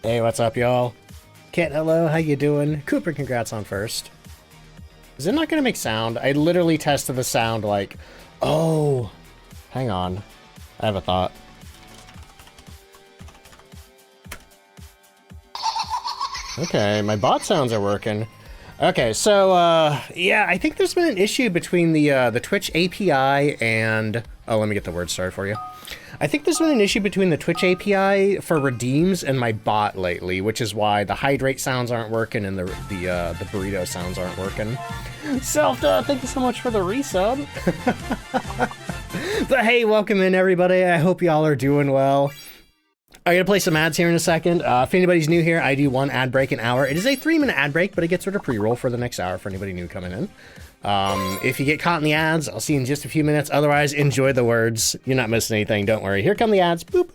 Hey, what's up, y'all? Kit, hello, how you doing? Cooper, congrats on first. Is it not gonna make sound? I literally tested the sound like, oh, hang on. I have a thought. Okay, my bot sounds are working. Okay, so, yeah, I think there's been an issue between the Twitch API and... Oh, let me get the word started for you. I think there's been an issue between the Twitch API for redeems and my bot lately, which is why the hydrate sounds aren't working and the burrito sounds aren't working. Selfda, thank you so much for the resub. But hey, welcome in, everybody. I hope y'all are doing well. I'm going to play some ads here in a second. If anybody's new here, I do one ad break an hour. It is a 3-minute ad break, but it gets rid of pre-roll for the next hour for anybody new coming in. If you get caught in the ads, I'll see you in just a few minutes. Otherwise, enjoy the words. You're not missing anything. Don't worry. Here come the ads. Boop.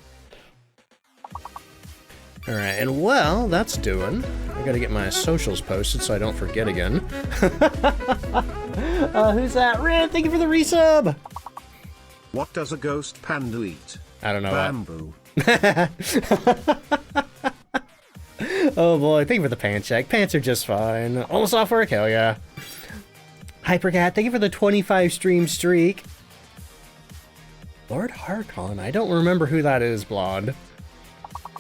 All right, and well, that's doing. I got to get my socials posted so I don't forget again. Who's that? Red, thank you for the resub. What does a ghost panda eat? I don't know. Bamboo. Oh boy, thank you for the pants check. Pants are just fine. Almost off work, hell yeah. Hypercat, thank you for the 25 stream streak. Lord Harkon, I don't remember who that is, Blonde.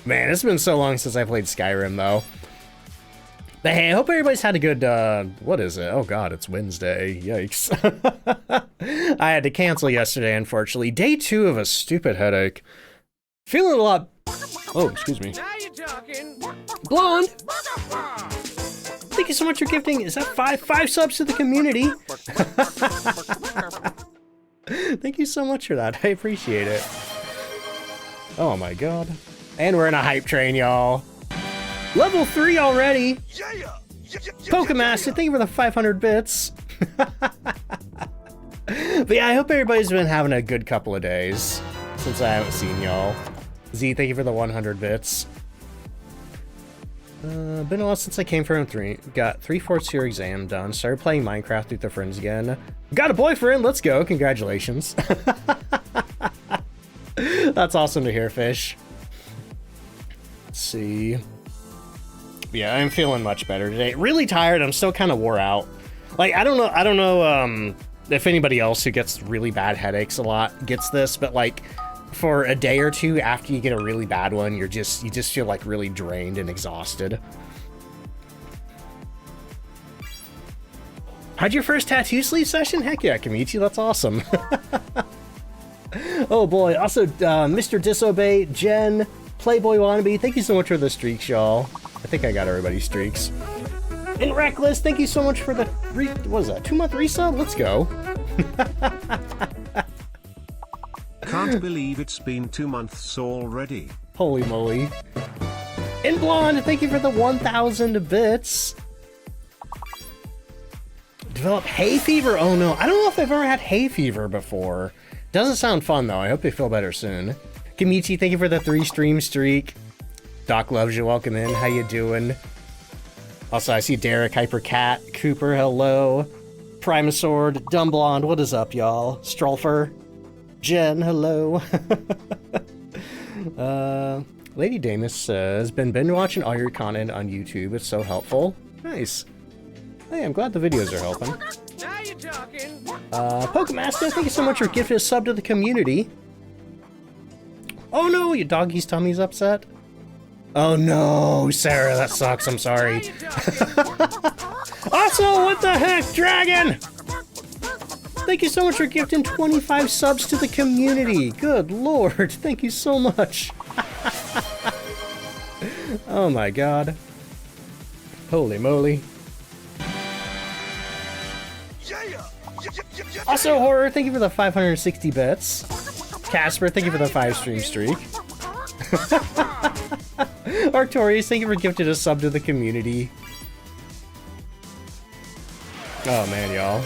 Man, it's been so long since I played Skyrim, though. But hey, I hope everybody's had a good, what is it? Oh god, it's Wednesday. Yikes. I had to cancel yesterday, unfortunately. Day 2 of a stupid headache. Feeling a lot... Oh, excuse me. Blonde! Thank you so much for gifting. Is that five subs to the community? Thank you so much for that. I appreciate it. Oh my god. And we're in a hype train, y'all. Level 3 already. Pokemaster, thank you for the 500 bits. But yeah, I hope everybody's been having a good couple of days since I haven't seen y'all. Z, thank you for the 100 bits. Been a while since I came from 3. Got 3/4 year exam done. Started playing Minecraft with the friends again. Got a boyfriend. Let's go. Congratulations. That's awesome to hear, Fish. Let's see. Yeah, I'm feeling much better today. Really tired. I'm still kind of wore out. Like, I don't know if anybody else who gets really bad headaches a lot gets this, but like for a day or two after you get a really bad one, you just feel like really drained and exhausted. How'd your first tattoo sleeve session? Heck yeah, Kamichi, that's awesome. Oh boy, also Mr. Disobey, Jen, Playboy Wannabe, thank you so much for the streaks, y'all. I think I got everybody's streaks. And Reckless, thank you so much for the, what is that, 2-month resub? Let's go. Can't believe it's been 2 months already. Holy moly. And Blonde, thank you for the 1,000 bits. Develop hay fever? Oh no, I don't know if I've ever had hay fever before. Doesn't sound fun though, I hope you feel better soon. Kamichi, thank you for the 3 stream streak. Doc loves you, welcome in, how you doing? Also, I see Derek, Hypercat, Cooper, hello. Primasword, Dumb Blonde, what is up, y'all? Strolfer, Jen, hello. Lady Damus says, been binge watching all your content on YouTube, it's so helpful. Nice. Hey, I'm glad the videos are helping. Now you're talking. Pokemaster, thank you so much for gifting a sub to the community. Oh no, your doggy's tummy's upset. Oh no, Sarah, that sucks, I'm sorry. Also, what the heck, Dragon? Thank you so much for gifting 25 subs to the community. Good lord, thank you so much. Oh my god. Holy moly. Also, Horror, thank you for the 560 bits. Casper, thank you for the 5 stream streak. Arctorius, thank you for gifting a sub to the community. Oh man, y'all.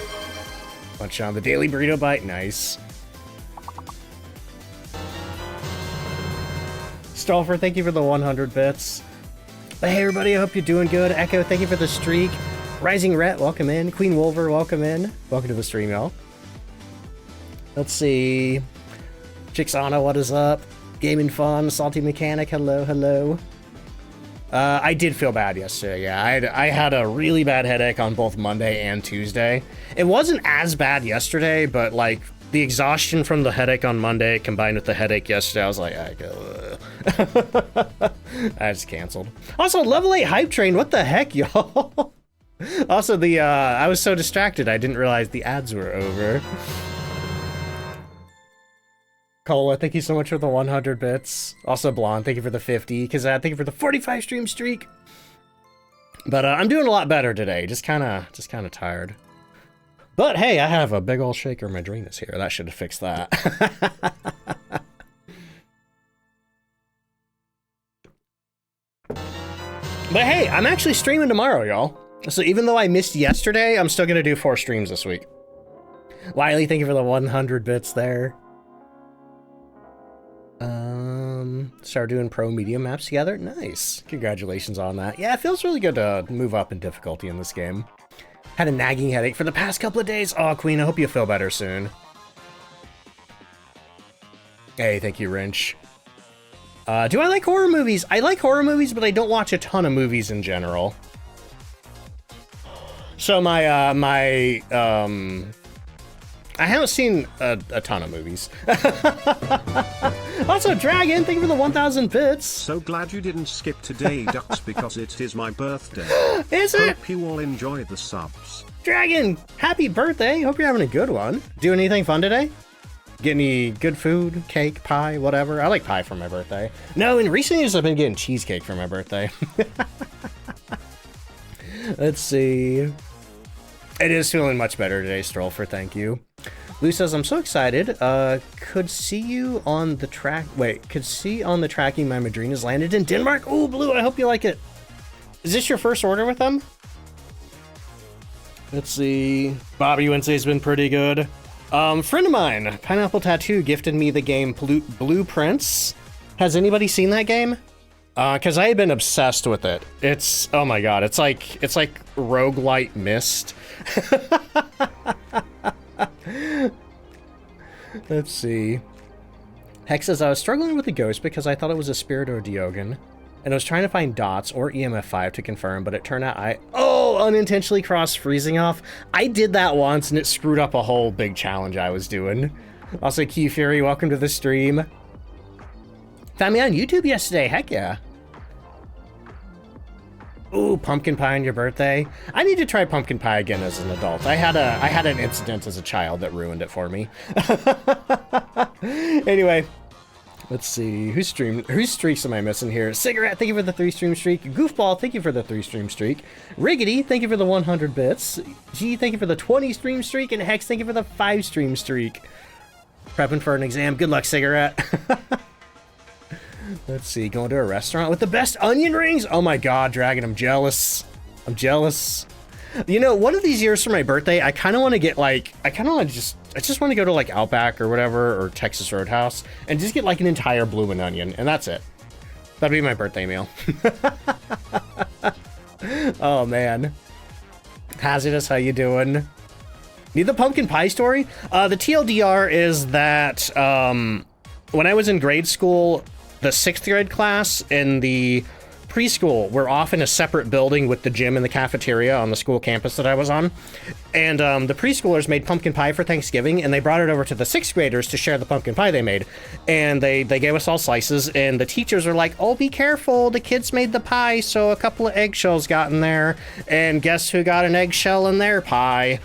Punch on the daily burrito bite, nice. Stolfer, thank you for the 100 bits. Hey everybody, I hope you're doing good. Echo, thank you for the streak. Rising Ret, welcome in. Queen Wolver, welcome in. Welcome to the stream, y'all. Let's see. Chixana, what is up? Gaming Fun, Salty Mechanic, hello, hello. I did feel bad yesterday, yeah. I had a really bad headache on both Monday and Tuesday. It wasn't as bad yesterday, but like the exhaustion from the headache on Monday combined with the headache yesterday, I was like, I just canceled. Also, level 8 hype train, what the heck, y'all? Also, I was so distracted, I didn't realize the ads were over. Cola, thank you so much for the 100 bits. Also, Blonde, thank you for the 50. Kazad, thank you for the 45 stream streak. But I'm doing a lot better today. Just kind of tired. But hey, I have a big old shaker madrinas here. That should have fixed that. But hey, I'm actually streaming tomorrow, y'all. So even though I missed yesterday, I'm still gonna do 4 streams this week. Wiley, thank you for the 100 bits there. Start doing pro medium maps together. Nice. Congratulations on that. Yeah, it feels really good to move up in difficulty in this game. Had a nagging headache for the past couple of days. Oh, Queen, I hope you feel better soon. Hey, thank you, Wrench. Do I like horror movies? I like horror movies, but I don't watch a ton of movies in general. So I haven't seen a ton of movies. Also, Dragon, thank you for the 1,000 bits. So glad you didn't skip today, Ducks, because it is my birthday. Is it? Hope you all enjoy the subs. Dragon, happy birthday. Hope you're having a good one. Do anything fun today? Get any good food, cake, pie, whatever? I like pie for my birthday. No, in recent years, I've been getting cheesecake for my birthday. Let's see. It is feeling much better today, Strollfer, thank you. Lou says, I'm so excited. Could see on the tracking my Madrinas landed in Denmark. Oh, Blue, I hope you like it. Is this your first order with them? Let's see. Bobby Wednesday's been pretty good. Friend of mine, Pineapple Tattoo, gifted me the game Blueprints. Has anybody seen that game? Because I had been obsessed with it. It's, oh my god, it's like roguelite Myst. Let's see. Hex says, I was struggling with the ghost because I thought it was a spirit or a Diogen, and I was trying to find dots or EMF5 to confirm, but it turned out unintentionally crossed freezing off. I did that once and it screwed up a whole big challenge I was doing. Also, Key Fury, welcome to the stream. Found me on YouTube yesterday, heck yeah. Ooh, pumpkin pie on your birthday. I need to try pumpkin pie again as an adult. I had an incident as a child that ruined it for me. Anyway, let's see. Whose streaks am I missing here? Cigarette, thank you for the 3 stream streak. Goofball, thank you for the 3 stream streak. Riggedy, thank you for the 100 bits. G, thank you for the 20 stream streak. And Hex, thank you for the 5 stream streak. Prepping for an exam. Good luck, Cigarette. Let's see, going to a restaurant with the best onion rings? Oh my god, Dragon, I'm jealous. I'm jealous. You know, one of these years for my birthday, I kind of want to get like, I just want to go to like Outback or whatever, or Texas Roadhouse, and just get like an entire bloomin' onion, and that's it. That'd be my birthday meal. Oh man. Hazardous, how you doing? Need the pumpkin pie story? The TLDR is that when I was in grade school, the 6th grade class and the preschool were off in a separate building with the gym and the cafeteria on the school campus that I was on. And the preschoolers made pumpkin pie for Thanksgiving, and they brought it over to the 6th graders to share the pumpkin pie they made. And they gave us all slices, and the teachers were like, oh, be careful, the kids made the pie, so a couple of eggshells got in there. And guess who got an eggshell in their pie?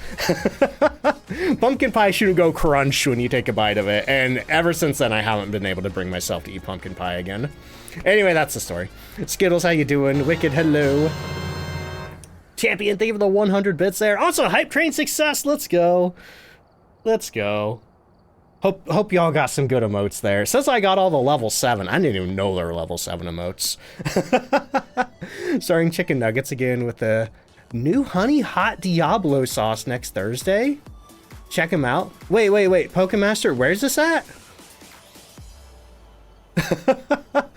Pumpkin pie shouldn't go crunch when you take a bite of it. And ever since then, I haven't been able to bring myself to eat pumpkin pie again. Anyway, that's the story. Skittles, how you doing? Wicked, hello. Champion, thank you for the 100 bits there. Also, hype train success. Let's go. Let's go. Hope y'all got some good emotes there. Since I got all the level 7, I didn't even know there were level 7 emotes. Starring chicken nuggets again with the new honey hot Diablo sauce next Thursday. Check them out. Wait. Pokemaster, where's this at?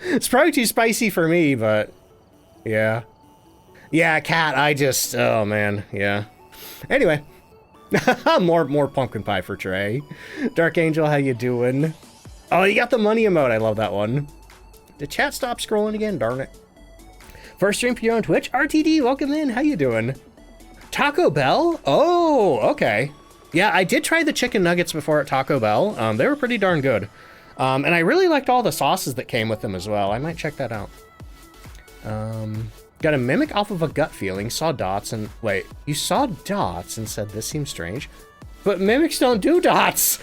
It's probably too spicy for me, but yeah. Yeah, cat, oh man, yeah. Anyway, more pumpkin pie for Trey. Dark Angel, how you doing? Oh, you got the money emote, I love that one. Did chat stop scrolling again? Darn it. First stream for you on Twitch? RTD, welcome in. How you doing? Taco Bell? Oh, okay. Yeah, I did try the chicken nuggets before at Taco Bell. They were pretty darn good. And I really liked all the sauces that came with them as well. I might check that out. Got a mimic off of a gut feeling, saw dots and... Wait, you saw dots and said this seems strange? But mimics don't do dots!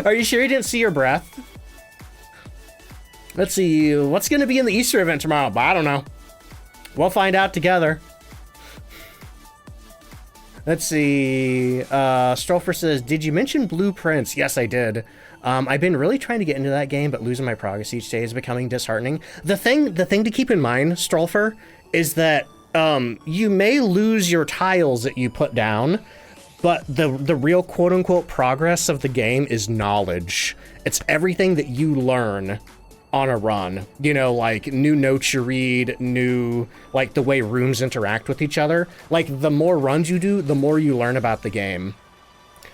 Are you sure you didn't see your breath? Let's see, what's gonna be in the Easter event tomorrow? But I don't know. We'll find out together. Let's see, Strolfer says, did you mention Blueprints? Yes, I did. I've been really trying to get into that game, but losing my progress each day is becoming disheartening. The thing to keep in mind, Strolfer, is that you may lose your tiles that you put down, but the real quote-unquote progress of the game is knowledge. It's everything that you learn on a run. You know, like new notes you read, new, like the way rooms interact with each other. Like the more runs you do, the more you learn about the game.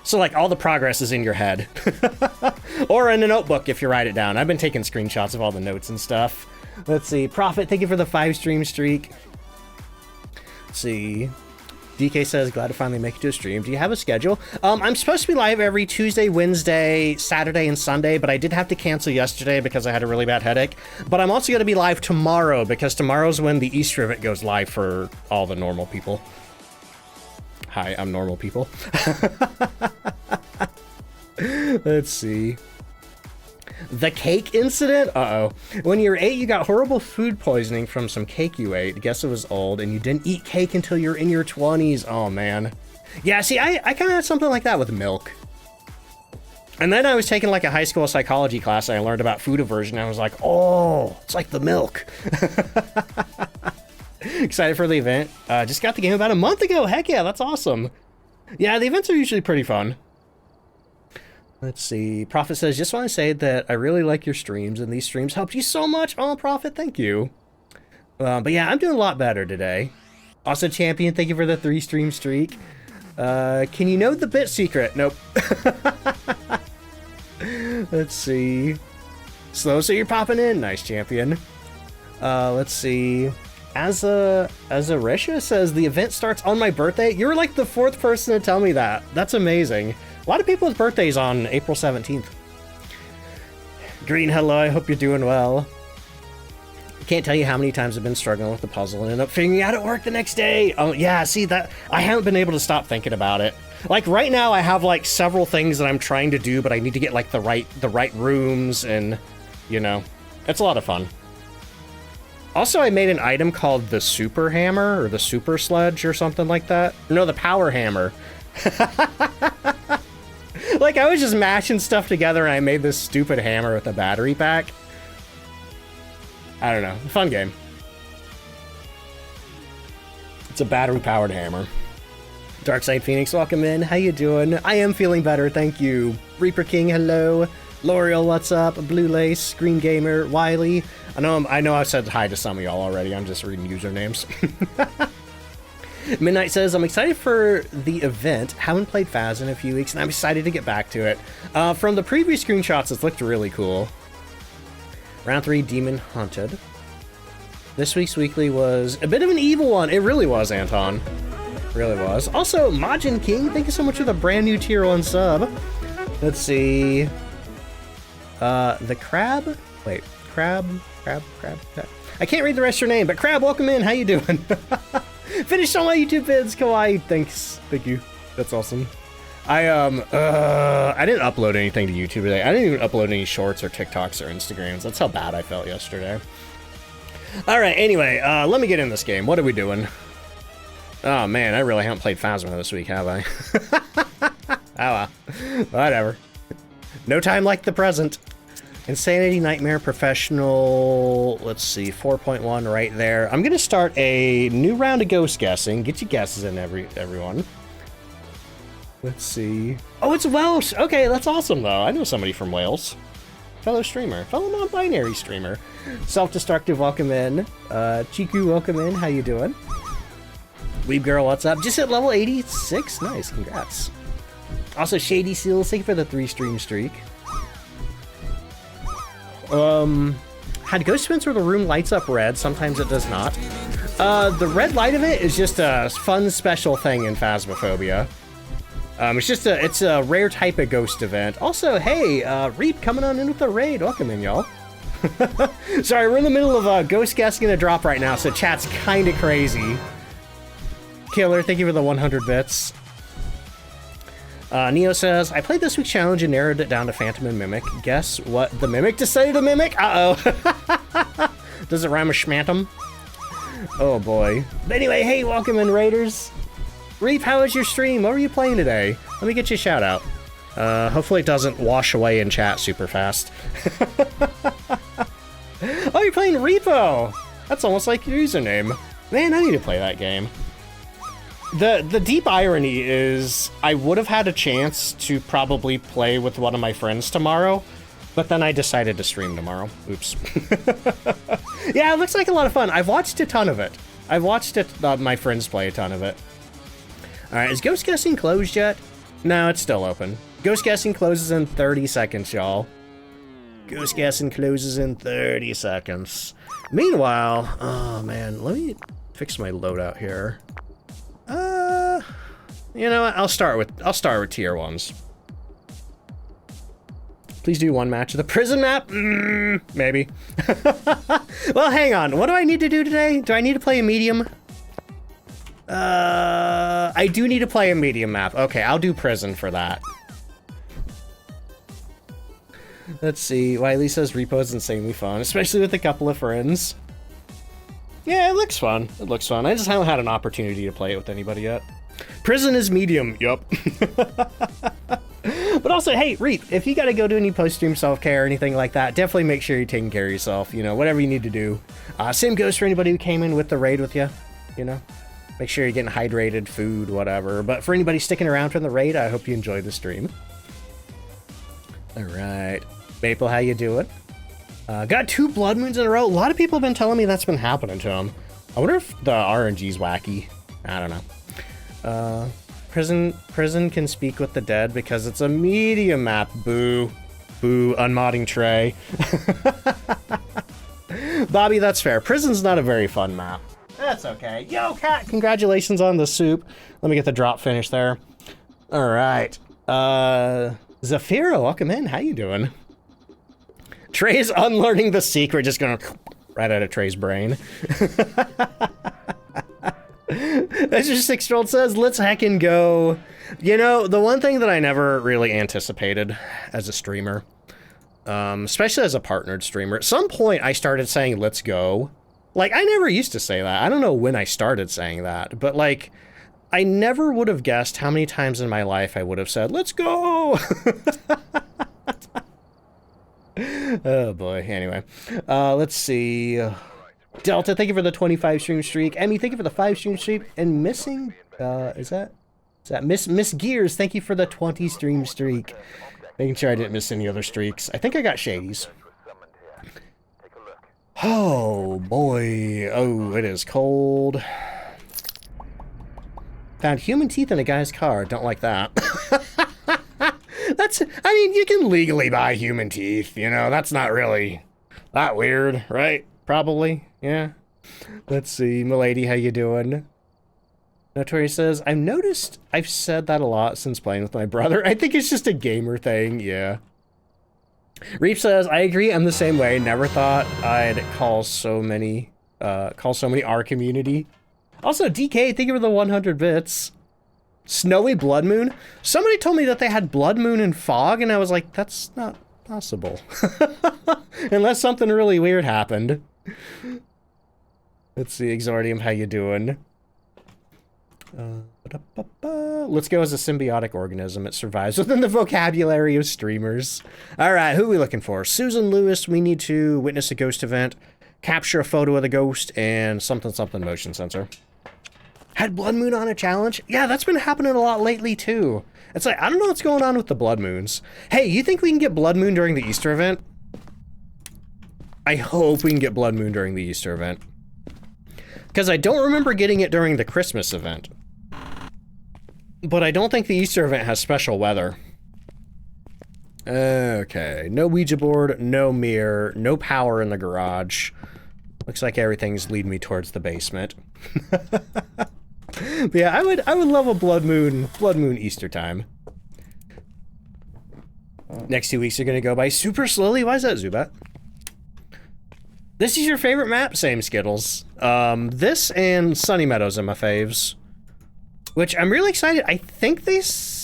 So like all the progress is in your head. Or in a notebook if you write it down. I've been taking screenshots of all the notes and stuff. Let's see, Prophet, thank you for the 5 stream streak. Let's see. DK says, glad to finally make it to a stream. Do you have a schedule? I'm supposed to be live every Tuesday, Wednesday, Saturday, and Sunday, but I did have to cancel yesterday because I had a really bad headache. But I'm also going to be live tomorrow because tomorrow's when the Easter event goes live for all the normal people. Hi, I'm normal people. Let's see. The cake incident? Uh-oh. When you were 8, you got horrible food poisoning from some cake you ate. Guess it was old, and you didn't eat cake until you're in your 20s. Oh, man. Yeah, see, I kind of had something like that with milk. And then I was taking like a high school psychology class, and I learned about food aversion, and I was like, oh, it's like the milk. Excited for the event. Just got the game about a month ago. Heck yeah, that's awesome. Yeah, the events are usually pretty fun. Let's see. Prophet says, just want to say that I really like your streams, and these streams helped you so much. Oh, Prophet, thank you. But yeah, I'm doing a lot better today. Also, Champion, thank you for the 3 stream streak. Can you know the bit secret? Nope. Let's see. Slow, so you're popping in. Nice, Champion. Let's see. Azarisha says, the event starts on my birthday. You're like the 4th person to tell me that. That's amazing. A lot of people's birthdays on April 17th. Green, hello, I hope you're doing well. Can't tell you how many times I've been struggling with the puzzle and end up figuring out at work the next day. Oh yeah, see that, I haven't been able to stop thinking about it. Like right now I have like several things that I'm trying to do, but I need to get like the right rooms and, you know, it's a lot of fun. Also, I made an item called the Super Hammer or the Super Sledge or something like that. No, the Power Hammer. Like, I was just mashing stuff together and I made this stupid hammer with a battery pack. I don't know. Fun game. It's a battery-powered hammer. Darkside Phoenix, welcome in. How you doing? I am feeling better, thank you. Reaper King, hello. L'Oreal, what's up? Blue Lace, Green Gamer, Wiley. I know I've said hi to some of y'all already. I'm just reading usernames. Midnight says, I'm excited for the event. Haven't played Phas in a few weeks, and I'm excited to get back to it. From the previous screenshots, it's looked really cool. Round 3, Demon Hunted. This week's weekly was a bit of an evil one. It really was, Anton. Really was. Also, Majin King, thank you so much for the brand new tier 1 sub. Let's see. The Crab? Wait, Crab. I can't read the rest of your name, but Crab, welcome in. How you doing? Finished all my YouTube vids, Kawaii. Thanks. Thank you. That's awesome. I didn't upload anything to YouTube today. I didn't even upload any shorts or TikToks or Instagrams. That's how bad I felt yesterday. Alright, anyway, let me get in this game. What are we doing? Oh man, I really haven't played Phasmo this week, have I? Oh well. Whatever. No time like the present. Insanity, Nightmare, Professional, let's see, 4.1 right there. I'm gonna start a new round of ghost guessing. Get your guesses in, everyone. Let's see. Oh, it's Welsh! Okay, that's awesome, though. I know somebody from Wales. Fellow streamer. Fellow non-binary streamer. Self-Destructive, welcome in. Chiku, welcome in. How you doing? Weeb Girl, what's up? Just hit level 86. Nice, congrats. Also, Shady Seals, thank you for the 3 stream streak. had ghost events where the room lights up red. Sometimes it does not. The red light of it is just a fun special thing in Phasmophobia. It's a rare type of ghost event. Also, hey, Reap coming on in with the raid. Welcome in, y'all. Sorry, we're in the middle of ghost guessing a drop right now, so chat's kind of crazy. Killer, thank you for the 100 bits. Neo says, I played this week's challenge and narrowed it down to Phantom and Mimic. Guess what the Mimic decided to mimic? Uh-oh. Does it rhyme with schmantum? Oh boy. But anyway, hey, welcome in, Raiders. Reef, how was your stream? What were you playing today? Let me get you a shout out. Hopefully it doesn't wash away in chat super fast. Oh, you're playing Repo! That's almost like your username. Man, I need to play that game. The deep irony is I would have had a chance to probably play with one of my friends tomorrow, but then I decided to stream tomorrow. Oops. Yeah, it looks like a lot of fun. I've watched a ton of it. I've watched my friends play a ton of it. All right, is Ghost Guessing closed yet? No, it's still open. Ghost Guessing closes in 30 seconds, y'all. Ghost Guessing closes in 30 seconds. Meanwhile, oh man, let me fix my loadout here. You know what? I'll start with tier 1s. Please do one match of the prison map. Maybe. Well, hang on. What do I need to do today? Do I need to play a medium? I do need to play a medium map. Okay, I'll do prison for that. Let's see. Wiley says Repo is insanely fun, especially with a couple of friends. Yeah, it looks fun. It looks fun. I just haven't had an opportunity to play it with anybody yet. Prison is medium. Yup. But also, hey, Reap, if you gotta go do any post-stream self-care or anything like that, definitely make sure you're taking care of yourself. You know, whatever you need to do. Same goes for anybody who came in with the raid with you. You know, make sure you're getting hydrated, food, whatever. But for anybody sticking around from the raid, I hope you enjoy the stream. All right. Maple, how you doing? Got 2 blood moons in a row. A lot of people have been telling me that's been happening to them. I wonder if the RNG's wacky. I don't know. Prison can speak with the dead because it's a medium map. Boo. Boo, unmodding Trey. Bobby, that's fair. Prison's not a very fun map. That's okay. Yo, Cat, congratulations on the soup. Let me get the drop finish there. All right. Zafiro, welcome in. How you doing? Trey's unlearning the secret, just gonna right out of Trey's brain. That's just 6-year-old says, let's heckin' go. You know, the one thing that I never really anticipated as a streamer, especially as a partnered streamer, at some point I started saying, let's go. Like, I never used to say that. I don't know when I started saying that, but like, I never would have guessed how many times in my life I would have said, let's go. Oh boy, anyway. Let's see. Delta, thank you for the 25 stream streak. Emmy, thank you for the 5 stream streak. And missing, is that Miss Gears, thank you for the 20 stream streak. Making sure I didn't miss any other streaks. I think I got Shades. Oh boy, oh, it is cold. Found human teeth in a guy's car, don't like that. I mean, you can legally buy human teeth, you know, that's not really that weird, right? Probably, yeah. Let's see, Milady, how you doing? Notorious says, I've noticed I've said that a lot since playing with my brother. I think it's just a gamer thing, yeah. Reef says, I agree, I'm the same way. Never thought I'd call so many our community. Also, DK, thank you for the 100 bits. Snowy blood moon? Somebody told me that they had blood moon and fog, and I was like, that's not possible. Unless something really weird happened. Let's see, Exordium, how you doing? Let's go as a symbiotic organism. It survives within the vocabulary of streamers. All right, who are we looking for? Susan Lewis, we need to witness a ghost event, capture a photo of the ghost, and something motion sensor. Had blood moon on a challenge? Yeah, that's been happening a lot lately too. It's like, I don't know what's going on with the blood moons. Hey, you think we can get blood moon during the Easter event? I hope we can get blood moon during the Easter event. Because I don't remember getting it during the Christmas event. But I don't think the Easter event has special weather. Okay, no Ouija board, no mirror, no power in the garage. Looks like everything's leading me towards the basement. But yeah, I would love a Blood Moon Easter time. Next 2 weeks are gonna go by super slowly. Why is that, Zubat? This is your favorite map? Same, Skittles. This and Sunny Meadows are my faves. Which I'm really excited. I think they...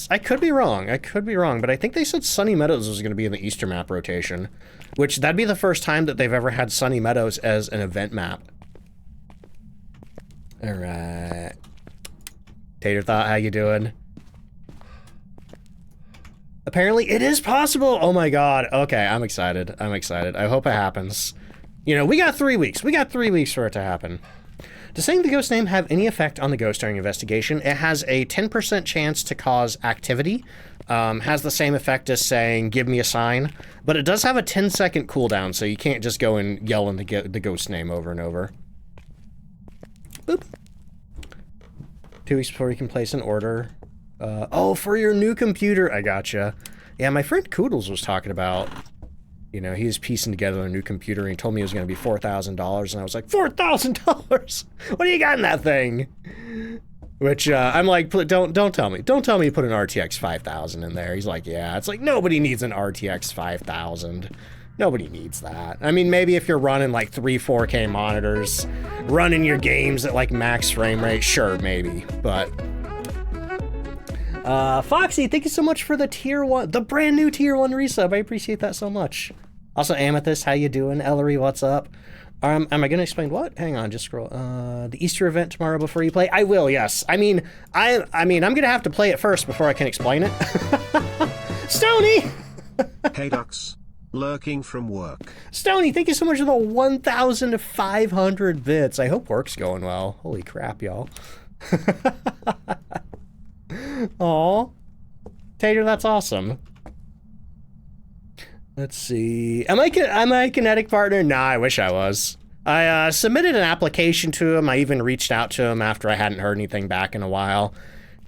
I could be wrong, but I think they said Sunny Meadows was going to be in the Easter map rotation. Which, that'd be the first time that they've ever had Sunny Meadows as an event map. Alright. Tater Thought, how you doing? Apparently it is possible! Oh my god. Okay, I'm excited. I'm excited. I hope it happens. You know, we got 3 weeks. We got 3 weeks for it to happen. Does saying the ghost name have any effect on the ghost during investigation? It has a 10% chance to cause activity. Has the same effect as saying, give me a sign. But it does have a 10-second cooldown, so you can't just go and yell in the ghost name over and over. Boop. 2 weeks before you can place an order. Oh, for your new computer. I gotcha. Yeah, my friend Koodles was talking about... You know, he was piecing together a new computer and he told me it was going to be $4,000 and I was like, $4,000? What do you got in that thing? Which, I'm like, don't tell me. Don't tell me you put an RTX 5000 in there. He's like, yeah. It's like, nobody needs an RTX 5000. Nobody needs that. I mean, maybe if you're running like 3 4K monitors, running your games at like max frame rate, sure, maybe. But... Foxy, thank you so much for the tier 1, the brand new tier 1 resub. I appreciate that so much. Also, Amethyst, how you doing? Ellery, what's up? Am I gonna explain what? Hang on, just scroll. The Easter event tomorrow before you play? I will, yes. I mean, I'm gonna have to play it first before I can explain it. Stony! Hey Ducks, lurking from work. Stony, thank you so much for the 1,500 bits. I hope work's going well. Holy crap, y'all. Aw. Tater, that's awesome. Let's see. Am I a Kinetic partner? Nah, I wish I was. I submitted an application to him. I even reached out to him after I hadn't heard anything back in a while.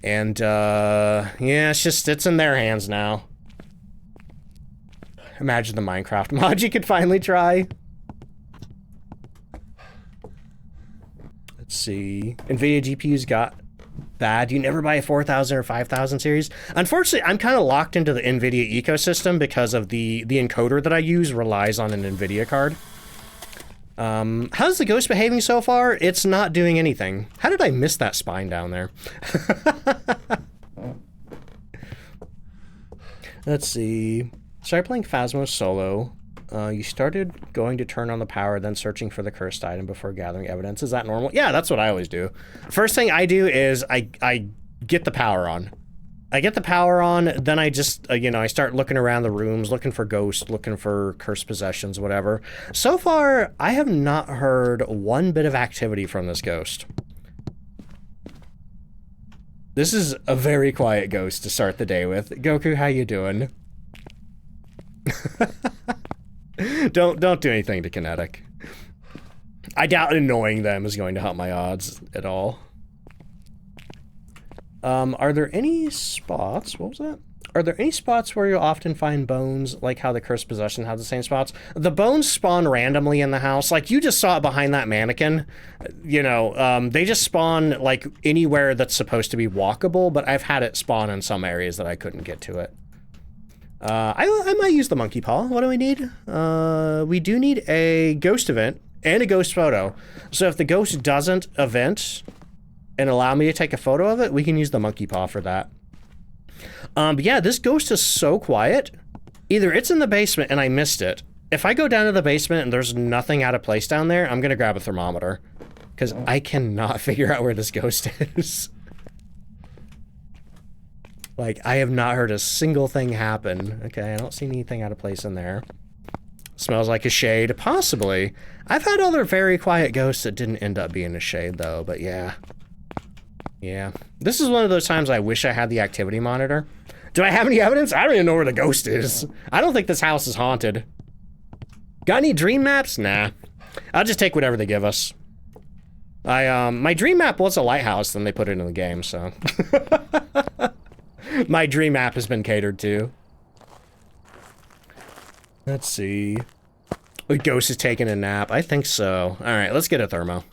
And, yeah, it's in their hands now. Imagine the Minecraft mod you could finally try. Let's see. NVIDIA GPUs got bad. You never buy a 4000 or 5000 series. Unfortunately, I'm kind of locked into the NVIDIA ecosystem because of the encoder that I use relies on an NVIDIA card. How's the ghost behaving so far? It's not doing anything. How did I miss that spine down there? Let's see. Started playing Phasmo solo. You started going to turn on the power, then searching for the cursed item before gathering evidence. Is that normal? Yeah, that's what I always do. First thing I do is I get the power on. I get the power on, then I just, you know, I start looking around the rooms, looking for ghosts, looking for cursed possessions, whatever. So far, I have not heard one bit of activity from this ghost. This is a very quiet ghost to start the day with. Goku, how you doing? Don't do anything to Kinetic. I doubt annoying them is going to help my odds at all. Are there any spots? What was that? Are there any spots where you'll often find bones, like how the cursed possession has the same spots? The bones spawn randomly in the house. Like, you just saw it behind that mannequin. You know, they just spawn, like, anywhere that's supposed to be walkable, but I've had it spawn in some areas that I couldn't get to it. I might use the monkey paw. What do we need? We do need a ghost event and a ghost photo. So if the ghost doesn't event and allow me to take a photo of it, we can use the monkey paw for that. But yeah, this ghost is so quiet. Either it's in the basement and I missed it. If I go down to the basement and there's nothing out of place down there, I'm gonna grab a thermometer. Because I cannot figure out where this ghost is. Like, I have not heard a single thing happen. Okay, I don't see anything out of place in there. Smells like a shade. Possibly. I've had other very quiet ghosts that didn't end up being a shade, though, but yeah. Yeah. This is one of those times I wish I had the activity monitor. Do I have any evidence? I don't even know where the ghost is. I don't think this house is haunted. Got any dream maps? Nah. I'll just take whatever they give us. My dream map was a lighthouse, then they put it in the game, so... My dream map has been catered to. Let's see. The ghost is taking a nap. I think so. All right, let's get a thermo.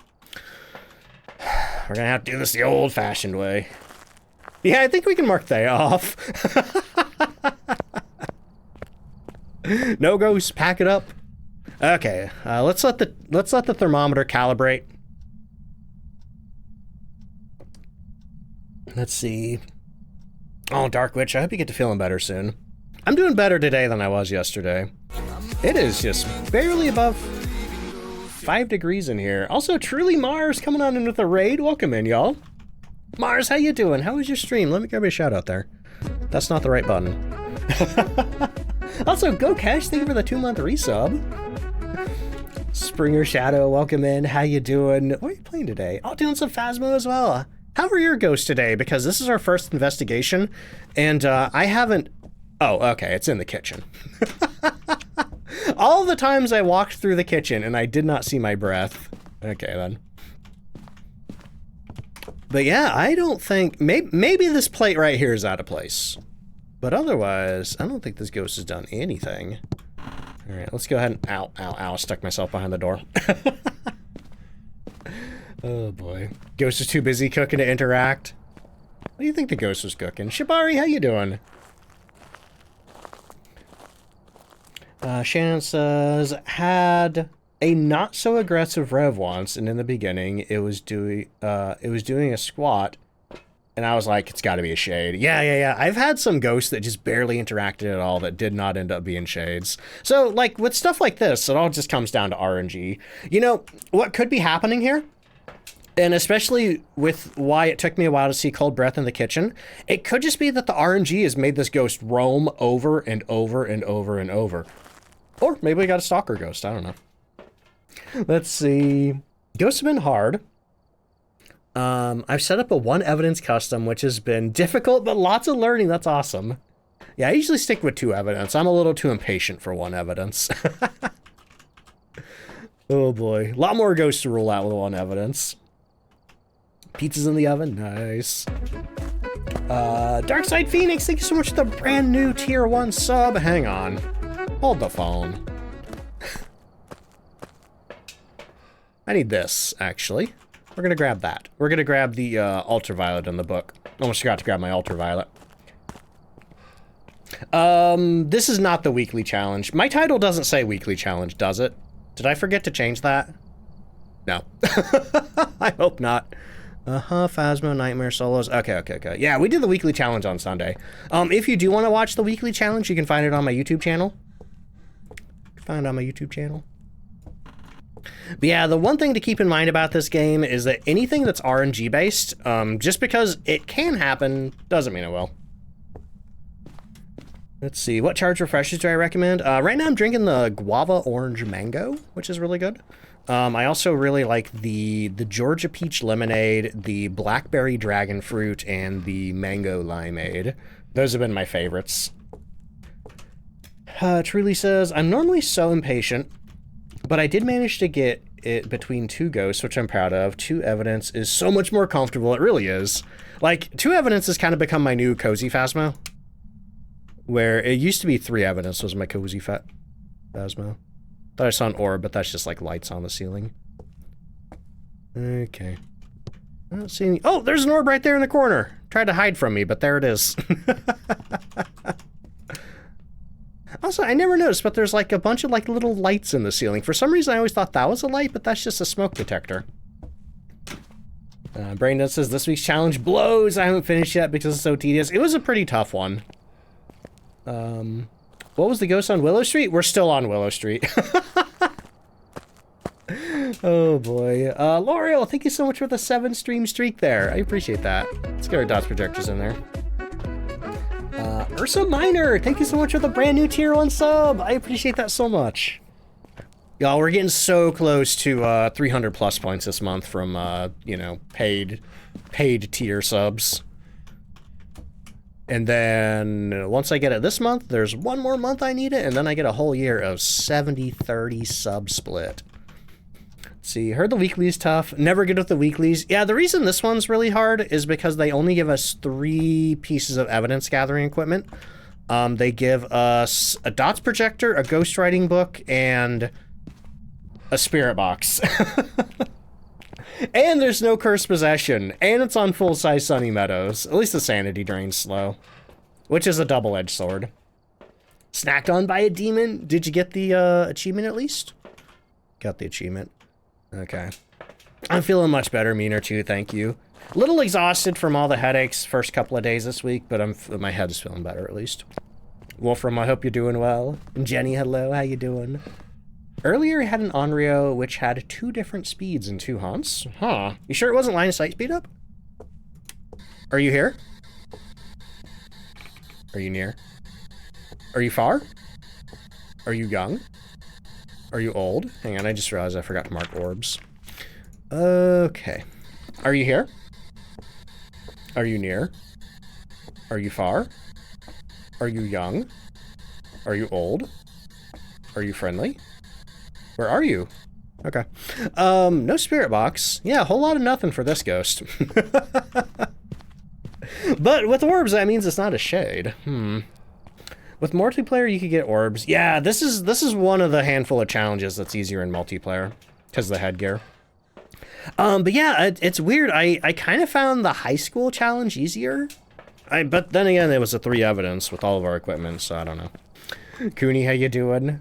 We're gonna have to do this the old-fashioned way. Yeah, I think we can mark that off. No ghosts, pack it up. Okay, let's let the thermometer calibrate. Let's see. Oh, Dark Witch, I hope you get to feeling better soon. I'm doing better today than I was yesterday. It is just barely above 5 degrees in here. Also, Truly Mars coming on in with a raid. Welcome in, y'all. Mars, how you doing? How was your stream? Let me grab you a shout out there. That's not the right button. Also, Go Cash, thank you for the 2-month resub. Springer Shadow, welcome in. How you doing? What are you playing today? Oh, doing some Phasmo as well. How are your ghosts today? Because this is our first investigation, and I haven't... Oh, okay, it's in the kitchen. All the times I walked through the kitchen and I did not see my breath. Okay, then. But yeah, I don't think... Maybe this plate right here is out of place. But otherwise, I don't think this ghost has done anything. All right, let's go ahead and... Ow, ow, ow, stuck myself behind the door. Oh boy. Ghost is too busy cooking to interact. What do you think the ghost was cooking? Shibari, how you doing? Shannon says, had a not so aggressive rev once, and in the beginning it was doing a squat, and I was like, it's gotta be a shade. Yeah. I've had some ghosts that just barely interacted at all that did not end up being shades. So like with stuff like this, it all just comes down to RNG. You know, what could be happening here? And especially with why it took me a while to see Cold Breath in the kitchen, it could just be that the RNG has made this ghost roam over and over and over and over. Or maybe we got a stalker ghost, I don't know. Let's see. Ghosts have been hard. I've set up a 1 evidence custom, which has been difficult, but lots of learning. That's awesome. Yeah, I usually stick with 2 evidence. I'm a little too impatient for 1 evidence. Oh boy. A lot more ghosts to rule out with 1 evidence. Pizza's in the oven. Nice. Darkside Phoenix, thank you so much for the brand new tier 1 sub. Hang on. Hold the phone. I need this, actually. We're gonna grab that. We're gonna grab the ultraviolet in the book. Almost forgot to grab my ultraviolet. This is not the weekly challenge. My title doesn't say weekly challenge, does it? Did I forget to change that? No. I hope not. Phasmo, Nightmare, Solos. Okay. Yeah, we did the weekly challenge on Sunday. If you do want to watch the weekly challenge, you can find it on my YouTube channel. But yeah, the one thing to keep in mind about this game is that anything that's RNG based, just because it can happen, doesn't mean it will. Let's see, what charge refreshers do I recommend? Right now I'm drinking the Guava Orange Mango, which is really good. I also really like the Georgia Peach Lemonade, the Blackberry Dragon Fruit, and the Mango Limeade. Those have been my favorites. Truly says, I'm normally so impatient, but I did manage to get it between 2 ghosts, which I'm proud of. 2 evidence is so much more comfortable. It really is. Like, 2 evidence has kind of become my new cozy Phasmo. Where it used to be 3 evidence was my cozy Phasmo. Thought I saw an orb, but that's just like lights on the ceiling. Okay. I don't see any. Oh, there's an orb right there in the corner. Tried to hide from me, but there it is. Also, I never noticed, but there's like a bunch of like little lights in the ceiling. For some reason, I always thought that was a light, but that's just a smoke detector. Brandon says, this week's challenge blows. I haven't finished yet because it's so tedious. It was a pretty tough one. What was the ghost on Willow Street? We're still on Willow Street. Oh boy. L'Oreal, thank you so much for the 7 stream streak there. I appreciate that. Let's get our dots projectors in there. Ursa Minor, thank you so much for the brand new tier 1 sub. I appreciate that so much. Y'all, we're getting so close to 300 plus points this month from, you know, paid tier subs. And then once I get it this month, there's 1 more month I need it, and then I get a whole year of 70-30 sub split. Let's see, heard the weekly is tough. Never good with the weeklies. Yeah, the reason this one's really hard is because they only give us 3 pieces of evidence gathering equipment. They give us a dots projector, a ghostwriting book, and a spirit box. And there's no cursed possession, and it's on full-size Sunny Meadows. At least the sanity drain's slow, which is a double-edged sword. Snacked on by a demon? Did you get the achievement at least? Got the achievement. Okay. I'm feeling much better, Meaner too, thank you. A little exhausted from all the headaches first couple of days this week, but my head's feeling better at least. Wolfram, I hope you're doing well. And Jenny, hello, how you doing? Earlier, I had an Onryo which had 2 different speeds in 2 haunts. Huh. You sure it wasn't line of sight speed up? Are you here? Are you near? Are you far? Are you young? Are you old? Hang on, I just realized I forgot to mark orbs. Okay. Are you here? Are you near? Are you far? Are you young? Are you old? Are you friendly? Where are you? Okay. No spirit box. Yeah, a whole lot of nothing for this ghost. But with orbs, that means it's not a shade. With multiplayer, you could get orbs. Yeah, this is one of the handful of challenges that's easier in multiplayer because of the headgear. But yeah, it's weird. I kind of found the high school challenge easier. But then again, it was a 3 evidence with all of our equipment, so I don't know. Cooney, how you doing?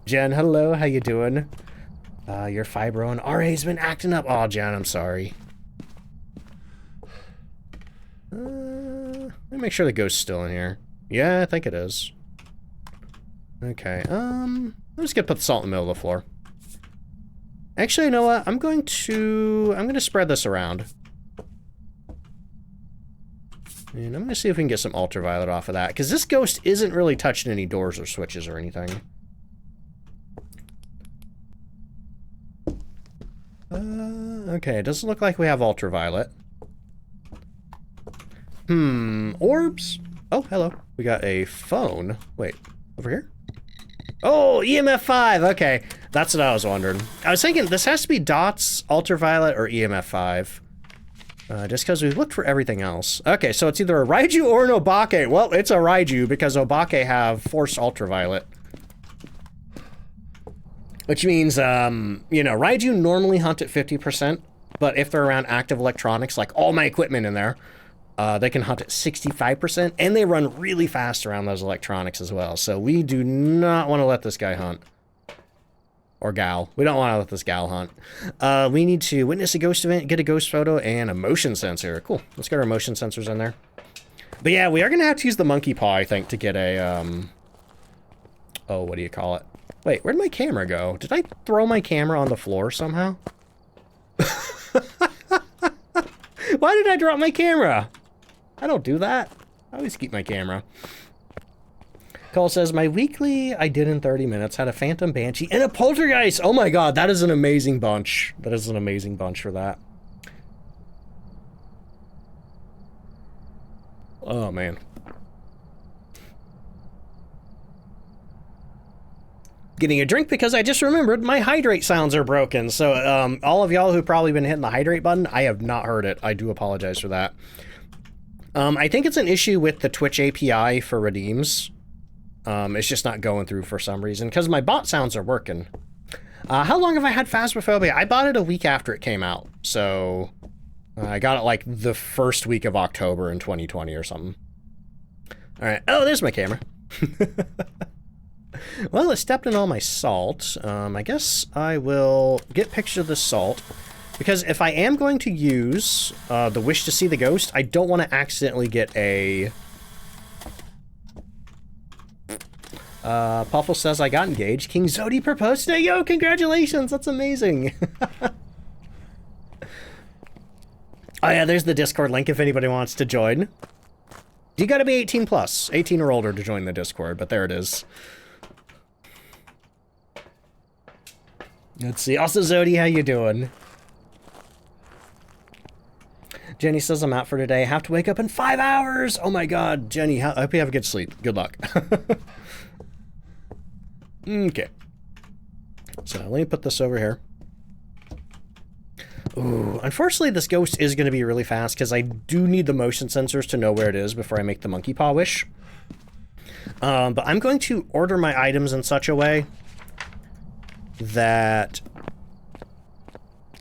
Jen, hello, how you doing? Your fibro and RA's been acting up. Oh, Jen, I'm sorry. Let me make sure the ghost's still in here. Yeah, I think it is. Okay, I'm just gonna put the salt in the middle of the floor. Actually, you know what? I'm gonna spread this around. And I'm gonna see if we can get some ultraviolet off of that, because this ghost isn't really touching any doors or switches or anything. Okay, it doesn't look like we have ultraviolet. Orbs? Oh, hello. We got a phone. Wait, over here? Oh, EMF 5, okay. That's what I was wondering. I was thinking this has to be dots, ultraviolet, or EMF 5. Just because we've looked for everything else. Okay, so it's either a Raiju or an Obake. Well, it's a Raiju because Obake have forced ultraviolet. Which means, you know, Raiju normally hunt at 50%, but if they're around active electronics, like all my equipment in there, they can hunt at 65%, and they run really fast around those electronics as well. So we do not want to let this guy hunt. Or gal. We don't want to let this gal hunt. We need to witness a ghost event, get a ghost photo, and a motion sensor. Cool. Let's get our motion sensors in there. But yeah, we are going to have to use the monkey paw, I think, to get a, oh, what do you call it? Wait, where'd my camera go? Did I throw my camera on the floor somehow? Why did I drop my camera? I don't do that. I always keep my camera. Cole says, my weekly I did in 30 minutes had a Phantom Banshee and a Poltergeist. Oh my god, that is an amazing bunch. That is an amazing bunch for that. Oh man. Getting a drink because I just remembered my hydrate sounds are broken. So all of y'all who've probably been hitting the hydrate button, I have not heard it. I do apologize for that. I think it's an issue with the Twitch API for redeems. It's just not going through for some reason, because my bot sounds are working. How long have I had Phasmophobia? I bought it a week after it came out, so I got it like the first week of October in 2020 or something. All right. Oh, there's my camera. Well, it stepped in all my salt. I guess I will get pictures of the salt, because if I am going to use the wish to see the ghost, I don't want to accidentally get a... Puffle says I got engaged. King Zodi proposed today. Yo, congratulations! That's amazing. Oh yeah, there's the Discord link if anybody wants to join. You gotta be 18 plus, 18 or older to join the Discord, but there it is. Let's see. Also, Zodi, how you doing? Jenny says I'm out for today. Have to wake up in 5 hours. Oh my god, Jenny, I hope you have a good sleep. Good luck. Okay. So let me put this over here. Ooh, unfortunately this ghost is going to be really fast because I do need the motion sensors to know where it is before I make the monkey paw wish. But I'm going to order my items in such a way that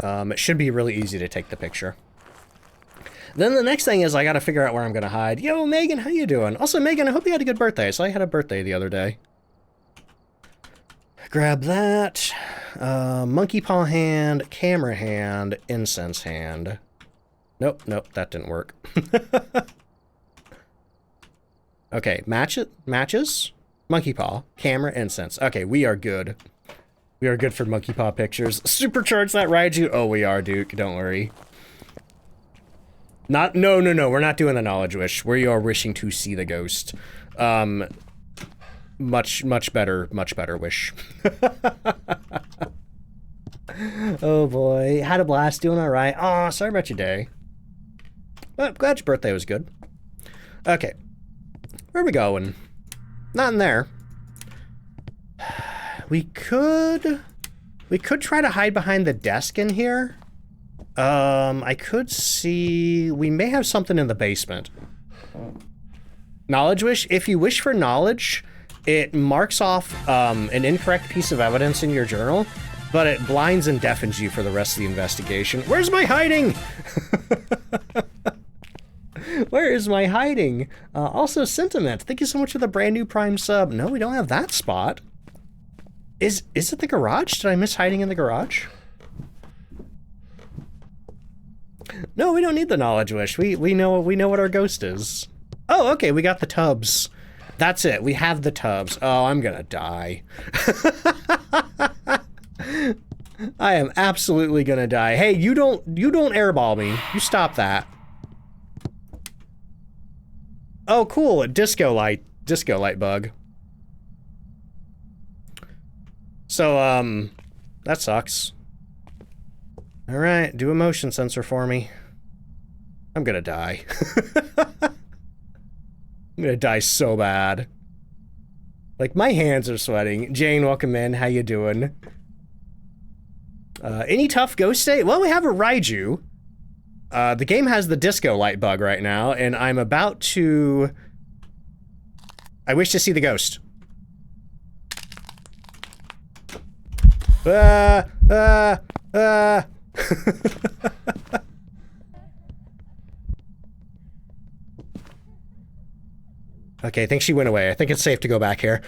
it should be really easy to take the picture. Then the next thing is I gotta figure out where I'm gonna hide. Yo, Megan, how you doing? Also, Megan, I hope you had a good birthday. So I had a birthday the other day. Grab that. Monkey paw hand, camera hand, incense hand. Nope, that didn't work. Okay, matches, monkey paw, camera, incense. Okay, we are good. We are good for monkey paw pictures. Supercharge that Raiju. Oh, we are, Duke. Don't worry. No, we're not doing the knowledge wish. We are wishing to see the ghost. Much better wish. Oh boy, had a blast, doing all right. Aw, sorry about your day. Well, glad your birthday was good. Okay, where are we going? Not in there. We could try to hide behind the desk in here. I could see... We may have something in the basement. Knowledge wish? If you wish for knowledge, it marks off an incorrect piece of evidence in your journal, but it blinds and deafens you for the rest of the investigation. Where's my hiding? Where is my hiding? Also, Sentiment, thank you so much for the brand new Prime sub. No, we don't have that spot. Is it the garage? Did I miss hiding in the garage? No, we don't need the knowledge wish. We know what our ghost is. Oh, okay, we got the tubs. That's it. We have the tubs. Oh, I'm gonna die. I am absolutely gonna die. Hey, you don't airball me. You stop that. Oh, cool. A disco light bug. So, that sucks. All right, do a motion sensor for me. I'm gonna die. I'm gonna die so bad. Like, my hands are sweating. Jane, welcome in. How you doing? Any tough ghost state? Well, we have a Raiju. The game has the disco light bug right now, and I'm about to... I wish to see the ghost. Okay, I think she went away. I think it's safe to go back here.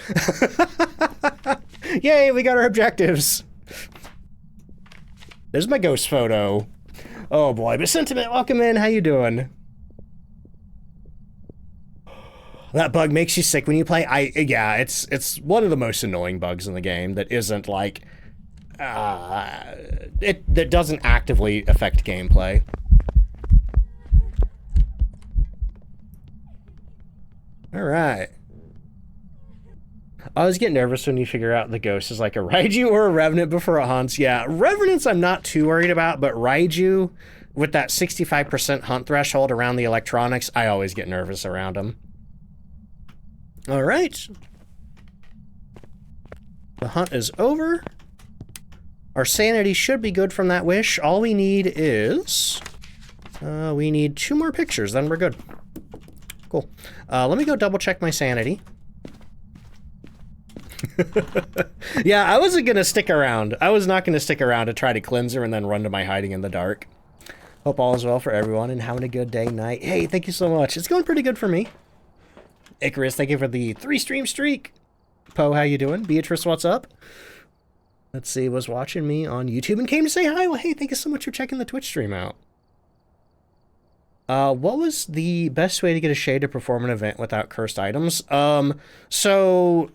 Yay, we got our objectives. There's my ghost photo. Oh boy, but Sentiment, welcome in. How you doing? That bug makes you sick when you play. Yeah, it's one of the most annoying bugs in the game that isn't like that doesn't actively affect gameplay. All right. I always get nervous when you figure out the ghost is like a Raiju or a Revenant before it hunts. Yeah, Revenants I'm not too worried about, but Raiju, with that 65% hunt threshold around the electronics, I always get nervous around them. All right. The hunt is over. Our sanity should be good from that wish. All we need is... we need 2 more pictures, then we're good. Cool. Let me go double check my sanity. Yeah, I wasn't gonna stick around. I was not gonna stick around to try to cleanse her and then run to my hiding in the dark. Hope all is well for everyone and having a good day, night. Hey, thank you so much. It's going pretty good for me. Icarus, thank you for the 3-stream streak. Poe, how you doing? Beatrice, what's up? Let's see, was watching me on YouTube and came to say hi. Well, hey, thank you so much for checking the Twitch stream out. What was the best way to get a shade to perform an event without cursed items? So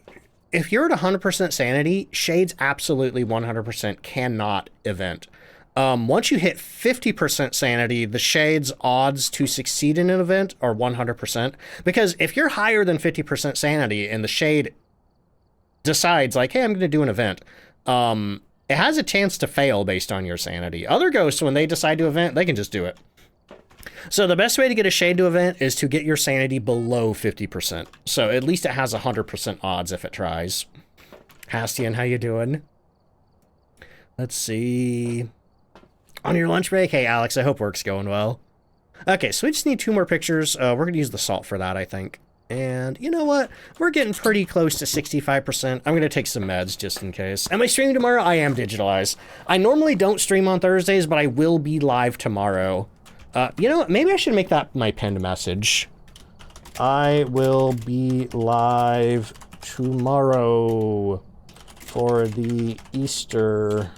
if you're at 100% sanity, shades absolutely 100% cannot event. Once you hit 50% sanity, the shade's odds to succeed in an event are 100%. Because if you're higher than 50% sanity and the shade decides like, hey, I'm going to do an event, it has a chance to fail based on your sanity. Other ghosts, when they decide to event, they can just do it. So the best way to get a shade to event is to get your sanity below 50%. So at least it has 100% odds if it tries. Hastian, how you doing? Let's see. On your lunch break? Hey, Alex, I hope work's going well. Okay, so we just need 2 more pictures. We're going to use the salt for that, I think. And you know what? We're getting pretty close to 65%. I'm gonna take some meds just in case. Am I streaming tomorrow? I am digitalized. I normally don't stream on Thursdays, but I will be live tomorrow. You know what? Maybe I should make that my pinned message. I will be live tomorrow for the Easter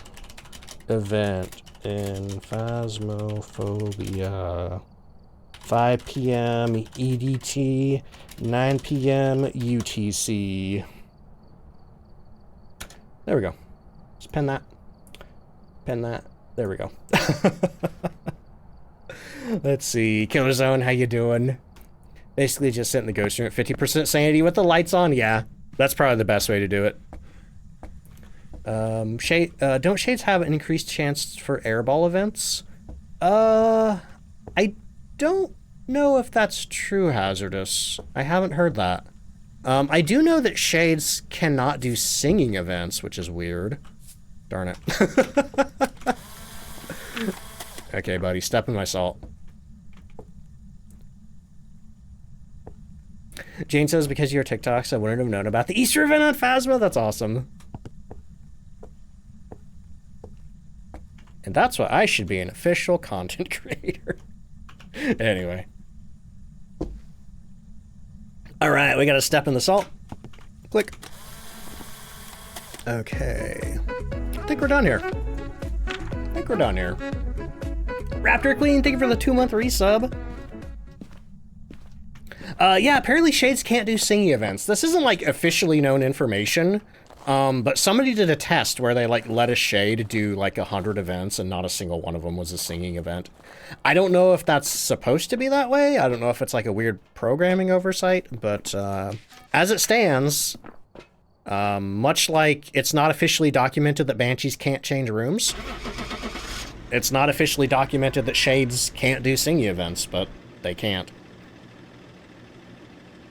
event in Phasmophobia. 5 p.m. EDT, 9 p.m. UTC. There we go. Just pin that. Pin that. There we go. Let's see. Killer Zone, how you doing? Basically just sit in the ghost room at 50% sanity with the lights on. Yeah, that's probably the best way to do it. Don't shades have an increased chance for airball events? I don't know if that's true, Hazardous. I haven't heard that. I do know that shades cannot do singing events, which is weird. Darn it. Okay, buddy, step in my salt. Jane says, because of your TikToks, I wouldn't have known about the Easter event on Phasma. That's awesome. And that's why I should be an official content creator. Anyway. All right, we got to step in the salt. Click. Okay. I think we're done here. Raptor Queen, thank you for the 2-month resub. Yeah, apparently Shades can't do singing events. This isn't like officially known information, but somebody did a test where they like let a Shade do like 100 events and not a single one of them was a singing event. I don't know if that's supposed to be that way. I don't know if it's like a weird programming oversight, but as it stands, much like it's not officially documented that Banshees can't change rooms, it's not officially documented that Shades can't do singing events, but they can't.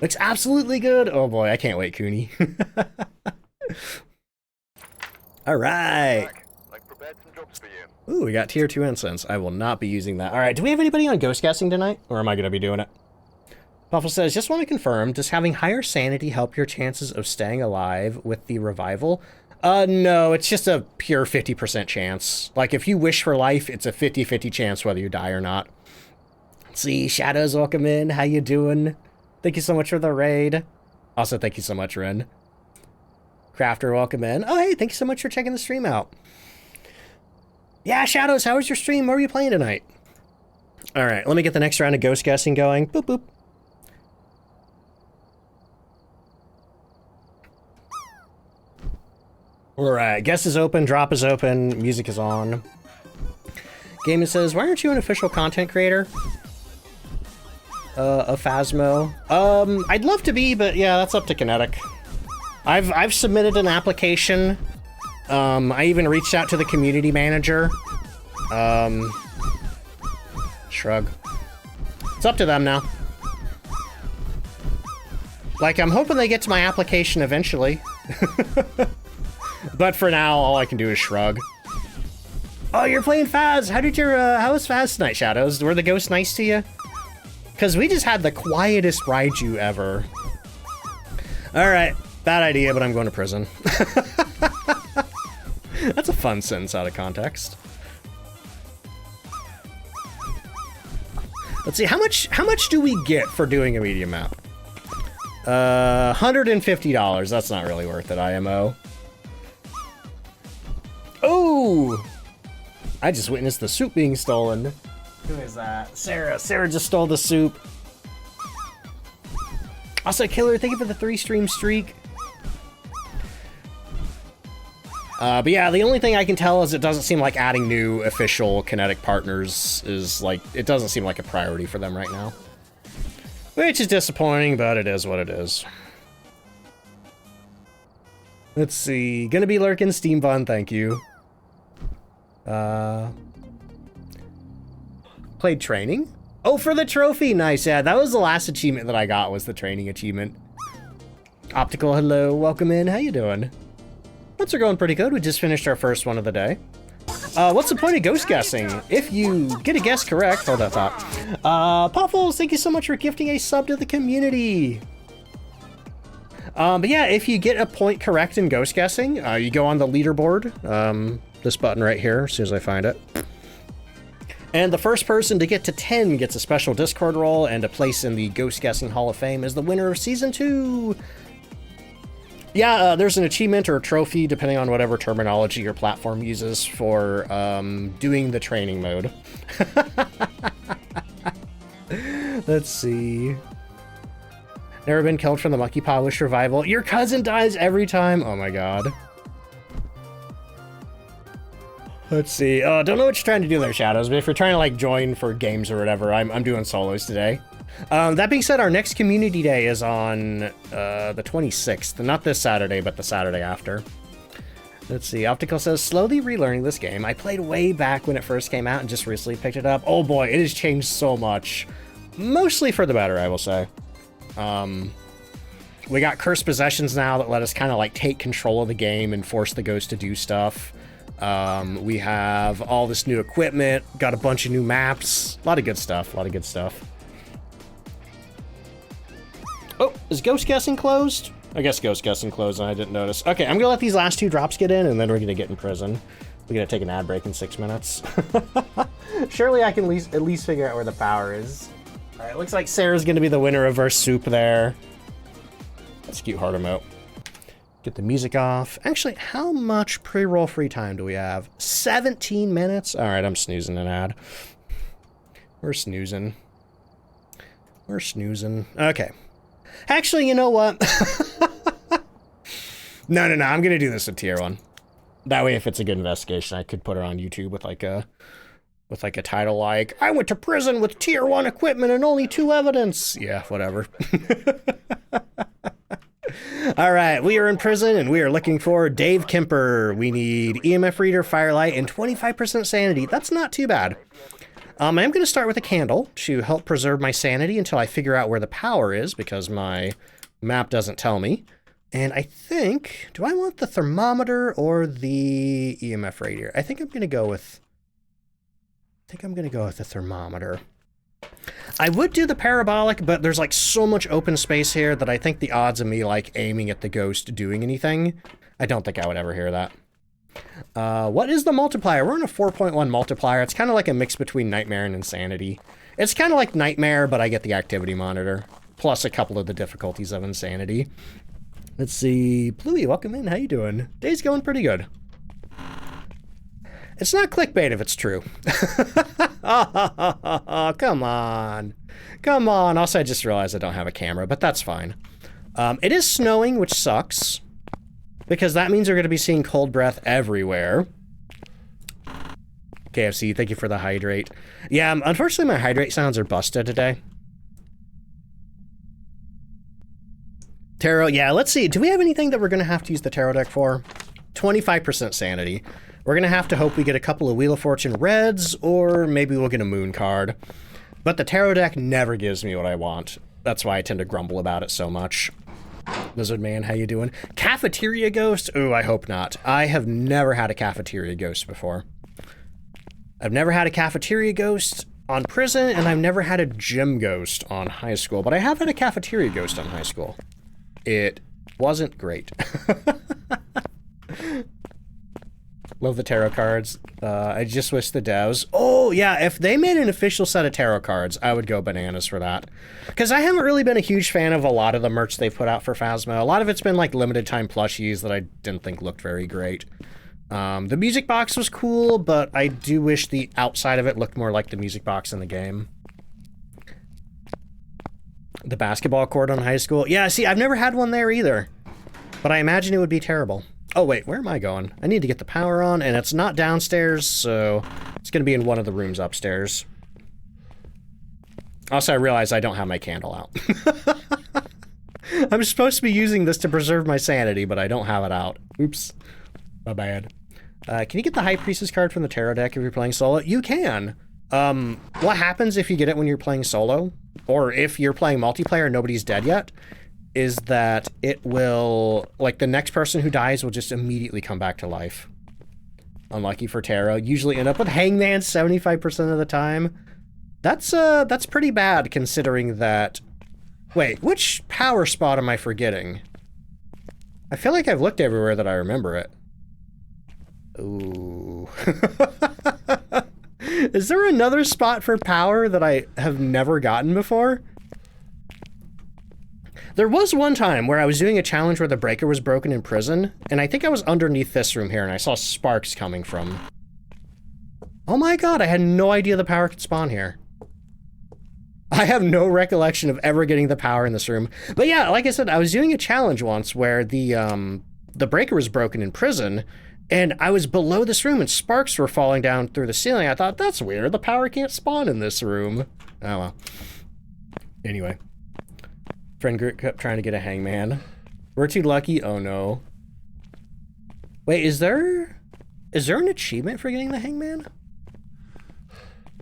Looks absolutely good. Oh boy, I can't wait, Cooney. All right. Ooh, we got tier 2 incense. I will not be using that. All right, do we have anybody on ghost guessing tonight? Or am I going to be doing it? Buffalo says, just want to confirm, does having higher sanity help your chances of staying alive with the revival? No, it's just a pure 50% chance. Like, if you wish for life, it's a 50-50 chance whether you die or not. Let's see, Shadows, welcome in. How you doing? Thank you so much for the raid. Also, thank you so much, Ren. Crafter, welcome in. Oh, hey, thank you so much for checking the stream out. Yeah, Shadows, how was your stream? What were you playing tonight? All right, let me get the next round of ghost guessing going. Boop, boop. All right, guess is open, drop is open, music is on. Gaming says, why aren't you an official content creator? Of Phasmo. I'd love to be, but yeah, that's up to Kinetic. I've submitted an application. I even reached out to the community manager. Shrug. It's up to them now. Like, I'm hoping they get to my application eventually. But for now, all I can do is shrug. Oh, you're playing Phas! How was Phas tonight, Shadows? Were the ghosts nice to you? Because we just had the quietest Raiju ever. Alright, bad idea, but I'm going to prison. That's a fun sentence out of context. Let's see, how much do we get for doing a medium map? $150. That's not really worth it, IMO. Oh! I just witnessed the soup being stolen. Who is that? Sarah. Sarah just stole the soup. Also, Killer, thank you for the 3-stream streak. But yeah, the only thing I can tell is it doesn't seem like adding new official Kinetic partners is like, it doesn't seem like a priority for them right now. Which is disappointing, but it is what it is. Let's see. Gonna be lurking Steam Bun, thank you. Played training? Oh, for the trophy! Nice, yeah, that was the last achievement that I got, was the training achievement. Optical, hello, welcome in, how you doing? Months are going pretty good, we just finished our first one of the day. What's the point of ghost guessing? If you get a guess correct, hold that thought. Puffles, thank you so much for gifting a sub to the community. But yeah, if you get a point correct in ghost guessing, you go on the leaderboard, this button right here, as soon as I find it. And the first person to get to 10 gets a special Discord role and a place in the Ghost Guessing Hall of Fame as the winner of Season 2. Yeah, there's an achievement or a trophy, depending on whatever terminology your platform uses, for doing the training mode. Let's see. Never been killed from the monkey paw with survival. Your cousin dies every time. Oh my god. Let's see. Don't know what you're trying to do there, Shadows, but if you're trying to like join for games or whatever, I'm doing solos today. That being said, our next community day is on the 26th. Not this Saturday, but the Saturday after. Let's see. Optical says, slowly relearning this game. I played way back when it first came out and just recently picked it up. Oh boy, it has changed so much. Mostly for the better, I will say. We got cursed possessions now that let us kind of like take control of the game and force the ghost to do stuff. We have all this new equipment, got a bunch of new maps, a lot of good stuff, Oh, is ghost guessing closed? I guess ghost guessing closed and I didn't notice. Okay, I'm gonna let these last two drops get in and then we're gonna get in prison. We're gonna take an ad break in 6 minutes. Surely I can at least figure out where the power is. All right, looks like Sarah's gonna be the winner of our soup there. That's a cute heart emote. Get the music off. Actually, how much pre-roll free time do we have? 17 minutes? All right, I'm snoozing an ad. We're snoozing. Okay. Actually, you know what? No, I'm gonna do this with tier 1. That way, if it's a good investigation, I could put it on YouTube with like a title like, I went to prison with tier 1 equipment and only 2 evidence. Yeah, whatever. All right, we are in prison and we are looking for Dave Kemper. We need EMF reader, firelight, and 25% sanity. That's not too bad. I am going to start with a candle to help preserve my sanity until I figure out where the power is because my map doesn't tell me. And I think, do I want the thermometer or the EMF radiator? I think I'm going to go with the thermometer. I would do the parabolic, but there's like so much open space here that I think the odds of me like aiming at the ghost doing anything, I don't think I would ever hear that. What is the multiplier? We're on a 4.1 multiplier. It's kind of like a mix between Nightmare and Insanity. It's kind of like Nightmare, but I get the activity monitor, plus a couple of the difficulties of Insanity. Let's see. Pluie, welcome in. How you doing? Day's going pretty good. It's not clickbait if it's true. Oh, come on. Come on. Also, I just realized I don't have a camera, but that's fine. It is snowing, which sucks, because that means we're going to be seeing cold breath everywhere. KFC, thank you for the hydrate. Yeah, unfortunately, my hydrate sounds are busted today. Tarot, yeah, let's see. Do we have anything that we're going to have to use the tarot deck for? 25% sanity. We're going to have to hope we get a couple of Wheel of Fortune reds, or maybe we'll get a moon card. But the tarot deck never gives me what I want. That's why I tend to grumble about it so much. Lizard Man, how you doing? Cafeteria ghost? Ooh, I hope not. I have never had a cafeteria ghost before. I've never had a cafeteria ghost on prison, and I've never had a gym ghost on high school, but I have had a cafeteria ghost on high school. It wasn't great. Love the tarot cards. I just wish the devs... Oh, yeah, if they made an official set of tarot cards, I would go bananas for that. Because I haven't really been a huge fan of a lot of the merch they've put out for Phasmo. A lot of it's been, like, limited time plushies that I didn't think looked very great. The music box was cool, but I do wish the outside of it looked more like the music box in the game. The basketball court on high school. Yeah, see, I've never had one there either. But I imagine it would be terrible. Oh, wait, where am I going? I need to get the power on, and it's not downstairs, so it's going to be in one of the rooms upstairs. Also, I realize I don't have my candle out. I'm supposed to be using this to preserve my sanity, but I don't have it out. Oops. My bad. Can you get the High Priestess card from the tarot deck if you're playing solo? You can. What happens if you get it when you're playing solo? Or if you're playing multiplayer and nobody's dead yet? Is that it will, like, the next person who dies will just immediately come back to life. Unlucky for tarot. Usually end up with Hangman 75% of the time. That's pretty bad considering that... Wait, which power spot am I forgetting? I feel like I've looked everywhere that I remember it. Ooh. Is there another spot for power that I have never gotten before? There was one time where I was doing a challenge where the breaker was broken in prison, and I think I was underneath this room here, and I saw sparks coming from... Oh my god, I had no idea the power could spawn here. I have no recollection of ever getting the power in this room. But yeah, like I said, I was doing a challenge once where the breaker was broken in prison, and I was below this room and sparks were falling down through the ceiling. I thought, that's weird, the power can't spawn in this room. Oh well. Anyway. Friend group kept trying to get a hangman. We're too lucky? Oh no. Wait, is there an achievement for getting the hangman?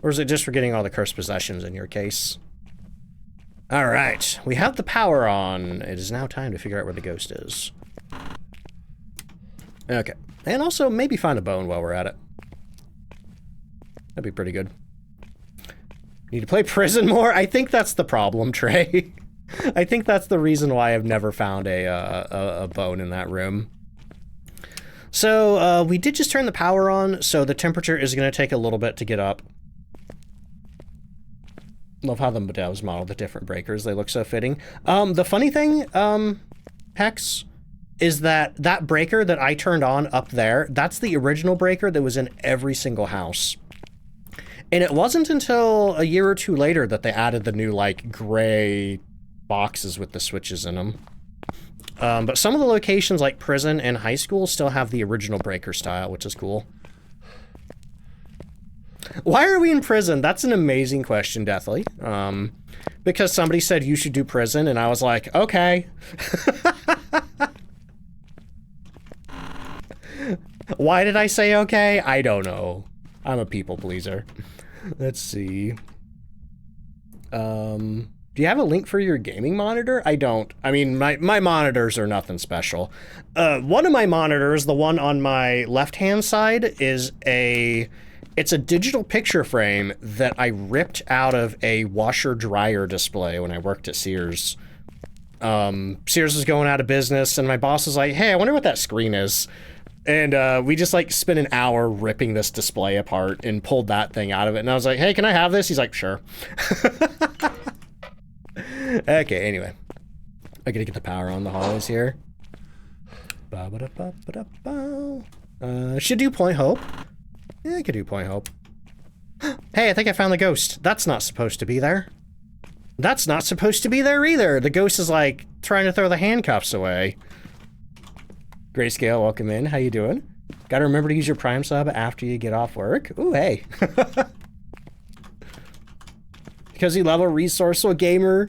Or is it just for getting all the cursed possessions in your case? Alright, we have the power on. It is now time to figure out where the ghost is. Okay, and also maybe find a bone while we're at it. That'd be pretty good. Need to play prison more? I think that's the problem, Trey. I think that's the reason why I've never found a bone in that room. So, we did just turn the power on, so the temperature is going to take a little bit to get up. Love how the devs model the different breakers. They look so fitting. The funny thing, Hex, is that breaker that I turned on up there, that's the original breaker that was in every single house. And it wasn't until a year or two later that they added the new, like, gray boxes with the switches in them. But some of the locations like prison and high school still have the original breaker style, which is cool. Why are we in prison? That's an amazing question, Deathly. Because somebody said you should do prison, and I was like, okay. Why did I say okay? I don't know. I'm a people pleaser. Let's see. Do you have a link for your gaming monitor? I don't. I mean, my monitors are nothing special. One of my monitors, the one on my left-hand side, is it's a digital picture frame that I ripped out of a washer-dryer display when I worked at Sears. Sears was going out of business, and my boss was like, hey, I wonder what that screen is. And we just, like, spent an hour ripping this display apart and pulled that thing out of it. And I was like, hey, can I have this? He's like, sure. Okay, anyway. I gotta get the power on the hallways here. Should do Point Hope. Yeah, I could do Point Hope. Hey, I think I found the ghost. That's not supposed to be there. That's not supposed to be there either. The ghost is, like, trying to throw the handcuffs away. Grayscale, welcome in. How you doing? Gotta remember to use your Prime sub after you get off work. Ooh, hey. Because you love a resourceful gamer.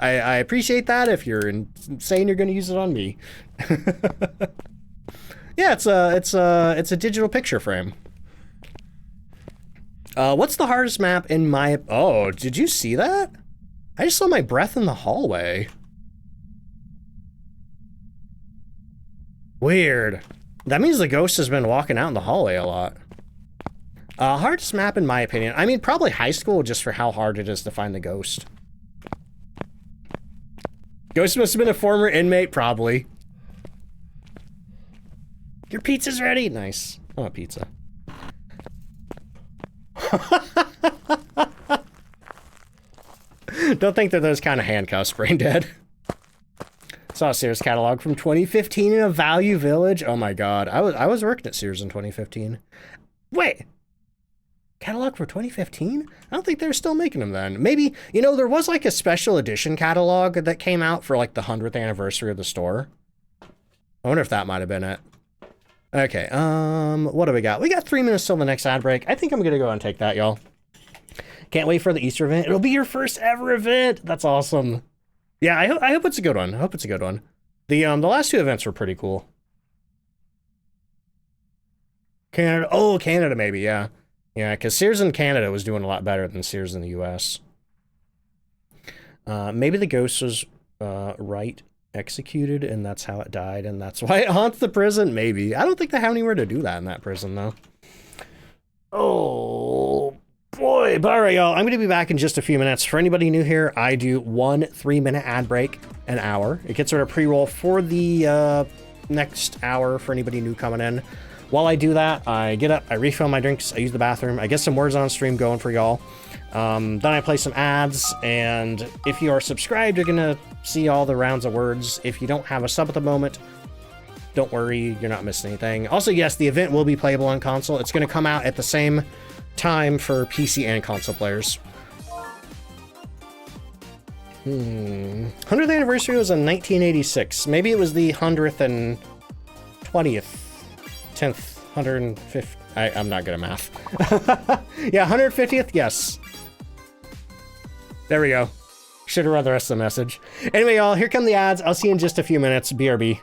I appreciate that if you're saying you're going to use it on me. Yeah, it's a digital picture frame. What's the hardest map in my... Oh, did you see that? I just saw my breath in the hallway. Weird. That means the ghost has been walking out in the hallway a lot. Hardest map in my opinion. I mean, probably high school just for how hard it is to find the ghost. Ghost must have been a former inmate, probably. Your pizza's ready. Nice. I want pizza. Don't think that those kind of handcuffs, brain dead. Saw a Sears catalog from 2015 in a Value Village. Oh my god. I was working at Sears in 2015. Wait. Catalog for 2015? I don't think they're still making them then. Maybe, you know, there was like a special edition catalog that came out for like the 100th anniversary of the store. I wonder if that might have been it. Okay, what do we got? We got 3 minutes till the next ad break. I think I'm gonna go and take that, y'all. Can't wait for the Easter event. It'll be your first ever event. That's awesome. Yeah, I hope it's a good one. I hope it's a good one. The last 2 events were pretty cool. Canada, oh, Canada maybe, yeah. Yeah, because Sears in Canada was doing a lot better than Sears in the US. Maybe the ghost was right executed and that's how it died and that's why it haunts the prison. Maybe. I don't think they have anywhere to do that in that prison though. Oh boy. But all right, y'all, I'm going to be back in just a few minutes. For anybody new here, I do 1 3-minute ad break an hour. It gets rid of pre-roll for the next hour for anybody new coming in. While I do that, I get up, I refill my drinks, I use the bathroom, I get some words on stream going for y'all. Then I play some ads, and if you are subscribed, you're gonna see all the rounds of words. If you don't have a sub at the moment, don't worry, you're not missing anything. Also, yes, the event will be playable on console. It's gonna come out at the same time for PC and console players. 100th anniversary was in 1986. Maybe it was the 100th and 20th. 10th, 150th. I'm not good at math. Yeah, 150th, yes. There we go. Should have read the rest of the message. Anyway, y'all, here come the ads. I'll see you in just a few minutes. BRB.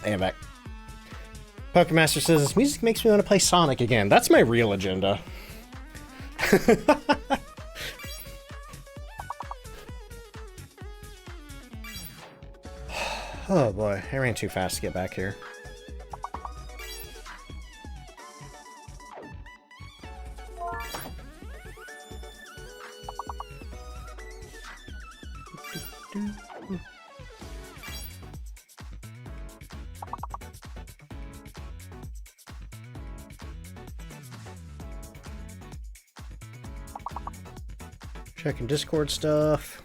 I am back. Pokemaster says, this music makes me want to play Sonic again. That's my real agenda. Oh boy, I ran too fast to get back here. Checking Discord stuff.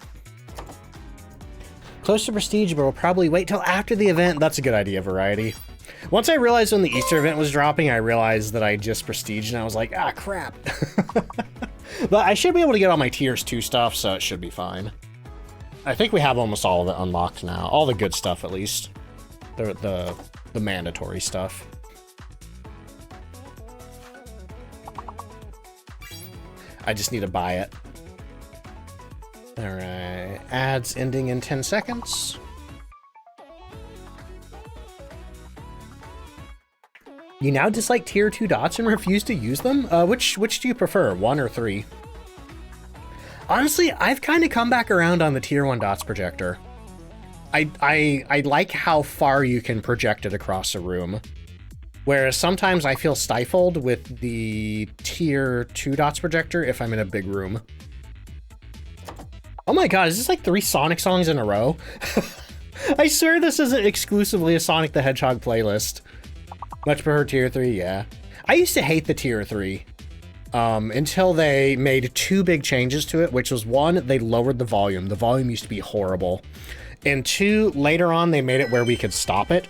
Close to Prestige, but we'll probably wait till after the event. That's a good idea, Variety. Once I realized when the Easter event was dropping, I realized that I just Prestiged, and I was like, ah, crap. But I should be able to get all my Tiers 2 stuff, so it should be fine. I think we have almost all of it unlocked now. All the good stuff, at least. The mandatory stuff. I just need to buy it. Alright, ads ending in 10 seconds. You now dislike tier 2 dots and refuse to use them? Which do you prefer, 1 or 3? Honestly, I've kind of come back around on the tier 1 dots projector. I like how far you can project it across a room. Whereas sometimes I feel stifled with the tier 2 dots projector if I'm in a big room. Oh my god, is this like 3 Sonic songs in a row? I swear this isn't exclusively a Sonic the Hedgehog playlist. Much prefer tier 3, yeah. I used to hate the tier 3 until they made 2 big changes to it, which was 1, they lowered the volume. The volume used to be horrible. And 2, later on, they made it where we could stop it.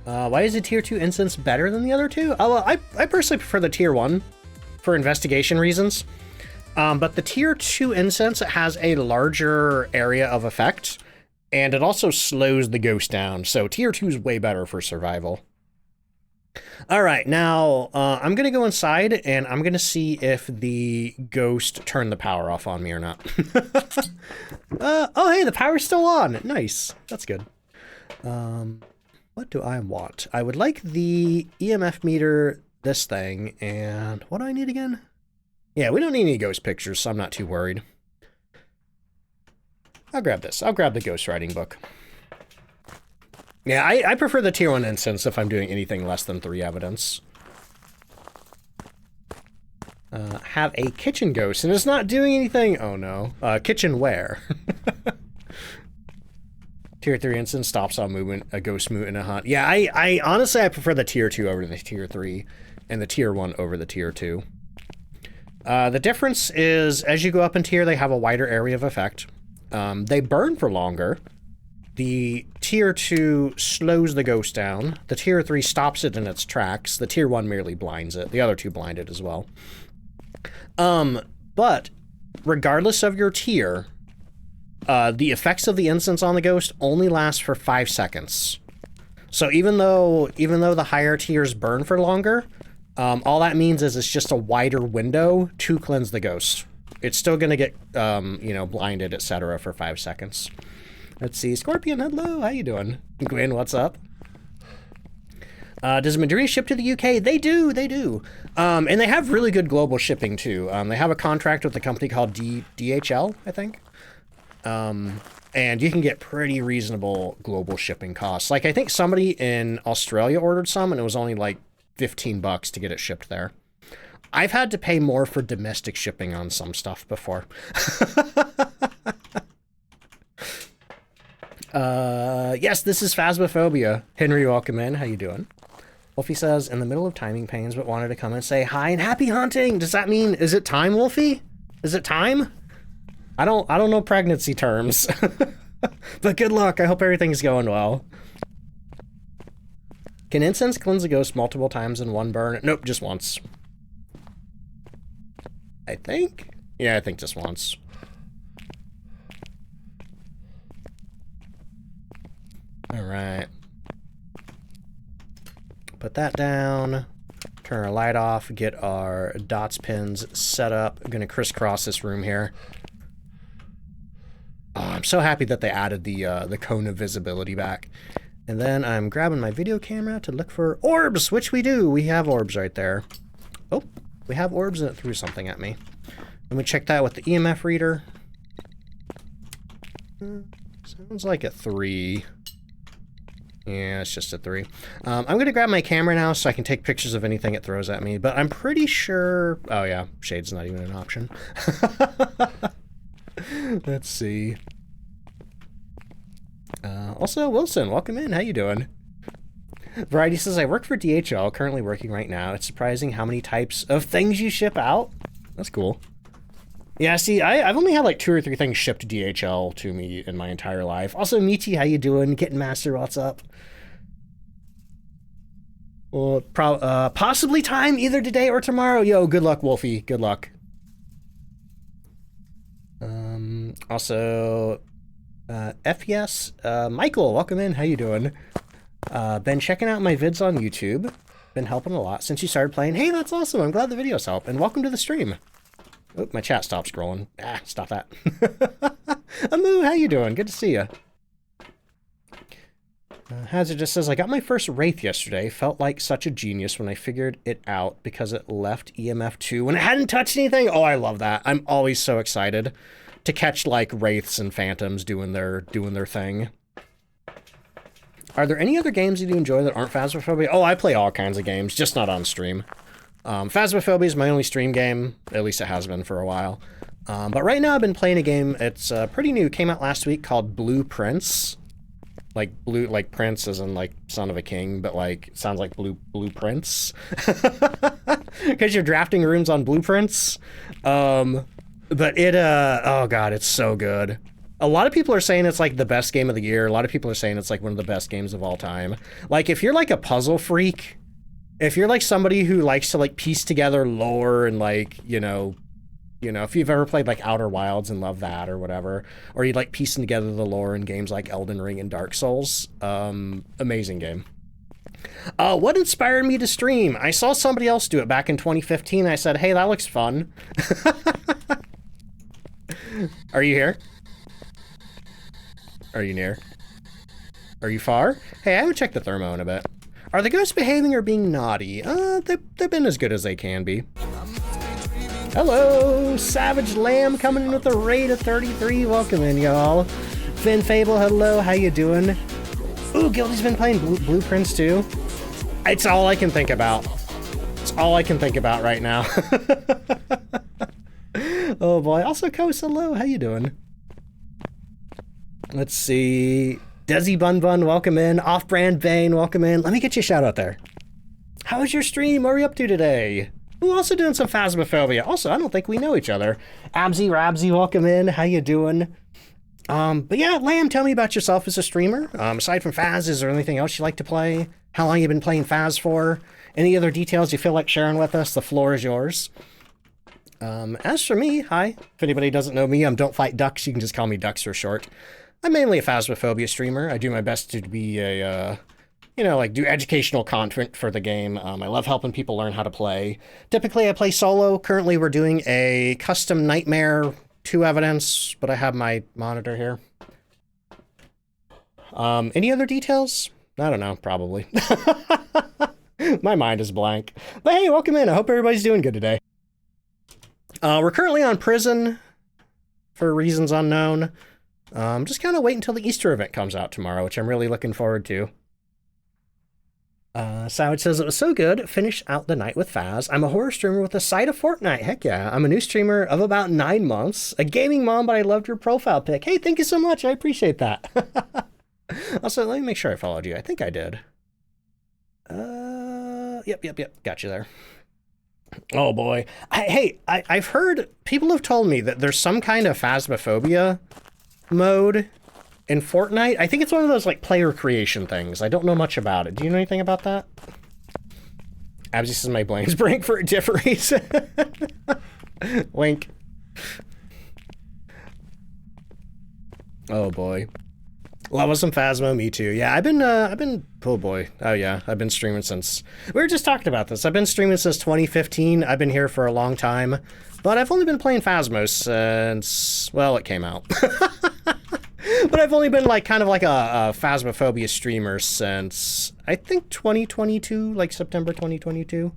Why is the tier 2 instance better than the other 2? Oh, well, I personally prefer the tier 1 for investigation reasons. But the tier 2 incense has a larger area of effect, and it also slows the ghost down, so tier 2 is way better for survival. All right, now I'm gonna go inside and I'm gonna see if the ghost turned the power off on me or not. Oh, hey, the power's still on. Nice, that's good. What do I want? I would like the EMF meter, this thing, and what do I need again? Yeah, we don't need any ghost pictures, so I'm not too worried. I'll grab this. I'll grab the ghost writing book. Yeah, I prefer the tier 1 instance if I'm doing anything less than 3 evidence. Have a kitchen ghost, and it's not doing anything. Oh no. Kitchen where? Tier 3 instance stops all movement, a ghost movement in a hunt. Yeah, I honestly, I prefer the tier 2 over the tier 3, and the tier 1 over the tier 2. The difference is, as you go up in tier, they have a wider area of effect. They burn for longer. The tier 2 slows the ghost down. The tier 3 stops it in its tracks. The tier 1 merely blinds it. The other two blind it as well. But regardless of your tier, the effects of the instance on the ghost only last for 5 seconds. So even though the higher tiers burn for longer, all that means is it's just a wider window to cleanse the ghost. It's still going to get, you know, blinded, etc. for 5 seconds. Let's see. Scorpion, hello. How you doing? Gwen, what's up? Does Madrid ship to the UK? They do. They do. And they have really good global shipping, too. They have a contract with a company called DHL, I think. And you can get pretty reasonable global shipping costs. Like, I think somebody in Australia ordered some, and it was only like $15 to get it shipped there. I've had to pay more for domestic shipping on some stuff before. Yes, this is Phasmophobia. Henry, welcome in. How you doing? Wolfie says, in the middle of timing pains, but wanted to come and say hi and happy hunting. Does that mean, is it time, Wolfie? Is it time? I don't know pregnancy terms. But good luck. I hope everything's going well. Can incense cleanse a ghost multiple times in one burn? Nope, just once. I think? Yeah, I think just once. Alright. Put that down. Turn our light off. Get our dots pins set up. I'm going to crisscross this room here. Oh, I'm so happy that they added the cone of visibility back. And then I'm grabbing my video camera to look for orbs, which we do. We have orbs right there. Oh, we have orbs and it threw something at me. Let me check that with the EMF reader. Sounds like a 3. Yeah, it's just a 3. I'm going to grab my camera now so I can take pictures of anything it throws at me, but I'm pretty sure... Oh yeah, shade's not even an option. Let's see. Also, Wilson, welcome in. How you doing? Variety says, I work for DHL, currently working right now. It's surprising how many types of things you ship out. That's cool. Yeah, see, I've only had like 2 or 3 things shipped to DHL to me in my entire life. Also, Michi, how you doing? Kitten Master, what's up? Well, possibly time either today or tomorrow. Yo, good luck, Wolfie. Good luck. Also, FES, Michael, welcome in. How you doing? Been checking out my vids on YouTube. Been helping a lot since you started playing. Hey, that's awesome. I'm glad the videos help. And welcome to the stream. Oh, my chat stopped scrolling. Ah, stop that. Amu, how you doing? Good to see you. Hazard just says, I got my first Wraith yesterday. Felt like such a genius when I figured it out because it left EMF 2 when it hadn't touched anything. Oh, I love that. I'm always so excited to catch like Wraiths and Phantoms doing their thing. Are there any other games that you enjoy that aren't Phasmophobia? Oh, I play all kinds of games, just not on stream. Phasmophobia is my only stream game. At least it has been for a while. But right now I've been playing a game. It's pretty new. Came out last week called Blue Prince. Like blue, like prince as in like son of a king, but like sounds like blueprints. Because you're drafting rooms on blueprints. But it, oh god, it's so good. A lot of people are saying it's like the best game of the year. A lot of people are saying it's like one of the best games of all time. Like if you're like a puzzle freak, if you're like somebody who likes to like piece together lore and like, you know, if you've ever played like Outer Wilds and love that or whatever, or you like piecing together the lore in games like Elden Ring and Dark Souls, amazing game. What inspired me to stream? I saw somebody else do it back in 2015. I said, hey, that looks fun. Are you here? Are you near? Are you far? Hey, I haven't checked the thermo in a bit. Are the ghosts behaving or being naughty? They've been as good as they can be. Hello, Savage Lamb coming in with a raid of 33. Welcome in, y'all. Finn Fable, hello, how you doing? Ooh, Guilty's been playing Blueprints too. It's all I can think about. It's all I can think about right now. Oh boy. Also, Kos, hello, how you doing? Let's see. Desi Bun Bun, welcome in. Off-Brand Bane, welcome in. Let me get you a shout out there. How was your stream? What are you up to today? Ooh, also doing some Phasmophobia. Also, I don't think we know each other. Absy Rabsy, welcome in. How you doing? But yeah, Lamb, tell me about yourself as a streamer. Aside from Phaz, is there anything else you like to play? How long you been playing Phaz for? Any other details you feel like sharing with us? The floor is yours. As for me, hi. If anybody doesn't know me, I'm DontFightDucks. You can just call me Ducks for short. I'm mainly a Phasmophobia streamer. I do my best to be a, do educational content for the game. I love helping people learn how to play. Typically, I play solo. Currently, we're doing a custom Nightmare 2 evidence, but I have my monitor here. Any other details? I don't know, probably. My mind is blank. But hey, welcome in. I hope everybody's doing good today. We're currently on prison for reasons unknown. Just kind of wait until the Easter event comes out tomorrow, which I'm really looking forward to. Savage says, it was so good. Finish out the night with Phaz. I'm a horror streamer with a side of Fortnite. Heck yeah. I'm a new streamer of about 9 months. A gaming mom, but I loved your profile pic. Hey, thank you so much. I appreciate that. Also, let me make sure I followed you. I think I did. Yep. Got you there. Oh boy. I've heard, people have told me that there's some kind of Phasmophobia mode in Fortnite. I think it's one of those like player creation things. I don't know much about it. Do you know anything about that? Absy says my brain's break for a different reason. Wink. Oh boy. Love some Phasmo, me too. Yeah, I've been, oh boy. Oh yeah, I've been streaming since, we were just talking about this. I've been streaming since 2015. I've been here for a long time, but I've only been playing Phasmo since, well, it came out. But I've only been like, kind of like a Phasmophobia streamer since, I think 2022, like September 2022.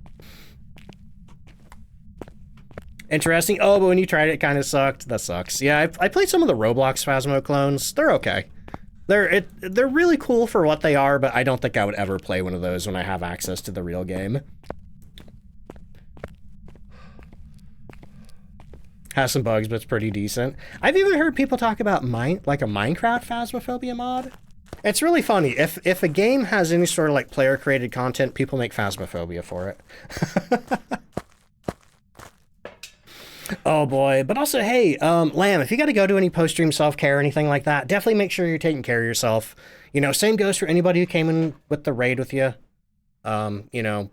Interesting. Oh, but when you tried it, it kind of sucked. That sucks. Yeah, I played some of the Roblox Phasmo clones. They're okay. They're really cool for what they are, but I don't think I would ever play one of those when I have access to the real game. Has some bugs, but it's pretty decent. I've even heard people talk about like a Minecraft Phasmophobia mod. It's really funny. If a game has any sort of like player created content, people make Phasmophobia for it. Oh boy. But also, hey, Lamb, if you got to go do any post-stream self-care or anything like that, definitely make sure you're taking care of yourself. You know, same goes for anybody who came in with the raid with you. You know,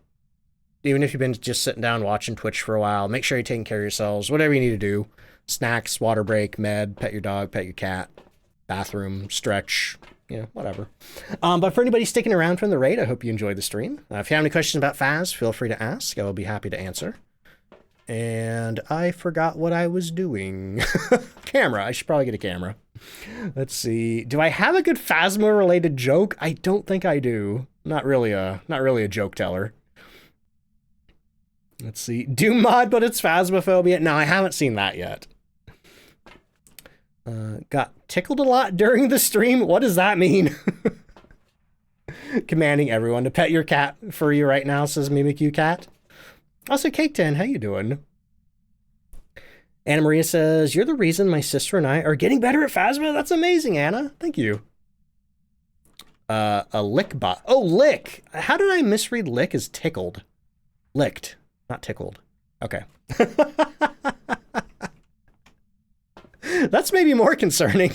even if you've been just sitting down watching Twitch for a while, make sure you're taking care of yourselves. Whatever you need to do. Snacks, water break, med, pet your dog, pet your cat, bathroom, stretch, you know, whatever. But for anybody sticking around from the raid, I hope you enjoyed the stream. If you have any questions about Phaz, feel free to ask. I will be happy to answer. And I forgot what I was doing. Camera. I should probably get a camera. Let's see. Do I have a good Phasmo-related joke? I don't think I do. Not really a joke teller. Let's see. Doom mod, but it's Phasmophobia. No, I haven't seen that yet. Got tickled a lot during the stream. What does that mean? Commanding everyone to pet your cat for you right now, says Mimic You Cat. Also, Cake 10, how you doing? Anna Maria says, you're the reason my sister and I are getting better at Phasmo. That's amazing, Anna. Thank you. A lick bot. Oh, lick. How did I misread lick as tickled? Licked, not tickled. Okay. That's maybe more concerning.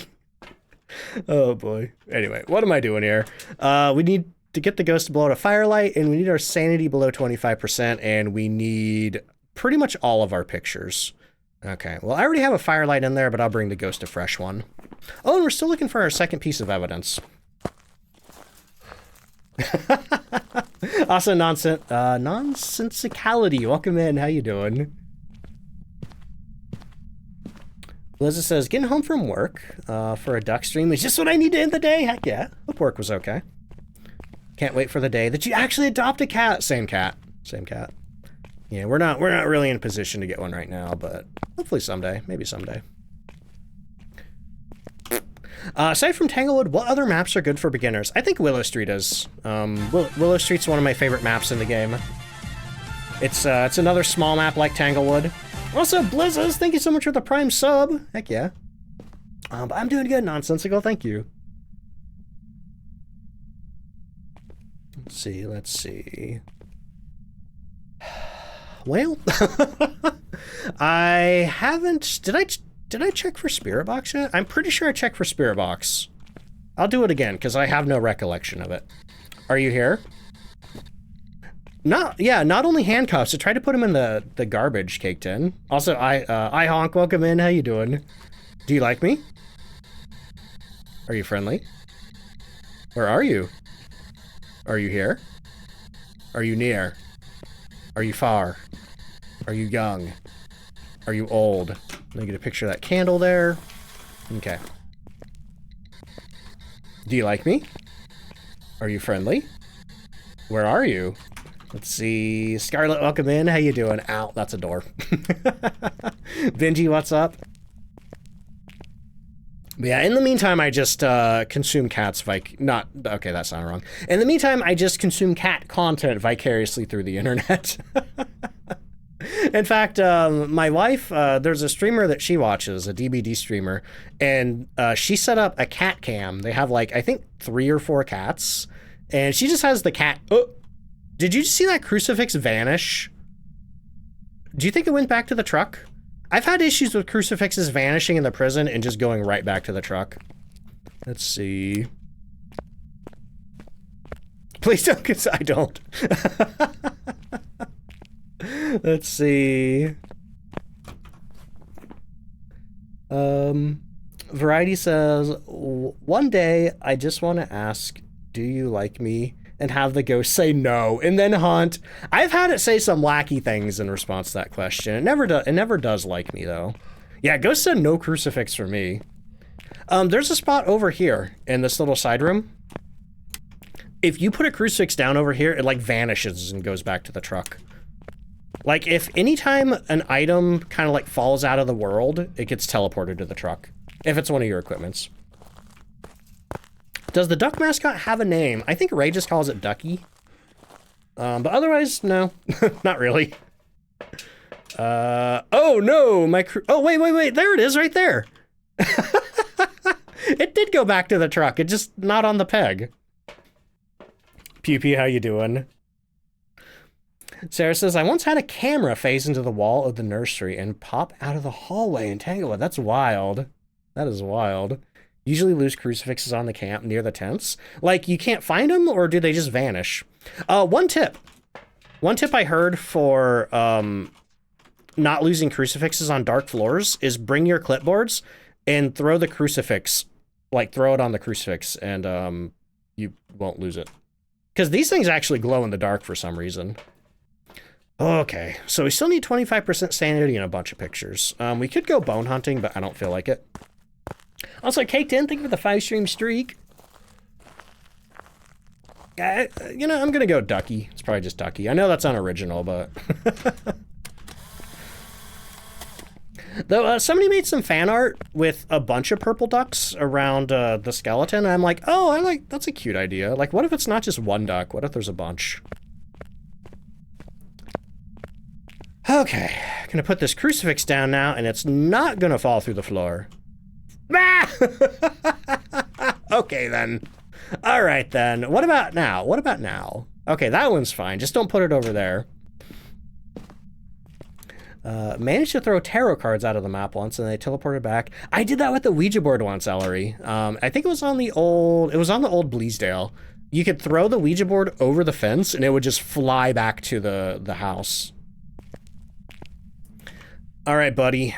Oh boy. Anyway, what am I doing here? We need to get the ghost below a firelight, and we need our sanity below 25%, and we need pretty much all of our pictures. Okay, well, I already have a firelight in there, but I'll bring the ghost a fresh one. Oh, and we're still looking for our second piece of evidence. Also, nonsensicality. Welcome in. How you doing? Liza says, getting home from work for a duck stream is just what I need to end the day. Heck yeah. Hope work was okay. Can't wait for the day that you actually adopt a cat. Same cat. Same cat. Yeah, we're not really in a position to get one right now, but hopefully someday. Maybe someday. Aside from Tanglewood, what other maps are good for beginners? I think Willow Street is. Willow Street's one of my favorite maps in the game. It's another small map like Tanglewood. Also, Blizzes, thank you so much for the Prime sub. Heck yeah. But I'm doing good, Nonsensical. Thank you. Let's see. Well, I haven't. Did I check for Spirit Box yet? I'm pretty sure I checked for Spirit Box. I'll do it again because I have no recollection of it. Are you here? Not only handcuffs. I tried to put him in the garbage cake tin. Also, I honk. Welcome in. How you doing? Do you like me? Are you friendly? Where are you? Are you here? Are you near? Are you far? Are you young? Are you old? Let me get a picture of that candle there. Okay. Do you like me? Are you friendly? Where are you? Let's see. Scarlet, welcome in. How you doing? Ow, that's a door. Benji, what's up? But yeah, in the meantime, I just consume cats okay, that sounded wrong. In the meantime, I just consume cat content vicariously through the internet. In fact, my wife, there's a streamer that she watches, a DBD streamer, and she set up a cat cam. They have like, I think 3 or 4 cats, and she just has the cat. Oh, did you see that crucifix vanish? Do you think it went back to the truck? I've had issues with crucifixes vanishing in the prison and just going right back to the truck. Let's see. Please don't, because I don't. Let's see. Variety says, one day I just want to ask, do you like me? And have the ghost say no, and then hunt. I've had it say some wacky things in response to that question. It never does like me though. Yeah, ghost said no crucifix for me. There's a spot over here in this little side room. If you put a crucifix down over here, it like vanishes and goes back to the truck. Like if anytime an item kind of like falls out of the world, it gets teleported to the truck. If it's one of your equipments. Does the duck mascot have a name? I think Ray just calls it Ducky. But otherwise, no, not really. Oh no, oh, wait, there it is right there. It did go back to the truck, it just not on the peg. Pew Pew, how you doing? Sarah says, I once had a camera phase into the wall of the nursery and pop out of the hallway in Tanglewood. That's wild. That is wild. Usually lose crucifixes on the camp near the tents. Like, you can't find them, or do they just vanish? One tip I heard for not losing crucifixes on dark floors is bring your clipboards and throw the crucifix, like throw it on the crucifix, and you won't lose it. Because these things actually glow in the dark for some reason. Okay, so we still need 25% sanity and a bunch of pictures. We could go bone hunting, but I don't feel like it. Also, Caked In, thank you for the 5-stream streak. You know, I'm gonna go Ducky. It's probably just Ducky. I know that's unoriginal, but... Though, somebody made some fan art with a bunch of purple ducks around the skeleton, and I'm like, oh, that's a cute idea. Like, what if it's not just one duck? What if there's a bunch? Okay, gonna put this crucifix down now, and it's not gonna fall through the floor. Ah! Okay, then. All right, then. What about now? What about now? Okay, that one's fine. Just don't put it over there. Managed to throw tarot cards out of the map once, and they teleported back. I did that with the Ouija board once, Ellery. I think it was on the old Bleasdale. You could throw the Ouija board over the fence, and it would just fly back to the house. All right, buddy.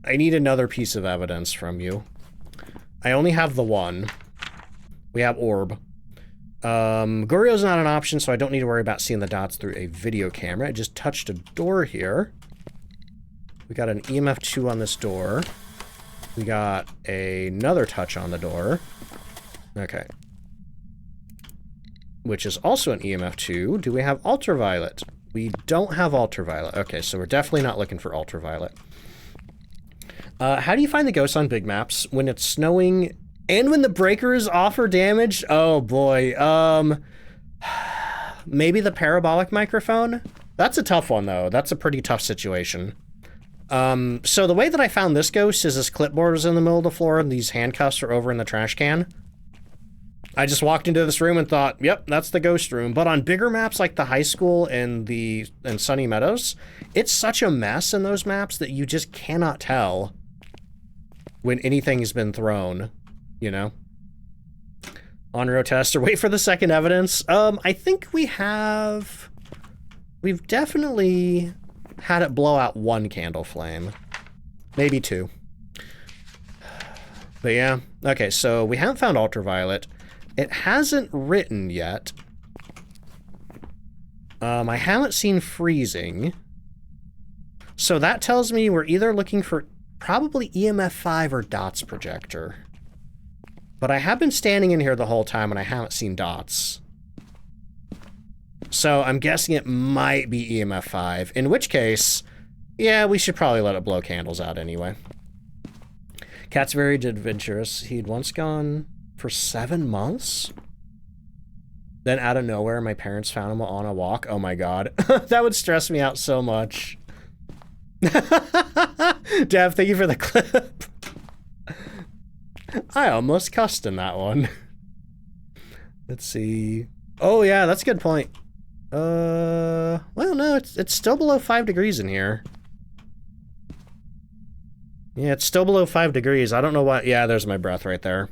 I need another piece of evidence from you. I only have the one. We have orb. Goryo's not an option, so I don't need to worry about seeing the dots through a video camera. I just touched a door here. We got an EMF 2 on this door. We got another touch on the door. Okay. Which is also an EMF 2. Do we have ultraviolet? We don't have ultraviolet. Okay, so we're definitely not looking for ultraviolet. How do you find the ghosts on big maps? When it's snowing and when the breaker is off or damaged? Oh boy. Maybe the parabolic microphone? That's a tough one though. That's a pretty tough situation. So the way that I found this ghost is this clipboard is in the middle of the floor and these handcuffs are over in the trash can. I just walked into this room and thought, yep, that's the ghost room. But on bigger maps like the high school and Sunny Meadows, it's such a mess in those maps that you just cannot tell when anything has been thrown, you know? On-row test or wait for the second evidence. I think we've definitely had it blow out one candle flame. Maybe two. But yeah, okay, so we haven't found ultraviolet. It hasn't written yet. I haven't seen freezing. So that tells me we're either looking for probably EMF 5 or dots projector. But I have been standing in here the whole time and I haven't seen dots. So I'm guessing it might be EMF 5, in which case, yeah, we should probably let it blow candles out anyway. Cat's very adventurous. He'd once gone for 7 months. Then out of nowhere, my parents found him on a walk. Oh my god. That would stress me out so much. Dev, thank you for the clip. I almost cussed in that one. Let's see. Oh yeah, that's a good point. Well no, it's still below 5 degrees in here. Yeah, it's still below 5 degrees. I don't know why. Yeah, there's my breath right there.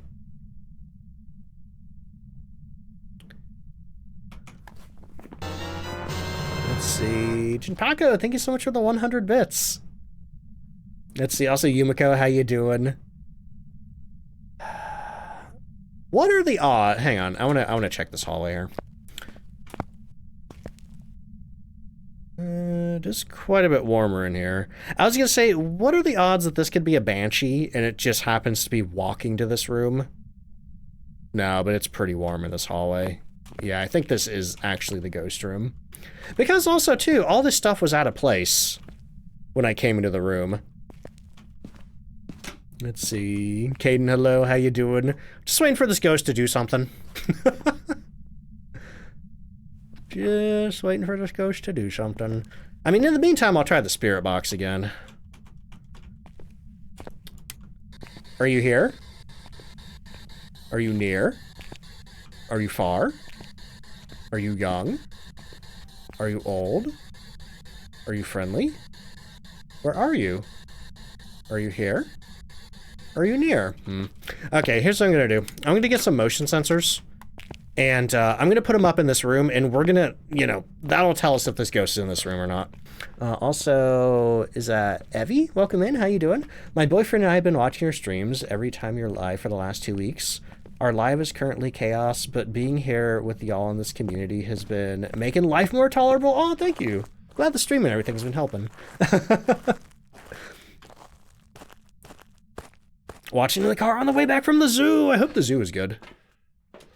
Let's see. Jinpako, thank you so much for the 100 bits. Let's see. Also, Yumiko, how you doing? What are the odds? Hang on. I wanna check this hallway here. It is quite a bit warmer in here. I was gonna say, what are the odds that this could be a banshee and it just happens to be walking to this room? No, but it's pretty warm in this hallway. Yeah, I think this is actually the ghost room. Because also, too, all this stuff was out of place when I came into the room. Let's see. Caden, hello, how you doing? Just waiting for this ghost to do something. Just waiting for this ghost to do something. I mean, in the meantime, I'll try the spirit box again. Are you here? Are you near? Are you far? Are you young? Are you old? Are you friendly? Where are you? Are you here? Are you near? Okay, here's what I'm gonna do. I'm gonna get some motion sensors. And I'm going to put them up in this room, and we're going to, you know, that'll tell us if this ghost is in this room or not. Also, is that Evie? Welcome in. How you doing? My boyfriend and I have been watching your streams every time you're live for the last 2 weeks. Our live is currently chaos, but being here with y'all in this community has been making life more tolerable. Oh, thank you. Glad the stream and everything's been helping. Watching in the car on the way back from the zoo. I hope the zoo is good.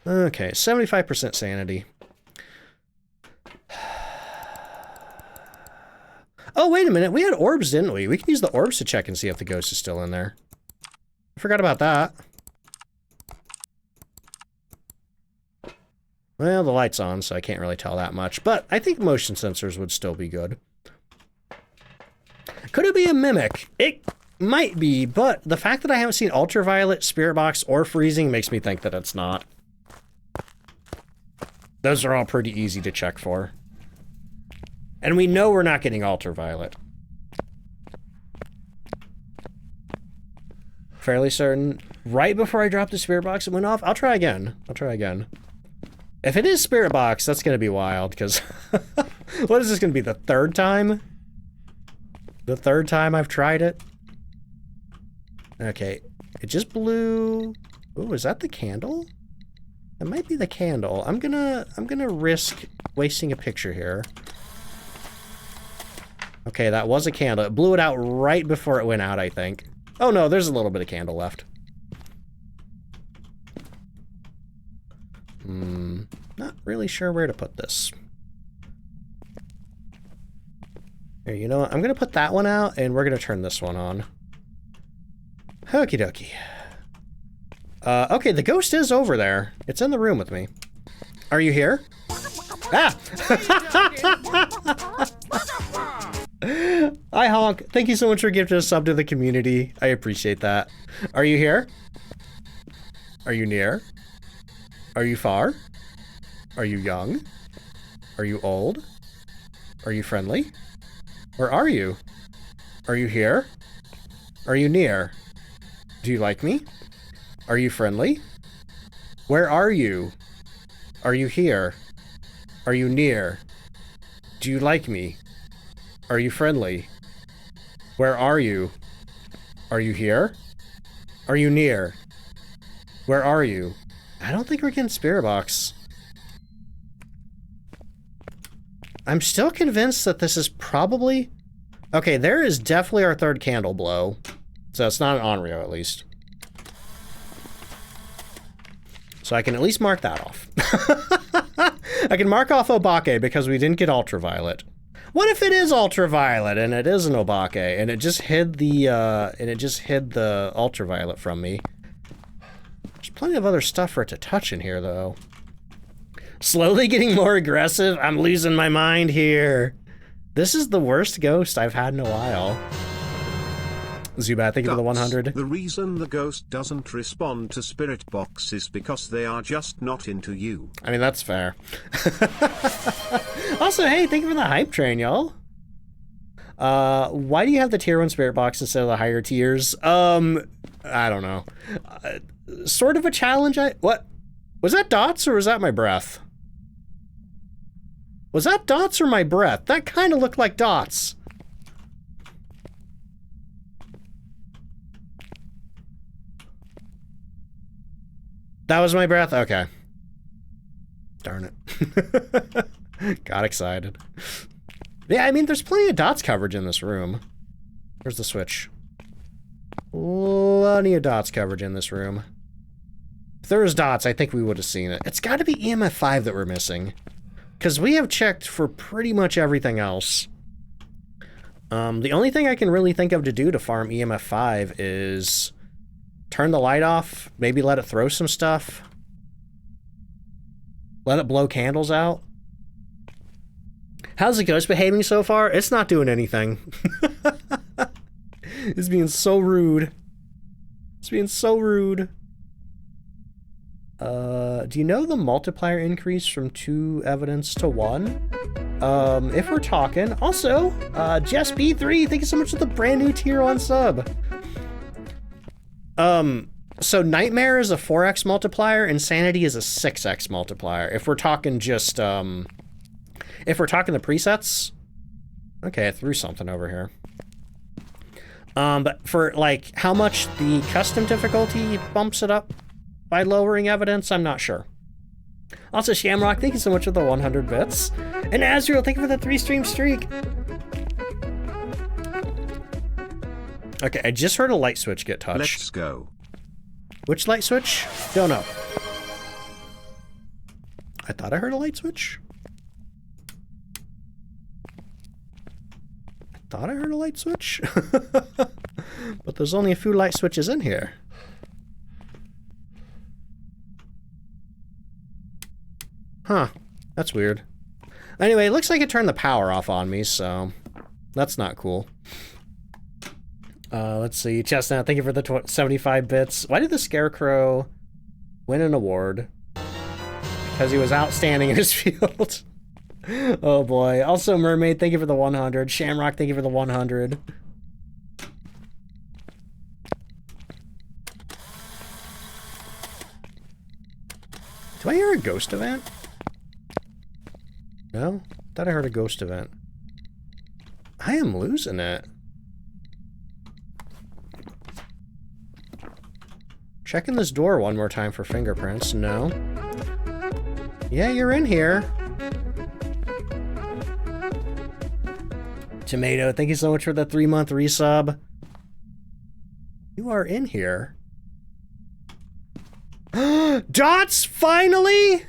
Okay, 75% sanity. Oh, wait a minute. We had orbs, didn't we? We can use the orbs to check and see if the ghost is still in there. I forgot about that. Well, the light's on, so I can't really tell that much. But I think motion sensors would still be good. Could it be a mimic? It might be, but the fact that I haven't seen ultraviolet, spirit box, or freezing makes me think that it's not. Those are all pretty easy to check for. And we know we're not getting ultraviolet. Fairly certain. Right before I dropped the spirit box, it went off. I'll try again. I'll try again. If it is spirit box, that's going to be wild, because... what is this going to be, the third time? The third time I've tried it? Okay. It just blew... Ooh, is that the candle? It might be the candle. I'm gonna risk wasting a picture here. Okay, that was a candle. It blew it out right before it went out, I think. Oh no, there's a little bit of candle left. Not really sure where to put this. Here, you know what? I'm gonna put that one out, and we're gonna turn this one on. Okie dokie. Okay, the ghost is over there. It's in the room with me. Are you here? Ah! Hi, Honk. Thank you so much for gifting a sub to the community. I appreciate that. Are you here? Are you near? Are you far? Are you young? Are you old? Are you friendly? Where are you? Are you here? Are you near? Do you like me? Are you friendly? Where are you? Are you here? Are you near? Do you like me? Are you friendly? Where are you? Are you here? Are you near? Where are you? I don't think we're getting spirit box. I'm still convinced that this is probably... Okay, there is definitely our third candle blow. So it's not an Onryo, at least. So I can at least mark that off. I can mark off Obake because we didn't get ultraviolet. What if it is ultraviolet and it is an Obake and it just hid the ultraviolet from me? There's plenty of other stuff for it to touch in here, though. Slowly getting more aggressive. I'm losing my mind here. This is the worst ghost I've had in a while. Zubat, thank you for the 100. The reason the ghost doesn't respond to spirit box is because they are just not into you. I mean, that's fair. Also, hey, thank you for the hype train, y'all. Why do you have the tier 1 spirit box instead of the higher tiers? I don't know. Sort of a challenge. What? Was that dots or was that my breath? Was that dots or my breath? That kind of looked like dots. That was my breath? Okay. Darn it. Got excited. Yeah, I mean, there's plenty of dots coverage in this room. Where's the switch? Plenty of dots coverage in this room. If there was dots, I think we would have seen it. It's got to be EMF 5 that we're missing. Because we have checked for pretty much everything else. The only thing I can really think of to do to farm EMF 5 is... turn the light off, maybe let it throw some stuff. Let it blow candles out. How's the ghost behaving so far? It's not doing anything. It's being so rude. It's being so rude. Do you know the multiplier increase from 2 evidence to 1? If we're talking. Also, Jess B3, thank you so much for the brand new tier 1 sub. So Nightmare is a 4x multiplier, Insanity is a 6x multiplier. If we're talking just, if we're talking the presets. Okay, I threw something over here. But for, like, how much the custom difficulty bumps it up by lowering evidence, I'm not sure. Also, Shamrock, thank you so much for the 100 bits. And Azrael, thank you for the 3-stream streak. Okay, I just heard a light switch get touched. Let's go. Which light switch? Don't know. I thought I heard a light switch. I thought I heard a light switch. But there's only a few light switches in here. Huh. That's weird. Anyway, it looks like it turned the power off on me, so that's not cool. Let's see. Chestnut, thank you for the 75 bits. Why did the Scarecrow win an award? Because he was outstanding in his field. Oh boy. Also, Mermaid, thank you for the 100. Shamrock, thank you for the 100. Do I hear a ghost event? No? Thought I heard a ghost event. I am losing it. Checking this door one more time for fingerprints. No. Yeah, you're in here. Tomato, thank you so much for the 3-month resub. You are in here. Dots, finally!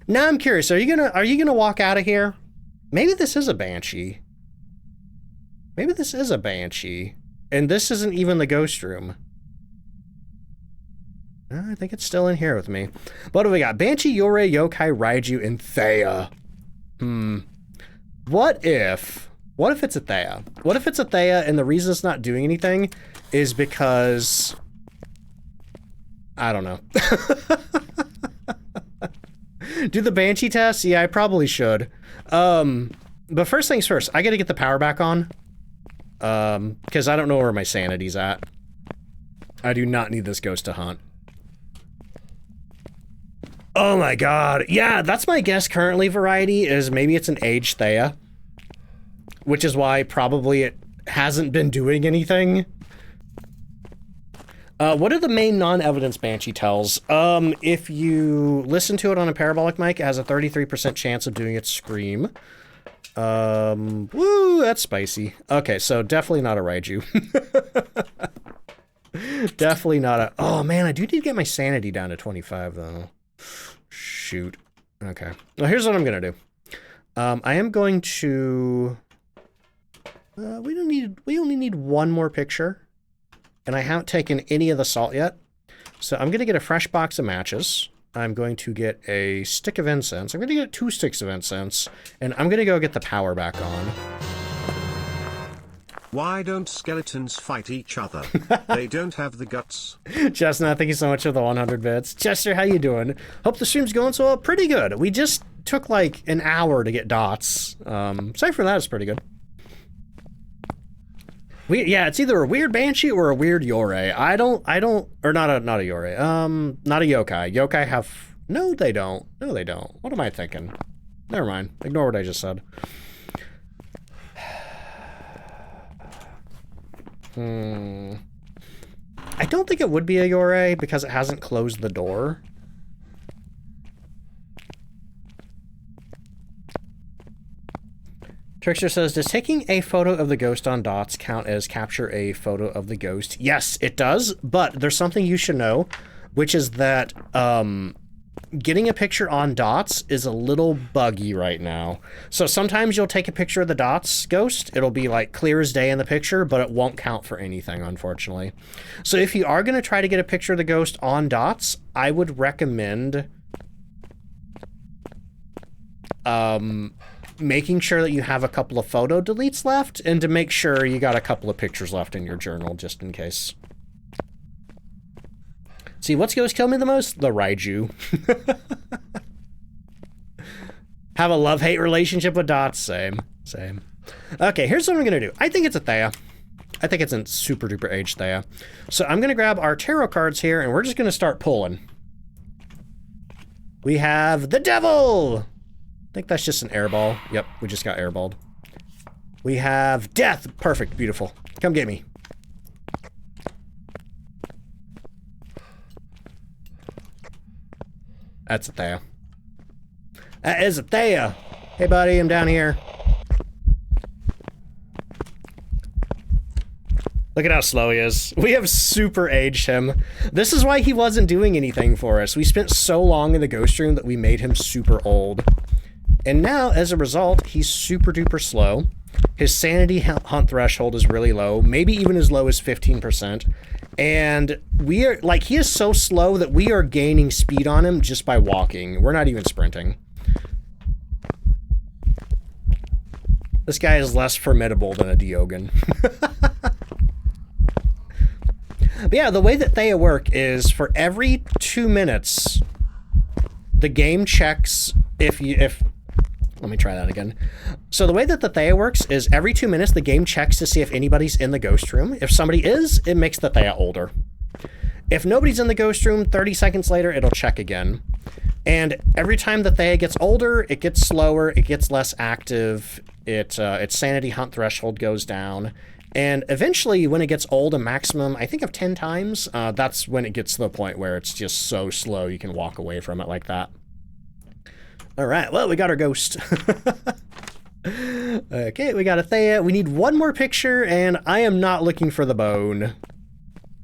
Now I'm curious, are you gonna walk out of here? Maybe this is a banshee. Maybe this is a banshee. And this isn't even the ghost room. I think it's still in here with me. What do we got? Banshee, Yorei, Yokai, Raiju, and Thea. What if it's a Thea? What if it's a Thea and the reason it's not doing anything is because... I don't know. Do the Banshee test? Yeah, I probably should. But first things first, I gotta get the power back on. Because I don't know where my sanity's at. I do not need this ghost to haunt. Oh my god. Yeah, that's my guess currently, Variety, is maybe it's an aged Thea. Which is why probably it hasn't been doing anything. What are the main non-evidence Banshee tells? If you listen to it on a parabolic mic, it has a 33% chance of doing its scream. Woo, that's spicy. Okay, so definitely not a Raiju. Definitely not a... Oh man, I do need to get my sanity down to 25 though. Shoot. Okay. Well, here's what I'm gonna do. I am going to... we only need one more picture. And I haven't taken any of the salt yet. So I'm gonna get a fresh box of matches. I'm going to get a stick of incense. I'm gonna get 2 sticks of incense. And I'm gonna go get the power back on. Why don't skeletons fight each other? They don't have the guts. Chestnut, thank you so much for the 100 bits. Chester, how you doing? Hope the stream's going so well. Pretty good. We just took like an hour to get dots. Aside from that, it's pretty good. Yeah, it's either a weird Banshee or a weird Yorei. Or not a Yorei. Not a Yokai. Yokai have, no they don't. No they don't. What am I thinking? Never mind. Ignore what I just said. I don't think it would be a Yorei because it hasn't closed the door. Trickster says, does taking a photo of the ghost on dots count as capture a photo of the ghost? Yes, it does, but there's something you should know, which is that getting a picture on dots is a little buggy right now. So sometimes you'll take a picture of the dots ghost, it'll be like clear as day in the picture, but it won't count for anything, unfortunately. So if you are going to try to get a picture of the ghost on dots, I would recommend making sure that you have a couple of photo deletes left, and to make sure you got a couple of pictures left in your journal, just in case. See, what's ghost kill me the most? The Raiju. Have a love-hate relationship with dots? Same. Okay, here's what I'm gonna do. I think it's a Thea. I think it's a super-duper aged Thea. So I'm gonna grab our tarot cards here, and we're just gonna start pulling. We have the Devil! I think that's just an airball. Yep, we just got airballed. We have Death. Perfect, beautiful. Come get me. That's a Thea. That is a Thea. Hey buddy, I'm down here. Look at how slow he is. We have super aged him. This is why he wasn't doing anything for us. We spent so long in the ghost room that we made him super old. And now, as a result, he's super duper slow. His sanity hunt threshold is really low, maybe even as low as 15%. And we are, like, he is so slow that we are gaining speed on him just by walking. We're not even sprinting. This guy is less formidable than a Diogen. But yeah, the way that Thea work is for every 2 minutes, the game checks let me try that again. So the way that the Thea works is every 2 minutes, the game checks to see if anybody's in the ghost room. If somebody is, it makes the Thea older. If nobody's in the ghost room, 30 seconds later, it'll check again. And every time the Thea gets older, it gets slower, it gets less active, its sanity hunt threshold goes down, And eventually, when it gets old, a maximum, I think, of 10 times, that's when it gets to the point where it's just so slow you can walk away from it like that. All right, well, we got our ghost. Okay, we got a Thea. We need one more picture, and I am not looking for the bone.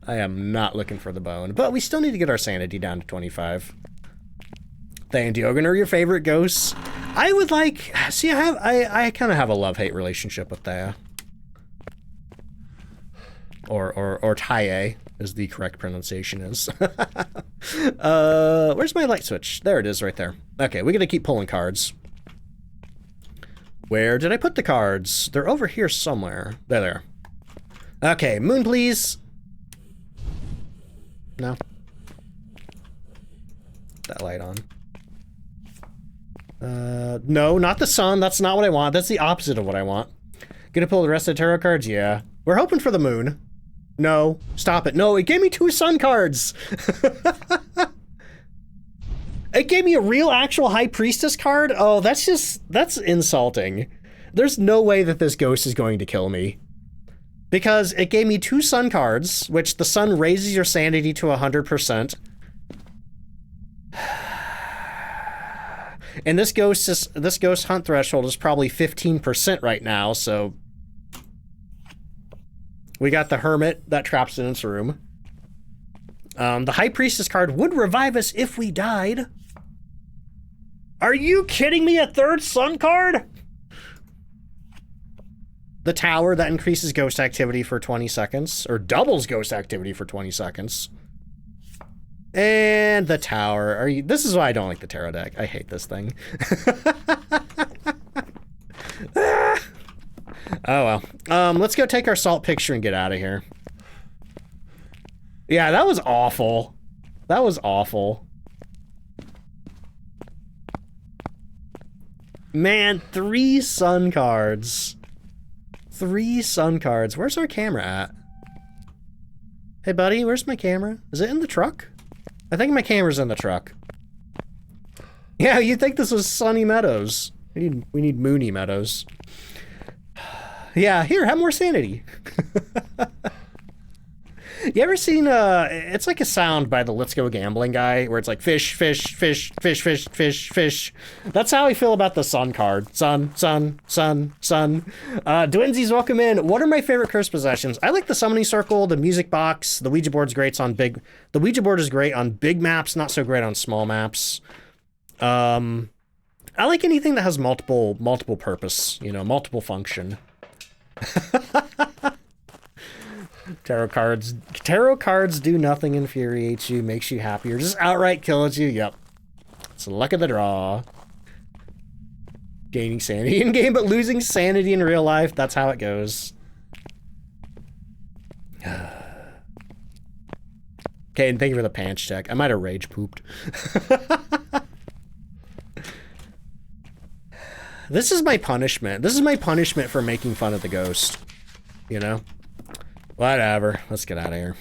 I am not looking for the bone, but we still need to get our sanity down to 25. Thea and Diogen are your favorite ghosts. I would like, see, I kind of have a love-hate relationship with Thea. Or Taye, as the correct pronunciation is. Where's my light switch? There it is, right there. Okay, we gotta keep pulling cards. Where did I put the cards? They're over here somewhere. There. Okay, moon, please. No. That light on. No, not the sun. That's not what I want. That's the opposite of what I want. Gonna pull the rest of the tarot cards? Yeah. We're hoping for the moon. No. Stop it. No, it gave me 2 sun cards. It gave me a real actual High Priestess card? Oh, that's insulting. There's no way that this ghost is going to kill me. Because it gave me 2 sun cards, which the sun raises your sanity to 100%. And this ghost hunt threshold is probably 15% right now, so we got the Hermit that traps in its room. The High Priestess card would revive us if we died. Are you kidding me? A 3rd sun card? The Tower that increases ghost activity for 20 seconds, or doubles ghost activity for 20 seconds. And the Tower. This is why I don't like the tarot deck. I hate this thing. Oh well. Let's go take our salt picture and get out of here. Yeah, that was awful. That was awful. Man, 3 sun cards. 3 sun cards. Where's our camera at? Hey buddy, where's my camera? Is it in the truck? I think my camera's in the truck. Yeah, you'd think this was Sunny Meadows. We need Moony Meadows. Yeah, here, have more sanity. You ever seen, it's like a sound by the Let's Go Gambling guy, where it's like fish, fish, fish, fish, fish, fish, fish. That's how I feel about the sun card. Sun, sun, sun, sun. Dwinsies, welcome in. What are my favorite curse possessions? I like the summoning circle, the music box, the Ouija board's great on big... The Ouija board is great on big maps, not so great on small maps. I like anything that has multiple purpose, you know, multiple function. Tarot cards do nothing, infuriates you, makes you happy, or just outright kills you. Yep. It's the luck of the draw. Gaining sanity in game, but losing sanity in real life. That's how it goes. Okay, and thank you for the pants check. I might have rage pooped. This is my punishment. This is my punishment for making fun of the ghost. You know? Whatever. Let's get out of here.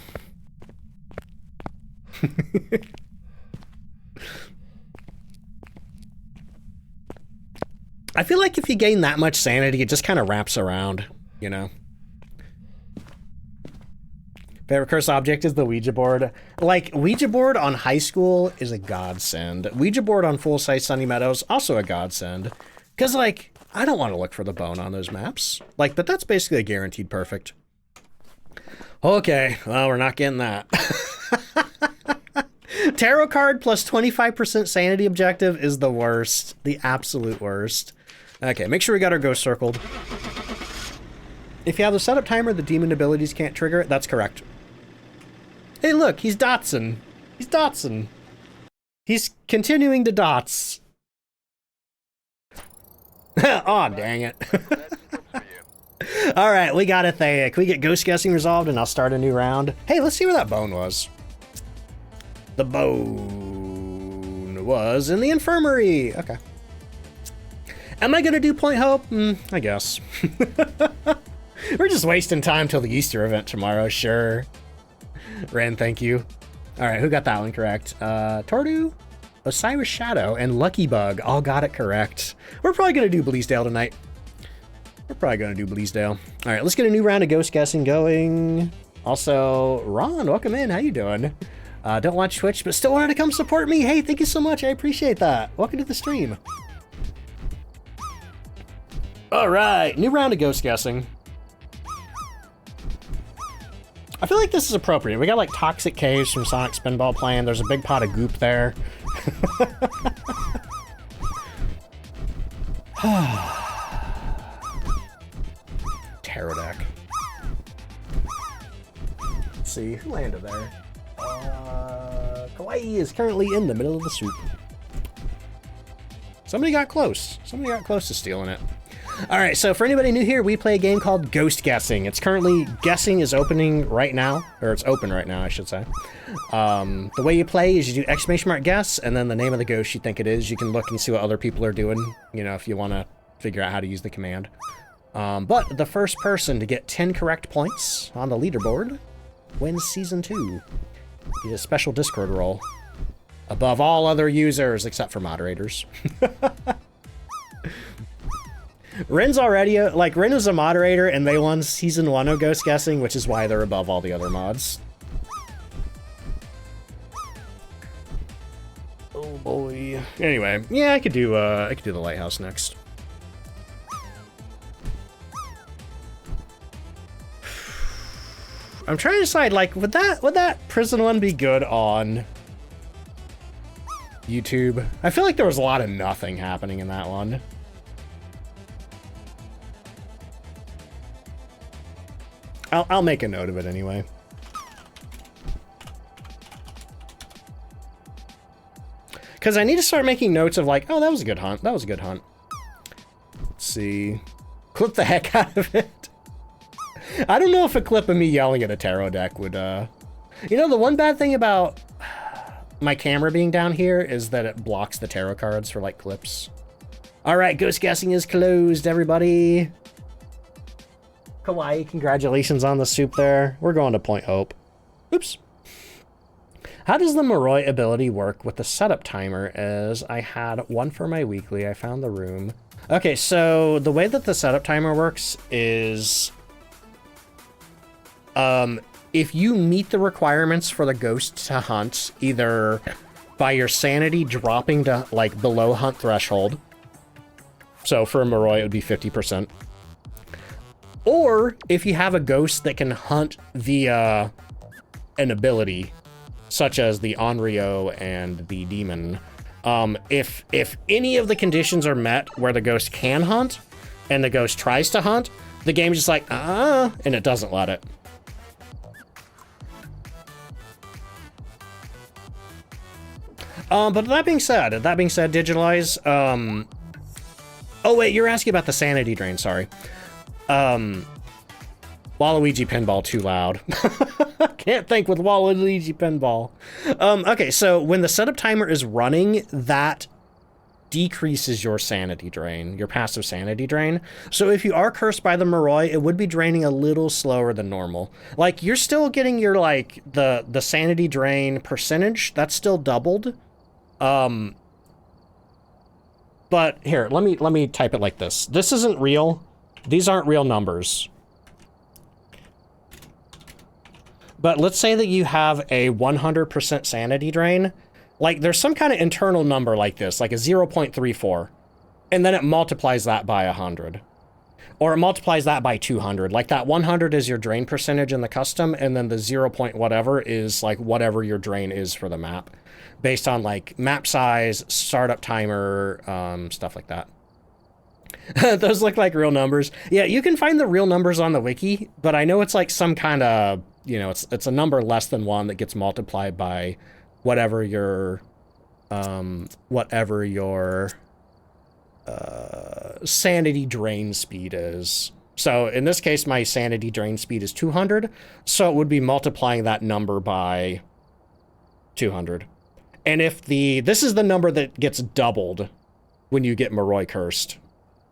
I feel like if you gain that much sanity, it just kind of wraps around, you know? Favorite curse object is the Ouija board. Like, Ouija board on high school is a godsend. Ouija board on full-size Sunny Meadows, also a godsend. Because, like, I don't want to look for the bone on those maps. Like, but that's basically a guaranteed perfect. Okay, well, we're not getting that. Tarot card plus 25% sanity objective is the worst. The absolute worst. Okay, make sure we got our ghost circled. If you have the setup timer, the demon abilities can't trigger it. That's correct. Hey, look, he's Dotson. He's Dotson. He's continuing to dots. Aw, dang it. All right, we got a Thea. Can we get ghost guessing resolved and I'll start a new round? Hey, let's see where that bone was. The bone was in the infirmary. Okay. Am I gonna do point hope? I guess. We're just wasting time till the Easter event tomorrow, sure. Ren, thank you. All right, who got that one correct? Tordu, Osiris Shadow, and Lucky Bug all got it correct. We're probably gonna do Bleasdale tonight. We're probably gonna do Bleasdale. All right, let's get a new round of ghost guessing going. Also, Ron, welcome in. How you doing? Don't watch Twitch, but still wanted to come support me. Hey, thank you so much. I appreciate that. Welcome to the stream. All right, new round of ghost guessing. I feel like this is appropriate. We got like Toxic Caves from Sonic Spinball playing. There's a big pot of goop there. Tarot deck. Let's see, who landed there? Kawaii is currently in the middle of the soup. Somebody got close. Somebody got close to stealing it. All right, so for anybody new here, we play a game called Ghost Guessing. It's currently, guessing is opening right now, or it's open right now, I should say. The way you play is you do exclamation mark guess, and then the name of the ghost you think it is. You can look and see what other people are doing, you know, if you want to figure out how to use the command. But the first person to get 10 correct points on the leaderboard wins Season 2. You get a special Discord role. Above all other users, except for moderators. Ren's already, Ren was a moderator, and they won Season 1 of Ghost Guessing, which is why they're above all the other mods. Oh boy. Anyway, yeah, I could do the lighthouse next. I'm trying to decide, like, would that prison one be good on YouTube? I feel like there was a lot of nothing happening in that one. I'll make a note of it anyway. Because I need to start making notes of like, oh, that was a good hunt. That was a good hunt. Let's see. Clip the heck out of it. I don't know if a clip of me yelling at a tarot deck would, You know, the one bad thing about my camera being down here is that it blocks the tarot cards for, like, clips. All right, Ghost Guessing is closed, everybody. Kawaii, congratulations on the soup there. We're going to Point Hope. Oops. How does the Moroi ability work with the setup timer? As I had one for my weekly, I found the room. Okay, so the way that the setup timer works is... if you meet the requirements for the ghost to hunt, either by your sanity dropping to, like, below hunt threshold, so for a Moroi it would be 50%, or if you have a ghost that can hunt via an ability, such as the Onryo and the Demon, if any of the conditions are met where the ghost can hunt, and the ghost tries to hunt, the game's just like, and it doesn't let it. But that being said, Digitalize, oh wait, you're asking about the sanity drain, sorry. Waluigi Pinball too loud. Can't think with Waluigi Pinball. Okay, so when the setup timer is running, that decreases your sanity drain, your passive sanity drain. So if you are cursed by the Moroi, it would be draining a little slower than normal. Like, you're still getting your, like, the sanity drain percentage, that's still doubled. But here, let me type it like this. This isn't real. These aren't real numbers. But let's say that you have a 100% sanity drain. Like, there's some kind of internal number like this, like a 0.34. And then it multiplies that by 100. Or it multiplies that by 200. Like, that 100 is your drain percentage in the custom, and then the 0. Whatever is, like, whatever your drain is for the map. Based on, like, map size, startup timer, stuff like that. Those look like real numbers. Yeah, you can find the real numbers on the wiki, but I know it's like some kind of, you know, it's a number less than 1 that gets multiplied by whatever your sanity drain speed is. So in this case, my sanity drain speed is 200, so it would be multiplying that number by 200. And if this is the number that gets doubled when you get Moroi cursed.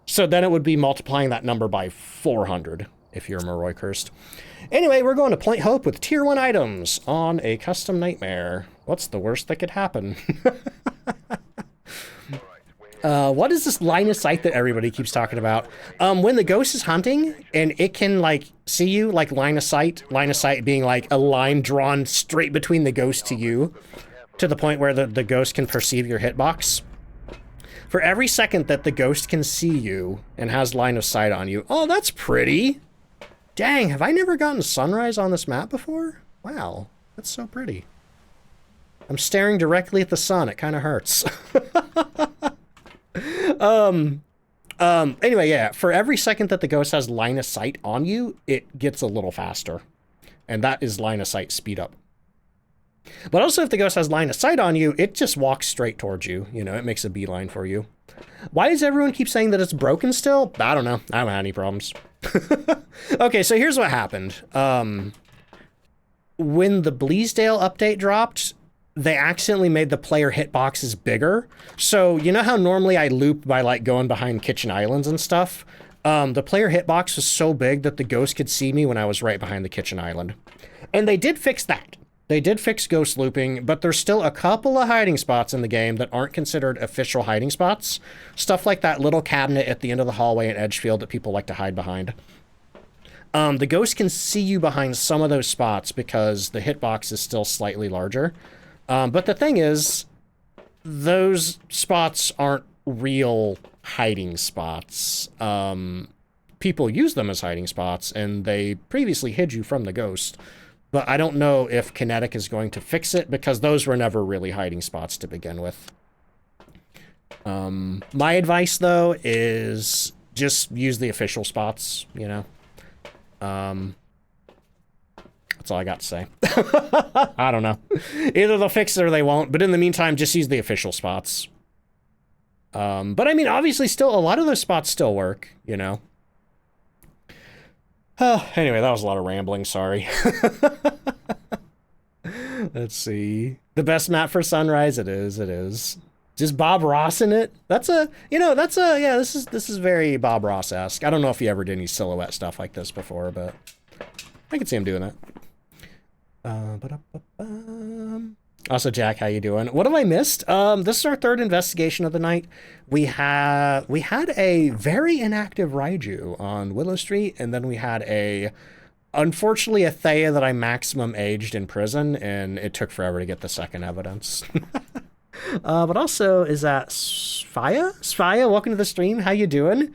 So then it would be multiplying that number by 400 if you're Moroi cursed. Anyway, we're going to Point Hope with tier 1 items on a custom nightmare. What's the worst that could happen? What is this line of sight that everybody keeps talking about? When the ghost is hunting and it can like see you, like line of sight being like a line drawn straight between the ghost to you, to the point where the ghost can perceive your hitbox. For every second that the ghost can see you and has line of sight on you. Oh, that's pretty. Dang, have I never gotten sunrise on this map before? Wow, that's so pretty. I'm staring directly at the sun. It kind of hurts. Anyway, yeah, for every second that the ghost has line of sight on you, it gets a little faster. And that is line of sight speed up. But also if the ghost has line of sight on you, it just walks straight towards you. You know, it makes a beeline for you. Why does everyone keep saying that it's broken still? I don't know. I haven't had any problems. Okay, so here's what happened. When the Bleasdale update dropped, they accidentally made the player hitboxes bigger. So you know how normally I loop by like going behind kitchen islands and stuff? The player hitbox was so big that the ghost could see me when I was right behind the kitchen island. And they did fix that. They did fix ghost looping, but there's still a couple of hiding spots in the game that aren't considered official hiding spots. Stuff like that little cabinet at the end of the hallway in Edgefield that people like to hide behind. The ghost can see you behind some of those spots because the hitbox is still slightly larger. But the thing is, those spots aren't real hiding spots. People use them as hiding spots, and they previously hid you from the ghost. But I don't know if Kinetic is going to fix it, because those were never really hiding spots to begin with. My advice, though, is just use the official spots, you know? That's all I got to say. I don't know. Either they'll fix it or they won't, but in the meantime, just use the official spots. But I mean, obviously still, a lot of those spots still work, you know? Oh, anyway, that was a lot of rambling, sorry. Let's see. The best map for Sunrise, it is. Just Bob Ross in it? That's a, yeah, this is very Bob Ross-esque. I don't know if he ever did any silhouette stuff like this before, but I could see him doing that. Also, Jack, how you doing? What have I missed? This is our third investigation of the night. We had a very inactive Raiju on Willow Street, and then we had unfortunately, a Thea that I maximum aged in prison, and it took forever to get the second evidence. But also, is that Sphaya? Sphaya, welcome to the stream. How you doing?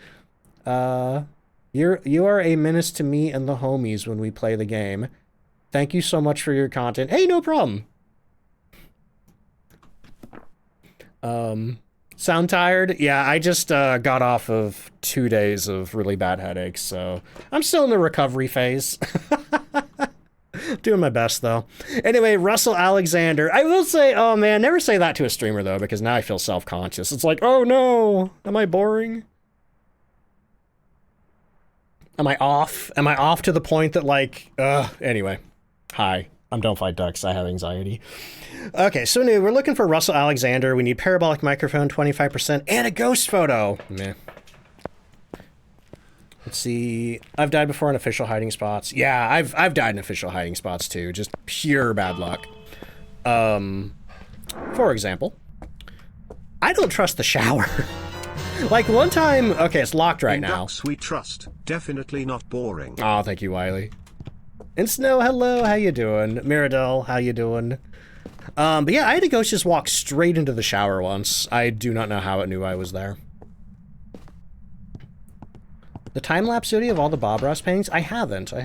You are a menace to me and the homies when we play the game. Thank you so much for your content. Hey, no problem. Sound tired? Yeah, I just got off of 2 days of really bad headaches, so I'm still in the recovery phase. Doing my best, though. Anyway, Russell Alexander. I will say, oh man, never say that to a streamer, though, because now I feel self-conscious. It's like, oh no, am I boring? Am I off? Am I off to the point that, like, anyway. Hi, I'm DontFightDucks. I have anxiety. Okay, so new, we're looking for Russell Alexander. We need parabolic microphone, 25%, and a ghost photo. Meh. Let's see. I've died before in official hiding spots. Yeah, I've died in official hiding spots too. Just pure bad luck. For example, I don't trust the shower. Like one time, okay, it's locked right now. Ducks we trust. Definitely not boring. Oh, thank you, Wiley. And Snow, hello, how you doing? Miradel, how you doing? But yeah, I had a ghost just walk straight into the shower once. I do not know how it knew I was there. The time-lapse video of all the Bob Ross paintings? I haven't. I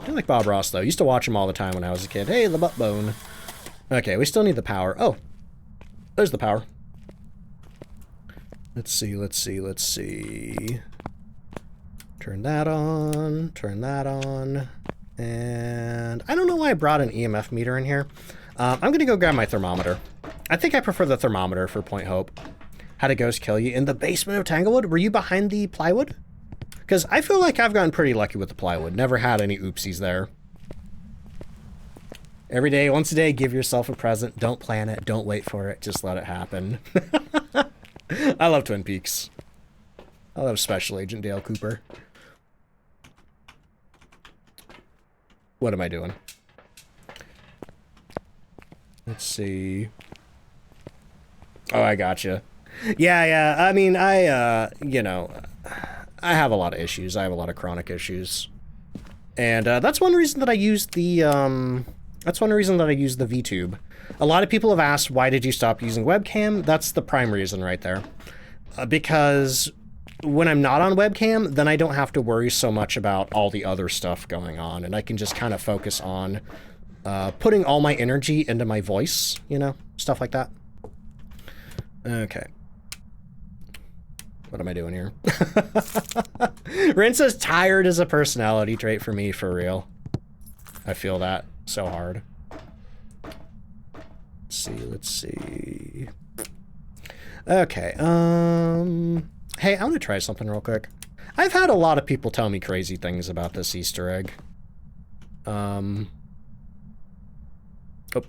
do like Bob Ross, though. Used to watch him all the time when I was a kid. Hey, the butt bone. Okay, we still need the power. Oh, there's the power. Let's see. Turn that on. And I don't know why I brought an EMF meter in here. I'm gonna go grab my thermometer. I think I prefer the thermometer for Point Hope. How'd a ghost kill you? In the basement of Tanglewood? Were you behind the plywood? Because I feel like I've gotten pretty lucky with the plywood. Never had any oopsies there. Every day, once a day, give yourself a present. Don't plan it. Don't wait for it. Just let it happen. I love Twin Peaks. I love Special Agent Dale Cooper. What am I doing? Let's see. Oh, I gotcha. Yeah. I mean, you know, I have a lot of issues. I have a lot of chronic issues. And that's one reason that I use the, VTube. A lot of people have asked, why did you stop using webcam? That's the prime reason right there. Because when I'm not on webcam, then I don't have to worry so much about all the other stuff going on, and I can just kind of focus on putting all my energy into my voice, you know, stuff like that. Okay. What am I doing here? Rin says tired is a personality trait for me, for real. I feel that so hard. Let's see. Okay, hey, I'm gonna try something real quick. I've had a lot of people tell me crazy things about this Easter egg. Oh,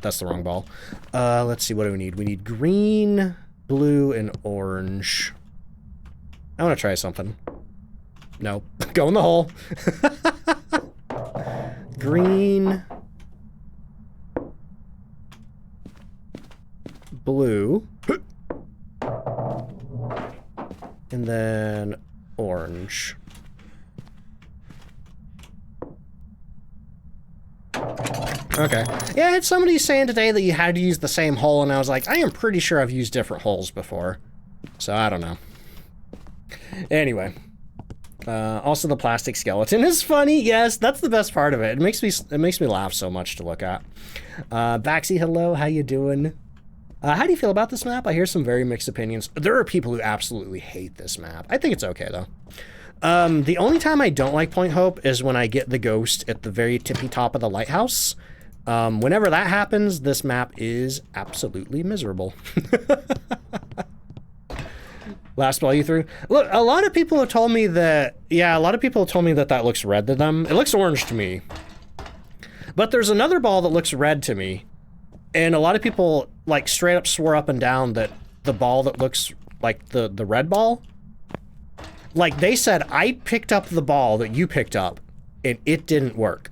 that's the wrong ball. Let's see, what do we need? We need green, blue, and orange. I want to try something. No. Go in the hole. Green. Blue. And then orange. Okay. Yeah, I had somebody saying today that you had to use the same hole, and I was like, I am pretty sure I've used different holes before. So I don't know. Anyway. Also the plastic skeleton is funny. Yes, that's the best part of it. It makes me laugh so much to look at. Baxi, hello, how you doing? How do you feel about this map? I hear some very mixed opinions. There are people who absolutely hate this map. I think it's okay though. The only time I don't like Point Hope is when I get the ghost at the very tippy top of the lighthouse. Whenever that happens, this map is absolutely miserable. Last ball you threw? Look, a lot of people have told me that, yeah, a lot of people have told me that that looks red to them. It looks orange to me. But there's another ball that looks red to me. And a lot of people, like, straight up swore up and down that the ball that looks like the red ball, like, they said, I picked up the ball that you picked up, and it didn't work.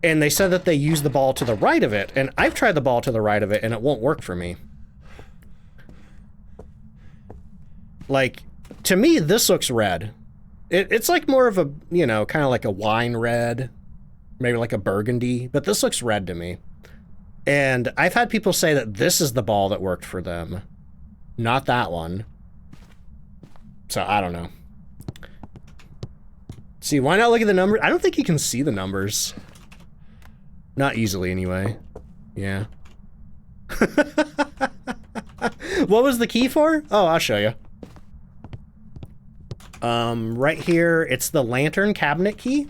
And they said that they used the ball to the right of it, and I've tried the ball to the right of it, and it won't work for me. Like, to me, this looks red. It's like more of a, you know, kind of like a wine red, maybe like a burgundy, but this looks red to me. And I've had people say that this is the ball that worked for them, not that one. So, I don't know. See, why not look at the numbers? I don't think you can see the numbers. Not easily, anyway. Yeah. What was the key for? Oh, I'll show you. Right here, it's the lantern cabinet key.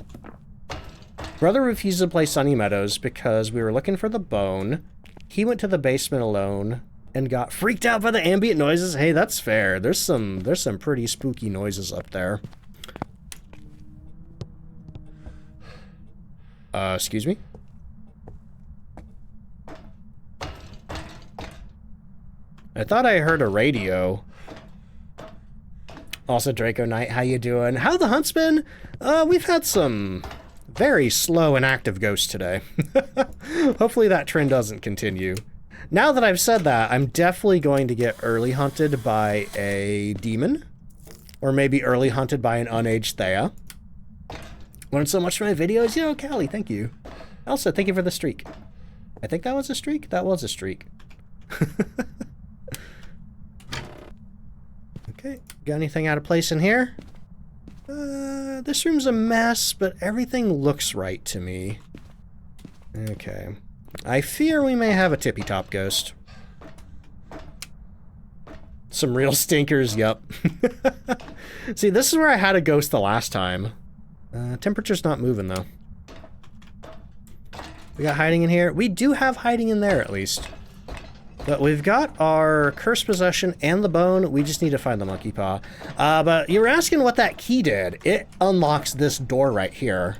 Brother refused to play Sunny Meadows because we were looking for the bone. He went to the basement alone and got freaked out by the ambient noises. Hey, that's fair. There's some pretty spooky noises up there. Excuse me? I thought I heard a radio. Also, Draco Knight, how you doing? How the hunt's been? We've had some very slow and active ghosts today. Hopefully that trend doesn't continue. Now that I've said that, I'm definitely going to get early hunted by a demon. Or maybe early hunted by an unaged Thea. Learned so much from my videos. You know, Callie, thank you. Also, thank you for the streak. I think that was a streak? That was a streak. Okay, got anything out of place in here? This room's a mess, but everything looks right to me. Okay. I fear we may have a tippy top ghost. Some real stinkers, yup. See, this is where I had a ghost the last time. Temperature's not moving, though. We got hiding in here? We do have hiding in there, at least. But we've got our Curse Possession and the bone. We just need to find the monkey paw. But you were asking what that key did. It unlocks this door right here.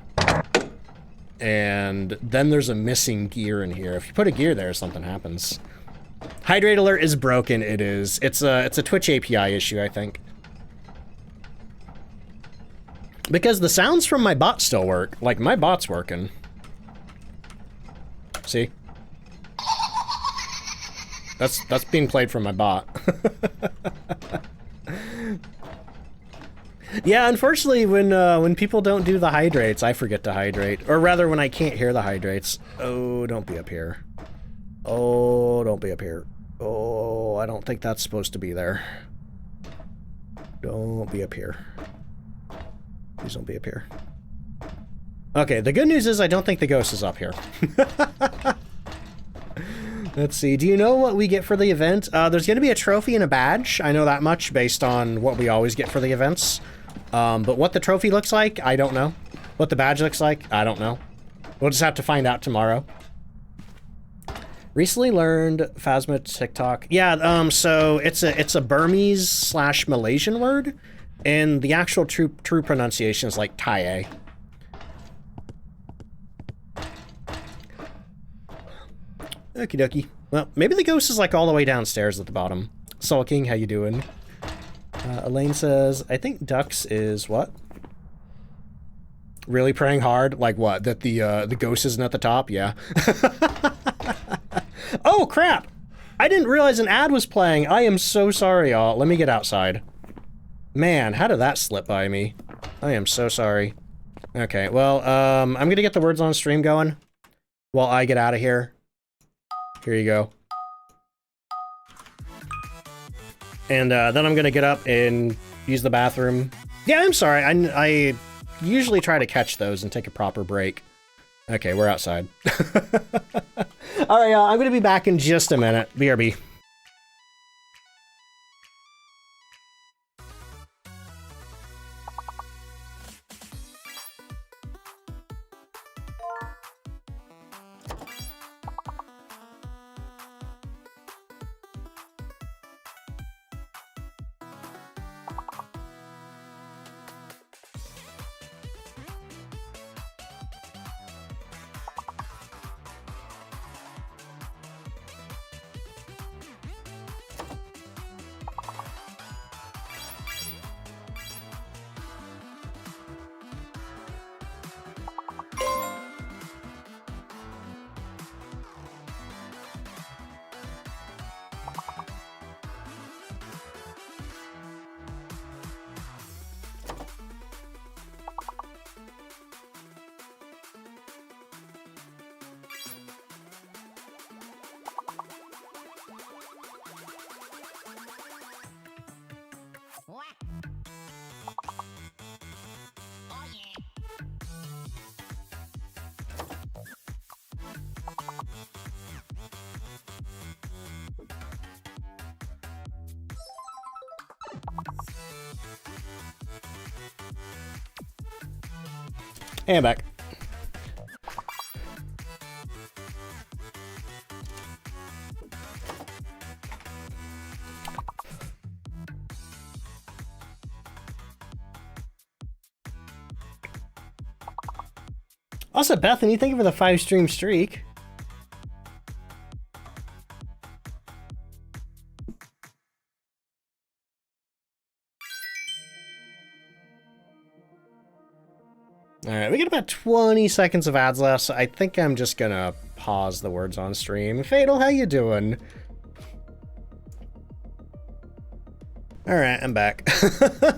And then there's a missing gear in here. If you put a gear there, something happens. Hydrate alert is broken. It is. It's a Twitch API issue, I think. Because the sounds from my bot still work. Like, my bot's working. See? That's being played from my bot. Yeah, unfortunately, when people don't do the hydrates, I forget to hydrate. Or rather, when I can't hear the hydrates. Oh, don't be up here. Oh, don't be up here. Oh, I don't think that's supposed to be there. Don't be up here. Please don't be up here. Okay, the good news is I don't think the ghost is up here. Let's see, do you know what we get for the event? There's going to be a trophy and a badge. I know that much based on what we always get for the events. But what the trophy looks like, I don't know. What the badge looks like, I don't know. We'll just have to find out tomorrow. Recently learned Phasma TikTok. Yeah, so it's a Burmese / Malaysian word, and the actual true pronunciation is like Thai. Okie dokie. Well, maybe the ghost is like all the way downstairs at the bottom. Sulking, how you doing? Elaine says, I think Ducks is what? Really praying hard? Like what? That the ghost isn't at the top? Yeah. Oh, crap! I didn't realize an ad was playing. I am so sorry, y'all. Let me get outside. Man, how did that slip by me? I am so sorry. Okay, well, I'm gonna get the words on stream going while I get out of here. Here you go. And then I'm gonna get up and use the bathroom. Yeah, I'm sorry. I usually try to catch those and take a proper break. Okay, we're outside. All right, y'all. I'm gonna be back in just a minute. BRB. Hey, I'm back. Also, Bethany, thank you for the 5-stream streak. Alright, we got about 20 seconds of ads left, so I think I'm just gonna pause the words on stream. Fatal, how you doing? Alright, I'm back.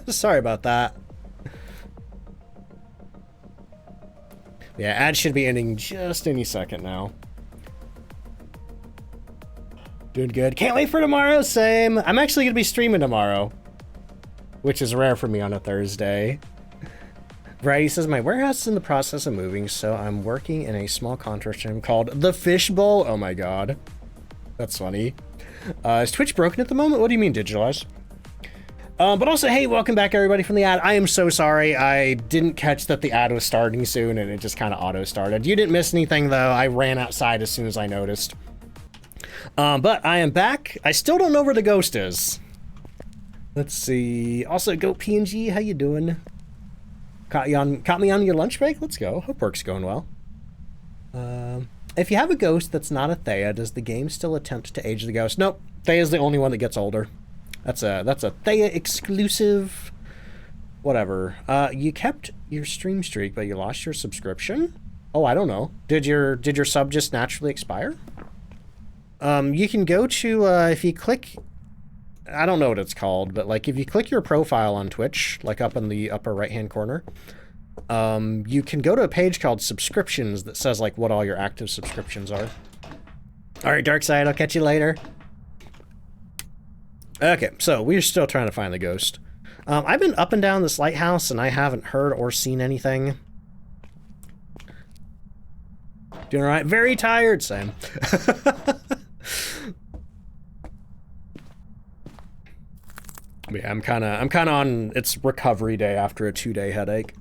Sorry about that. Yeah, ads should be ending just any second now. Doing good. Can't wait for tomorrow, same. I'm actually gonna be streaming tomorrow, which is rare for me on a Thursday. Variety says, my warehouse is in the process of moving, so I'm working in a small contract room called The Fishbowl. Oh my god. That's funny. Is Twitch broken at the moment? What do you mean, digitalized? But also, hey, welcome back, everybody, from the ad. I am so sorry. I didn't catch that the ad was starting soon, and it just kind of auto-started. You didn't miss anything, though. I ran outside as soon as I noticed. But I am back. I still don't know where the ghost is. Let's see. Also, Goat PNG, how you doing? Caught me on your lunch break? Let's go. Hope work's going well. If you have a ghost that's not a Thea, does the game still attempt to age the ghost? Nope. Thea's the only one that gets older. That's a Thea exclusive. Whatever. You kept your stream streak, but you lost your subscription? Oh, I don't know. Did your sub just naturally expire? You can go to, if you click, I don't know what it's called, but like if you click your profile on Twitch, like up in the upper right-hand corner, you can go to a page called subscriptions that says like what all your active subscriptions are. All right, Darkside, I'll catch you later. Okay, so we're still trying to find the ghost. I've been up and down this lighthouse and I haven't heard or seen anything. Doing all right? Very tired, Sam. Yeah, I'm kind of on, it's recovery day after a 2-day headache.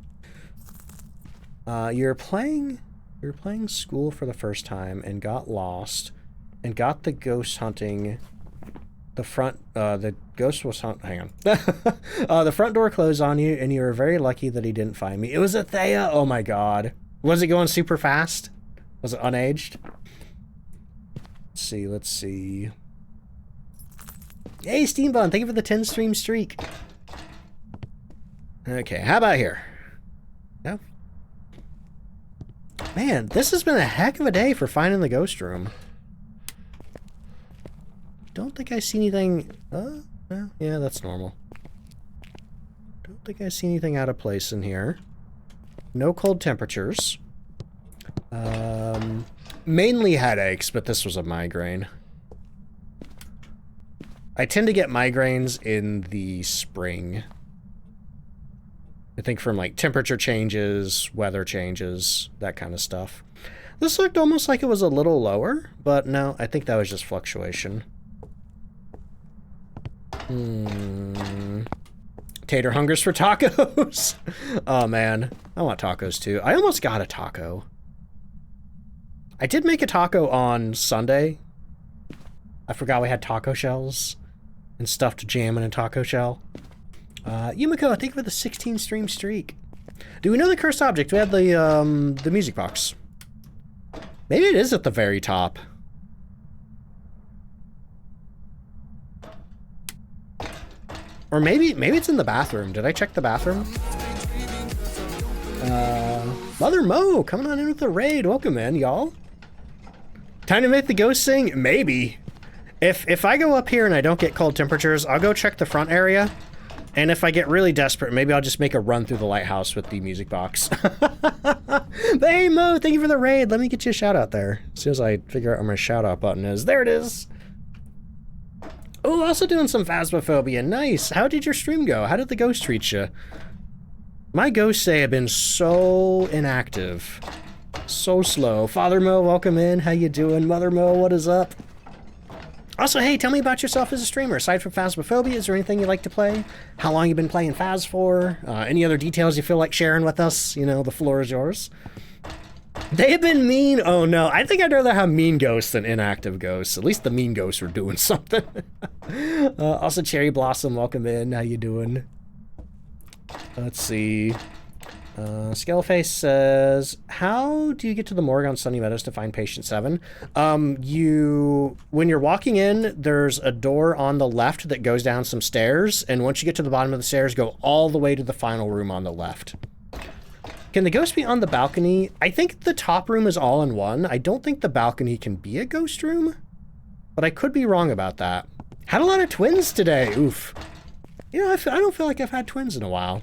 You're playing school for the first time and got lost and got the ghost hunting. The ghost was hang on. The front door closed on you and you were very lucky that he didn't find me. It was a Thea. Oh my god. Was it going super fast? Was it unaged? Let's see. Hey, Steambun, thank you for the 10 stream streak. Okay, how about here? No. Man, this has been a heck of a day for finding the ghost room. Don't think I see anything... well, yeah, that's normal. Don't think I see anything out of place in here. No cold temperatures. Mainly headaches, but this was a migraine. I tend to get migraines in the spring. I think from like temperature changes, weather changes, that kind of stuff. This looked almost like it was a little lower, but no, I think that was just fluctuation. Tater hungers for tacos. Oh man, I want tacos too. I almost got a taco. I did make a taco on Sunday. I forgot we had taco shells and stuffed jam in a taco shell. Yumiko, thank you for the 16 stream streak. Do we know the cursed object? We had the music box. Maybe it is at the very top. Or maybe it's in the bathroom. Did I check the bathroom? Mother Mo, coming on in with the raid. Welcome in, y'all. Time to make the ghost sing? Maybe. If I go up here and I don't get cold temperatures, I'll go check the front area. And if I get really desperate, maybe I'll just make a run through the lighthouse with the music box. But hey, Mo, thank you for the raid. Let me get you a shout out there. As soon as I figure out where my shout out button is. There it is. Oh, also doing some Phasmophobia. Nice. How did your stream go? How did the ghost treat you? My ghosts have been so inactive. So slow. Father Mo, welcome in. How you doing? Mother Mo, what is up? Also, hey, tell me about yourself as a streamer. Aside from Phasmophobia, is there anything you like to play? How long you been playing Phas for? Any other details you feel like sharing with us? You know, the floor is yours. They have been mean. Oh no, I think I'd rather have mean ghosts than inactive ghosts. At least the mean ghosts were doing something. Also, Cherry Blossom, welcome in. How you doing? Let's see. Scaleface says, how do you get to the morgue on Sunny Meadows to find patient 7? When you're walking in, there's a door on the left that goes down some stairs, and once you get to the bottom of the stairs, go all the way to the final room on the left. Can the ghost be on the balcony? I think the top room is all in one. I don't think the balcony can be a ghost room, but I could be wrong about that. Had a lot of twins today. Oof. You know, I don't feel like I've had twins in a while.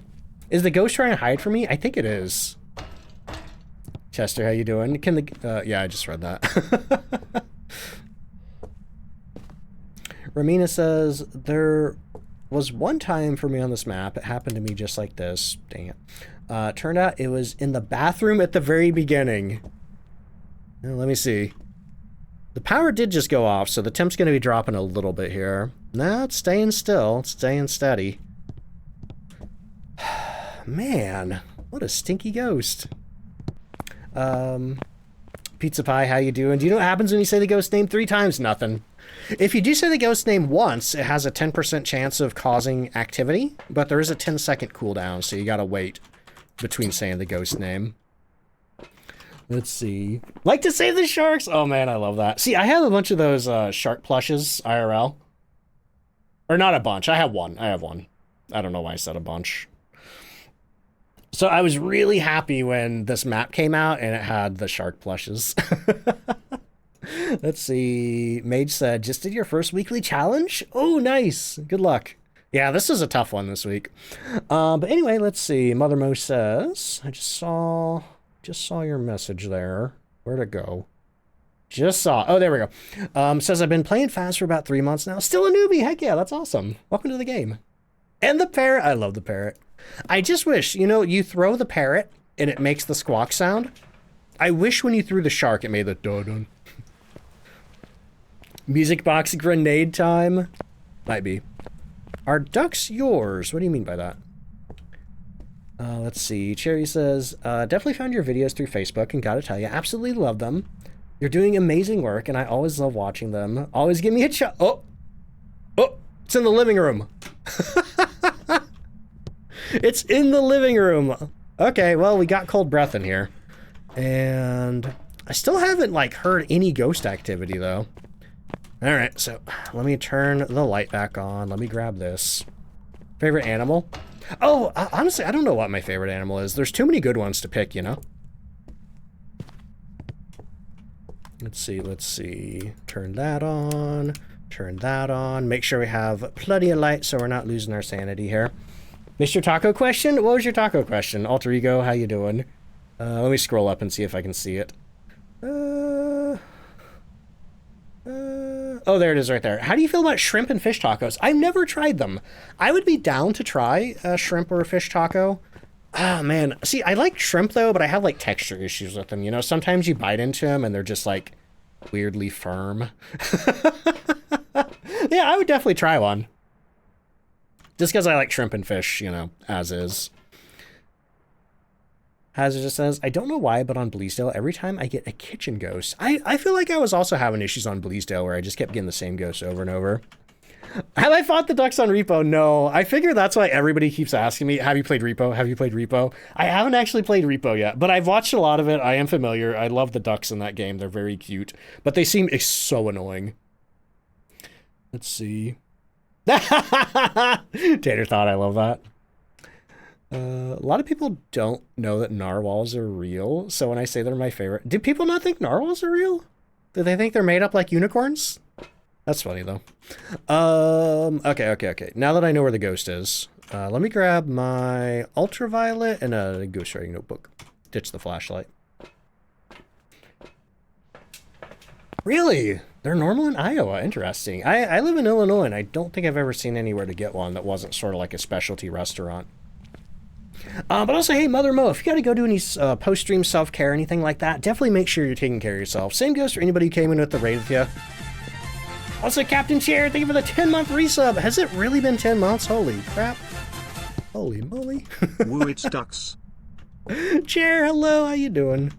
Is the ghost trying to hide from me? I think it is. Chester, how you doing? Can the... yeah, I just read that. Ramina says, there was one time for me on this map. It happened to me just like this. Dang it. Turned out it was in the bathroom at the very beginning. Now, let me see. The power did just go off, so the temp's going to be dropping a little bit here. No, it's staying still. It's staying steady. Man, what a stinky ghost. Pizza Pie, how you doing? Do you know what happens when you say the ghost name 3 times? Nothing. If you do say the ghost name once, it has a 10% chance of causing activity, but there is a 10-second cooldown, so you gotta wait between saying the ghost name. Let's see. Like to save the sharks? Oh man, I love that. See, I have a bunch of those shark plushes, IRL. Or not a bunch, I have one. I don't know why I said a bunch. So I was really happy when this map came out and it had the shark plushes. Let's see. Mage said, just did your first weekly challenge? Oh, nice. Good luck. Yeah, this is a tough one this week. But anyway, let's see. Mother Mo says, I just saw your message there. Where'd it go? Just saw. Oh, there we go. Says, I've been playing fast for about 3 months now. Still a newbie. Heck yeah, that's awesome. Welcome to the game. And the parrot. I love the parrot. I just wish, you know, you throw the parrot and it makes the squawk sound. I wish when you threw the shark, it made the dun. Music box grenade time. Might be. Are ducks yours? What do you mean by that? Let's see. Cherry says, definitely found your videos through Facebook and gotta tell you, absolutely love them. You're doing amazing work and I always love watching them. Always give me a shot. Oh, it's in the living room. It's in the living room. Okay, well, we got cold breath in here. And I still haven't, like, heard any ghost activity, though. All right, so let me turn the light back on. Let me grab this. Favorite animal? Oh, honestly, I don't know what my favorite animal is. There's too many good ones to pick, you know? Let's see. Turn that on. Turn that on. Make sure we have plenty of light so we're not losing our sanity here. Mr. Taco question? What was your taco question? Alter Ego, how you doing? Let me scroll up and see if I can see it. Oh, there it is right there. How do you feel about shrimp and fish tacos? I've never tried them. I would be down to try a shrimp or a fish taco. Ah, man. See, I like shrimp, though, but I have, like, texture issues with them. You know, sometimes you bite into them and they're just, like, weirdly firm. Yeah, I would definitely try one. Just because I like shrimp and fish, you know, as is. Hazard just says, I don't know why, but on Bleasdale, every time I get a kitchen ghost, I feel like I was also having issues on Bleasdale where I just kept getting the same ghost over and over. Have I fought the ducks on Repo? No. I figure that's why everybody keeps asking me, have you played Repo? Have you played Repo? I haven't actually played Repo yet, but I've watched a lot of it. I am familiar. I love the ducks in that game. They're very cute, but they seem so annoying. Let's see. Tater thought I love that. A lot of people don't know that narwhals are real, so when I say they're my favorite... Do people not think narwhals are real? Do they think they're made up like unicorns? That's funny, though. Okay. Now that I know where the ghost is, let me grab my ultraviolet and a ghostwriting notebook. Ditch the flashlight. Really? They're normal in Iowa. Interesting. I live in Illinois, and I don't think I've ever seen anywhere to get one that wasn't sort of like a specialty restaurant. But also, hey, Mother Mo, if you got to go do any post-stream self-care or anything like that, definitely make sure you're taking care of yourself. Same goes for anybody who came in with the raid with you. Also, Captain Chair, thank you for the 10-month resub. Has it really been 10 months? Holy crap. Holy moly. Woo, it's ducks. Chair, hello, how you doing?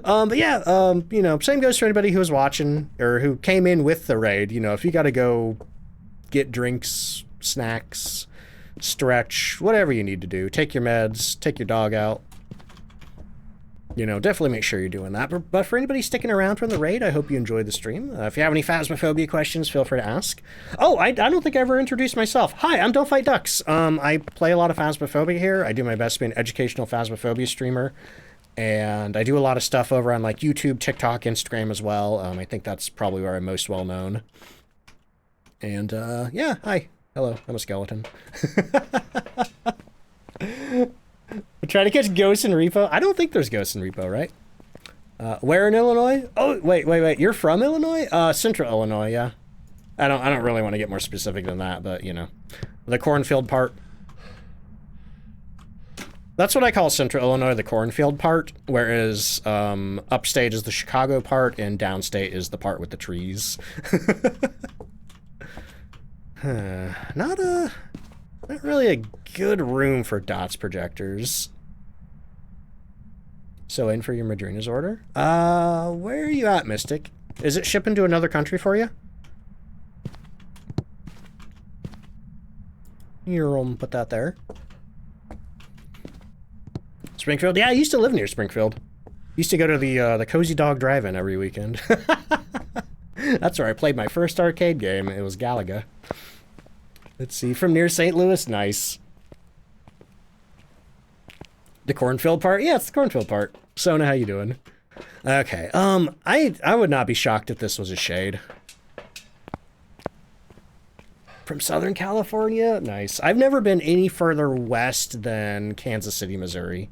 But yeah, you know, same goes for anybody who was watching or who came in with the raid. You know, if you got to go get drinks, snacks, stretch, whatever you need to do, take your meds, take your dog out. You know, definitely make sure you're doing that. But for anybody sticking around from the raid, I hope you enjoyed the stream. If you have any Phasmophobia questions, feel free to ask. Oh, I don't think I ever introduced myself. Hi, I'm DontFightDucks. I play a lot of Phasmophobia here. I do my best to be an educational Phasmophobia streamer. And I do a lot of stuff over on like YouTube, TikTok, Instagram as well. I think that's probably where I'm most well known. And yeah, hi. Hello, I'm a skeleton. We try to catch ghosts in Repo. I don't think there's ghosts in Repo, right? Where in Illinois? Oh, wait. You're from Illinois? Central Illinois, yeah. I don't really want to get more specific than that, but you know, the cornfield part. That's what I call Central Illinois, the cornfield part, whereas upstate is the Chicago part and downstate is the part with the trees. Not really a good room for dots projectors. So in for your Madrina's order. Where are you at, Mystic? Is it shipping to another country for you? Here, put that there. Springfield? Yeah, I used to live near Springfield. Used to go to the Cozy Dog Drive-In every weekend. That's where I played my first arcade game. It was Galaga. Let's see, from near St. Louis, nice. The cornfield part? Yeah, it's the cornfield part. Sona, how you doing? Okay, I would not be shocked if this was a shade. From Southern California? Nice. I've never been any further west than Kansas City, Missouri.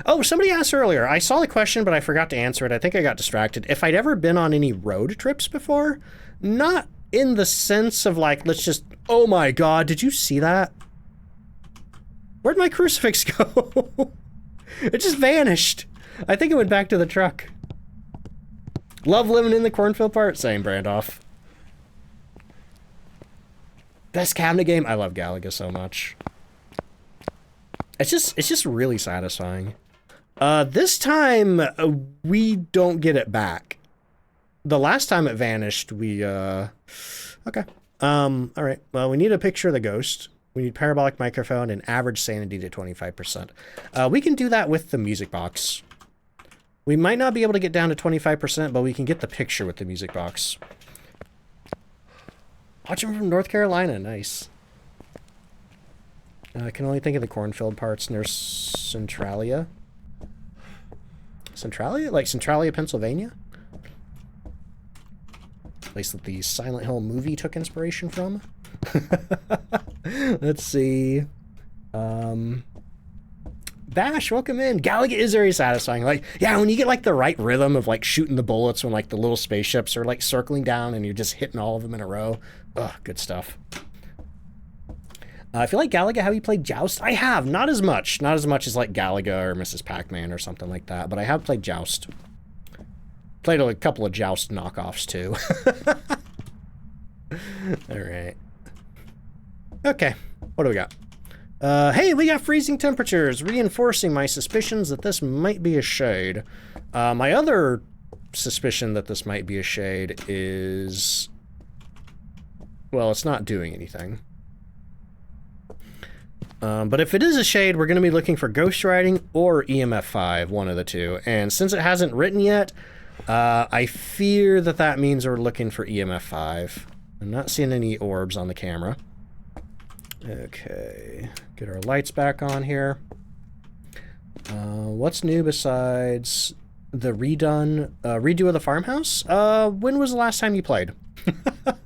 Oh, somebody asked earlier. I saw the question, but I forgot to answer it. I think I got distracted. If I'd ever been on any road trips before, not in the sense of like, let's just, oh my God, did you see that? Where'd my crucifix go? It just vanished. I think it went back to the truck. Love living in the cornfield part. Same, Brandoff. Best cabinet game? I love Galaga so much. It's just really satisfying. This time, we don't get it back. The last time it vanished, we, okay. Alright. Well, we need a picture of the ghost. We need parabolic microphone and average sanity to 25%. We can do that with the music box. We might not be able to get down to 25%, but we can get the picture with the music box. Watching from North Carolina, nice. I can only think of the cornfield parts near Centralia. Centralia? Like Centralia, Pennsylvania? Place that the Silent Hill movie took inspiration from. Let's see. Bash, welcome in. Galaga is very satisfying. Like, yeah, when you get like the right rhythm of like shooting the bullets when like the little spaceships are like circling down and you're just hitting all of them in a row. Ugh, good stuff. I feel like Galaga, have you played Joust? I have, not as much. Not as much as like Galaga or Mrs. Pac-Man or something like that, but I have played Joust. Played a couple of Joust knockoffs too. Alright. Okay, what do we got? Hey, we got freezing temperatures, reinforcing my suspicions that this might be a shade. My other suspicion that this might be a shade is... well, it's not doing anything. But if it is a shade, we're going to be looking for ghostwriting or EMF 5, one of the two. And since it hasn't written yet, I fear that that means we're looking for EMF 5. I'm not seeing any orbs on the camera. Okay, get our lights back on here. What's new besides the redo of the farmhouse? When was the last time you played? Let's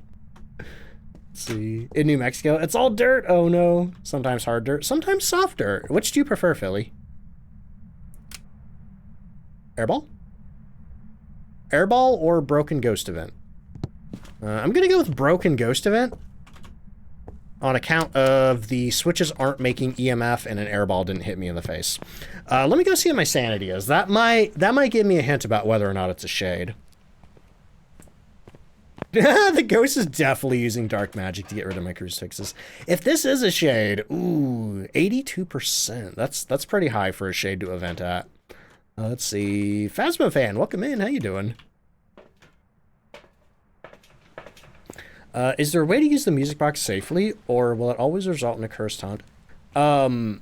see, in New Mexico, it's all dirt. Oh no, sometimes hard dirt, sometimes soft dirt. Which do you prefer, Philly? Airball? Airball or Broken Ghost Event? I'm gonna go with Broken Ghost Event on account of the switches aren't making EMF and an airball didn't hit me in the face. Let me go see what my sanity is. That might give me a hint about whether or not it's a shade. The ghost is definitely using dark magic to get rid of my crucifixes. If this is a shade, ooh, 82%. That's pretty high for a shade to event at. Let's see. Phasmophobia, welcome in. How you doing? Is there a way to use the music box safely, or will it always result in a cursed haunt? The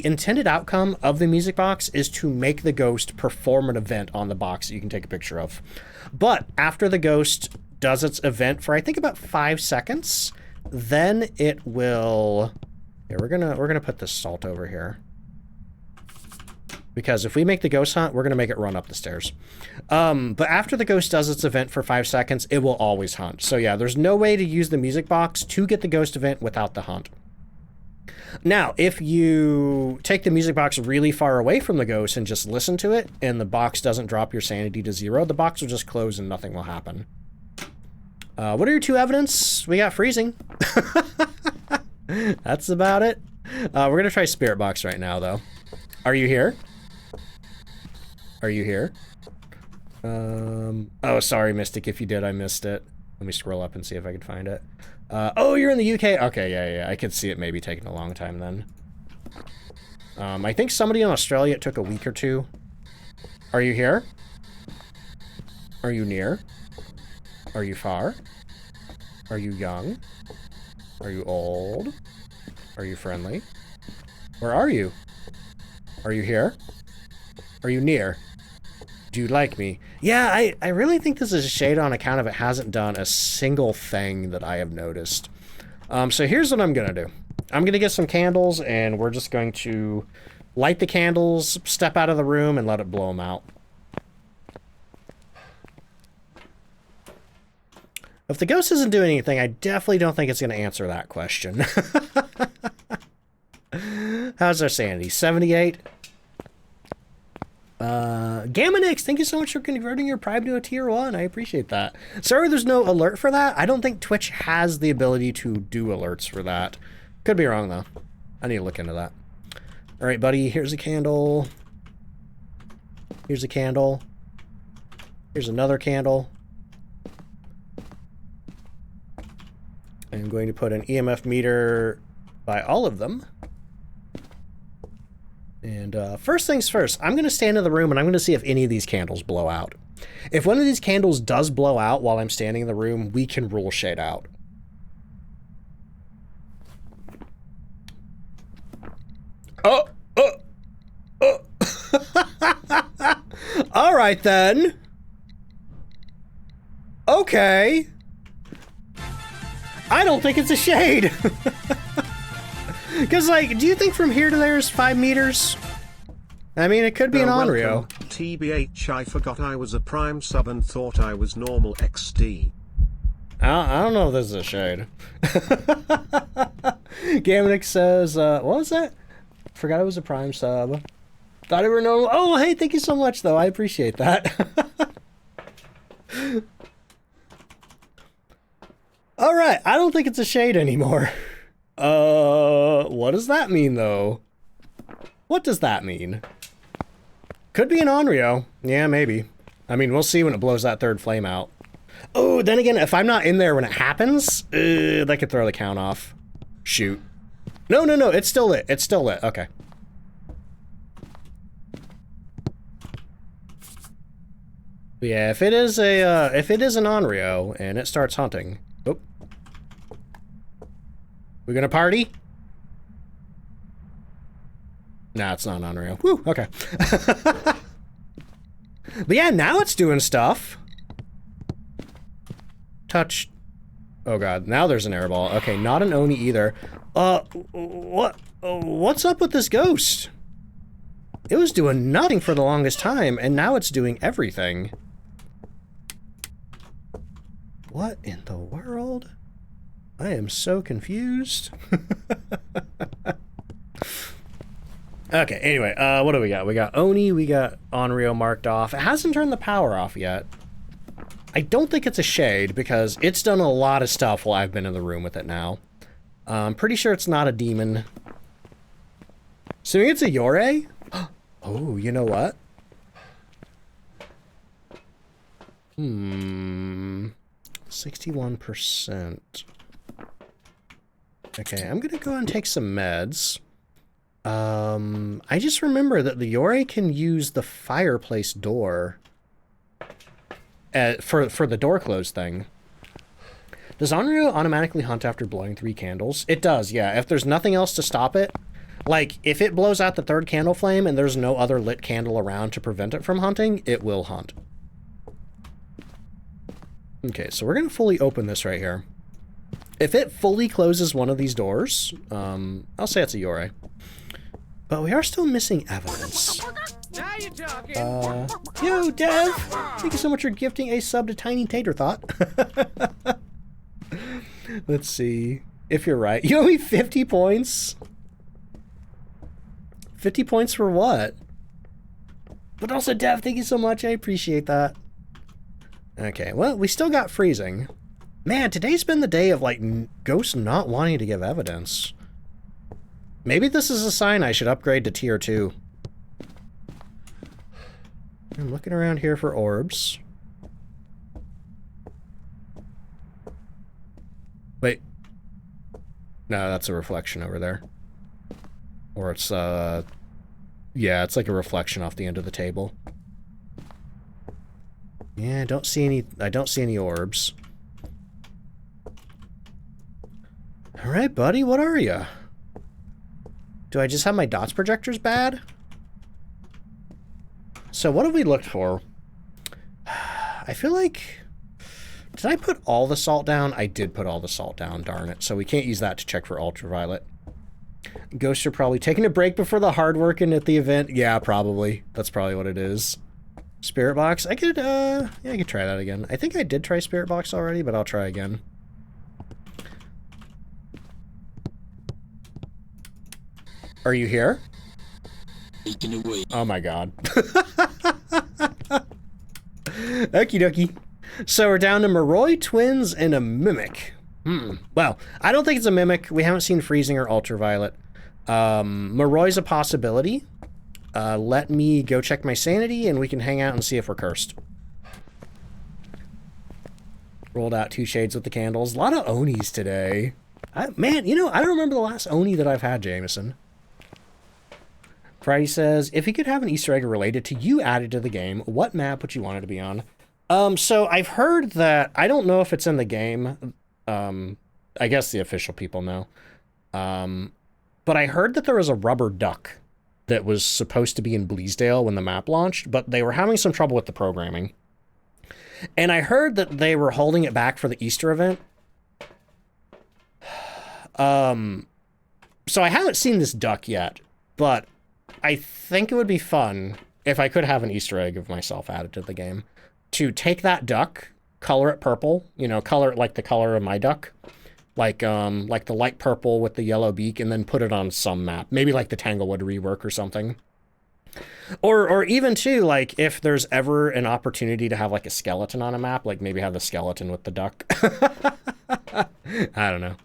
intended outcome of the music box is to make the ghost perform an event on the box that you can take a picture of. But after the ghost does its event for I think about 5 seconds, then it will. Yeah, we're gonna put this salt over here. Because if we make the ghost hunt, we're going to make it run up the stairs. But after the ghost does its event for 5 seconds, it will always hunt. So yeah, there's no way to use the music box to get the ghost event without the hunt. Now, if you take the music box really far away from the ghost and just listen to it, and the box doesn't drop your sanity to 0, the box will just close and nothing will happen. What are your 2 evidence? We got freezing. That's about it. We're going to try spirit box right now, though. Are you here? Are you here? Oh, sorry, Mystic. If you did, I missed it. Let me scroll up and see if I can find it. Oh, you're in the UK? Okay, yeah. I could see it maybe taking a long time then. I think somebody in Australia, it took a week or 2. Are you here? Are you near? Are you far? Are you young? Are you old? Are you friendly? Where are you? Are you here? Are you near? Do you like me? Yeah, I really think this is a shade on account of it hasn't done a single thing that I have noticed. So here's what I'm gonna do. I'm gonna get some candles and we're just going to light the candles, step out of the room, and let it blow them out. If the ghost isn't doing anything, I definitely don't think it's going to answer that question. How's our sanity? 78? Gamma Nix, thank you so much for converting your Prime to a tier 1. I appreciate that. Sorry there's no alert for that. I don't think Twitch has the ability to do alerts for that. Could be wrong, though. I need to look into that. All right, buddy, here's a candle. Here's a candle. Here's another candle. I'm going to put an EMF meter by all of them. And first things first, I'm going to stand in the room and I'm going to see if any of these candles blow out. If one of these candles does blow out while I'm standing in the room, we can rule shade out. Oh! All right, then. Okay. I don't think it's a shade. Because, like, do you think from here to there is 5 meters? I mean, it could be an Onryo. TBH, I forgot I was a Prime sub and thought I was normal XD. I don't know if this is a shade. Gaminic says, what was that? Forgot I was a Prime sub. Thought it were normal. Oh, hey, thank you so much, though. I appreciate that. All right, I don't think it's a shade anymore. What does that mean, though? What does that mean? Could be an Onryo. Yeah, maybe. I mean, we'll see when it blows that third flame out. Oh, then again, if I'm not in there when it happens, that could throw the count off. Shoot. No, it's still lit. It's still lit. Okay. Yeah, if it is an Onryo and it starts hunting. Oh. We gonna party? Nah, it's not an Onryo. Woo, okay. But yeah, now it's doing stuff. Touch. Oh god, now there's an airball. Okay, not an Oni either. What's up with this ghost? It was doing nothing for the longest time, and now it's doing everything. What in the world? I am so confused. Okay, anyway, what do we got? We got Oni, we got Onryo marked off. It hasn't turned the power off yet. I don't think it's a shade because it's done a lot of stuff while I've been in the room with it now. I'm pretty sure it's not a demon. So it's a Yore? Oh, you know what? 61%. Okay, I'm gonna go and take some meds. I just remember that the Yore can use the fireplace door for the door close thing. Does Onryo automatically hunt after blowing 3 candles? It does, yeah. If there's nothing else to stop it, like if it blows out the 3rd candle flame and there's no other lit candle around to prevent it from hunting, it will hunt. Okay, so we're gonna fully open this right here. If it fully closes one of these doors, I'll say it's a Yore. But we are still missing evidence. Now you're talking. Yo, Dev! Thank you so much for gifting a sub to Tiny Tater Thought. Let's see. If you're right. You owe me 50 points? 50 points for what? But also, Dev, thank you so much. I appreciate that. Okay, well, we still got freezing. Man, today's been the day of, like, ghosts not wanting to give evidence. Maybe this is a sign I should upgrade to tier 2. I'm looking around here for orbs. Wait. No, that's a reflection over there. Or it's, yeah, it's like a reflection off the end of the table. Yeah, I don't see any orbs. Alright, buddy, what are you? Do I just have my dots projectors bad? So what have we looked for? I feel like... Did I put all the salt down? I did put all the salt down, darn it. So we can't use that to check for ultraviolet. Ghosts are probably taking a break before the hard working at the event. Yeah, probably. That's probably what it is. Spirit box. I could, yeah, I could try that again. I think I did try spirit box already, but I'll try again. Are you here? Oh my god. Okie dokie. So we're down to Moroi, Twins, and a Mimic. Well, I don't think it's a Mimic. We haven't seen Freezing or Ultraviolet. Moroi's a possibility. Let me go check my sanity, and we can hang out and see if we're cursed. Rolled out 2 shades with the candles. A lot of Onis today. Man, you know, I don't remember the last Oni that I've had, Jameson. Friday says, if you could have an Easter egg related to you added to the game, what map would you want it to be on? So I've heard that, I don't know if it's in the game. I guess the official people know. But I heard that there was a rubber duck that was supposed to be in Bleasdale when the map launched, but they were having some trouble with the programming. And I heard that they were holding it back for the Easter event. So I haven't seen this duck yet, but I think it would be fun if I could have an Easter egg of myself added to the game to take that duck, color it purple, you know, color it like the color of my duck, like the light purple with the yellow beak, and then put it on some map, maybe like the Tanglewood rework or something. Or even too, like if there's ever an opportunity to have like a skeleton on a map, like maybe have the skeleton with the duck. I don't know.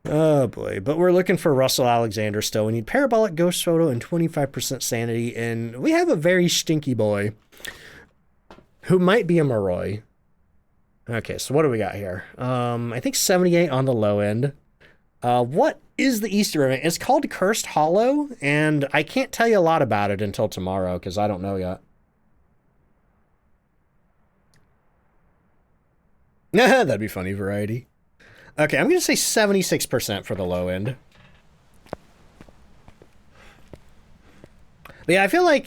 Oh boy, but we're looking for Russell Alexander still. We need Parabolic Ghost Photo and 25% sanity, and we have a very stinky boy who might be a Moroi. Okay, so what do we got here? I think 78 on the low end. What is the Easter event? It's called Cursed Hollow, and I can't tell you a lot about it until tomorrow, because I don't know yet. That'd be funny, Variety. Okay, I'm going to say 76% for the low end. But yeah, I feel like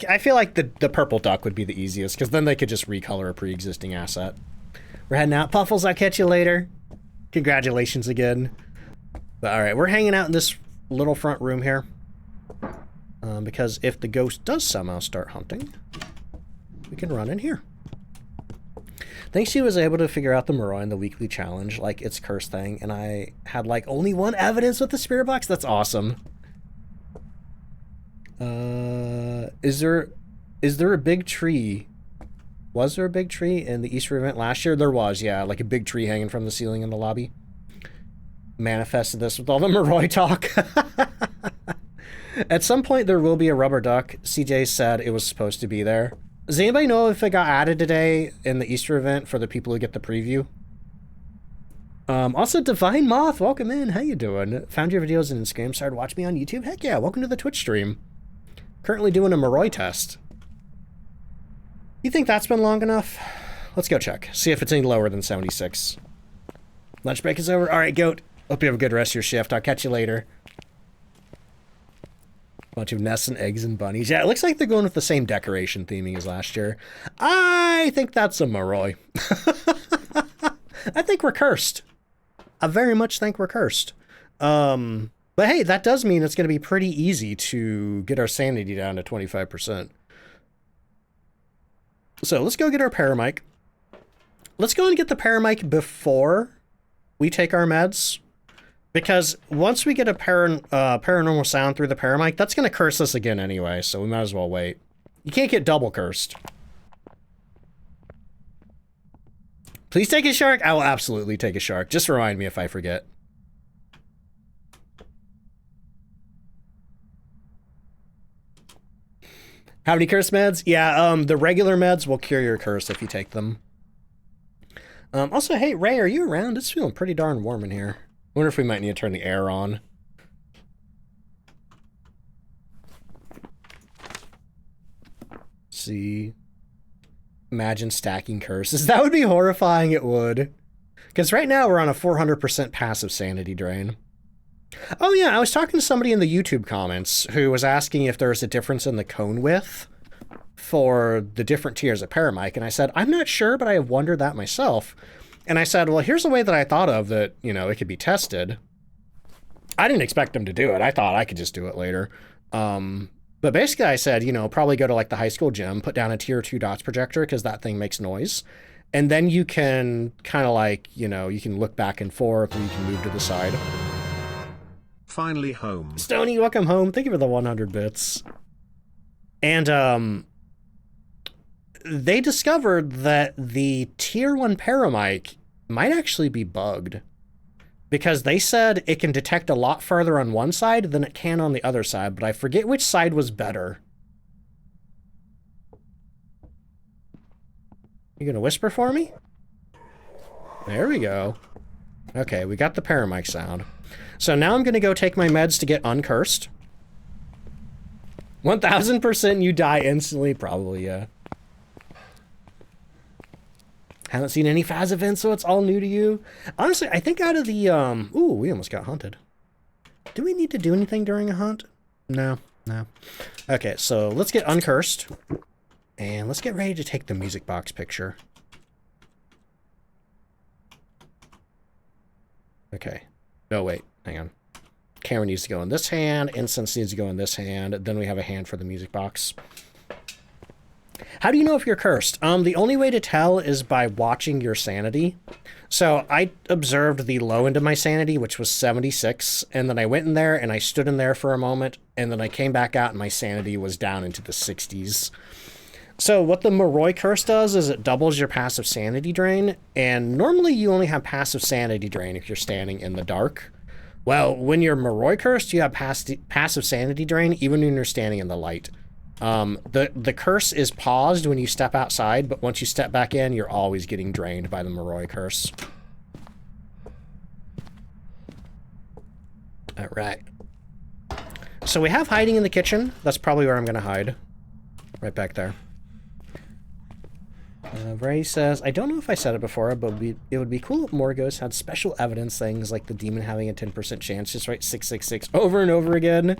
the purple duck would be the easiest, because then they could just recolor a pre-existing asset. We're heading out. Puffles, I'll catch you later. Congratulations again. But all right, we're hanging out in this little front room here. Because if the ghost does somehow start hunting, we can run in here. Thanks, she was able to figure out the Moroi in the weekly challenge, like its curse thing, and I had like only 1 evidence with the spirit box. That's awesome. Is there a big tree? Was there a big tree in the Easter event last year? There was, yeah, like a big tree hanging from the ceiling in the lobby. Manifested this with all the Moroi talk. At some point there will be a rubber duck. CJ said it was supposed to be there. Does anybody know if it got added today in the Easter event for the people who get the preview? Also, Divine Moth, welcome in. How you doing? Found your videos on Instagram, started watching me on YouTube. Heck yeah, welcome to the Twitch stream. Currently doing a Moroi test. You think that's been long enough? Let's go check. See if it's any lower than 76. Lunch break is over. All right, Goat. Hope you have a good rest of your shift. I'll catch you later. Bunch of nests and eggs and bunnies. Yeah, it looks like they're going with the same decoration theming as last year. I think that's a Moroi. I think we're cursed. I very much think we're cursed. But hey, that does mean it's going to be pretty easy to get our sanity down to 25%. So let's go get our paramic. Let's go and get the paramic before we take our meds. Because once we get a paranormal sound through the paramic, that's going to curse us again anyway, so we might as well wait. You can't get double cursed. Please take a shark. I will absolutely take a shark. Just remind me if I forget. How many curse meds? Yeah, the regular meds will cure your curse if you take them. Also, hey, Ray, are you around? It's feeling pretty darn warm in here. I wonder if we might need to turn the air on. See. Imagine stacking curses. That would be horrifying, it would. Because right now we're on a 400% passive sanity drain. Oh yeah, I was talking to somebody in the YouTube comments who was asking if there's a difference in the cone width for the different tiers of paramic, and I said, I'm not sure, but I have wondered that myself. And I said, well, here's a way that I thought of that, you know, it could be tested. I didn't expect them to do it. I thought I could just do it later. But basically I said, you know, probably go to like the high school gym, put down a tier 2 dots projector because that thing makes noise. And then you can kind of like, you know, you can look back and forth or you can move to the side. Finally home. Stony, welcome home. Thank you for the 100 bits. And they discovered that the tier 1 paramic might actually be bugged. Because they said it can detect a lot further on one side than it can on the other side, but I forget which side was better. You gonna whisper for me? There we go. Okay, we got the paramic sound. So now I'm gonna go take my meds to get uncursed. 1000% you die instantly, probably, yeah. Haven't seen any Phas events, so it's all new to you. Honestly, I think out of the, ooh, we almost got hunted. Do we need to do anything during a hunt? No, no. Okay, so let's get uncursed. And let's get ready to take the music box picture. Okay. No, wait, hang on. Camera needs to go in this hand, incense needs to go in this hand, then we have a hand for the music box. How do you know if you're cursed? The only way to tell is by watching your sanity. So I observed the low end of my sanity, which was 76, and then I went in there and I stood in there for a moment, and then I came back out and my sanity was down into the 60s. So what the Moroi curse does is it doubles your passive sanity drain, and normally you only have passive sanity drain if you're standing in the dark. Well, when you're Moroi cursed, you have passive sanity drain even when you're standing in the light. The curse is paused when you step outside, but once you step back in, you're always getting drained by the Moroi curse. All right. So we have hiding in the kitchen. That's probably where I'm going to hide. Right back there. Ray says, I don't know if I said it before, but it would be cool if Morgos had special evidence things like the demon having a 10% chance. Just write 666 over and over again.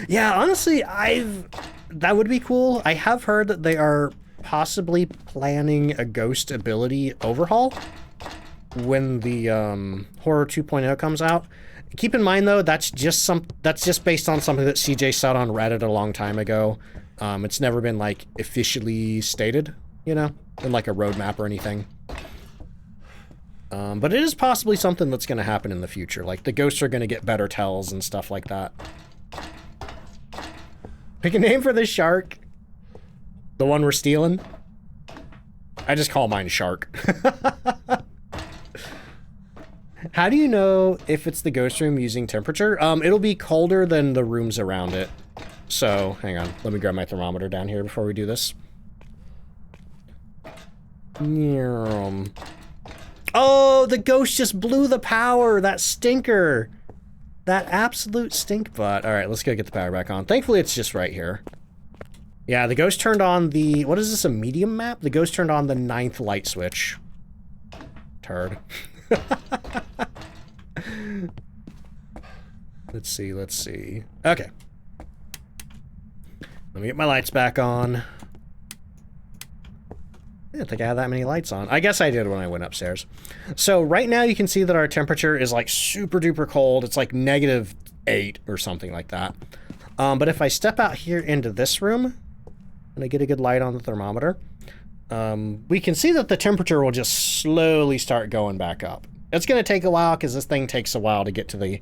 Yeah, honestly, that would be cool. I have heard that they are possibly planning a ghost ability overhaul when the Horror 2.0 comes out. Keep in mind, though, that's just based on something that CJ said on Reddit a long time ago. It's never been, like, officially stated, you know, in, like, a roadmap or anything. But it is possibly something that's going to happen in the future. Like, the ghosts are going to get better tells and stuff like that. Pick a name for this shark. The one we're stealing. I just call mine Shark. How do you know if it's the ghost room using temperature? It'll be colder than the rooms around it. So, hang on. Let me grab my thermometer down here before we do this. Oh, the ghost just blew the power! That stinker! That absolute stink butt. Alright, let's go get the power back on. Thankfully, it's just right here. Yeah, the ghost turned on the... What is this, a medium map? The ghost turned on the 9th light switch. Turd. Let's see. Okay. Let me get my lights back on. I didn't think I had that many lights on. I guess I did when I went upstairs. So right now you can see that our temperature is like super duper cold. It's like -8 or something like that. But if I step out here into this room and I get a good light on the thermometer, we can see that the temperature will just slowly start going back up. It's going to take a while because this thing takes a while to get to the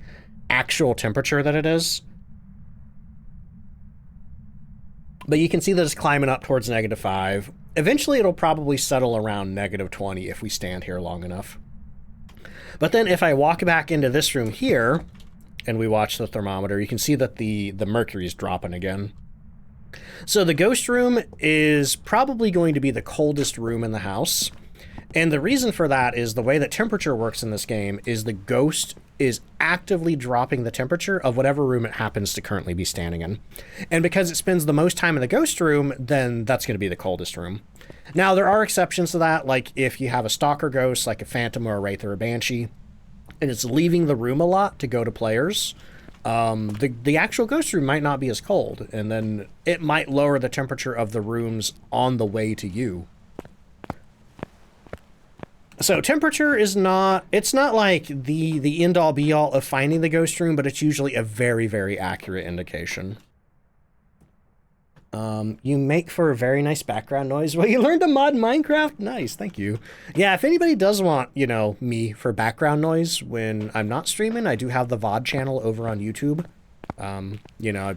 actual temperature that it is. But you can see that it's climbing up towards -5. Eventually, it'll probably settle around -20 if we stand here long enough. But then if I walk back into this room here and we watch the thermometer, you can see that the mercury is dropping again. So the ghost room is probably going to be the coldest room in the house. And the reason for that is the way that temperature works in this game is the ghost is actively dropping the temperature of whatever room it happens to currently be standing in. And because it spends the most time in the ghost room, then that's going to be the coldest room. Now, there are exceptions to that, like if you have a stalker ghost, like a phantom or a wraith or a banshee, and it's leaving the room a lot to go to players, the actual ghost room might not be as cold, and then it might lower the temperature of the rooms on the way to you. So temperature is not, it's not like the end-all be-all of finding the ghost room, but it's usually a very, very accurate indication. You make for a very nice background noise. Well, you learned to mod Minecraft? Nice, thank you. Yeah, if anybody does want, you know, me for background noise when I'm not streaming, I do have the VOD channel over on YouTube. You know, I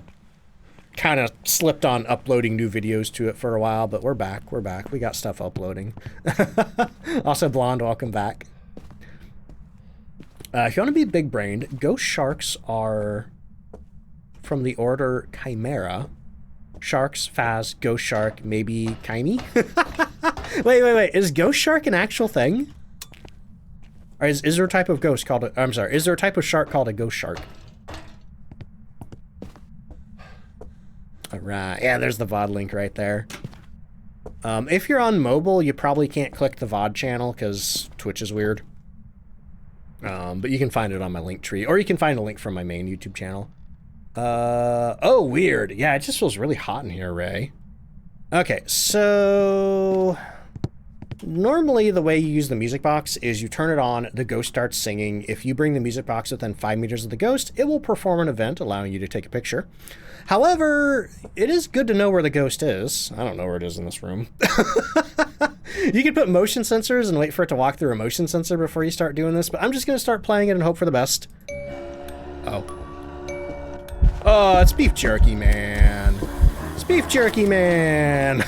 kind of slipped on uploading new videos to it for a while, but we're back, we got stuff uploading. Also, Blonde, welcome back. If you want to be big-brained, ghost sharks are from the order Chimera. Sharks, Phas, ghost shark, maybe Chimey? wait, is ghost shark an actual thing? Or is there a type of ghost called a, I'm sorry, is there a type of shark called a ghost shark? Alright, yeah, there's the VOD link right there. If you're on mobile, you probably can't click the VOD channel because Twitch is weird. But you can find it on my link tree, or you can find a link from my main YouTube channel. Oh, weird. Yeah, it just feels really hot in here, Ray. Okay, so normally the way you use the music box is you turn it on, the ghost starts singing. If you bring the music box within 5 meters of the ghost, it will perform an event allowing you to take a picture. However, it is good to know where the ghost is. I don't know where it is in this room. You can put motion sensors and wait for it to walk through a motion sensor before you start doing this, but I'm just going to start playing it and hope for the best. Oh. Oh, it's beef jerky, man. It's beef jerky, man.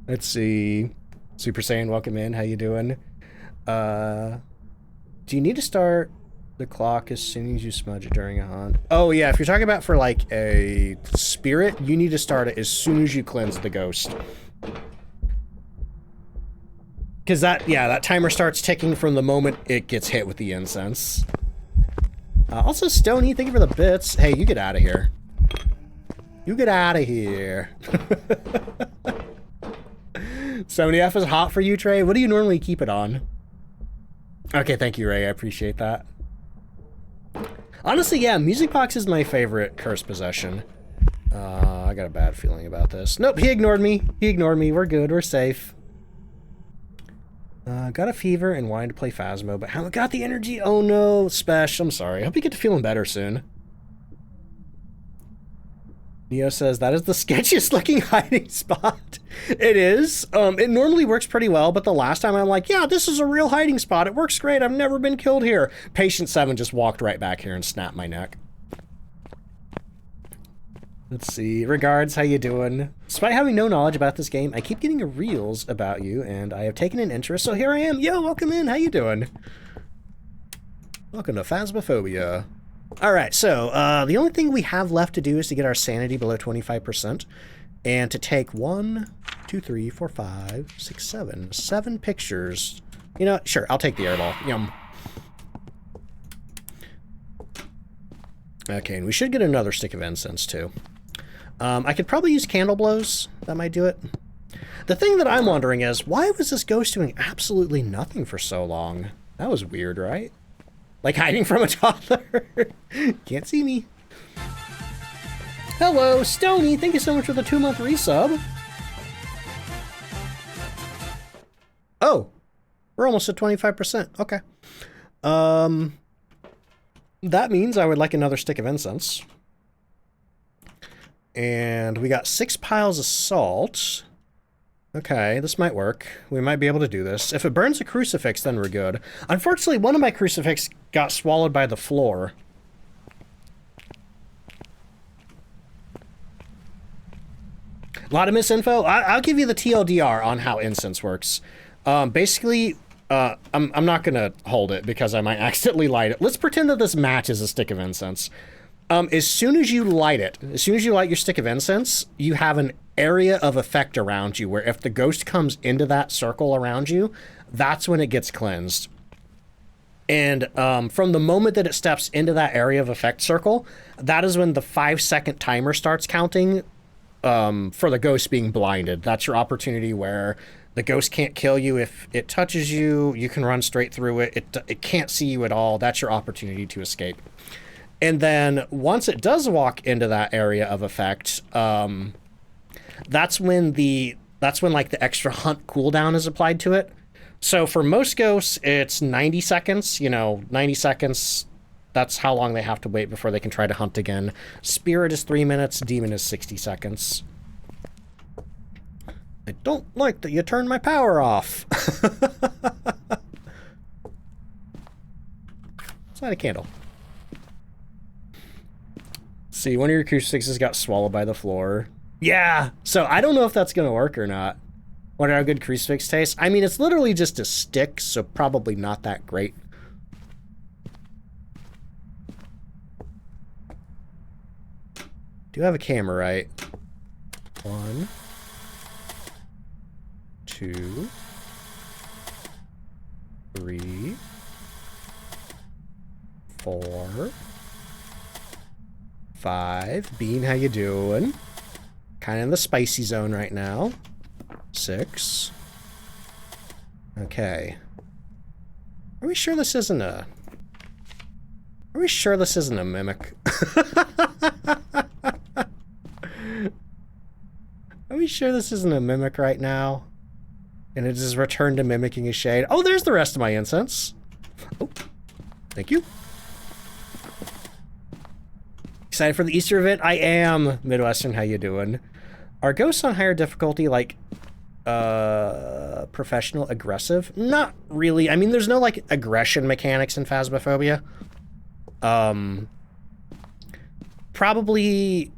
Let's see. Super Saiyan, welcome in. How you doing? Do you need to start the clock as soon as you smudge it during a haunt? Oh, yeah. If you're talking about for, like, a spirit, you need to start it as soon as you cleanse the ghost. Because that timer starts ticking from the moment it gets hit with the incense. Also, Stony, thank you for the bits. Hey, you get out of here. You get out of here. 70F is hot for you, Trey? What do you normally keep it on? Okay, thank you, Ray. I appreciate that. Honestly, yeah, Music Box is my favorite curse possession. I got a bad feeling about this. Nope, he ignored me. He ignored me. We're good. We're safe. Got a fever and wanted to play Phasmo, but haven't got the energy. Oh no, Spesh, I'm sorry. Hope you get to feeling better soon. Neo says, that is the sketchiest looking hiding spot. It is. It normally works pretty well, but the last time I'm like, yeah, this is a real hiding spot. It works great. I've never been killed here. Patient 7 just walked right back here and snapped my neck. Let's see. Regards, how you doing? Despite having no knowledge about this game, I keep getting reels about you, and I have taken an interest, so here I am. Yo, welcome in. How you doing? Welcome to Phasmophobia. Alright, so, the only thing we have left to do is to get our sanity below 25%, and to take 1, 2, 3, 4, 5, 6, 7 pictures. You know, sure, I'll take the airball. Yum. Okay, and we should get another stick of incense, too. I could probably use candle blows. That might do it. The thing that I'm wondering is, why was this ghost doing absolutely nothing for so long? That was weird, right? Like hiding from a toddler. Can't see me. Hello, Stony. Thank you so much for the 2-month resub. Oh, we're almost at 25%. Okay. That means I would like another stick of incense. And we got 6 piles of salt. Okay, this might work. We might be able to do this. If it burns a crucifix, then we're good. Unfortunately, one of my crucifix got swallowed by the floor. A lot of misinfo. I'll give you the TLDR on how incense works. Basically, I'm not going to hold it because I might accidentally light it. Let's pretend that this matches a stick of incense. As soon as you light it, as soon as you light your stick of incense, you have an area of effect around you where if the ghost comes into that circle around you, that's when it gets cleansed. And from the moment that it steps into that area of effect circle, that is when the 5-second timer starts counting for the ghost being blinded. That's your opportunity where the ghost can't kill you. If it touches you, you can run straight through it. It can't see you at all. That's your opportunity to escape. And then once it does walk into that area of effect, that's when like the extra hunt cooldown is applied to it. So for most ghosts, it's 90 seconds, 90 seconds. That's how long they have to wait before they can try to hunt again. Spirit is 3 minutes, demon is 60 seconds. I don't like that you turned my power off. Let's light a candle. See, one of your crucifixes got swallowed by the floor. Yeah, so I don't know if that's gonna work or not. Wonder how good crucifix tastes. I mean, it's literally just a stick, so probably not that great. Do have a camera, right? 1, 2, 3, 4, 5. Bean, how you doing? Kind of in the spicy zone right now. 6. Okay. Are we sure this isn't a... Are we sure this isn't a mimic? Are we sure this isn't a mimic right now? And it is returned to mimicking a shade. Oh, there's the rest of my incense. Oh, thank you. Excited for the Easter event? I am. Midwestern, how you doing? Are ghosts on higher difficulty like professional aggressive? Not really. I mean, there's no like aggression mechanics in Phasmophobia. Probably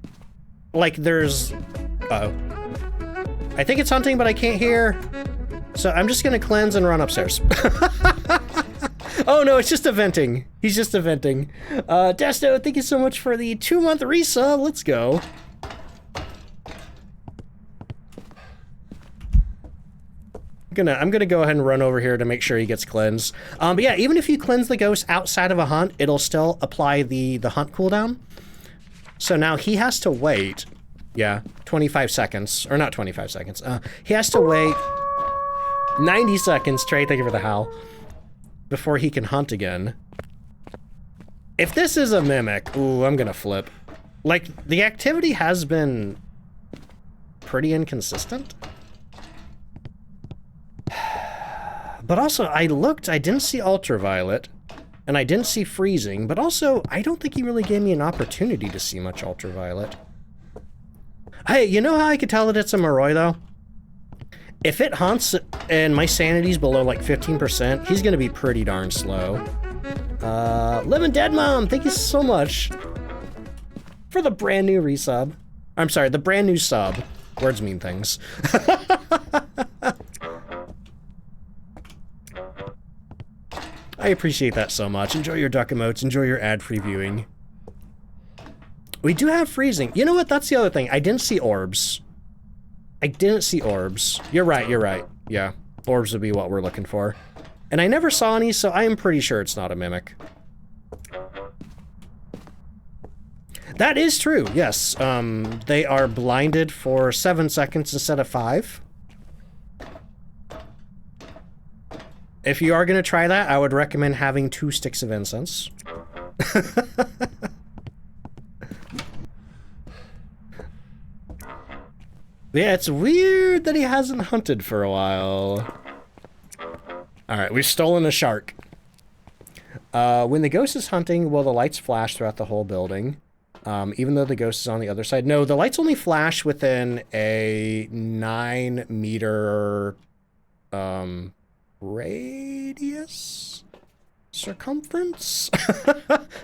like there's uh-oh. I think it's hunting, but I can't hear. So I'm just gonna cleanse and run upstairs. Oh no, it's just a venting. He's just a venting. Desto, thank you so much for the 2-month resub. Let's go. I'm gonna go ahead and run over here to make sure he gets cleansed. But yeah, even if you cleanse the ghost outside of a hunt, it'll still apply the hunt cooldown. So now he has to wait, yeah, 25 seconds, or not 25 seconds. He has to wait 90 seconds, Trey, thank you for the howl, before he can hunt again. If this is a mimic, ooh, I'm gonna flip. Like, the activity has been pretty inconsistent. But also, I didn't see ultraviolet, and I didn't see freezing, but also, I don't think he really gave me an opportunity to see much ultraviolet. Hey, you know how I could tell that it's a Moroi, though? If it hunts and my sanity's below like 15%, he's gonna be pretty darn slow. Living Dead Mom, thank you so much for the brand new resub. I'm sorry, the brand new sub. Words mean things. I appreciate that so much. Enjoy your duck emotes, enjoy your ad-free viewing. We do have freezing. You know what, that's the other thing. I didn't see orbs. I didn't see orbs. You're right, you're right. Yeah, orbs would be what we're looking for. And I never saw any, so I am pretty sure it's not a mimic. That is true, yes. They are blinded for 7 seconds instead of 5. If you are going to try that, I would recommend having 2 sticks of incense. Yeah, it's weird that he hasn't hunted for a while. Alright, we've stolen a shark. When the ghost is hunting, will the lights flash throughout the whole building? Even though the ghost is on the other side? No, the lights only flash within a 9-meter radius? Circumference?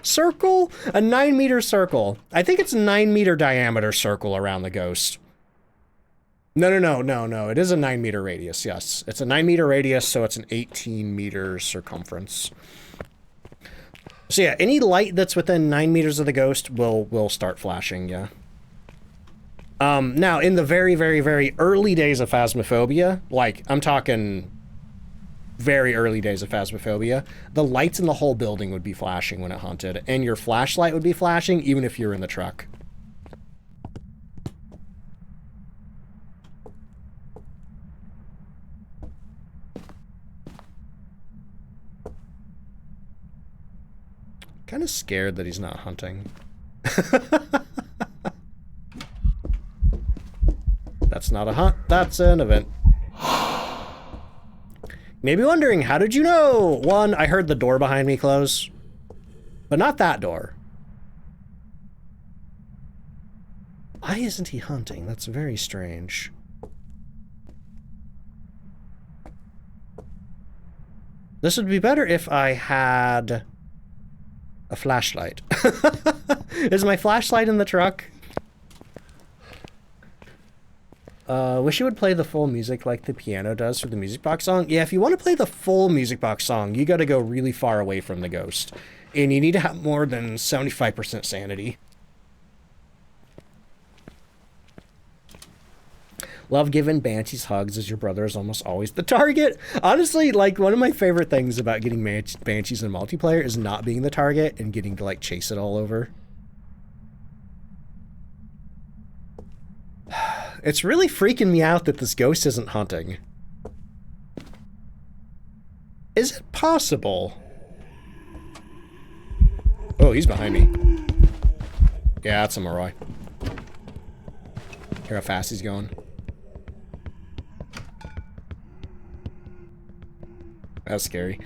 Circle? A 9-meter circle. I think it's a 9-meter diameter circle around the ghost. No. It is a 9-meter radius, yes. It's a 9-meter radius, so it's an 18-meter circumference. So yeah, any light that's within 9 meters of the ghost will start flashing, yeah. Now, in the very, very, very early days of Phasmophobia, like, I'm talking very early days of Phasmophobia, the lights in the whole building would be flashing when it hunted, and your flashlight would be flashing even if you're in the truck. Kind of scared that he's not hunting. That's not a hunt, that's an event. Maybe wondering, how did you know? One, I heard the door behind me close, but not that door. Why isn't he hunting? That's very strange. This would be better if I had a flashlight. Is my flashlight in the truck? Wish you would play the full music like the piano does for the music box song. Yeah, if you want to play the full music box song, you got to go really far away from the ghost. And you need to have more than 75% sanity. Love giving banshees hugs as your brother is almost always the target. Honestly, like, one of my favorite things about getting banshees in multiplayer is not being the target and getting to, like, chase it all over. It's really freaking me out that this ghost isn't hunting. Is it possible? Oh, he's behind me. Yeah, that's a Moroi. Hear how fast he's going. That's scary.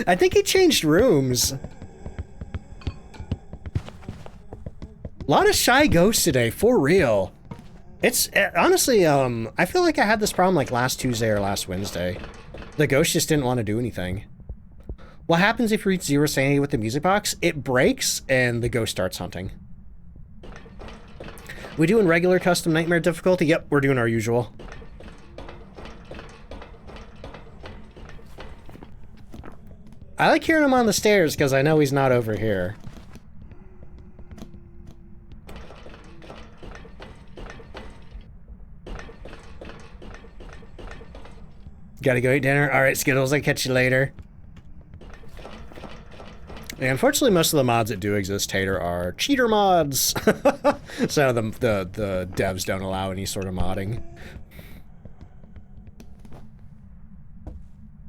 I think he changed rooms. A lot of shy ghosts today, for real. It's honestly, I feel like I had this problem like last Tuesday or last Wednesday. The ghost just didn't want to do anything. What happens if you reach 0 sanity with the music box? It breaks and the ghost starts hunting. We doing regular custom nightmare difficulty? Yep, we're doing our usual. I like hearing him on the stairs because I know he's not over here. Gotta go eat dinner? Alright, Skittles, I'll catch you later. Yeah, unfortunately, most of the mods that do exist, Tater, are cheater mods. So the devs don't allow any sort of modding.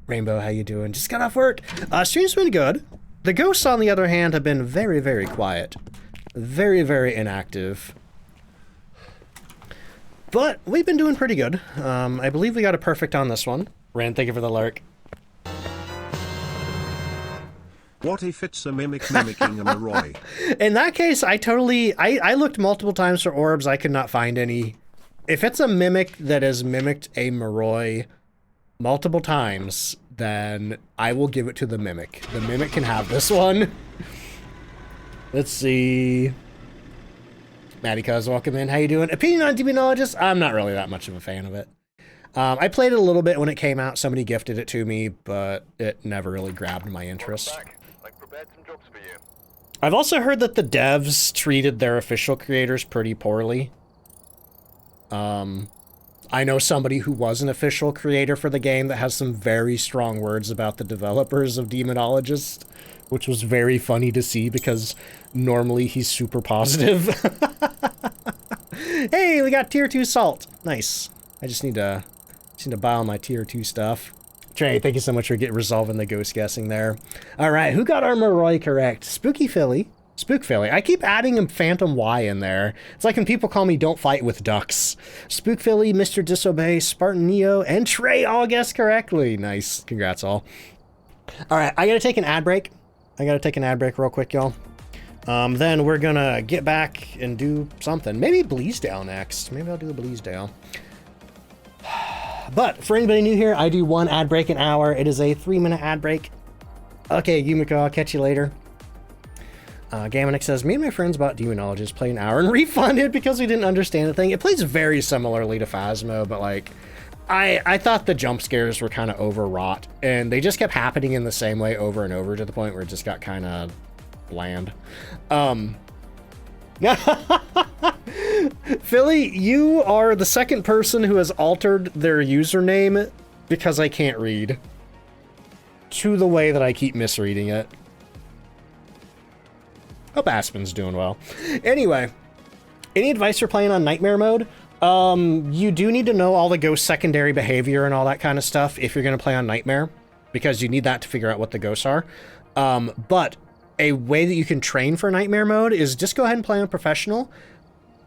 Rainbow, how you doing? Just got off work. Stream's been good. The ghosts, on the other hand, have been very, very quiet. Very, very inactive. But we've been doing pretty good. I believe we got a perfect on this one. Ran, thank you for the lurk. What if it's a mimic mimicking a Moroi? In that case, I looked multiple times for orbs. I could not find any. If it's a mimic that has mimicked a Moroi multiple times, then I will give it to the mimic. The mimic can have this one. Let's see. Maddie Cuz, welcome in. How you doing? Opinion on Demonologist? I'm not really that much of a fan of it. I played it a little bit when it came out. Somebody gifted it to me, but it never really grabbed my interest. I've also heard that the devs treated their official creators pretty poorly. I know somebody who was an official creator for the game that has some very strong words about the developers of Demonologist, which was very funny to see because normally he's super positive. Hey, we got tier 2 salt. Nice. I just need to buy all my tier 2 stuff. Trey, thank you so much for resolving the ghost guessing there. All right, who got our Moroi correct? Spooky Philly. Spook Philly. I keep adding a Phantom Y in there. It's like when people call me Don't Fight with Ducks. Spook Philly, Mr. Disobey, Spartan Neo, and Trey all guessed correctly. Nice. Congrats all. All right, I gotta take an ad break. Real quick, y'all. Then we're gonna get back and do something. Maybe Bleasdale next. Maybe I'll do a Bleasdale. But for anybody new here, I do one ad break an hour. It is a 3-minute ad break. Okay, Yumiko, I'll catch you later. Gammonic says, me and my friends bought Demonologist, played an hour and refunded because we didn't understand the thing. It plays very similarly to Phasmo, but like, I thought the jump scares were kind of overwrought, and they just kept happening in the same way over and over to the point where it just got kind of bland. Philly, you are the second person who has altered their username because I can't read to the way that I keep misreading it. Hope Aspen's doing well. Anyway, any advice for playing on Nightmare mode? You do need to know all the ghost secondary behavior and all that kind of stuff if you're going to play on Nightmare, because you need that to figure out what the ghosts are. But a way that you can train for Nightmare mode is just go ahead and play on Professional.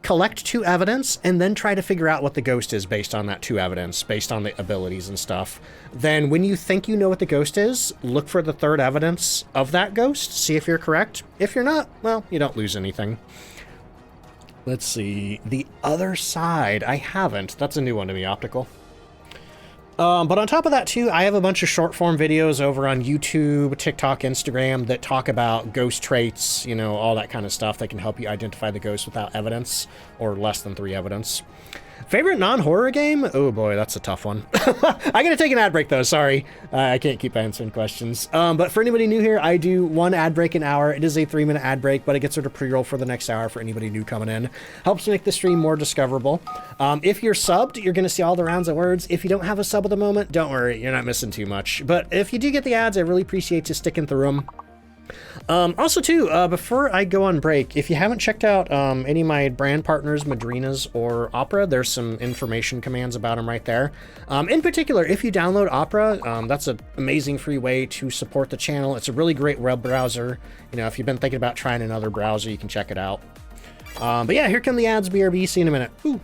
collect 2 evidence, and then try to figure out what the ghost is based on that 2 evidence, based on the abilities and stuff. Then when you think you know what the ghost is, look for the 3rd evidence of that ghost, see if you're correct. If you're not, well, you don't lose anything. Let's see, the other side, I haven't. That's a new one to me, Optical. But on top of that too, I have a bunch of short form videos over on YouTube, TikTok, Instagram that talk about ghost traits, you know, all that kind of stuff that can help you identify the ghost without evidence, or less than 3 evidence. Favorite non-horror game? Oh boy, that's a tough one. I gotta take an ad break though, sorry. I can't keep answering questions. But for anybody new here, I do 1 ad break an hour. It is a 3-minute ad break, but it gets sort of pre-roll for the next hour for anybody new coming in. Helps make the stream more discoverable. If you're subbed, you're gonna see all the rounds of words. If you don't have a sub at the moment, don't worry, you're not missing too much. But if you do get the ads, I really appreciate you sticking through them. Also too, before I go on break, if you haven't checked out any of my brand partners, Madrinas or Opera, there's some information commands about them right there. In particular, if you download Opera, that's an amazing free way to support the channel. It's a really great web browser. You know, if you've been thinking about trying another browser, you can check it out. But yeah, here come the ads, BRB. See you in a minute. Ooh.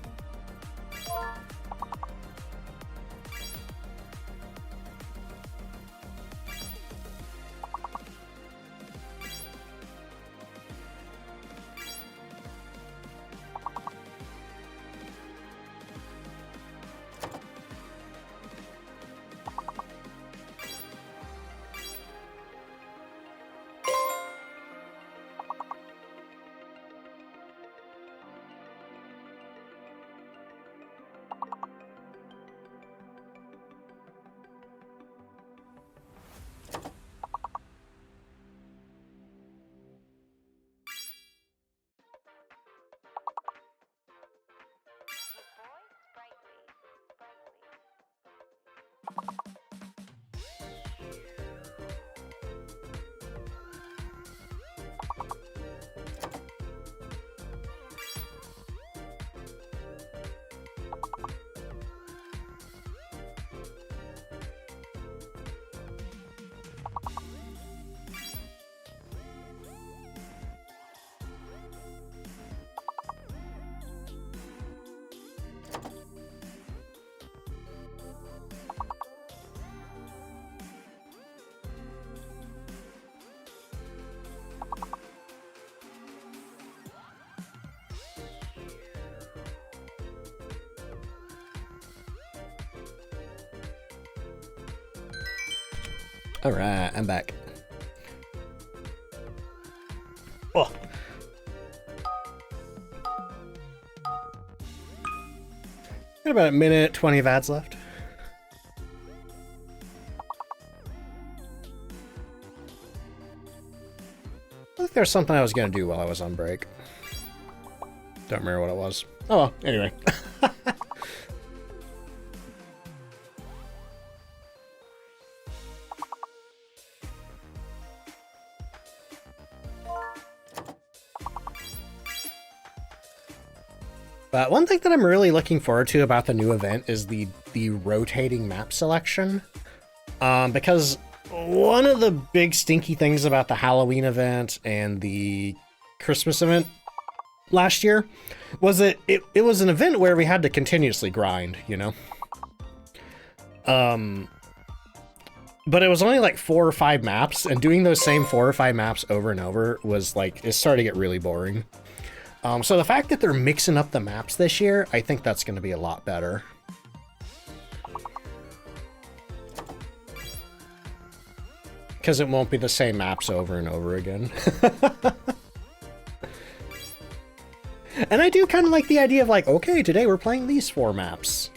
All right, I'm back. Oh. Got about a minute, 20 of ads left. I think there's something I was gonna do while I was on break. Don't remember what it was. Oh well, anyway. But one thing that I'm really looking forward to about the new event is the rotating map selection. Because one of the big stinky things about the Halloween event and the Christmas event last year was that it was an event where we had to continuously grind, you know? But it was only like 4 or 5 maps, and doing those same 4 or 5 maps over and over was like, it started to get really boring. So the fact that they're mixing up the maps this year, I think that's going to be a lot better. Because it won't be the same maps over and over again. And I do kind of like the idea of like, okay, today we're playing these 4 maps.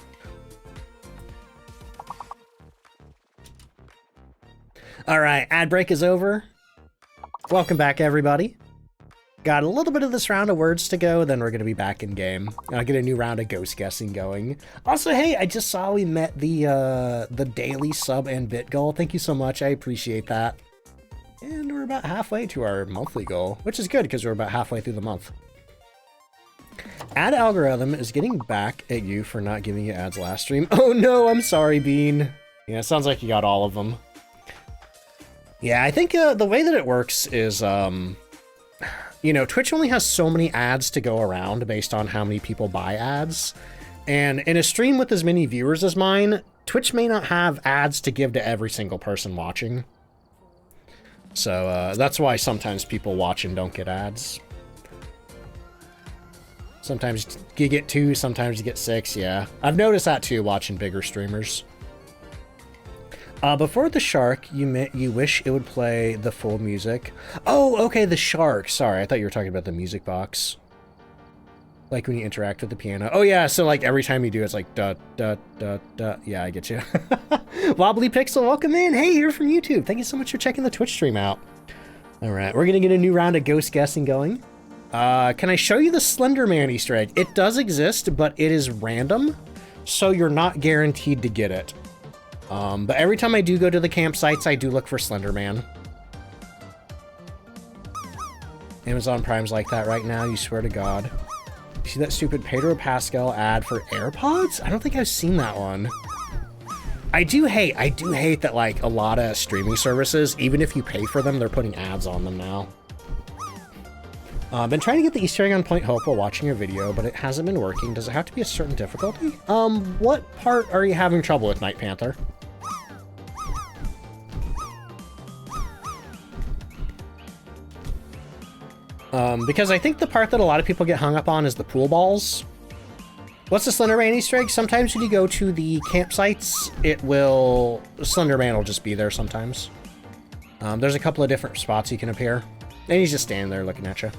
All right, ad break is over. Welcome back, everybody. Got a little bit of this round of words to go, then we're going to be back in game. And I'll get a new round of ghost guessing going. Also, hey, I just saw we met the daily sub and bit goal. Thank you so much. I appreciate that. And we're about halfway to our monthly goal, which is good because we're about halfway through the month. Ad algorithm is getting back at you for not giving you ads last stream. Oh no, I'm sorry, Bean. Yeah, it sounds like you got all of them. Yeah, I think the way that it works is you know, Twitch only has so many ads to go around based on how many people buy ads. And in a stream with as many viewers as mine, Twitch may not have ads to give to every single person watching. So that's why sometimes people watch and don't get ads. Sometimes you get 2, sometimes you get 6, yeah. I've noticed that too, watching bigger streamers. Before the shark, you wish it would play the full music. Oh, okay, the shark. Sorry, I thought you were talking about the music box. Like when you interact with the piano. Oh yeah, so like every time you do, it's like da da da da. Yeah, I get you. Wobbly Pixel, welcome in. Hey, you're from YouTube. Thank you so much for checking the Twitch stream out. All right, we're gonna get a new round of ghost guessing going. Can I show you the Slender Man Easter egg? It does exist, but it is random, so you're not guaranteed to get it. But every time I do go to the campsites, I do look for Slender Man. Amazon Prime's like that right now, you swear to God. You see that stupid Pedro Pascal ad for AirPods? I don't think I've seen that one. I do hate that like a lot of streaming services, even if you pay for them, they're putting ads on them now. Been trying to get the Easter egg on Point Hope while watching your video, but it hasn't been working. Does it have to be a certain difficulty? What part are you having trouble with, Night Panther? Because I think the part that a lot of people get hung up on is the pool balls. What's the Slender Man Easter egg? Sometimes when you go to the campsites, Slender Man will just be there sometimes. There's a couple of different spots he can appear, and he's just standing there looking at you.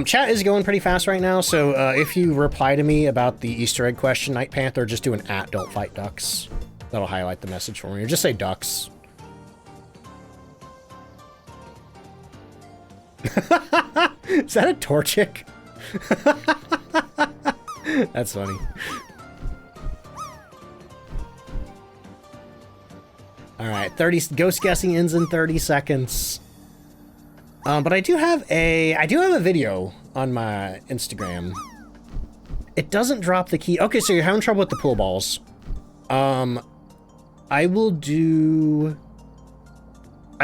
Chat is going pretty fast right now, so if you reply to me about the Easter egg question, Night Panther, just do an @DontFightDucks. That'll highlight the message for me, or just say ducks. Is that a Torchic? That's funny. All right, ghost guessing ends in 30 seconds. But I do have a video on my Instagram. It doesn't drop the key. Okay, so you're having trouble with the pool balls. I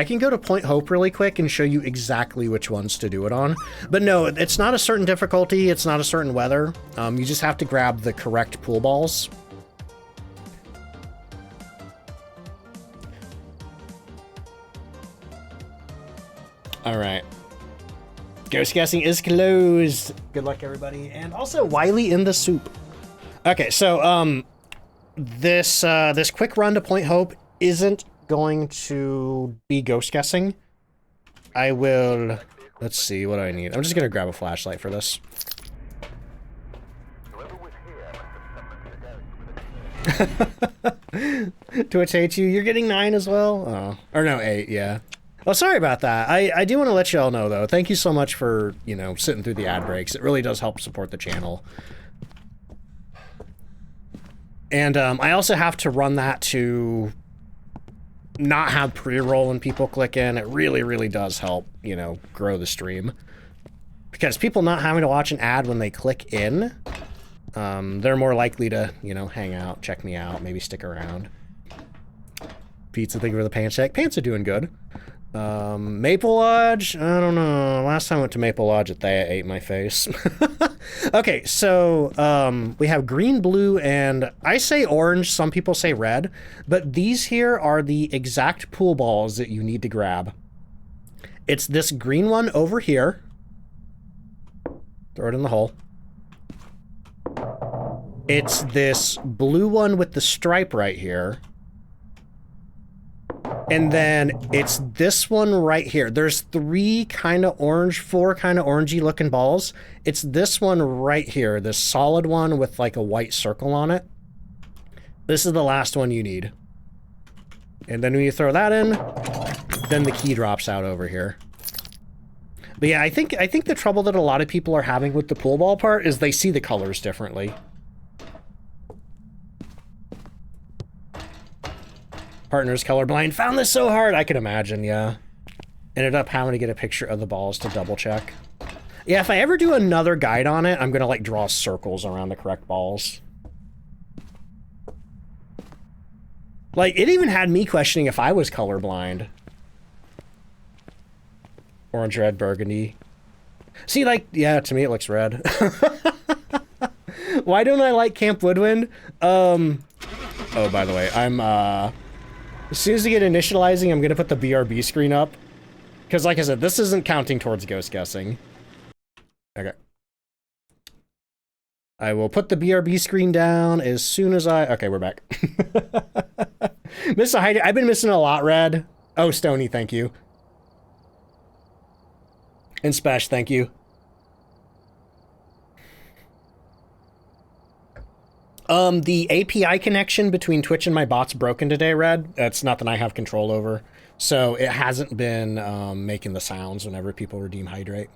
can go to Point Hope really quick and show you exactly which ones to do it on. But no, it's not a certain difficulty. It's not a certain weather. You just have to grab the correct pool balls. All right. Ghost guessing is closed. Good luck, everybody. And also, Wiley in the soup. Okay, so this quick run to Point Hope isn't going to be ghost guessing. I will... Let's see, what do I need? I'm just going to grab a flashlight for this. Twitch hates you. You're getting 9 as well? Oh. Or no, 8, yeah. Oh, sorry about that. I do want to let you all know, though. Thank you so much for, you know, sitting through the ad breaks. It really does help support the channel. And I also have to run that to not have pre-roll when people click in. It really, really does help, you know, grow the stream. Because people not having to watch an ad when they click in, they're more likely to, you know, hang out, check me out, maybe stick around. Pizza, thank you for the pants check. Pants are doing good. Maple Lodge? I don't know. Last time I went to Maple Lodge, Thea ate my face. Okay, so we have green, blue, and I say orange. Some people say red. But these here are the exact pool balls that you need to grab. It's this green one over here. Throw it in the hole. It's this blue one with the stripe right here. And then it's this one right here. There's 4 kind of orangey looking balls. It's this one right here, this solid one with like a white circle on it. This is the last one you need. And then when you throw that in, then the key drops out over here. But yeah, I think the trouble that a lot of people are having with the pool ball part is they see the colors differently. Partner's colorblind. Found this so hard. I can imagine, yeah. Ended up having to get a picture of the balls to double check. Yeah, if I ever do another guide on it, I'm gonna like draw circles around the correct balls. Like, it even had me questioning if I was colorblind. Orange, red, burgundy. See, like, yeah, to me it looks red. Why don't I like Camp Woodwind? Oh, by the way, I'm, as soon as I get initializing, I'm gonna put the BRB screen up. Because, like I said, this isn't counting towards ghost guessing. Okay. I will put the BRB screen down as soon as I... Okay, we're back. I've been missing a lot, Red. Oh, Stony, thank you. And Spash, thank you. The API connection between Twitch and my bot's broken today, Red. It's nothing I have control over. So it hasn't been making the sounds whenever people redeem Hydrate.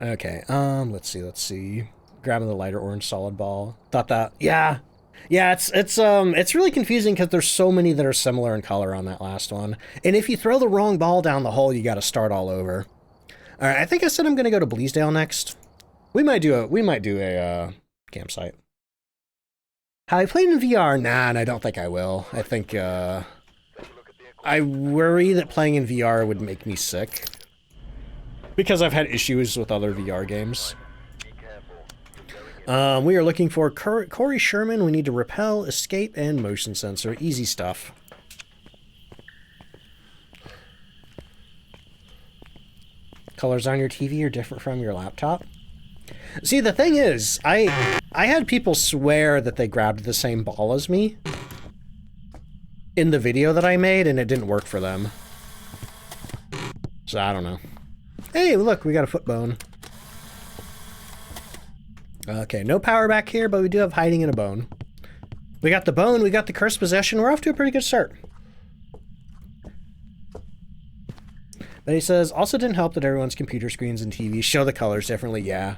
Okay, let's see. Grabbing the lighter orange solid ball. Thought that, yeah, it's really confusing because there's so many that are similar in color on that last one. And if you throw the wrong ball down the hole, you got to start all over. All right, I think I said I'm gonna go to Bleasdale next. We might do a campsite. Have I played in VR? Nah, and I don't think I will. I think I worry that playing in VR would make me sick because I've had issues with other VR games. We are looking for Corey Sherman. We need to repel, escape, and motion sensor. Easy stuff. Colors on your TV are different from your laptop. See, the thing is, I had people swear that they grabbed the same ball as me in the video that I made, and it didn't work for them. So, I don't know. Hey, look, we got a foot bone. Okay, no power back here, but we do have hiding in a bone. We got the bone, we got the cursed possession. We're off to a pretty good start. But he says, also didn't help that everyone's computer screens and TVs show the colors differently. Yeah.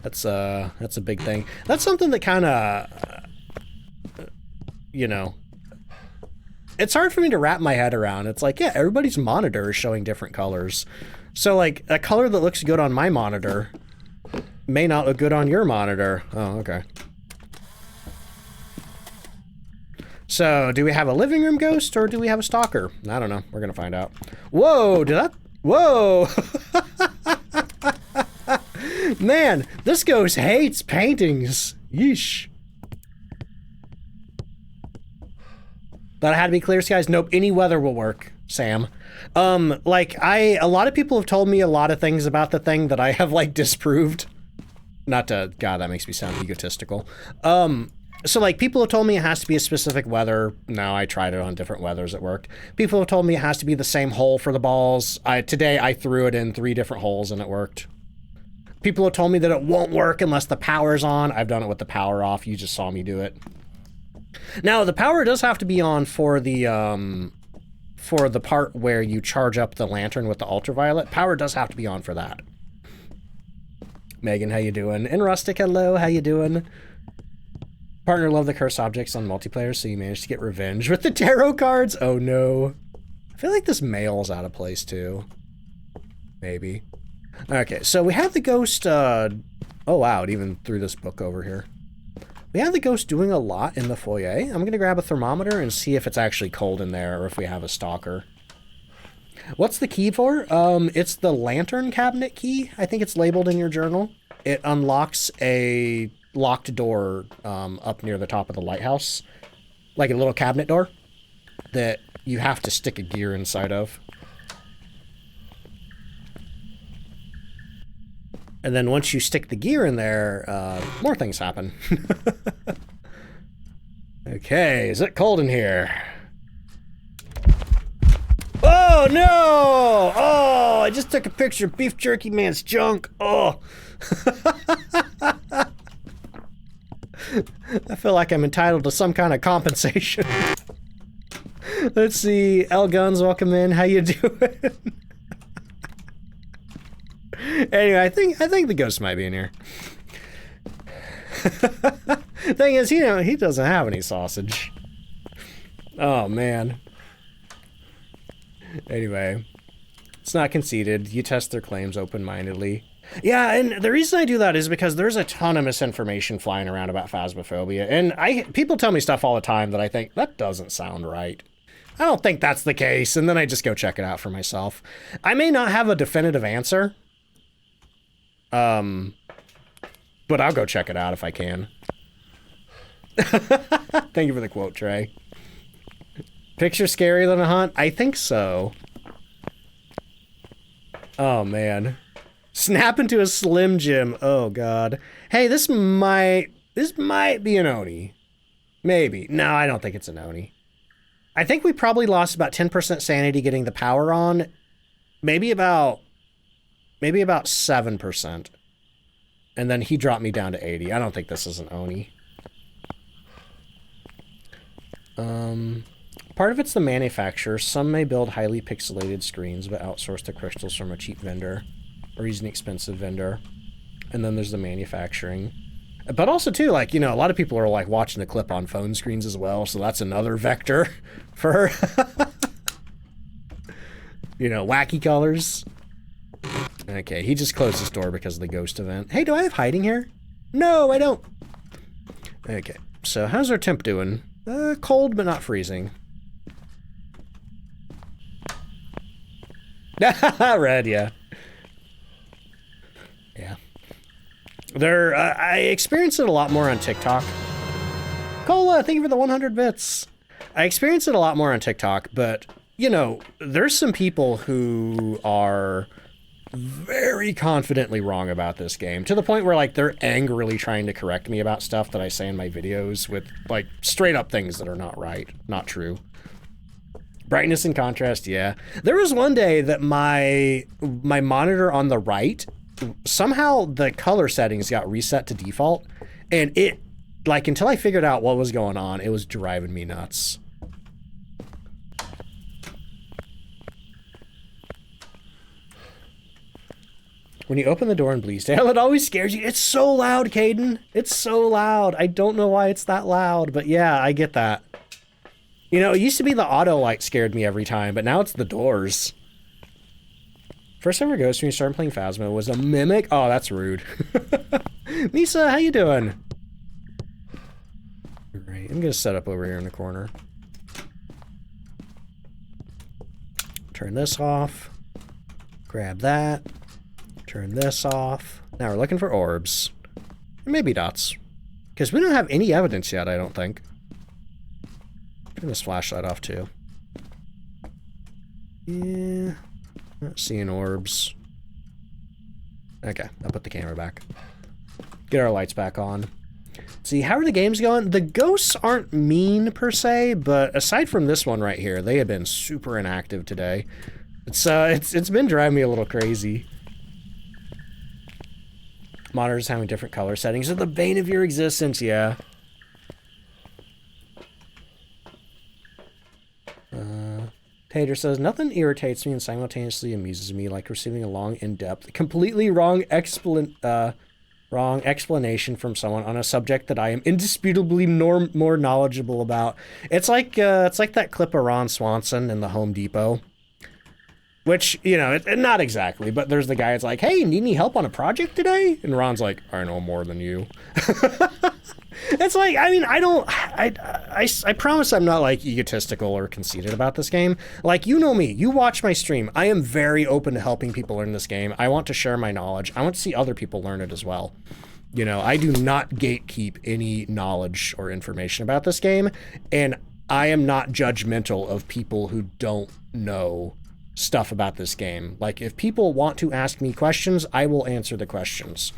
That's a big thing. That's something that kind of, you know, it's hard for me to wrap my head around. It's like, yeah, everybody's monitor is showing different colors. So, like, a color that looks good on my monitor may not look good on your monitor. Oh, okay. So, do we have a living room ghost, or do we have a stalker? I don't know. We're gonna find out. Whoa, whoa! Man, this ghost hates paintings. Yeesh. Thought it had to be clear skies. Nope, any weather will work, Sam. Like, a lot of people have told me a lot of things about the thing that I have, like, disproved. Not to, God, that makes me sound egotistical. So, like, people have told me it has to be a specific weather. No, I tried it on different weathers, it worked. People have told me it has to be the same hole for the balls. Today, I threw it in 3 different holes and it worked. People have told me that it won't work unless the power's on. I've done it with the power off. You just saw me do it. Now, the power does have to be on for the part where you charge up the lantern with the ultraviolet. Power does have to be on for that. Megan, how you doing? And Rustic, hello, how you doing? Partner loved the cursed objects on multiplayer, so you managed to get revenge with the tarot cards? Oh no. I feel like this mail's out of place too. Maybe. Okay, so we have the ghost, oh wow, it even threw this book over here. We have the ghost doing a lot in the foyer. I'm gonna grab a thermometer and see if it's actually cold in there or if we have a stalker. What's the key for? It's the lantern cabinet key. I think it's labeled in your journal. It unlocks a locked door up near the top of the lighthouse. Like a little cabinet door that you have to stick a gear inside of. And then once you stick the gear in there, more things happen. Okay, is it cold in here? Oh no! Oh, I just took a picture of Beef Jerky Man's junk. Oh. I feel like I'm entitled to some kind of compensation. Let's see, L Guns, welcome in. How you doing? Anyway, I think the ghost might be in here. Thing is, you know, he doesn't have any sausage. Oh man. Anyway, it's not conceded. You test their claims open-mindedly. Yeah, and the reason I do that is because there's a ton of misinformation flying around about Phasmophobia, and people tell me stuff all the time that I think, that doesn't sound right. I don't think that's the case, and then I just go check it out for myself. I may not have a definitive answer, but I'll go check it out if I can. Thank you for the quote, Trey. Picture scarier than a hunt? I think so. Oh, man. Snap into a Slim Jim. Oh, God. Hey, this might be an Oni. Maybe. No, I don't think it's an Oni. I think we probably lost about 10% sanity getting the power on. Maybe about 7%. And then he dropped me down to 80. I don't think this is an Oni. Part of it's the manufacturer. Some may build highly pixelated screens, but outsource the crystals from a cheap vendor or use an expensive vendor. And then there's the manufacturing. But also, too, like, you know, a lot of people are, like, watching the clip on phone screens as well, so that's another vector for, you know, wacky colors. Okay, he just closed his door because of the ghost event. Hey, do I have hiding here? No, I don't. Okay, so how's our temp doing? Cold, but not freezing. Red, yeah. Yeah. I experience it a lot more on TikTok. Cola, thank you for the 100 bits. I experience it a lot more on TikTok, but, you know, there's some people who are very confidently wrong about this game, to the point where, like, they're angrily trying to correct me about stuff that I say in my videos with, like, straight up things that are not right, not true. Brightness and contrast, yeah. There was one day that my monitor on the right, somehow the color settings got reset to default, and it, like, until I figured out what was going on, it was driving me nuts. When you open the door in Bleasdale, it always scares you. It's so loud, Caden. It's so loud. I don't know why it's that loud, but yeah, I get that. You know, it used to be the auto light scared me every time, but now it's the doors. First ever ghost when you started playing Phasmo was a mimic. Oh, that's rude. Misa, how you doing? Great. I'm gonna set up over here in the corner. Turn this off. Grab that. Turn this off. Now we're looking for orbs. Maybe dots. Because we don't have any evidence yet, I don't think. Turn this flashlight off too. Yeah. Not seeing orbs. Okay, I'll put the camera back. Get our lights back on. See, how are the games going? The ghosts aren't mean per se, but aside from this one right here, they have been super inactive today. It's been driving me a little crazy. Monitors having different color settings are the bane of your existence, yeah. Tater says, nothing irritates me and simultaneously amuses me like receiving a long, in-depth, completely wrong explanation from someone on a subject that I am indisputably more knowledgeable about. It's like that clip of Ron Swanson in the Home Depot. Which, you know, not exactly, but there's the guy that's like, hey, need any help on a project today? And Ron's like, I know more than you. It's like, I mean, I promise I'm not, like, egotistical or conceited about this game. Like, you know me, you watch my stream. I am very open to helping people learn this game. I want to share my knowledge. I want to see other people learn it as well. You know, I do not gatekeep any knowledge or information about this game, and I am not judgmental of people who don't know stuff about this game. Like, if people want to ask me questions, I will answer the questions.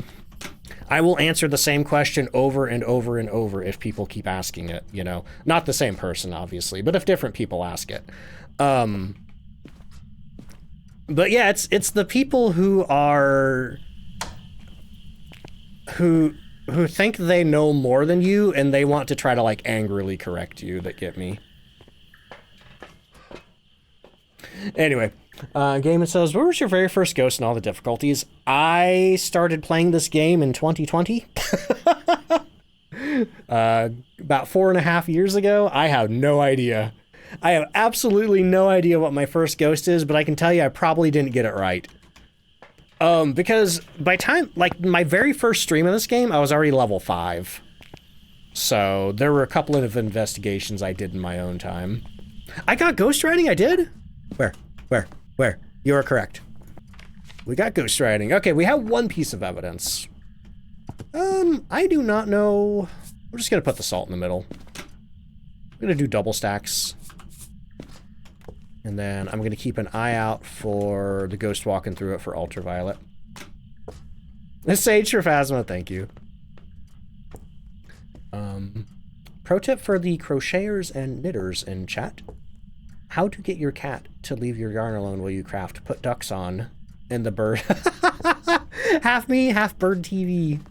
I will answer the same question over and over and over if people keep asking it, you know. Not the same person, obviously, but if different people ask it. But yeah, it's the people who are... who think they know more than you and they want to try to, like, angrily correct you that get me. Anyway, Gaiman says, what was your very first ghost and all the difficulties? I started playing this game in 2020. About 4.5 years ago. I have no idea. I have absolutely no idea what my first ghost is, but I can tell you I probably didn't get it right. Because by time, like, my very first stream of this game, I was already level 5. So there were a couple of investigations I did in my own time. I got ghostwriting, I did? Where? You are correct. We got ghostwriting. Okay, we have one piece of evidence. I do not know. We're just gonna put the salt in the middle. I'm gonna do double stacks. And then I'm gonna keep an eye out for the ghost walking through it for ultraviolet. Sage for Phasma, thank you. Pro tip for the crocheters and knitters in chat. How to get your cat to leave your yarn alone while you craft. Put ducks on. And the bird. Half me, half bird TV.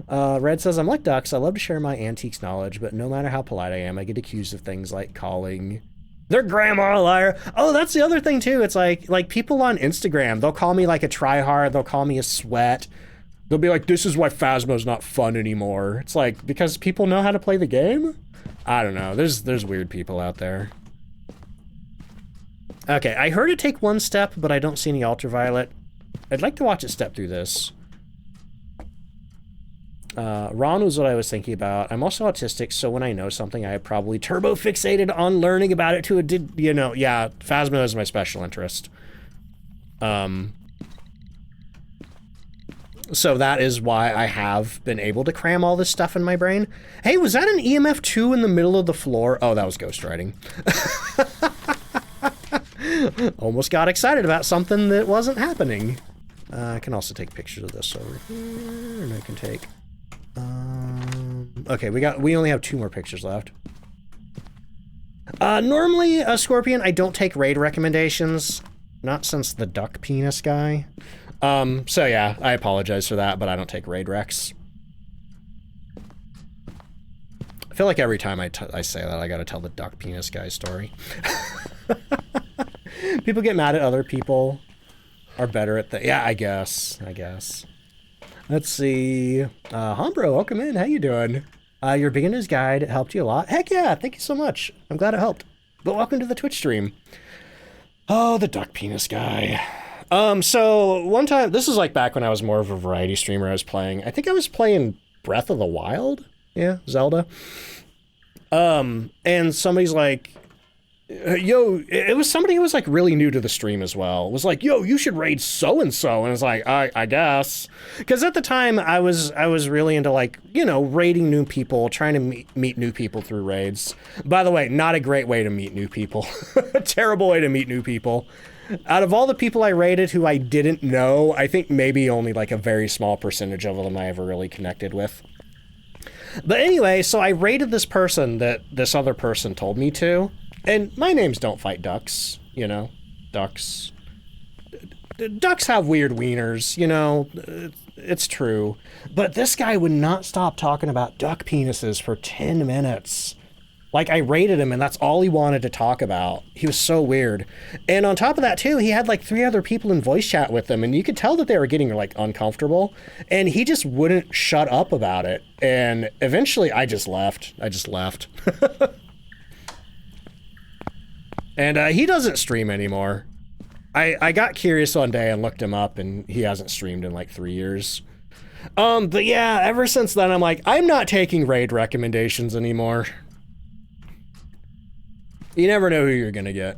Red says, I'm like ducks. I love to share my antiques knowledge, but no matter how polite I am, I get accused of things like calling their grandma a liar. Oh, that's the other thing too. It's like people on Instagram, they'll call me like a tryhard. They'll call me a sweat. They'll be like, this is why Phasmo's not fun anymore. It's like, because people know how to play the game? I don't know. There's weird people out there. Okay, I heard it take one step, but I don't see any ultraviolet. I'd like to watch it step through this. Ron was what I was thinking about. I'm also autistic, so when I know something, I probably turbo fixated on learning about it to a, you know, yeah, Phasmo is my special interest. So that is why I have been able to cram all this stuff in my brain. Hey, was that an EMF 2 in the middle of the floor? Oh, that was ghostwriting. Almost got excited about something that wasn't happening. I can also take pictures of this over here, and I can take... okay, we only have 2 more pictures left. Normally, Scorpion, I don't take raid recommendations. Not since the duck penis guy. So yeah, I apologize for that, but I don't take raid recs. I feel like every time I say that, I gotta tell the duck penis guy story. People get mad at other people are better at the... Yeah, I guess. Let's see. Hombro, welcome in. How you doing? Your beginner's guide helped you a lot. Heck yeah, thank you so much. I'm glad it helped. But welcome to the Twitch stream. Oh, the duck penis guy. So one time, this is like back when I was more of a variety streamer. I think I was playing Breath of the Wild. Yeah, Zelda. And somebody's like, yo, it was somebody who was like really new to the stream as well. It was like, yo, you should raid so-and-so. And it's like, I guess. Because at the time I was really into like, you know, raiding new people, trying to meet new people through raids. By the way, not a great way to meet new people. A terrible way to meet new people. Out of all the people I raided who I didn't know, I think maybe only like a very small percentage of them I ever really connected with. But anyway, so I raided this person that this other person told me to. And my name's DontFightDucks, you know, ducks. Ducks have weird wieners, you know, it's true. But this guy would not stop talking about duck penises for 10 minutes. Like, I raided him and that's all he wanted to talk about. He was so weird. And on top of that, too, he had like 3 other people in voice chat with him, and you could tell that they were getting like uncomfortable. And he just wouldn't shut up about it. And eventually I just left. And he doesn't stream anymore. I got curious one day and looked him up, and he hasn't streamed in like 3 years. But yeah, ever since then, I'm like, I'm not taking raid recommendations anymore. You never know who you're gonna get.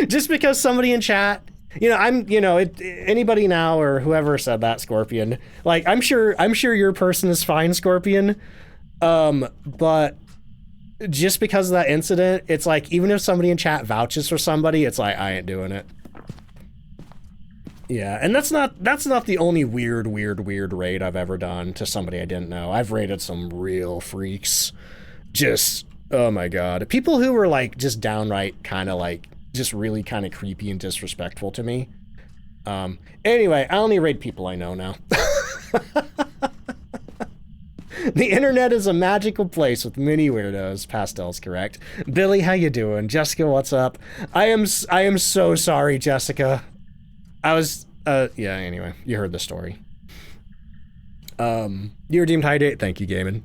Just because somebody in chat, you know, anybody now or whoever said that, Scorpion, like, I'm sure your person is fine, Scorpion. But just because of that incident, it's like, even if somebody in chat vouches for somebody, it's like, I ain't doing it. Yeah, and that's not the only weird raid I've ever done to somebody I didn't know. I've raided some real freaks. Just, oh my god. People who were like just downright kind of like just really kind of creepy and disrespectful to me. Anyway, I only raid people I know now. The internet is a magical place with many weirdos. Pastel's correct. Billy, how you doing? Jessica, what's up? I am so sorry, Jessica. Yeah, anyway, you heard the story. You redeemed high date. Thank you, Gaiman.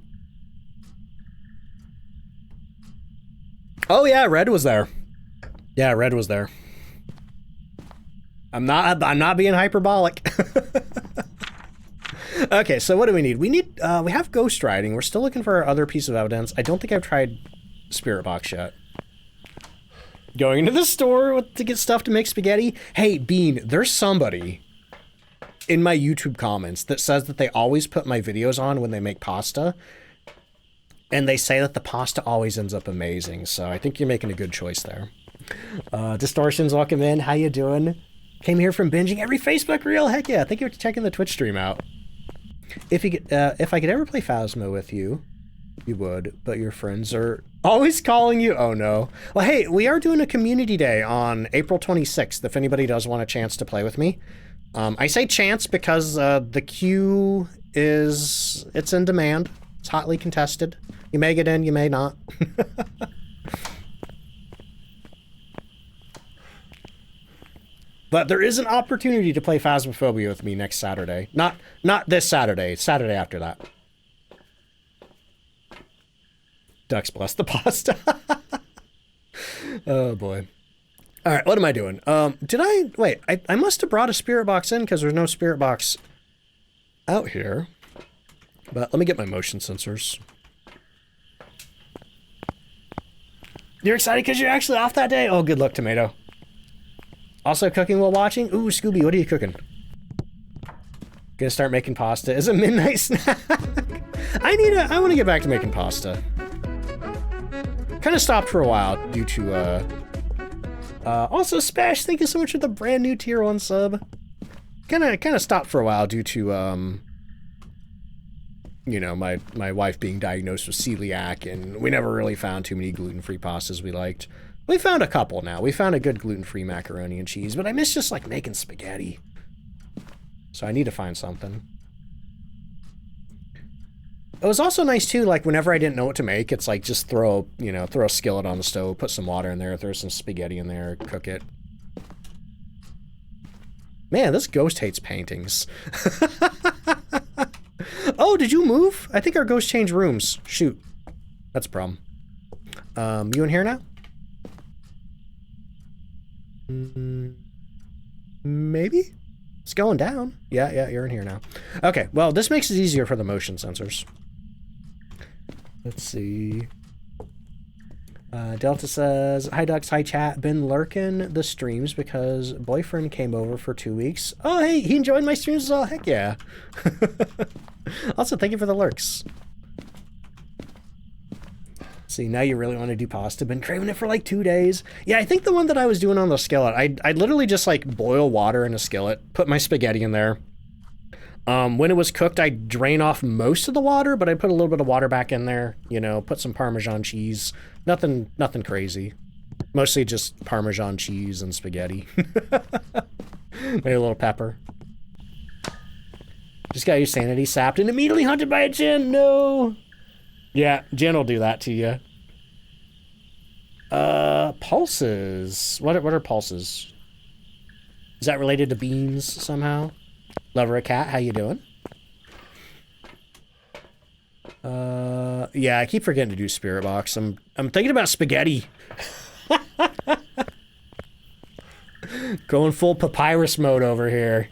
Oh yeah, Red was there. Yeah, Red was there. I'm not being hyperbolic. Okay, so what do we need? We have ghost riding. We're still looking for our other piece of evidence. I don't think I've tried spirit box yet. Going into the store to get stuff to make spaghetti. Hey, Bean, there's somebody in my YouTube comments that says that they always put my videos on when they make pasta. And they say that the pasta always ends up amazing. So I think you're making a good choice there. Distortions, welcome in. How you doing? Came here from binging every Facebook reel. Heck yeah. Thank you for checking the Twitch stream out. If I could ever play Phasmo with you, you would, but your friends are always calling you. Oh no. Well, hey, we are doing a community day on April 26th. If anybody does want a chance to play with me. I say chance because the queue it's in demand. It's hotly contested. You may get in, you may not. But there is an opportunity to play Phasmophobia with me next Saturday. Not this Saturday, Saturday after that. Ducks bless the pasta. Oh boy. All right, what am I doing? Wait, I must have brought a spirit box in because there's no spirit box out here. But let me get my motion sensors. You're excited because you're actually off that day? Oh, good luck, Tomato. Also cooking while watching? Ooh, Scooby, what are you cooking? Gonna start making pasta as a midnight snack. I want to get back to making pasta. Kind of stopped for a while due to, also Spash, thank you so much for the brand new tier 1 sub. Kind of stopped for a while due to, you know, my wife being diagnosed with celiac, and we never really found too many gluten-free pastas we liked. We found a couple now. We found a good gluten-free macaroni and cheese, but I miss just like making spaghetti. So I need to find something. It was also nice too, like whenever I didn't know what to make, it's like just throw a skillet on the stove, put some water in there, throw some spaghetti in there, cook it. Man, this ghost hates paintings. Oh, did you move? I think our ghost changed rooms. Shoot. That's a problem. You in here now? Maybe? It's going down. Yeah, you're in here now. Okay, well, this makes it easier for the motion sensors. Let's see. Delta says, hi Ducks, hi chat. Been lurking the streams because boyfriend came over for 2 weeks. Oh, hey, he enjoyed my streams as well. Heck yeah. Also, thank you for the lurks. See, now you really want to do pasta. Been craving it for like 2 days. Yeah, I think the one that I was doing on the skillet, I literally just like boil water in a skillet, put my spaghetti in there. When it was cooked, I drain off most of the water, but I put a little bit of water back in there, you know, put some Parmesan cheese. Nothing crazy. Mostly just Parmesan cheese and spaghetti. Maybe a little pepper. Just got your sanity sapped and immediately hunted by a Jinn. No. Yeah, Jen will do that to you. Pulses. What are pulses? Is that related to beans somehow? Lover a cat, how you doing? Yeah, I keep forgetting to do spirit box. I'm thinking about spaghetti. Going full papyrus mode over here.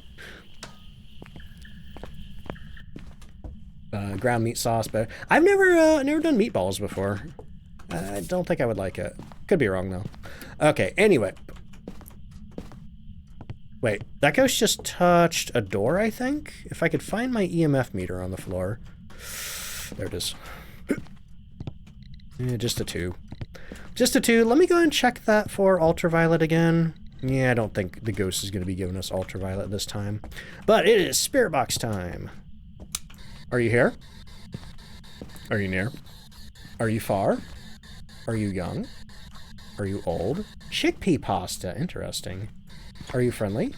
Ground meat sauce, but I've never done meatballs before. I don't think I would like it. Could be wrong though. Okay, anyway. Wait, that ghost just touched a door, I think? If I could find my EMF meter on the floor. There it is. Yeah, just a 2. Just a 2. Let me go and check that for ultraviolet again. Yeah, I don't think the ghost is going to be giving us ultraviolet this time. But it is spirit box time. Are you here? Are you near? Are you far? Are you young? Are you old? Chickpea pasta. Interesting. Are you friendly?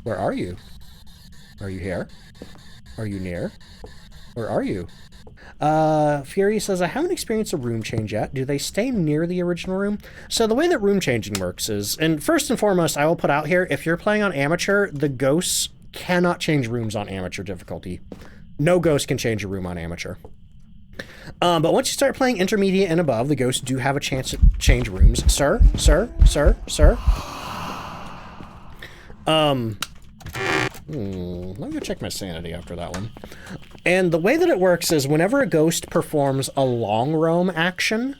Where are you? Are you here? Are you near? Where are you? Fury says, I haven't experienced a room change yet. Do they stay near the original room? So the way that room changing works is, and first and foremost, I will put out here, if you're playing on amateur, the ghosts cannot change rooms on amateur difficulty. No ghost can change a room on amateur. But once you start playing intermediate and above, the ghosts do have a chance to change rooms. Sir? Let me go check my sanity after that one. And the way that it works is whenever a ghost performs a long roam action,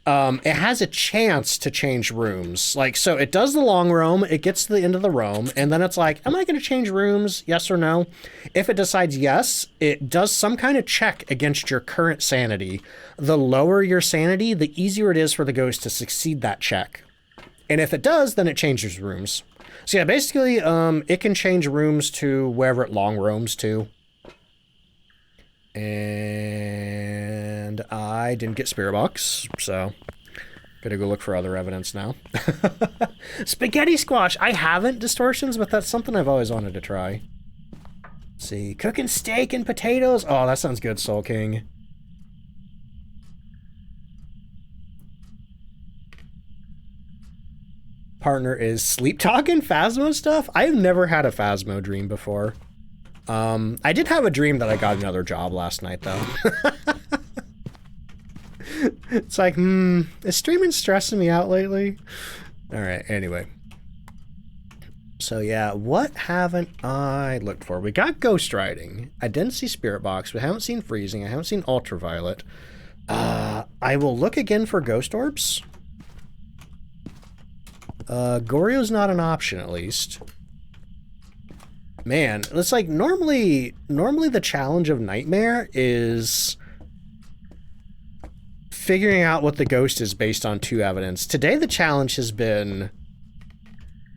it has a chance to change rooms. Like, so it does the long roam, it gets to the end of the roam, and then it's like, am I going to change rooms? Yes or no? If it decides yes, it does some kind of check against your current sanity. The lower your sanity, the easier it is for the ghost to succeed that check. And if it does, then it changes rooms. So yeah, basically, it can change rooms to wherever it long roams to. And I didn't get Spirit Box, so gotta go look for other evidence now. Spaghetti squash. I haven't distortions, but that's something I've always wanted to try. Let's see, cooking steak and potatoes. Oh, that sounds good, Soul King. Partner is sleep talking Phasmo stuff. I've never had a Phasmo dream before. I did have a dream that I got another job last night, though. It's like, is streaming stressing me out lately? All right, anyway. So yeah, what haven't I looked for? We got Ghost Riding. I didn't see Spirit Box. We haven't seen Freezing. I haven't seen Ultraviolet. I will look again for Ghost Orbs. Goryo's not an option, at least. Man, it's like normally the challenge of Nightmare is figuring out what the ghost is based on 2 evidence. Today the challenge has been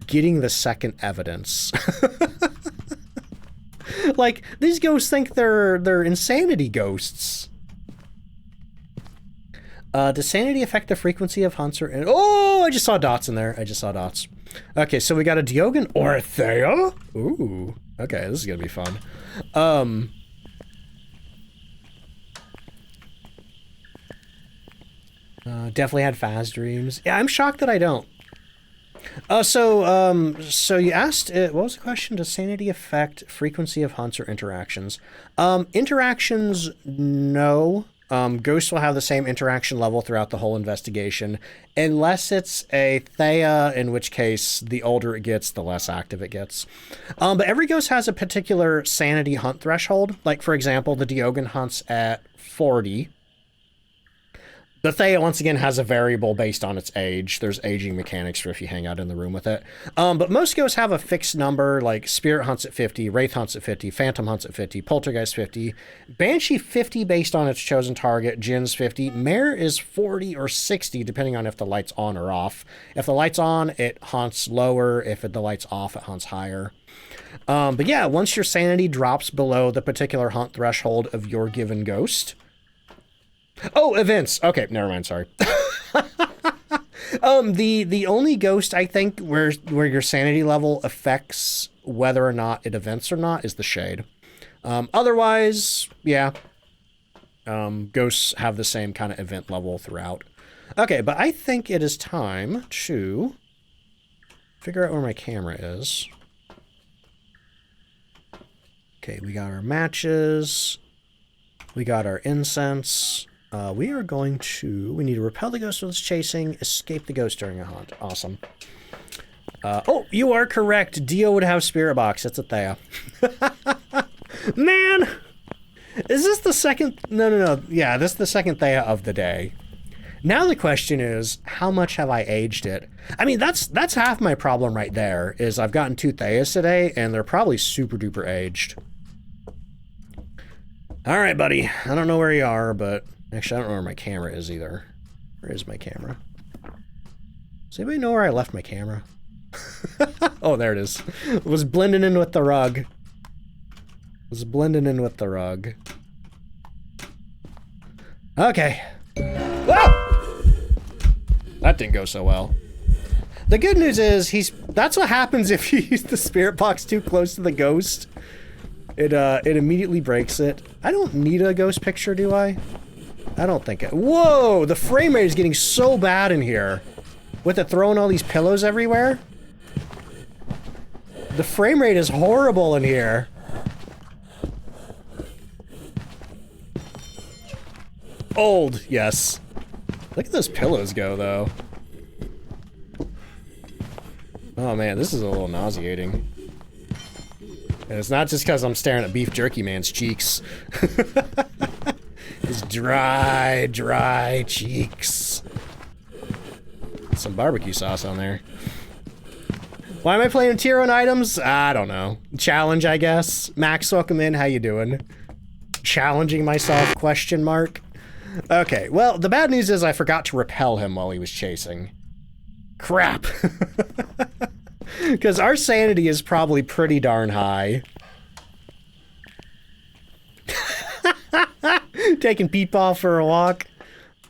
getting the second evidence. Like, these ghosts think they're insanity ghosts. Does sanity affect the frequency of hunts or... Oh, I just saw dots in there. I just saw dots. Okay, so we got a Diogen or a Thea. Ooh, okay, this is gonna be fun. Definitely had Phas dreams. Yeah, I'm shocked that I don't. So you asked, what was the question? Does sanity affect frequency of hunts or interactions? Interactions, no. Ghosts will have the same interaction level throughout the whole investigation, unless it's a Thea, in which case the older it gets, the less active it gets. But every ghost has a particular sanity hunt threshold. Like, for example, the Diogen hunts at 40. The Thea, once again, has a variable based on its age. There's aging mechanics for if you hang out in the room with it. But most ghosts have a fixed number, like Spirit hunts at 50, Wraith hunts at 50, Phantom hunts at 50, Poltergeist 50, Banshee 50 based on its chosen target, Jin's 50, Mare is 40 or 60, depending on if the light's on or off. If the light's on, it hunts lower. If the light's off, it hunts higher. But yeah, once your sanity drops below the particular hunt threshold of your given ghost... Oh, events. Okay, never mind, sorry. The only ghost I think where your sanity level affects whether or not it events or not is the Shade. Otherwise, yeah. Ghosts have the same kind of event level throughout. Okay, but I think it is time to figure out where my camera is. Okay, we got our matches. We got our incense. We are going to... We need to repel the ghost while it's chasing, escape the ghost during a hunt. Awesome. Oh, you are correct. Dio would have Spirit Box. That's a Thea. Man! Is this the second... No. Yeah, this is the second Thea of the day. Now the question is, how much have I aged it? I mean, that's half my problem right there, is I've gotten 2 Theas today, and they're probably super duper aged. All right, buddy. I don't know where you are, but... Actually, I don't know where my camera is either. Where is my camera? Does anybody know where I left my camera? Oh, there it is. It was blending in with the rug. Okay. Whoa! That didn't go so well. The good news is that's what happens if you use the Spirit Box too close to the ghost. It immediately breaks it. I don't need a ghost picture, do I? I don't think it... Whoa! The frame rate is getting so bad in here. With it throwing all these pillows everywhere. The frame rate is horrible in here. Old, yes. Look at those pillows go, though. Oh man, this is a little nauseating. And it's not just because I'm staring at Beef Jerky Man's cheeks. His dry, dry cheeks. Some barbecue sauce on there. Why am I playing tier 1 items? I don't know. Challenge, I guess. Max, welcome in. How you doing? Challenging myself, question mark. Okay, well, the bad news is I forgot to repel him while he was chasing. Crap. Because our sanity is probably pretty darn high. Taking Peepaw for a walk.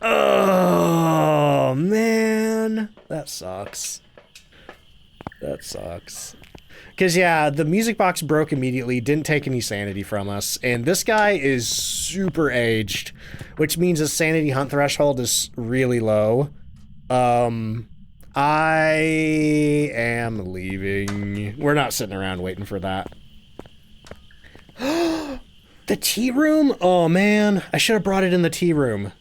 Oh, man. That sucks. That sucks. Because, yeah, the music box broke immediately, didn't take any sanity from us, and this guy is super aged, which means his sanity hunt threshold is really low. I am leaving. We're not sitting around waiting for that. The tea room? Oh, man. I should have brought it in the tea room.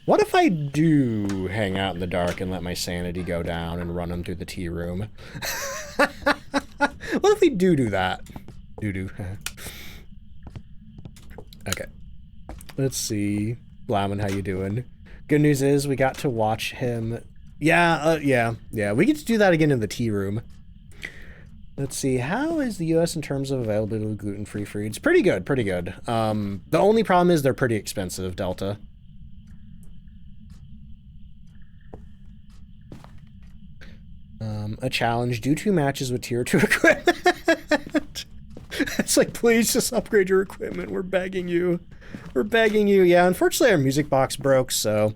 What if I do hang out in the dark and let my sanity go down and run him through the tea room? What if we do that? Do. Okay. Let's see. Blauman, how you doing? Good news is we got to watch him. Yeah. We get to do that again in the tea room. Let's see. How is the U.S. in terms of availability of gluten-free foods? Pretty good. The only problem is they're pretty expensive, Delta. A challenge. Do 2 matches with tier 2 equipment. It's like, please just upgrade your equipment. We're begging you. We're begging you. Yeah, unfortunately our music box broke, so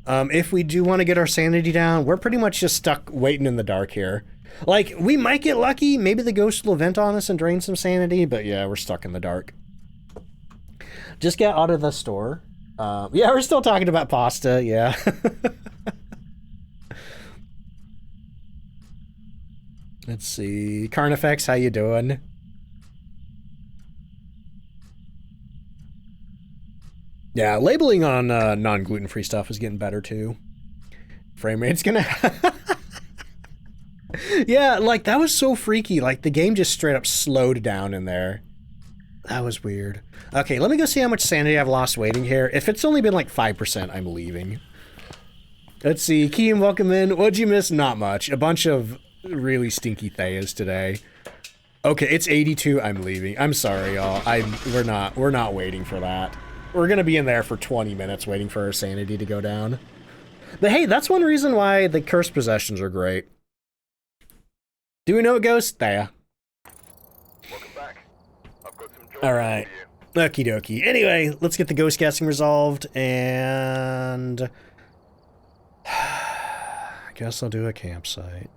if we do want to get our sanity down, we're pretty much just stuck waiting in the dark here. Like, we might get lucky. Maybe the ghost will vent on us and drain some sanity, but yeah, we're stuck in the dark. Just get out of the store. Yeah, we're still talking about pasta, yeah. Let's see. Carnifex, how you doing? Yeah, labeling on non-gluten-free stuff is getting better too. Frame rate's gonna... Yeah, like, that was so freaky. Like, the game just straight up slowed down in there. That was weird. Okay, let me go see how much sanity I've lost waiting here. If it's only been like 5%, I'm leaving. Let's see. Keem, welcome in. What'd you miss? Not much. A bunch of really stinky Theas today. Okay, it's 82. I'm leaving. I'm sorry, y'all. We're not waiting for that. We're gonna be in there for 20 minutes waiting for our sanity to go down. But hey, that's one reason why the cursed possessions are great. Do we know a ghost? Thea. Welcome back. I've got some jobs All right. Okie dokie. Anyway, let's get the ghost guessing resolved, and I guess I'll do a campsite.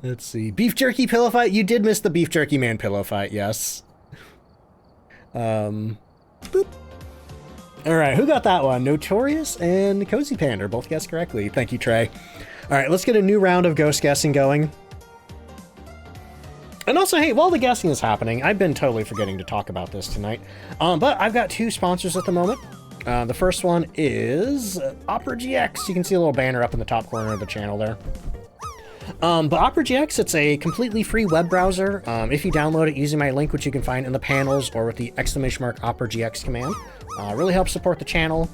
Let's see. Beef jerky pillow fight. You did miss the beef jerky man pillow fight. Yes. Boop. All right. Who got that one? Notorious and Cozy Panda both guessed correctly. Thank you, Trey. All right. Let's get a new round of ghost guessing going. And also, hey, while the guessing is happening, I've been totally forgetting to talk about this tonight. But I've got 2 sponsors at the moment. The first one is Opera GX. You can see a little banner up in the top corner of the channel there. But Opera GX, it's a completely free web browser. If you download it using my link, which you can find in the panels or with the ! Opera GX command, really helps support the channel.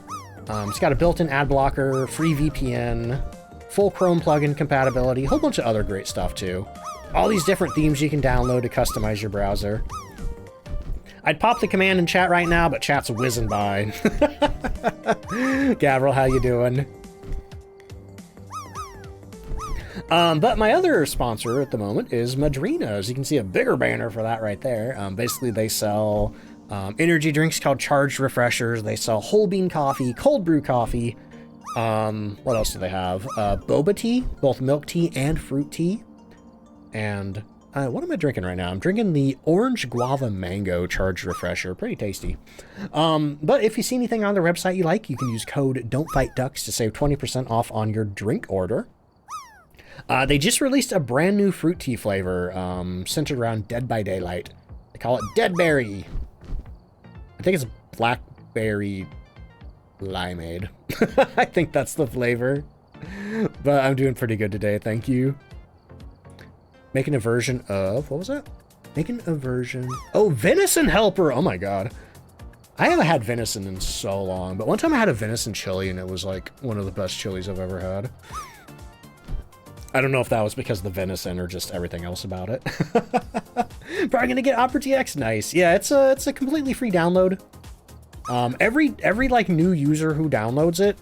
It's got a built-in ad blocker, free VPN, full Chrome plugin compatibility, a whole bunch of other great stuff too. All these different themes you can download to customize your browser. I'd pop the command in chat right now, but chat's whizzing by. Gavril, how you doing? But my other sponsor at the moment is Madrina's. You can see a bigger banner for that right there. Basically, they sell energy drinks called Charged Refreshers. They sell whole bean coffee, cold brew coffee. What else do they have? Boba tea, both milk tea and fruit tea. And what am I drinking right now? I'm drinking the Orange Guava Mango Charged Refresher. Pretty tasty. But if you see anything on their website you like, you can use code DontFightDucks to save 20% off on your drink order. They just released a brand new fruit tea flavor centered around Dead by Daylight. They call it Deadberry. I think it's blackberry limeade. I think that's the flavor. But I'm doing pretty good today, thank you. Making a version of, what was that? Making a version, oh, venison helper, oh my god. I haven't had venison in so long, but one time I had a venison chili and it was like one of the best chilies I've ever had. I don't know if that was because of the venison or just everything else about it. Probably gonna get Opera GX, nice. Yeah, it's a completely free download. Every like new user who downloads it,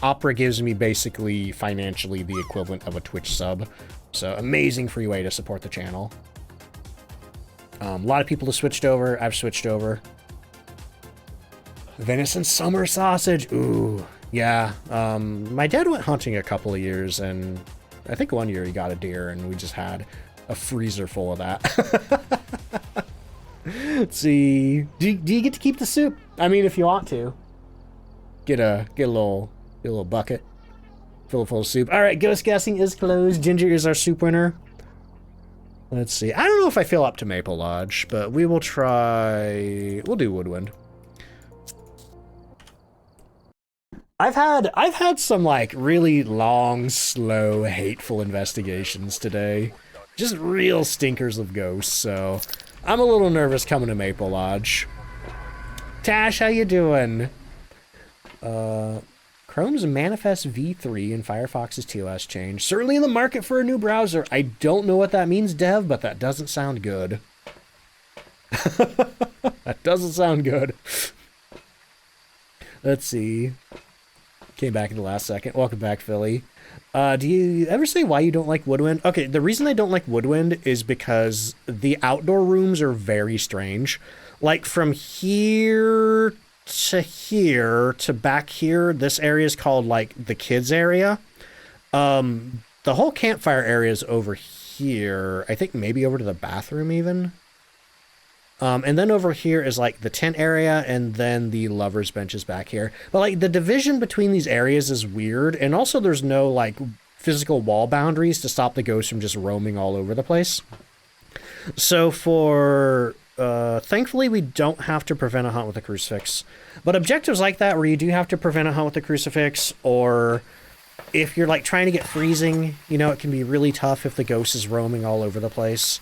Opera gives me basically financially the equivalent of a Twitch sub. So amazing free way to support the channel. A lot of people have switched over. I've switched over. Venison summer sausage. Ooh, yeah. My dad went hunting a couple of years, and I think one year he got a deer, and we just had a freezer full of that. Let's see. Do you get to keep the soup? I mean, if you want to, get a little bucket, fill it full of soup. All right, ghost guessing is closed. Ginger is our soup winner. Let's see. I don't know if I feel up to Maple Lodge, but we will try. We'll do Woodwind. I've had some like really long, slow, hateful investigations today. Just real stinkers of ghosts, so I'm a little nervous coming to Maple Lodge. Tash, how you doing? Chrome's Manifest V3 and Firefox's TOS change. Certainly in the market for a new browser. I don't know what that means, Dev, but that doesn't sound good. That doesn't sound good. Let's see. Came back in the last second. Welcome back, Philly. Do you ever say why you don't like Woodwind? Okay, the reason I don't like Woodwind is because the outdoor rooms are very strange. Like from here to back here, this area is called like the kids area. The whole campfire area is over here. I think maybe over to the bathroom even. And then over here is like the tent area, and then the lover's bench is back here. But like the division between these areas is weird, and also there's no like physical wall boundaries to stop the ghosts from just roaming all over the place. So for thankfully we don't have to prevent a hunt with a crucifix. But objectives like that where you do have to prevent a hunt with a crucifix, or if you're like trying to get freezing, you know, it can be really tough if the ghost is roaming all over the place.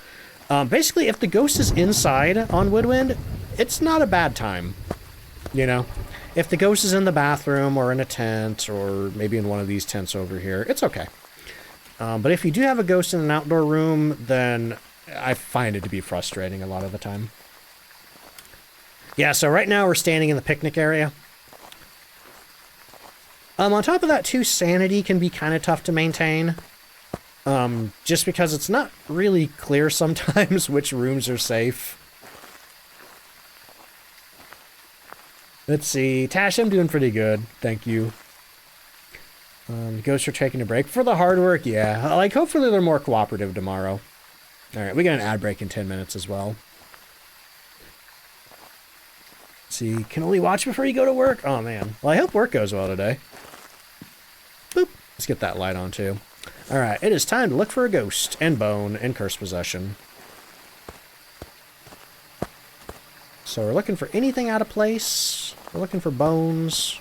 Basically, if the ghost is inside on Woodwind, it's not a bad time, you know? If the ghost is in the bathroom or in a tent or maybe in one of these tents over here, it's okay. But if you do have a ghost in an outdoor room, then I find it to be frustrating a lot of the time. Yeah, so right now we're standing in the picnic area. On top of that, too, sanity can be kind of tough to maintain. Just because it's not really clear sometimes which rooms are safe. Let's see. Tash, I'm doing pretty good. Thank you. Ghosts are taking a break. For the hard work, yeah. Like, hopefully they're more cooperative tomorrow. Alright, we got an ad break in 10 minutes as well. Let's see. Can only watch before you go to work? Oh, man. Well, I hope work goes well today. Boop. Let's get that light on, too. Alright, it is time to look for a ghost, and bone, and curse possession. So we're looking for anything out of place. We're looking for bones.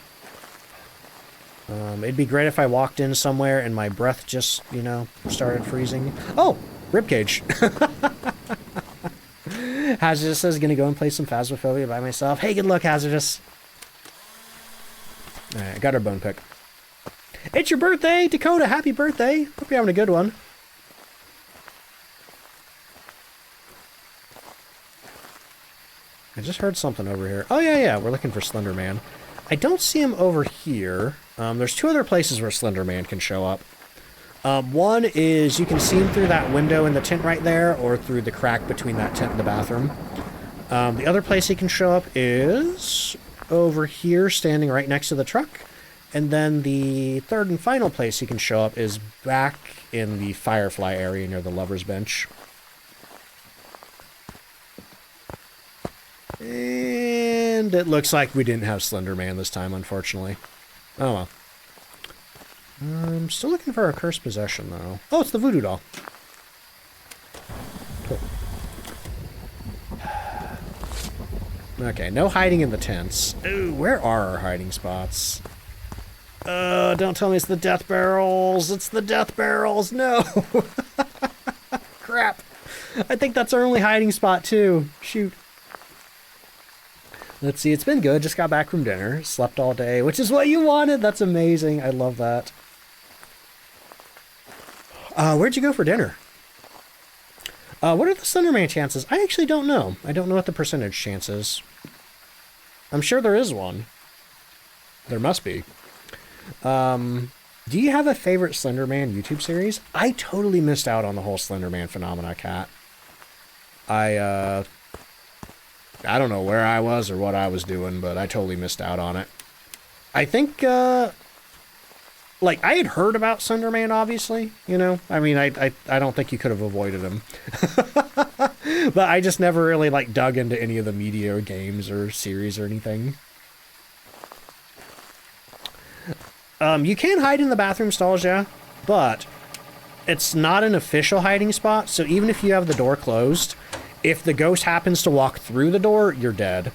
It'd be great if I walked in somewhere and my breath just, you know, started freezing. Oh! Ribcage! Hazardous says gonna go and play some Phasmophobia by myself. Hey, good luck, Hazardous! Alright, I got our bone pick. It's your birthday, Dakota! Happy birthday! Hope you're having a good one. I just heard something over here. Oh, yeah, we're looking for Slender Man. I don't see him over here. There's two other places where Slender Man can show up. One is you can see him through that window in the tent right there, or through the crack between that tent and the bathroom. The other place he can show up is over here, standing right next to the truck. And then the third and final place he can show up is back in the Firefly area near the lover's bench. And it looks like we didn't have Slender Man this time, unfortunately. Oh well. I'm still looking for a cursed possession, though. Oh, it's the voodoo doll. Cool. Okay, no hiding in the tents. Ooh, where are our hiding spots? Don't tell me it's the death barrels. It's the death barrels. No. Crap. I think that's our only hiding spot, too. Shoot. Let's see. It's been good. Just got back from dinner. Slept all day, which is what you wanted. That's amazing. I love that. Where'd you go for dinner? What are the Slenderman chances? I actually don't know. I don't know what the percentage chance is. I'm sure there is one. There must be. Do you have a favorite Slenderman YouTube series? I totally missed out on the whole Slenderman phenomena, Cat. I don't know where I was or what I was doing, but I totally missed out on it. I think, like, I had heard about Slenderman, obviously, you know? I mean, I don't think you could have avoided him. But I just never really, like, dug into any of the media or games or series or anything. You can hide in the bathroom stalls, yeah, but it's not an official hiding spot, so even if you have the door closed, if the ghost happens to walk through the door, you're dead.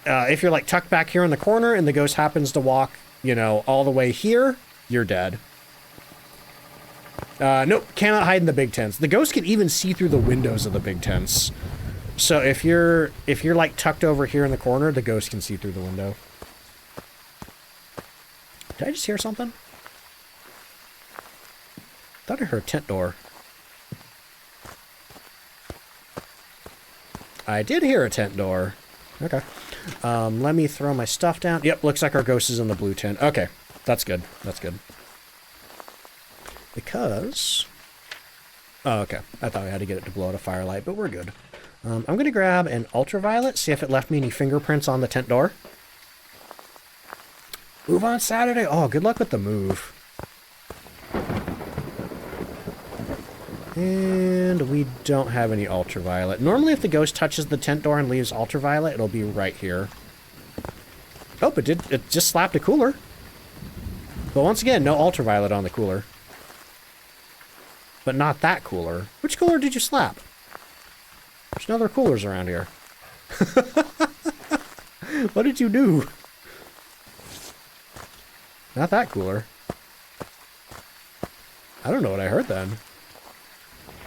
If you're, like, tucked back here in the corner and the ghost happens to walk, you know, all the way here, you're dead. Nope, cannot hide in the big tents. The ghost can even see through the windows of the big tents. So if you're like tucked over here in the corner, the ghost can see through the window. Did I just hear something? Thought I heard a tent door. I did hear a tent door. Okay. Let me throw my stuff down. Yep, looks like our ghost is in the blue tent. Okay, that's good. That's good. Because... Oh, okay. I thought I had to get it to blow out a firelight, but we're good. I'm going to grab an ultraviolet, see if it left me any fingerprints on the tent door. Move on Saturday. Oh, good luck with the move. And we don't have any ultraviolet. Normally if the ghost touches the tent door and leaves ultraviolet, it'll be right here. Oh, it did. It just slapped a cooler. But once again, no ultraviolet on the cooler. But not that cooler. Which cooler did you slap? There's no other coolers around here. What did you do? Not that cooler. I don't know what I heard then.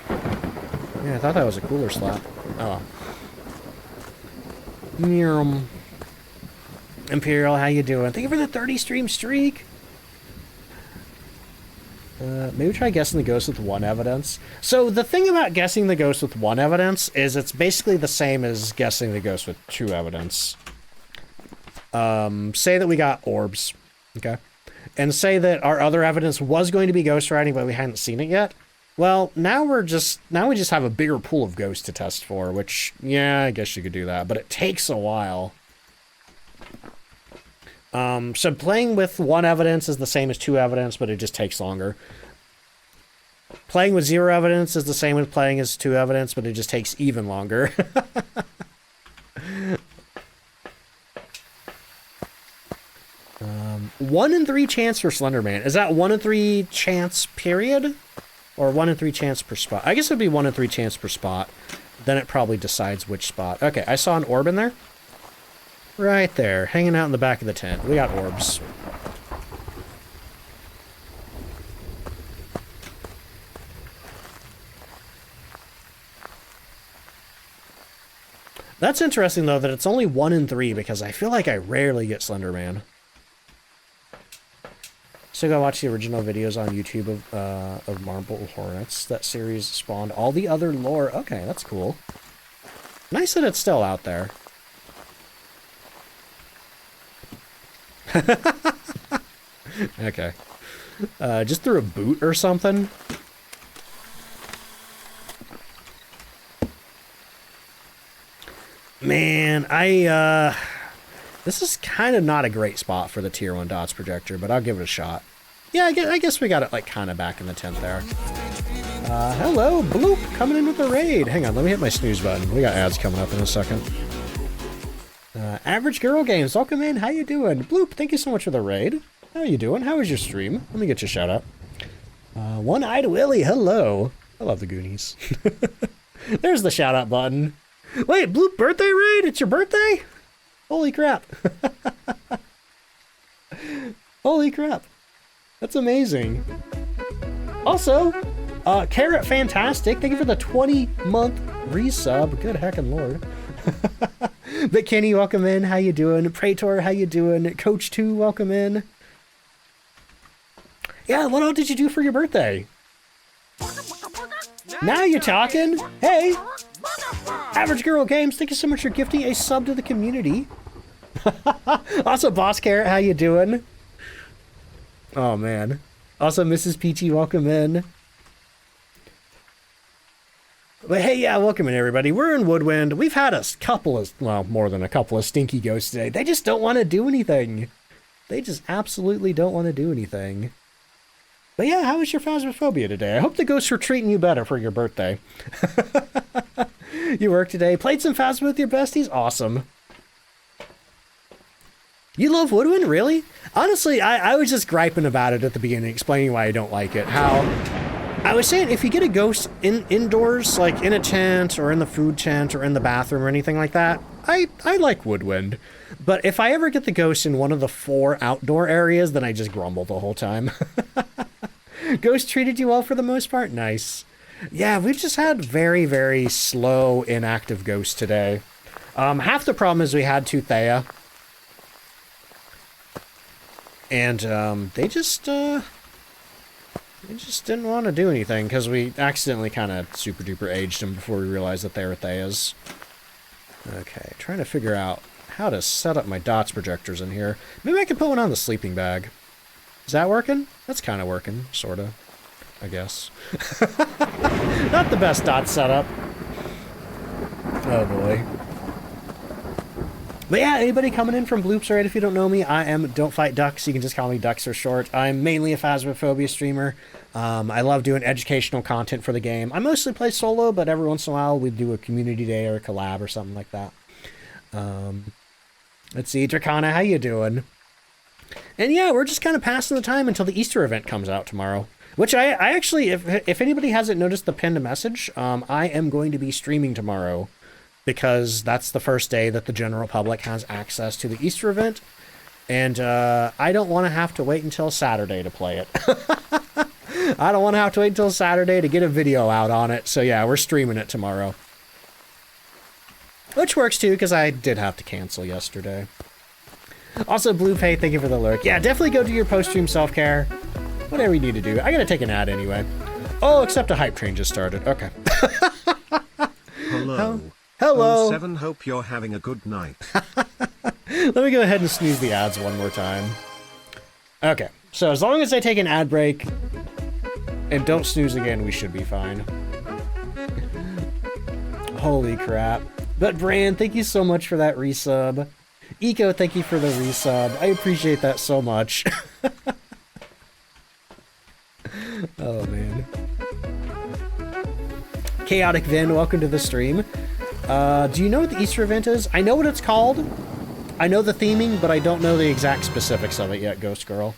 Yeah, I thought that was a cooler slap. Oh. Imperial, how you doing? Thank you for the 30 stream streak. Maybe try guessing the ghost with one evidence. So the thing about guessing the ghost with one evidence is it's basically the same as guessing the ghost with two evidence. Say that we got orbs, okay? And say that our other evidence was going to be ghost writing, but we hadn't seen it yet. Well, now we just have a bigger pool of ghosts to test for, which, yeah, I guess you could do that, but it takes a while. So playing with one evidence is the same as two evidence, but it just takes longer. Playing with zero evidence is the same as playing as two evidence, but it just takes even longer. 1 in 3 chance for Slenderman. Is that 1 in 3 chance period? Or 1 in 3 chance per spot? I guess it would be 1 in 3 chance per spot. Then it probably decides which spot. Okay, I saw an orb in there. Right there, hanging out in the back of the tent. We got orbs. That's interesting, though, that it's only 1 in 3, because I feel like I rarely get Slenderman. So go watch the original videos on YouTube of Marble Hornets. That series spawned all the other lore. Okay, that's cool. Nice that it's still out there. Okay. Just through a boot or something? Man, this is kind of not a great spot for the Tier 1 dots projector, but I'll give it a shot. Yeah, I guess we got it, like, kind of back in the tent there. Hello, Bloop, coming in with a raid. Hang on, let me hit my snooze button. We got ads coming up in a second. Average Girl Games, welcome in. How you doing? Bloop, thank you so much for the raid. How you doing? How was your stream? Let me get you a shout out. One-Eyed Willie, hello. I love the Goonies. There's the shout out button. Wait, Bloop birthday raid? It's your birthday? Holy crap. Holy crap. That's amazing. Also, Carrot Fantastic, thank you for the 20-month resub. Good heckin' lord. But Kenny, welcome in. How you doing? Praetor, how you doing? Coach 2, welcome in. Yeah, what all did you do for your birthday? Now you're talking. Hey, Average Girl Games, thank you so much for gifting a sub to the community. Also, Boss Carrot, how you doing? Oh, man. Also, Mrs. Peachy, welcome in. But hey, yeah, welcome in, everybody. We're in Woodwind. We've had a couple of, well, more than a couple of stinky ghosts today. They just don't want to do anything. They just absolutely don't want to do anything. But yeah, how was your Phasmophobia today? I hope the ghosts were treating you better for your birthday. You worked today, played some Phasmo with your besties? Awesome. You love Woodwind, really? Honestly, I was just griping about it at the beginning, explaining why I don't like it. How I was saying, if you get a ghost indoors, like in a tent or in the food tent or in the bathroom or anything like that, I like Woodwind. But if I ever get the ghost in one of the 4 outdoor areas, then I just grumble the whole time. Ghost treated you well for the most part? Nice. Yeah, we've just had very, very slow, inactive ghosts today. Half the problem is we had 2 Thea. And they just didn't want to do anything because we accidentally kind of super duper aged them before we realized that they were Theas. Okay, trying to figure out how to set up my dots projectors in here. Maybe I could put one on the sleeping bag. Is that working? That's kind of working, sort of, I guess. Not the best dot setup. Oh boy. But yeah, anybody coming in from Bloops, right? If you don't know me, I am DontFightDucks. You can just call me Ducks for short. I'm mainly a Phasmophobia streamer. I love doing educational content for the game. I mostly play solo, but every once in a while we do a community day or a collab or something like that. Let's see, Dracana, how you doing? And yeah, we're just kind of passing the time until the Easter event comes out tomorrow. Which I actually, if anybody hasn't noticed the pinned message, I am going to be streaming tomorrow. Because that's the first day that the general public has access to the Easter event. And I don't want to have to wait until Saturday to play it. I don't want to have to wait until Saturday to get a video out on it. So yeah, we're streaming it tomorrow. Which works too, because I did have to cancel yesterday. Also, Bluepay, thank you for the lurk. Yeah, definitely go do your post-stream self-care. Whatever you need to do. I gotta take an ad anyway. Oh, except a hype train just started. Okay. Hello. Hello. 07, hope you're having a good night. Let me go ahead and snooze the ads one more time. Okay, so as long as I take an ad break and don't snooze again, we should be fine. Holy crap. But Bran, thank you so much for that resub. Eco, thank you for the resub. I appreciate that so much. Oh, man. Chaotic Vin, welcome to the stream. Do you know what the Easter event is? I know what it's called. I know the theming, but I don't know the exact specifics of it yet, Ghost Girl.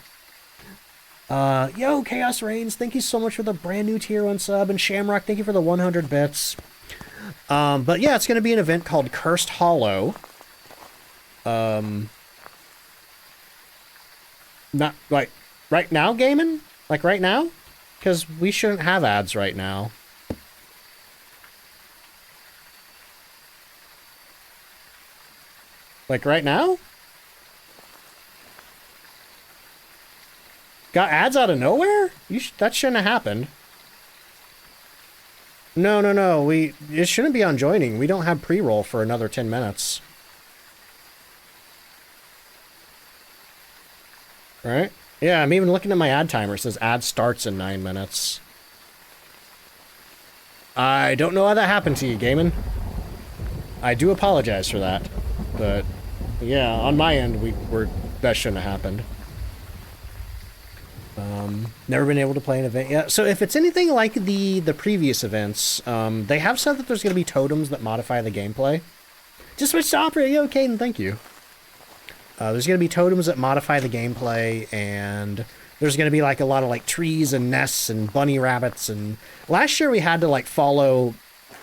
Yo, Chaos Reigns, thank you so much for the brand new tier 1 sub, and Shamrock, thank you for the 100 bits. But yeah, it's going to be an event called Cursed Hollow. Not, like, right now, gaming? Like, right now? Because we shouldn't have ads right now. Like, right now? Got ads out of nowhere? That shouldn't have happened. No. It shouldn't be on joining. We don't have pre-roll for another 10 minutes. Right? Yeah, I'm even looking at my ad timer. It says ad starts in 9 minutes. I don't know how that happened to you, Gaiman. I do apologize for that. But, yeah, on my end, that shouldn't have happened. Never been able to play an event yet. So if it's anything like the previous events, they have said that there's going to be totems that modify the gameplay. Just switch to Opera. Yo, Caden, thank you. There's going to be totems that modify the gameplay, and there's going to be like a lot of like trees and nests and bunny rabbits. And last year we had to like follow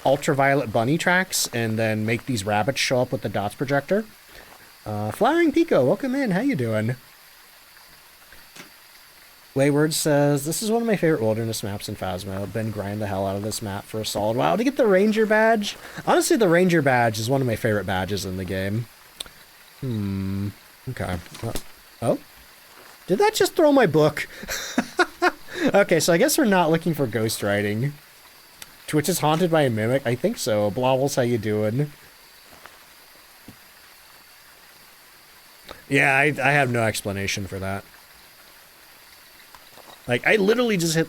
ultraviolet bunny tracks and then make these rabbits show up with the dots projector. Flowering Pico, welcome in. How you doing? Wayward says, this is one of my favorite wilderness maps in Phasmo. I've been grinding the hell out of this map for a solid while to get the Ranger badge. Honestly, the Ranger badge is one of my favorite badges in the game. Okay. Oh? Did that just throw my book? Okay, so I guess we're not looking for ghostwriting. Twitch is haunted by a mimic? I think so. Blobbles, how you doing? Yeah, I have no explanation for that. Like, I literally just hit...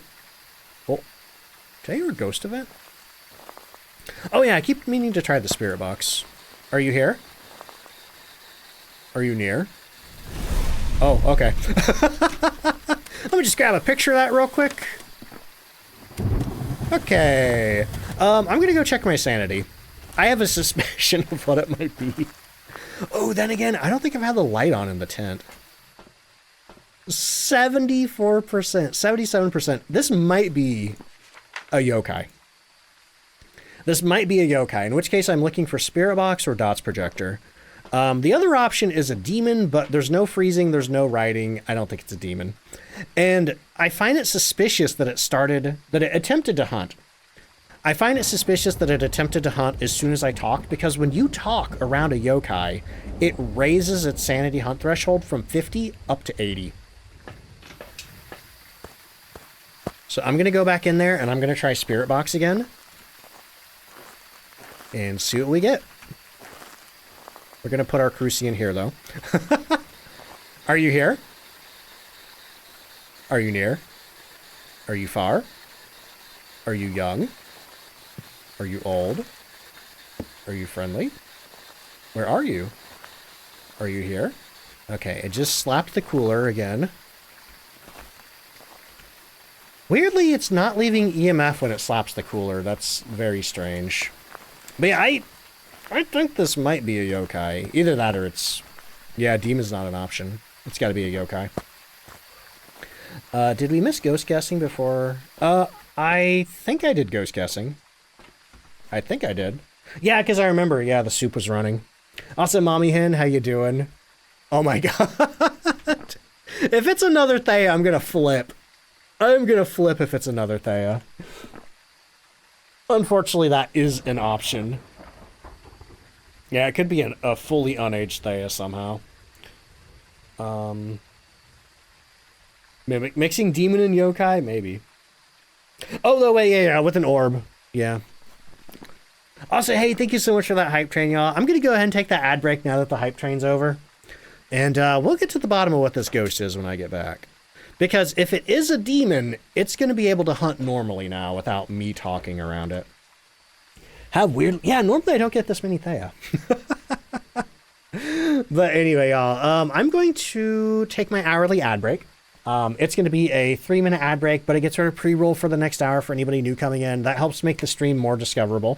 Oh. Did I hear a ghost event? Oh yeah, I keep meaning to try the spirit box. Are you here? Are you near? Oh, okay. Let me just grab a picture of that real quick. Okay. I'm gonna go check my sanity. I have a suspicion of what it might be. Oh, then again, I don't think I've had the light on in the tent. 74%, 77%. This might be a yokai. This might be a yokai, in which case I'm looking for spirit box or dots projector. The other option is a demon, but there's no freezing, there's no writing. I don't think it's a demon. And I find it suspicious that it attempted to hunt. I find it suspicious that it attempted to hunt as soon as I talk, because when you talk around a yokai, it raises its sanity hunt threshold from 50 up to 80. So I'm going to go back in there and I'm going to try Spirit Box again. And see what we get. We're going to put our Crucian here, though. Are you here? Are you near? Are you far? Are you young? Are you old? Are you friendly? Where are you? Are you here? Okay, it just slapped the cooler again. Weirdly, it's not leaving EMF when it slaps the cooler. That's very strange. But yeah, I think this might be a yokai. Either that or it's... Yeah, demon's not an option. It's got to be a yokai. Did we miss ghost guessing before? I think I did ghost guessing. I think I did. Yeah, because I remember, yeah, the soup was running. Also, Mommy Hen, how you doing? Oh my god. If it's another Thea, I'm gonna flip. I'm gonna flip if it's another Thea. Unfortunately, that is an option. Yeah, it could be a fully unaged Thea somehow. Mixing demon and yokai? Maybe. Oh, no, wait, yeah, with an orb. Yeah. Also, hey, thank you so much for that hype train, y'all. I'm going to go ahead and take that ad break now that the hype train's over. And we'll get to the bottom of what this ghost is when I get back. Because if it is a demon, it's going to be able to hunt normally now without me talking around it. How weird. Yeah, normally I don't get this many Thea. But anyway, y'all, I'm going to take my hourly ad break. It's going to be a 3-minute ad break, but it gets rid of pre-roll for the next hour for anybody new coming in. That helps make the stream more discoverable.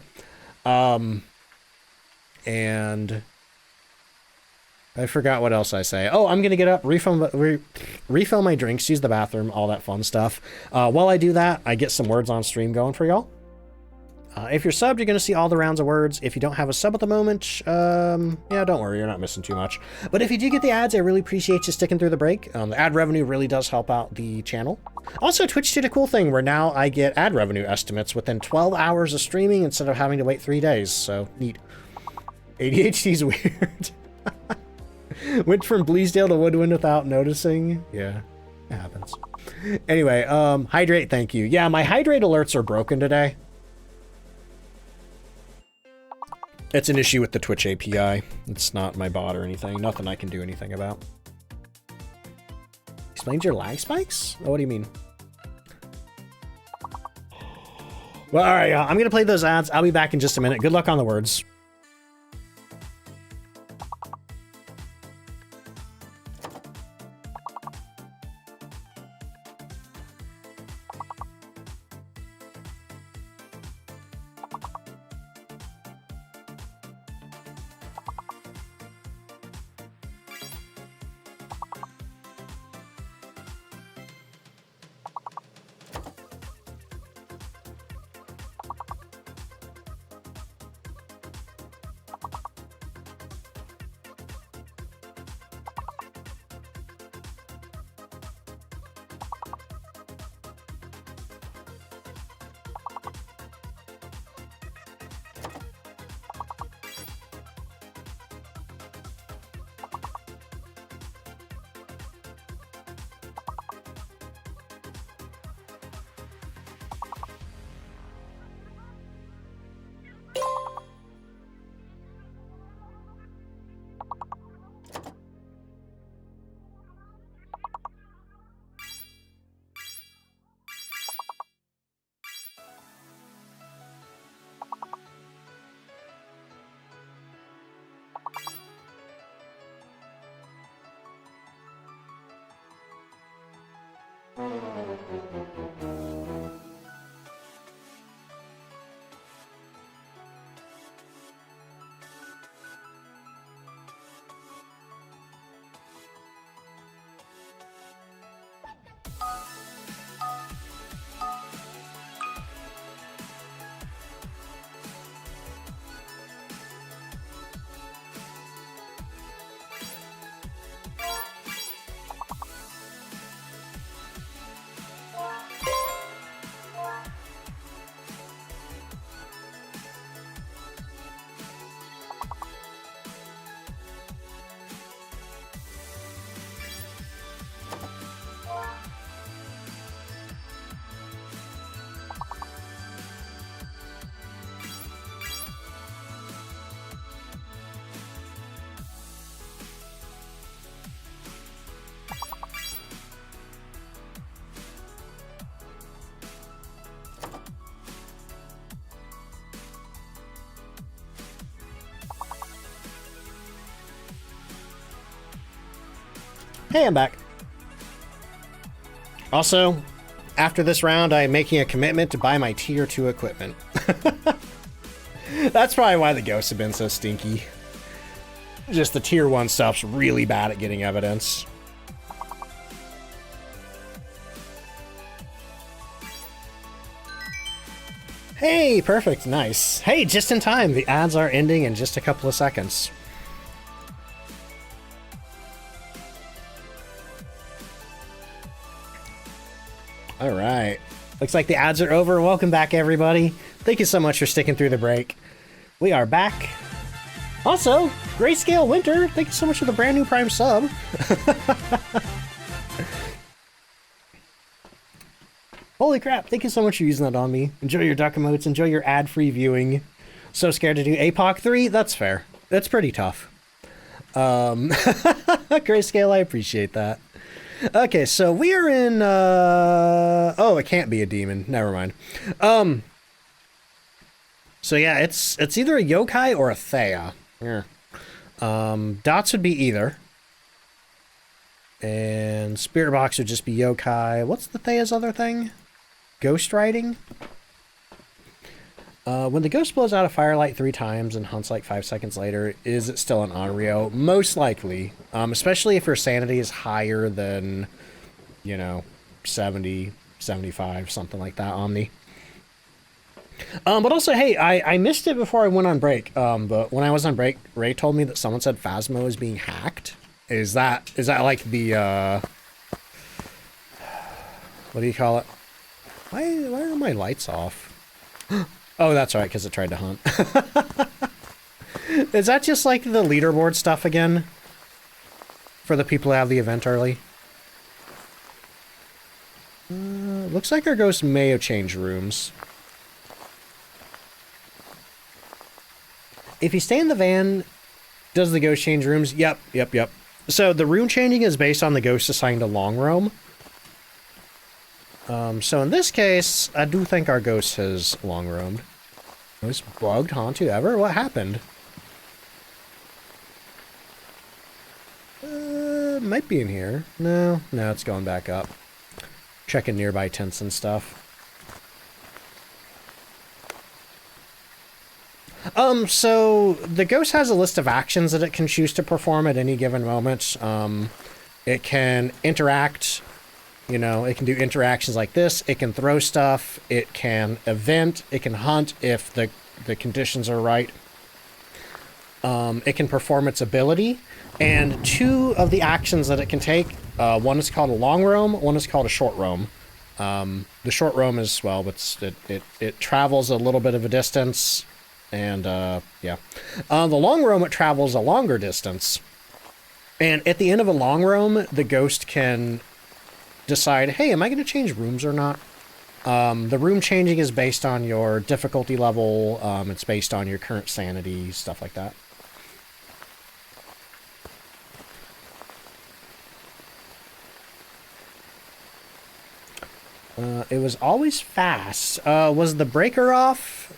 And I forgot what else I say. Oh, I'm going to get up, refill my drinks, use the bathroom, all that fun stuff. While I do that, I get some words on stream going for y'all. If you're subbed, you're going to see all the rounds of words. If you don't have a sub at the moment, yeah, don't worry, you're not missing too much. But if you do get the ads, I really appreciate you sticking through the break. The ad revenue really does help out the channel. Also, Twitch did a cool thing where now I get ad revenue estimates within 12 hours of streaming instead of having to wait 3 days. So, neat. ADHD's weird. Went from Bleasdale to Woodwind without noticing. Yeah, it happens. Anyway, hydrate, thank you. Yeah, my hydrate alerts are broken today. It's an issue with the Twitch API. It's not my bot or anything. Nothing I can do anything about. Explains your lag spikes? Oh, what do you mean? Well, all right, y'all. I'm going to play those ads. I'll be back in just a minute. Good luck on the words. Hey, I'm back. Also, after this round, I'm making a commitment to buy my tier 2 equipment. That's probably why the ghosts have been so stinky. Just the tier 1 stuff's really bad at getting evidence. Hey, perfect, nice. Hey, just in time. The ads are ending in just a couple of seconds. All right. Looks like the ads are over. Welcome back, everybody. Thank you so much for sticking through the break. We are back. Also, Grayscale Winter, thank you so much for the brand new Prime sub. Holy crap, thank you so much for using that on me. Enjoy your duck emotes, enjoy your ad-free viewing. So scared to do APOC 3? That's fair. That's pretty tough. Grayscale, I appreciate that. Okay, so we are in, oh, it can't be a demon. Never mind. So yeah, it's either a yokai or a thea. Yeah. Dots would be either. And Spirit Box would just be yokai. What's the thea's other thing? Ghost riding? When the ghost blows out a firelight 3 times and hunts like 5 seconds later, is it still an Onryo? Most likely. Especially if your sanity is higher than, you know, 70, 75, something like that, Omni. But also, hey, I missed it before I went on break. But when I was on break, Ray told me that someone said Phasmo is being hacked. Is that like the, what do you call it? Why are my lights off? Oh, that's right, because it tried to hunt. Is that just like the leaderboard stuff again? For the people who have the event early? Looks like our ghost may have changed rooms. If you stay in the van, does the ghost change rooms? Yep. So the room changing is based on the ghost assigned to long roam. So in this case, I do think our ghost has long roamed. Most bugged Hantu ever? What happened? Might be in here. No, it's going back up. Checking nearby tents and stuff. So the ghost has a list of actions that it can choose to perform at any given moment. It can interact, you know, it can do interactions like this. It can throw stuff. It can event. It can hunt if the conditions are right. It can perform its ability. And 2 of the actions that it can take, one is called a long roam, one is called a short roam. The short roam is, well, it travels a little bit of a distance. And, yeah. The long roam, it travels a longer distance. And at the end of a long roam, the ghost can decide, hey, am I going to change rooms or not? The room changing is based on your difficulty level. It's based on your current sanity, stuff like that. It was always fast. Was the breaker off?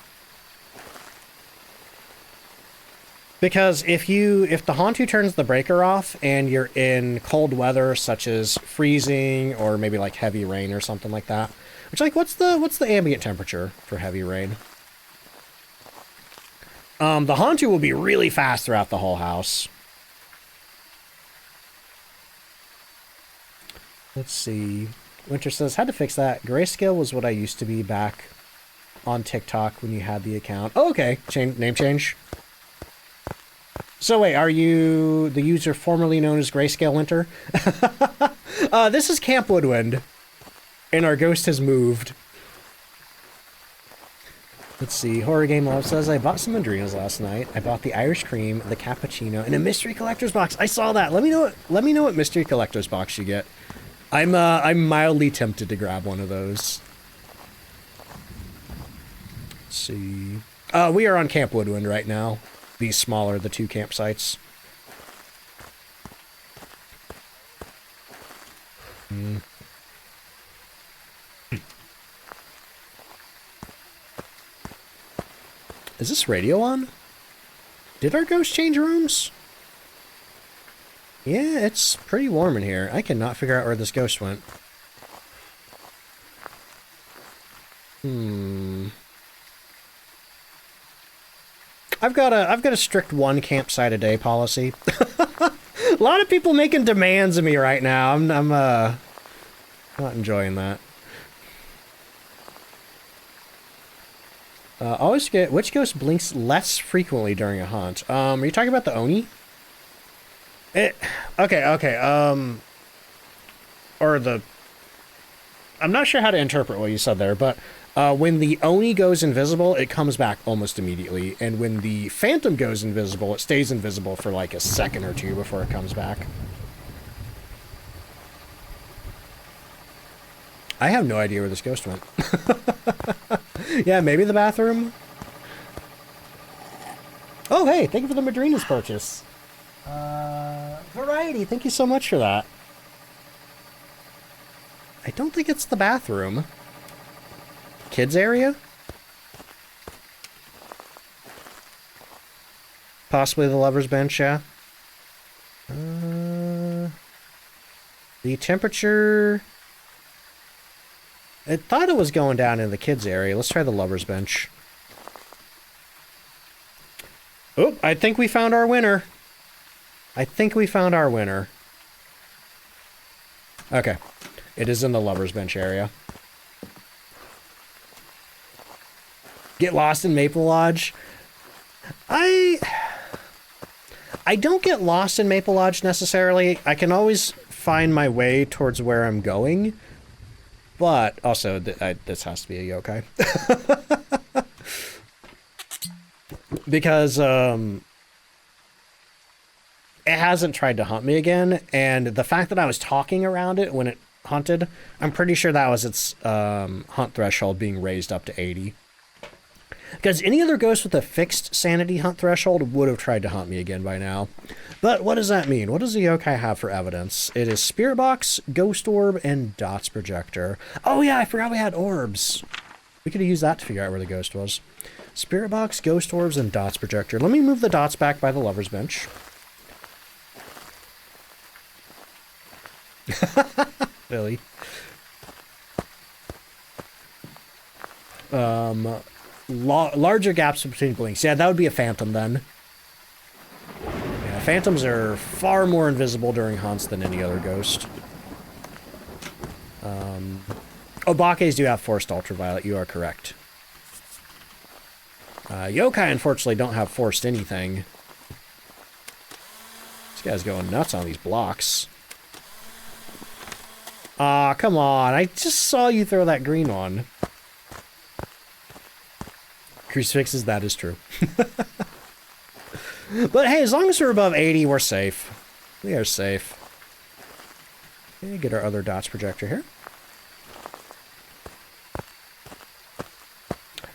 Because if the Hantu turns the breaker off and you're in cold weather such as freezing or maybe like heavy rain or something like that, which, like, what's the ambient temperature for heavy rain? The Hantu will be really fast throughout the whole house. Let's see. Winter says, had to fix that. Grayscale was what I used to be back on TikTok when you had the account. Oh, okay. Name change. So wait, are you the user formerly known as Grayscale Winter? This is Camp Woodwind, and our ghost has moved. Let's see. Horror Game Love says, I bought some Adrenas last night. I bought the Irish Cream, the Cappuccino, and a Mystery Collector's Box. I saw that. Let me know what Mystery Collector's Box you get. I'm mildly tempted to grab one of those. Let's see. We are on Camp Woodwind right now. These smaller, the 2 campsites. Is this radio on? Did our ghost change rooms? Yeah, it's pretty warm in here. I cannot figure out where this ghost went. I've got a strict one campsite a day policy. A lot of people making demands of me right now. I'm not enjoying that. Always forget which ghost blinks less frequently during a hunt. Are you talking about the Oni? Okay. Or the... I'm not sure how to interpret what you said there, but when the Oni goes invisible, it comes back almost immediately. And when the Phantom goes invisible, it stays invisible for like a second or two before it comes back. I have no idea where this ghost went. Yeah, maybe the bathroom? Oh, hey, thank you for the Madrina's purchase. Variety, thank you so much for that. I don't think it's the bathroom. Kids area? Possibly the lover's bench, yeah. The temperature... I thought it was going down in the kids area. Let's try the lover's bench. Oh, I think we found our winner. Okay. It is in the lover's bench area. Get lost in Maple Lodge. I don't get lost in Maple Lodge necessarily. I can always find my way towards where I'm going. But also, this has to be a yokai. Because it hasn't tried to hunt me again, and the fact that I was talking around it when it hunted, I'm pretty sure that was its hunt threshold being raised up to 80. Because any other ghost with a fixed sanity hunt threshold would have tried to hunt me again by now. But what does that mean? What does the yokai have for evidence? It is Spirit Box, Ghost Orb, and Dots Projector. Oh yeah, I forgot we had orbs. We could have used that to figure out where the ghost was. Spirit Box, Ghost Orbs, and Dots Projector. Let me move the dots back by the lover's bench. Billy. Larger gaps between blinks. Yeah, that would be a phantom then. Yeah, phantoms are far more invisible during hunts than any other ghost. Obakes do have forced ultraviolet, you are correct. Yokai, unfortunately, don't have forced anything. This guy's going nuts on these blocks. Aw, come on. I just saw you throw that green one. Crucifixes, that is true. But hey, as long as we're above 80, we're safe. We are safe. Okay, get our other dots projector here.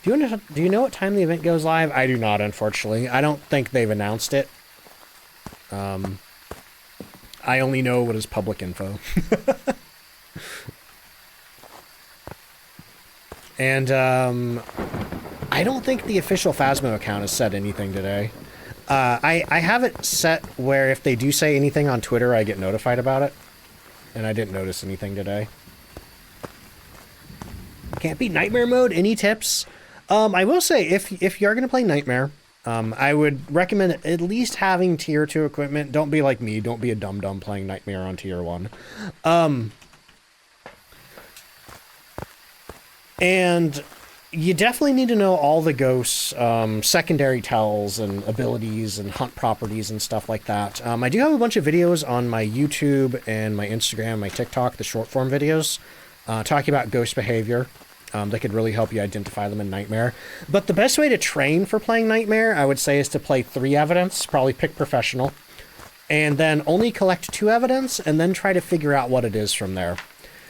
Do you know what time the event goes live? I do not, unfortunately. I don't think they've announced it. I only know what is public info. And, I don't think the official Phasmo account has said anything today. I have it set where if they do say anything on Twitter, I get notified about it. And I didn't notice anything today. Can't beat Nightmare mode. Any tips? I will say, if you're going to play Nightmare, I would recommend at least having tier 2 equipment. Don't be like me. Don't be a dum-dum playing Nightmare on tier 1. And you definitely need to know all the ghosts' secondary tells and abilities and hunt properties and stuff like that. I do have a bunch of videos on my YouTube and my Instagram, my TikTok, the short form videos, talking about ghost behavior. That could really help you identify them in Nightmare. But the best way to train for playing Nightmare, I would say, is to play 3 evidence, probably pick Professional, and then only collect 2 evidence, and then try to figure out what it is from there.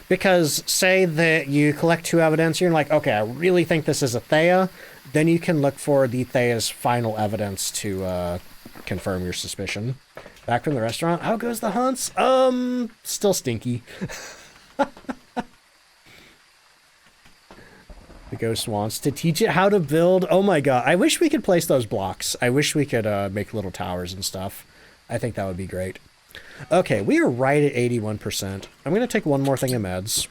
Because say that you collect 2 evidence, you're like, okay, I really think this is a Thea, then you can look for the Thea's final evidence to confirm your suspicion. Back from the restaurant, how goes the hunts? Still stinky. The ghost wants to teach it how to build. Oh my god, I wish we could place those blocks. I wish we could make little towers and stuff. I think that would be great. Okay, we are right at 81%. I'm going to take one more thing of meds.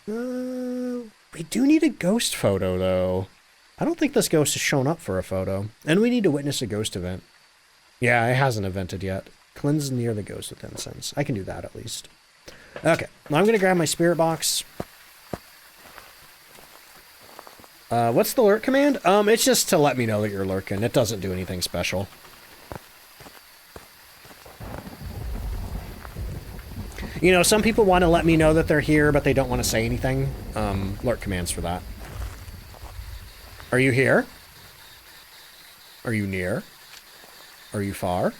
We do need a ghost photo, though. I don't think this ghost has shown up for a photo. And we need to witness a ghost event. Yeah, it hasn't evented yet. Cleanse near the ghost with incense. I can do that at least. Okay, now I'm going to grab my spirit box. What's the lurk command? It's just to let me know that you're lurking. It doesn't do anything special. You know, some people want to let me know that they're here, but they don't want to say anything. Lurk commands for that. Are you here? Are you near? Are you far?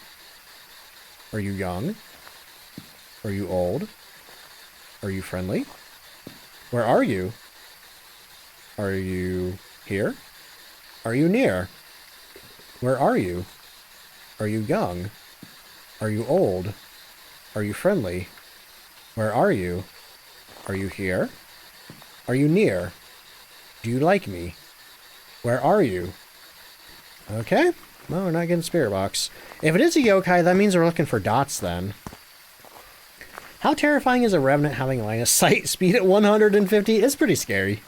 Are you young? Are you old? Are you friendly? Where are you? Are you here? Are you near? Where are you? Are you young? Are you old? Are you friendly? Where are you? Are you here? Are you near? Do you like me? Where are you? Okay. Well, we're not getting spirit box. If it is a yokai, that means we're looking for dots then. How terrifying is a revenant having line of sight speed at 150? It's pretty scary.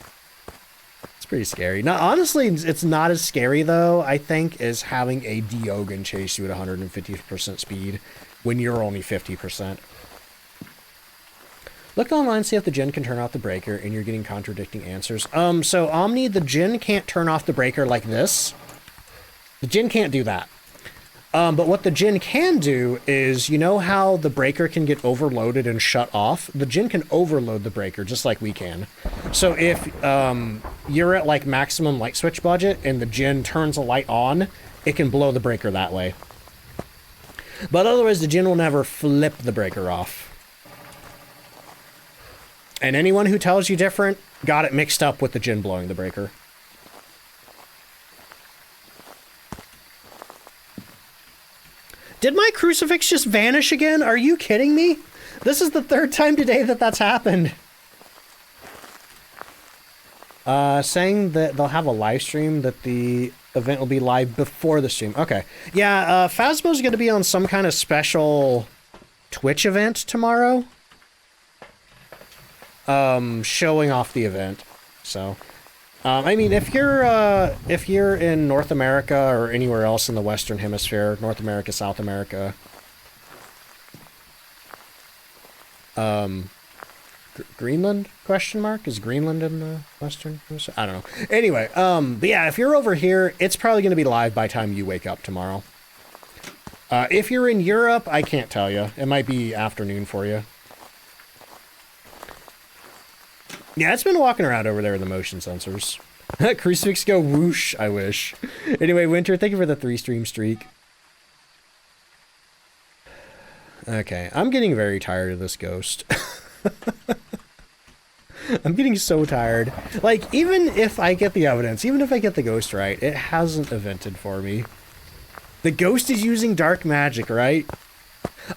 It's pretty scary. Now, honestly, it's not as scary, though, I think, as having a Diogen chase you at 150% speed when you're only 50%. Look online, see if the Djinn can turn off the breaker, and you're getting contradicting answers. So Omni, the Djinn can't turn off the breaker like this. The Djinn can't do that. But what the Djinn can do is, you know how the breaker can get overloaded and shut off? The Djinn can overload the breaker, just like we can. So if you're at, like, maximum light switch budget, and the Djinn turns a light on, it can blow the breaker that way. But otherwise, the Djinn will never flip the breaker off. And anyone who tells you different got it mixed up with the Djinn blowing the breaker. Did my crucifix just vanish again? Are you kidding me? This is the third time today that that's happened. Saying that they'll have a live stream, that the event will be live before the stream. Okay. Yeah, Phasmo's going to be on some kind of special Twitch event tomorrow. Showing off the event. So, I mean, if you're in North America or anywhere else in the Western Hemisphere, North America, South America, Greenland, question mark? Is Greenland in the Western Hemisphere? I don't know. Anyway, but yeah, if you're over here, it's probably going to be live by the time you wake up tomorrow. If you're in Europe, I can't tell you. It might be afternoon for you. Yeah, it's been walking around over there with the motion sensors. Crucifix go whoosh, I wish. Anyway, Winter, thank you for the 3-stream streak. Okay, I'm getting very tired of this ghost. I'm getting so tired. Like, even if I get the evidence, even if I get the ghost right, it hasn't evented for me. The ghost is using dark magic, right?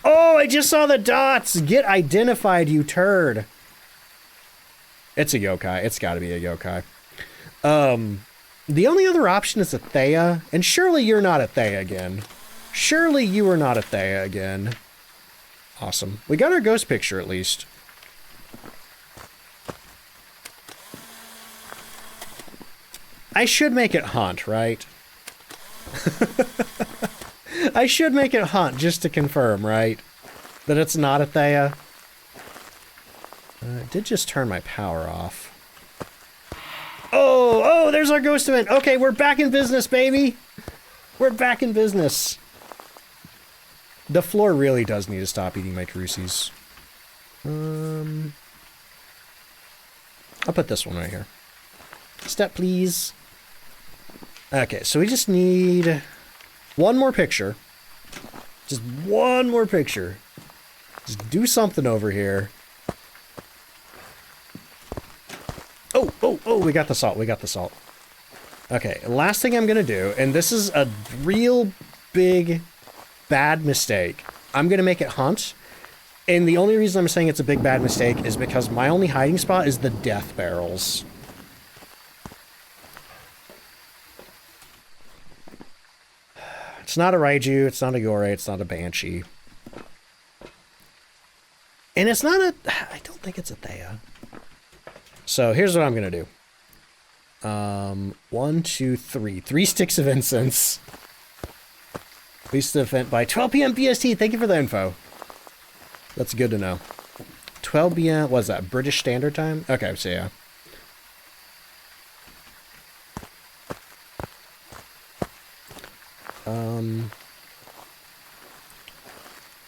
Oh, I just saw the dots! Get identified, you turd! It's a yokai. It's gotta be a yokai. The only other option is a Thea, and surely you're not a Thea again. Surely you are not a Thea again. Awesome. We got our ghost picture, at least. I should make it Hunt, right? I should make it Hunt, just to confirm, right? That it's not a Thea. It did just turn my power off. Oh, there's our ghost event. Okay, we're back in business, baby. We're back in business. The floor really does need to stop eating my crucies. I'll put this one right here. Step, please. Okay, so we just need one more picture. Just one more picture. Just do something over here. Oh, we got the salt, we got the salt. Okay, last thing I'm gonna do, and this is a real big, bad mistake. I'm gonna make it Hunt, and the only reason I'm saying it's a big, bad mistake is because my only hiding spot is the death barrels. It's not a Raiju, it's not a Yore, it's not a Banshee. And it's not a... I don't think it's a Thea. So here's what I'm going to do. 1, 2, 3. 3 sticks of incense. Release the event by 12 p.m. BST. Thank you for the info. That's good to know. 12 p.m. What is that? British Standard Time? Okay, so yeah.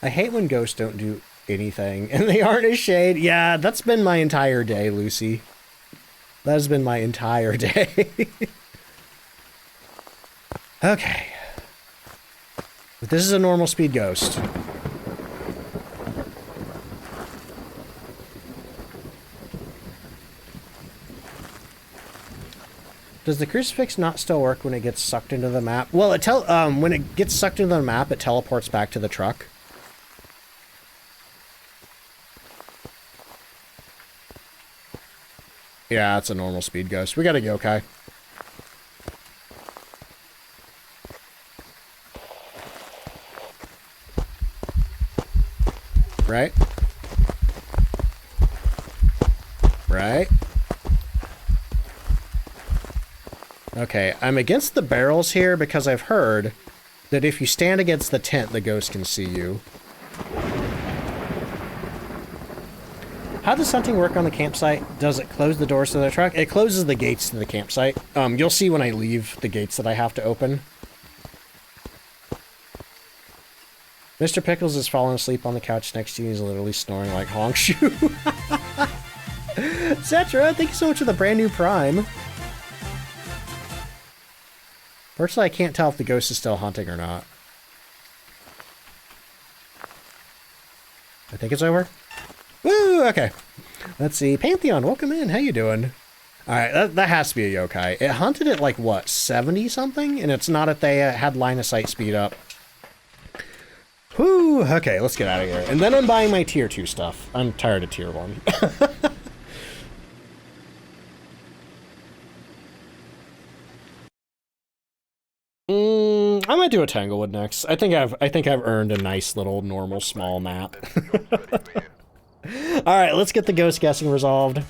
I hate when ghosts don't do anything and they aren't a shade. Yeah, that's been my entire day, Lucy. That has been my entire day. Okay. But this is a normal speed ghost. Does the crucifix not still work when it gets sucked into the map? Well, when it gets sucked into the map, it teleports back to the truck. Yeah, it's a normal speed ghost. We got a yokai. Right? Right? Okay, I'm against the barrels here because I've heard that if you stand against the tent, the ghost can see you. How does hunting work on the campsite? Does it close the doors to the truck? It closes the gates to the campsite. You'll see when I leave the gates that I have to open. Mr. Pickles is falling asleep on the couch next to you. He's literally snoring like honk shoe. Cetra, thank you so much for the brand new Prime. Personally, I can't tell if the ghost is still hunting or not. I think it's over. Woo! Okay. Let's see. Pantheon, welcome in. How you doing? Alright, that has to be a yokai. It hunted at like, what, 70-something? And it's not if they had line of sight speed up. Whew! Okay, let's get out of here. And then I'm buying my tier 2 stuff. I'm tired of tier 1. I might do a Tanglewood next. I think I've earned a nice little normal small map. Alright, let's get the ghost guessing resolved.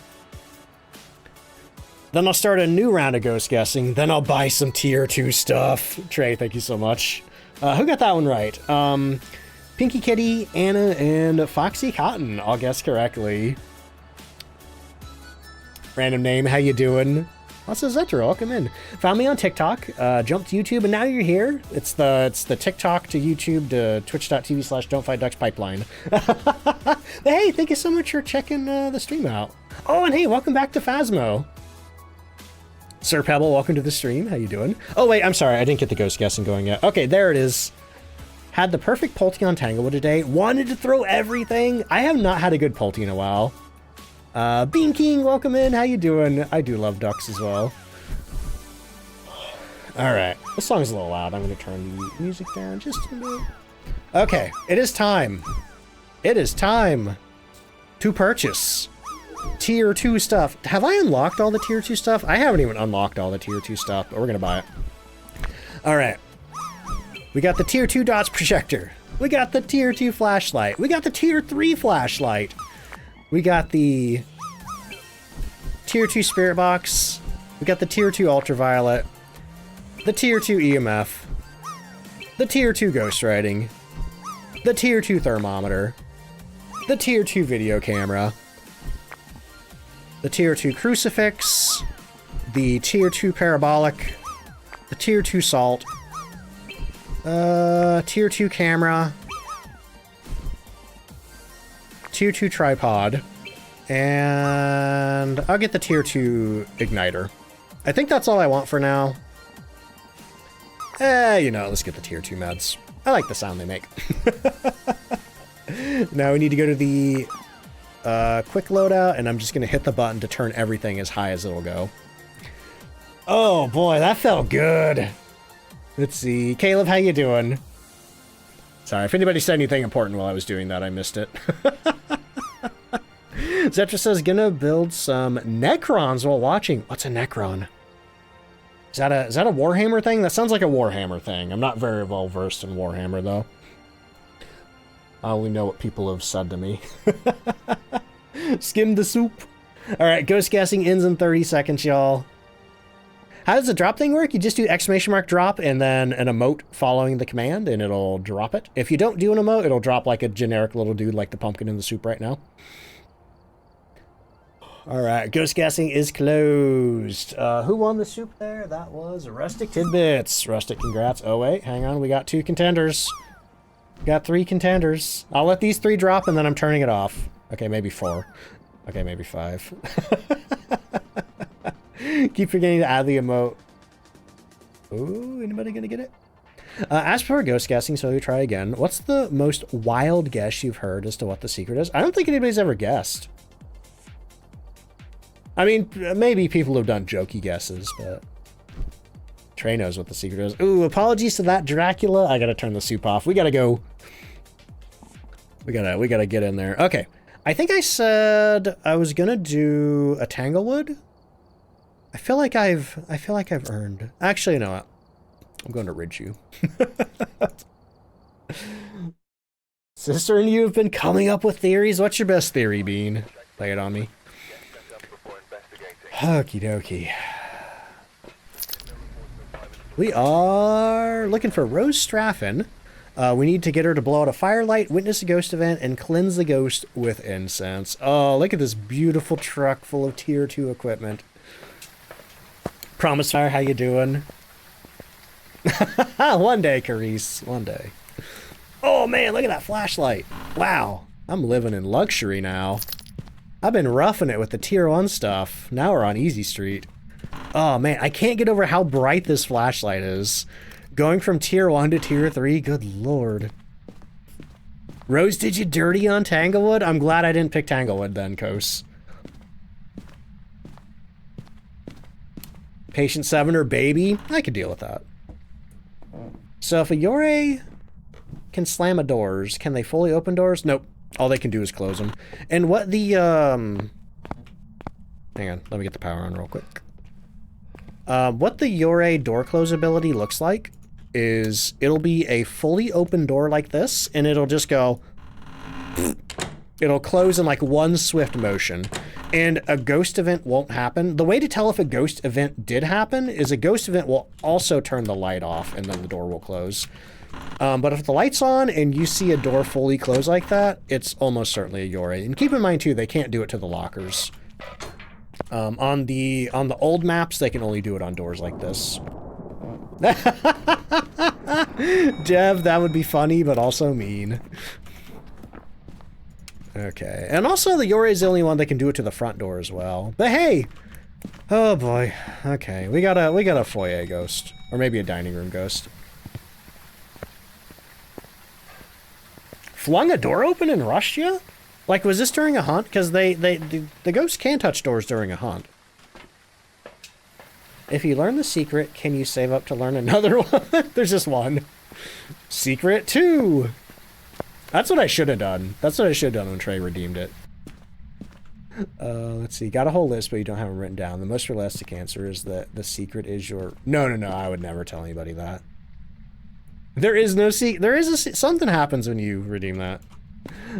Then I'll start a new round of ghost guessing. Then I'll buy some tier 2 stuff. Trey, thank you so much. Who got that one right? Pinky Kitty, Anna, and Foxy Cotton. I'll guess correctly. Random name, how you doing? Also, Zetra, welcome in. Found me on TikTok, jumped to YouTube, and now you're here. It's the TikTok to YouTube to twitch.tv/DontFightDucks pipeline. But hey, thank you so much for checking the stream out. Oh, and hey, welcome back to Phasmo. Sir Pebble, welcome to the stream. How you doing? Oh, wait, I'm sorry. I didn't get the ghost guessing going yet. Okay, there it is. Had the perfect Pulty on Tanglewood today. Wanted to throw everything. I have not had a good Pulty in a while. Bean King, welcome in. How you doing? I do love ducks as well. Alright, this song's a little loud. I'm going to turn the music down just a bit. Okay, it is time. It is time to purchase tier 2 stuff. Have I unlocked all the tier 2 stuff? I haven't even unlocked all the tier 2 stuff, but we're going to buy it. Alright. We got the tier 2 dots projector. We got the tier 2 flashlight. We got the tier 3 flashlight. We got the tier 2 spirit box. We got the tier 2 ultraviolet. The tier 2 EMF. The tier 2 ghost writing. The tier 2 thermometer. The tier 2 video camera. The tier 2 crucifix. The tier 2 parabolic. The tier 2 salt. Tier 2 camera. Tier 2 tripod, and I'll get the tier 2 igniter. I think that's all I want for now. You know, let's get the tier 2 meds. I like the sound they make. Now we need to go to the quick loadout, and I'm just going to hit the button to turn everything as high as it'll go. Oh boy, that felt good. Let's see. Caleb, how you doing? Sorry, if anybody said anything important while I was doing that, I missed it. Zetra says, gonna build some Necrons while watching. What's a Necron? Is that a Warhammer thing? That sounds like a Warhammer thing. I'm not very well versed in Warhammer, though. I only know what people have said to me. Skim the soup. Alright, ghost guessing ends in 30 seconds, y'all. How does the drop thing work? You just do exclamation mark drop and then an emote following the command and it'll drop it. If you don't do an emote, it'll drop like a generic little dude like the pumpkin in the soup right now. Alright, ghost guessing is closed. Who won the soup there? That was Rustic Tidbits. Rustic, congrats. Oh wait, hang on, we got 2 contenders. Got 3 contenders. I'll let these 3 drop and then I'm turning it off. Okay, maybe 4. Okay, maybe 5. Keep forgetting to add the emote. Ooh, anybody gonna get it? As for ghost guessing, so we try again. What's the most wild guess you've heard as to what the secret is? I don't think anybody's ever guessed. I mean, maybe people have done jokey guesses, but Trey knows what the secret is. Ooh, apologies to that Dracula. I gotta turn the soup off. We gotta go. We gotta get in there. Okay. I think I said I was gonna do a Tanglewood. I feel like I've earned. Actually, you know what? I'm going to rid you. Sister and you have been coming up with theories. What's your best theory, Bean? Lay it on me. Okie dokie. We are looking for Rose Straffen. We need to get her to blow out a firelight, witness a ghost event, and cleanse the ghost with incense. Oh, look at this beautiful truck full of tier 2 equipment. Promise Fire, how you doing? One day, Carice. One day. Oh man, look at that flashlight. Wow, I'm living in luxury now. I've been roughing it with the tier 1 stuff. Now we're on Easy Street. Oh man, I can't get over how bright this flashlight is. Going from tier 1 to tier 3, good lord. Rose, did you dirty on Tanglewood? I'm glad I didn't pick Tanglewood then, Kos. Patient 7 or baby? I could deal with that. So if a Yore can slam a doors, can they fully open doors? Nope. All they can do is close them. And what the, hang on, let me get the power on real quick. What the Yore door close ability looks like is it'll be a fully open door like this, and it'll just go, it'll close in like one swift motion. And a ghost event won't happen. The way to tell if a ghost event did happen is a ghost event will also turn the light off and then the door will close. But if the light's on and you see a door fully close like that, it's almost certainly a Yore. And keep in mind too, they can't do it to the lockers. On the old maps, they can only do it on doors like this. Dev, that would be funny, but also mean. Okay, and also the Yore is the only one that can do it to the front door as well. But hey! Oh boy. Okay, we got a foyer ghost. Or maybe a dining room ghost. Flung a door open and rushed you? Like, was this during a hunt? Because the ghosts can touch doors during a hunt. If you learn the secret, can you save up to learn another one? There's just one. Secret 2! That's what I should have done. That's what I should have done when Trey redeemed it. Let's see. Got a whole list, but you don't have them written down. The most realistic answer is that the secret is your... No, I would never tell anybody that. There is no secret. There is something happens when you redeem that.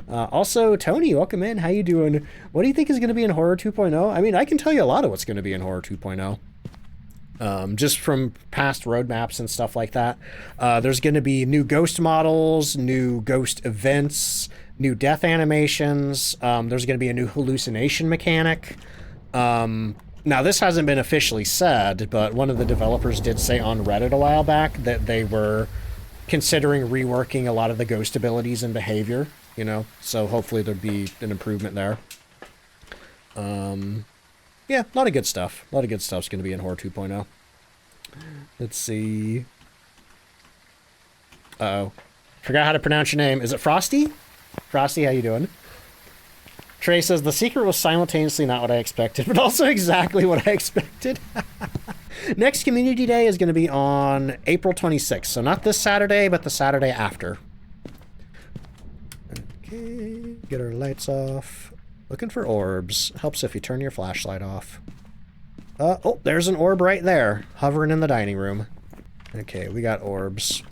Also, Tony, welcome in. How you doing? What do you think is going to be in Horror 2.0? I mean, I can tell you a lot of what's going to be in Horror 2.0. Just from past roadmaps and stuff like that. There's going to be new ghost models, new ghost events, new death animations. There's going to be a new hallucination mechanic. Now, this hasn't been officially said, but one of the developers did say on Reddit a while back that they were considering reworking a lot of the ghost abilities and behavior, you know, so hopefully there'd be an improvement there. Yeah, a lot of good stuff. A lot of good stuff's going to be in Horror 2.0. Let's see. Uh-oh. Forgot how to pronounce your name. Is it Frosty? Frosty, how you doing? Trey says, the secret was simultaneously not what I expected, but also exactly what I expected. Next Community Day is going to be on April 26th. So not this Saturday, but the Saturday after. Okay, get our lights off. Looking for orbs. Helps if you turn your flashlight off. Oh, there's an orb right there, hovering in the dining room. Okay, we got orbs.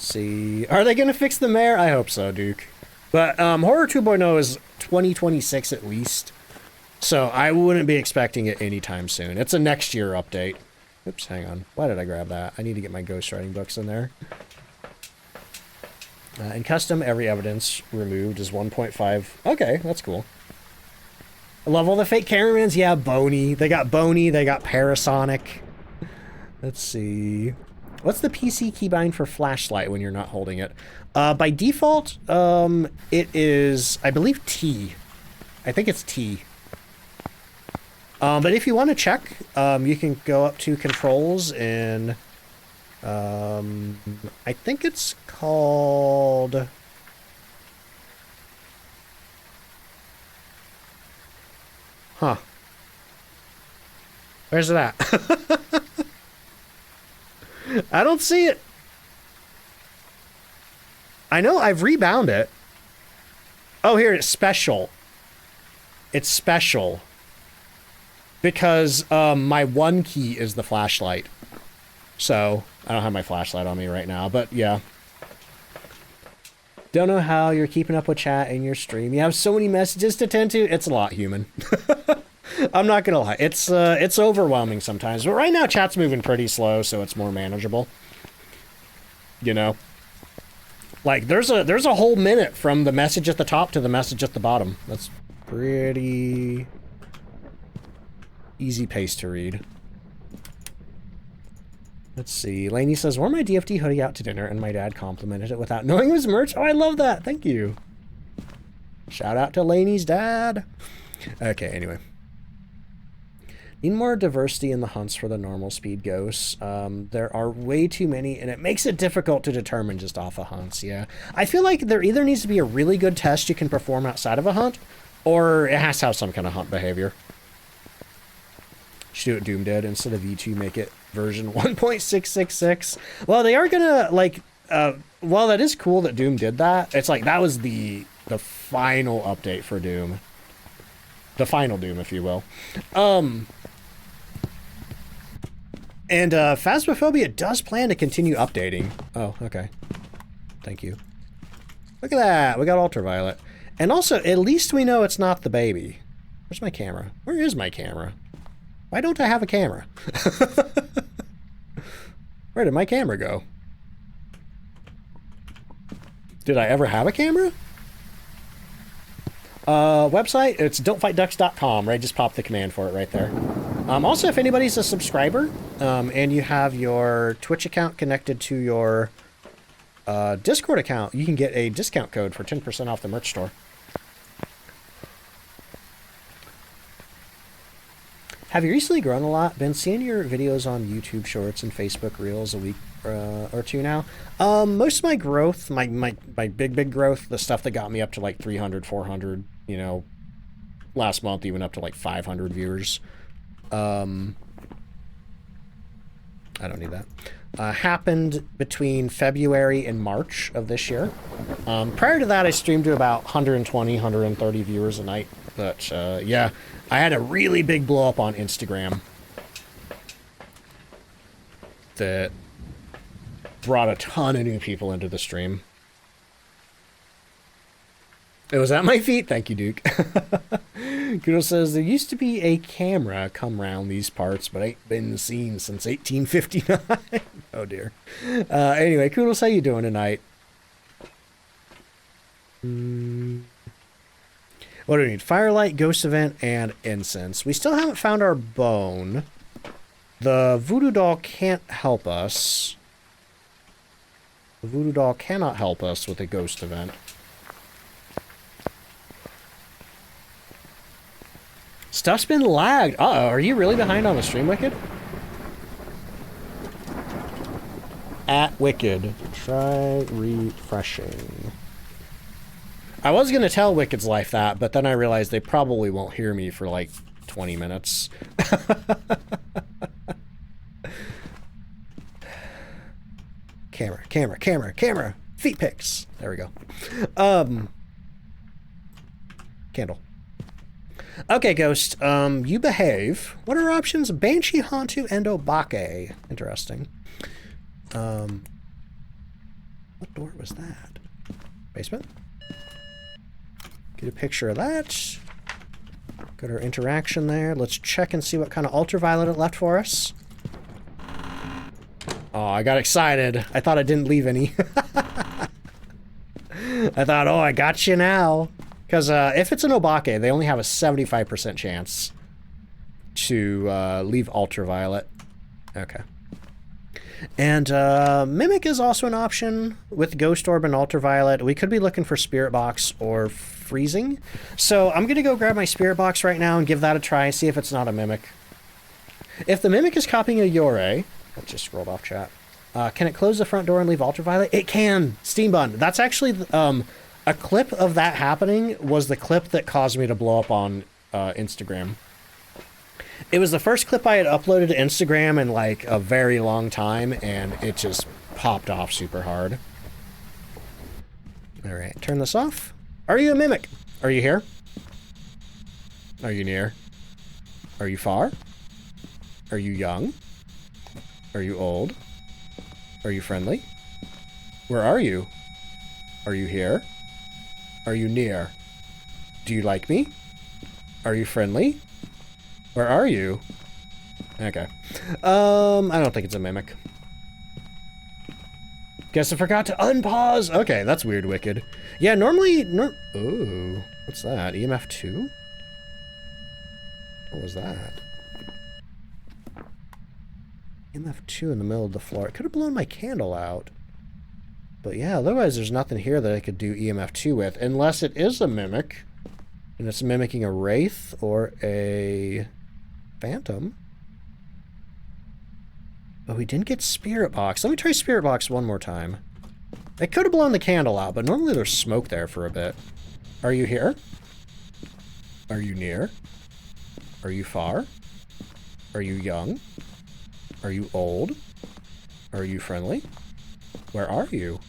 See, are they gonna fix the mayor? I hope so, Duke. But Horror 2.0 is 2026 at least, so I wouldn't be expecting it anytime soon. It's a next year update. Oops, hang on. Why did I grab that? I need to get my ghostwriting books in there. In custom, every evidence removed is 1.5. Okay, that's cool. I love all the fake cameramans. Yeah, Boney. They got Boney. They got Parasonic. Let's see. What's the PC keybind for flashlight when you're not holding it? By default, it is, I believe, T. I think it's T. But if you want to check, you can go up to controls in, I think it's called... Huh. Where's it at? I don't see it. I know I've rebound it. Oh, here, it's special. It's special. Because my one key is the flashlight. So, I don't have my flashlight on me right now, but yeah. Don't know how you're keeping up with chat in your stream. You have so many messages to tend to. It's a lot, human. I'm not gonna lie. It's overwhelming sometimes. But right now, chat's moving pretty slow, so it's more manageable. You know? Like, there's a whole minute from the message at the top to the message at the bottom. That's pretty easy pace to read. Let's see. Lainey says, wore my DFD hoodie out to dinner, and my dad complimented it without knowing it was merch. Oh, I love that. Thank you. Shout out to Lainey's dad. Okay, anyway. Need more diversity in the hunts for the normal speed ghosts. There are way too many, and it makes it difficult to determine just off of hunts, yeah. I feel like there either needs to be a really good test you can perform outside of a hunt, or it has to have some kind of hunt behavior. Should do what Doom did. Instead of V2, make it version 1.666. Well, they are gonna, like, well, that is cool that Doom did that. It's like, that was the final update for Doom. The final Doom, if you will. And Phasmophobia does plan to continue updating. Oh, okay. Thank you. Look at that. We got Ultraviolet. And also, at least we know it's not the baby. Where's my camera? Where is my camera? Why don't I have a camera? Where did my camera go? Did I ever have a camera? Website, it's DontFightDucks.com, right? Just pop the command for it right there. Also, if anybody's a subscriber, and you have your Twitch account connected to your Discord account, you can get a discount code for 10% off the merch store. Have you recently grown a lot? Been seeing your videos on YouTube Shorts and Facebook Reels a week or two now. Most of my growth, my big growth, the stuff that got me up to like 300, 400, you know, last month even up to like 500 viewers. I don't need that. Happened between February and March of this year. Prior to that, I streamed to about 120, 130 viewers a night. But yeah, I had a really big blow up on Instagram that brought a ton of new people into the stream. It was at my feet. Thank you, Duke. Kudo says, there used to be a camera come round these parts, but ain't been seen since 1859. Oh, dear. Anyway, Kudos, how you doing tonight? What do we need? Firelight, Ghost Event, and Incense. We still haven't found our bone. The Voodoo Doll can't help us. The Voodoo Doll cannot help us with a Ghost Event. Stuff's been lagged. Uh-oh, are you really behind on the stream, Wicked? At Wicked. Try refreshing. I was going to tell Wicked's Life that, but then I realized they probably won't hear me for like 20 minutes. Camera. Feet pics. There we go. Candle. Okay, Ghost. You behave. What are options? Banshee, Hantu, and Obake. Interesting. What What door was that? Basement? Get a picture of that. Got our interaction there. Let's check and see what kind of ultraviolet it left for us. Oh, I got excited. I thought I didn't leave any. I thought, oh, I got you now. Because if it's an Obake, they only have a 75% chance to leave ultraviolet. Okay. And Mimic is also an option with Ghost Orb and Ultraviolet. We could be looking for Spirit Box or Freezing. So I'm going to go grab my Spirit Box right now and give that a try, see if it's not a Mimic. If the Mimic is copying a Yore, I just scrolled off chat. Can it close the front door and leave Ultraviolet? It can! Steam Bun. That's actually, a clip of that happening was the clip that caused me to blow up on Instagram. It was the first clip I had uploaded to Instagram in like a very long time, and it just popped off super hard. Alright, turn this off. Are you a Mimic? Are you here? Are you near? Are you far? Are you young? Are you old? Are you friendly? Where are you? Are you here? Are you near? Do you like me? Are you friendly? Where are you? Okay. I don't think it's a Mimic. Guess I forgot to unpause. Okay, that's weird, Wicked. Yeah, normally... Ooh, what's that? EMF 2? What was that? EMF 2 in the middle of the floor. It could have blown my candle out. But yeah, otherwise there's nothing here that I could do EMF 2 with. Unless it is a Mimic. And it's mimicking a Wraith or a Phantom. But we didn't get Spirit Box. Let me try Spirit Box one more time. It could have blown the candle out, but normally there's smoke there for a bit. Are you here? Are you near? Are you far? Are you young? Are you old? Are you friendly? Where are you?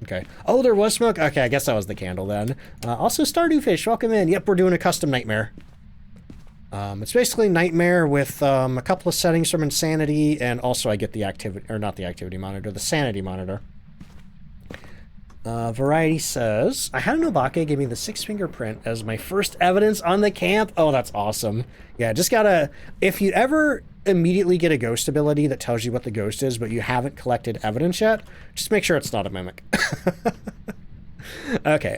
Okay. Oh, there was smoke? Okay, I guess that was the candle then. Also, Stardew Fish, welcome in. Yep, we're doing a custom Nightmare. It's basically Nightmare with a couple of settings from Insanity, and also I get the activity, or not the activity monitor, the sanity monitor. Variety says, I had an Obake give me the 6-finger print as my first evidence on the camp. Oh, that's awesome. Yeah, just gotta, if you ever immediately get a ghost ability that tells you what the ghost is, but you haven't collected evidence yet, just make sure it's not a Mimic. Okay,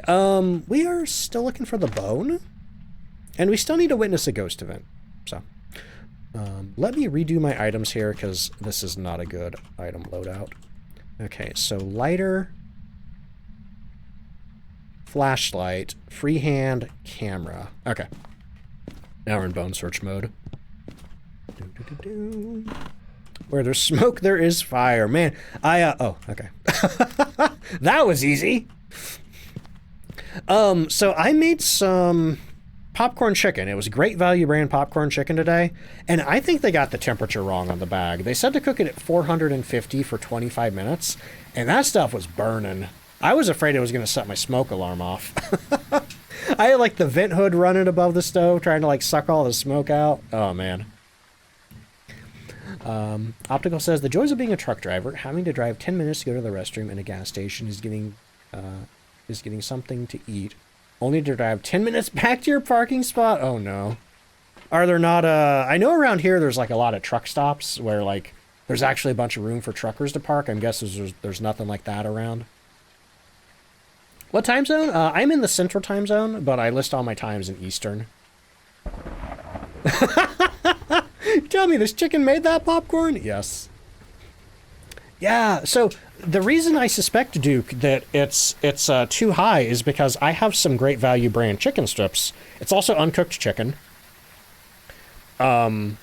we are still looking for the bone, and we still need to witness a ghost event, so. Let me redo my items here, because this is not a good item loadout. Okay, so lighter, flashlight, freehand, camera. Okay. Now we're in bone search mode. Where there's smoke, there is fire. Man, oh, okay. That was easy. So I made some popcorn chicken. It was Great Value brand popcorn chicken today, and I think they got the temperature wrong on the bag. They said to cook it at 450 for 25 minutes, and that stuff was burning. I was afraid it was going to set my smoke alarm off. I had like the vent hood running above the stove, trying to like suck all the smoke out. Oh man. Optical says, the joys of being a truck driver, having to drive 10 minutes to go to the restroom in a gas station is getting something to eat. Only to drive 10 minutes back to your parking spot? Oh no. Are there not, I know around here there's like a lot of truck stops where like there's actually a bunch of room for truckers to park. I'm guessing there's nothing like that around. What time zone? I'm in the Central Time Zone, but I list all my times in Eastern. Tell me, this chicken made that popcorn? Yes. Yeah, so the reason I suspect, Duke, that it's too high is because I have some Great Value brand chicken strips. It's also uncooked chicken. And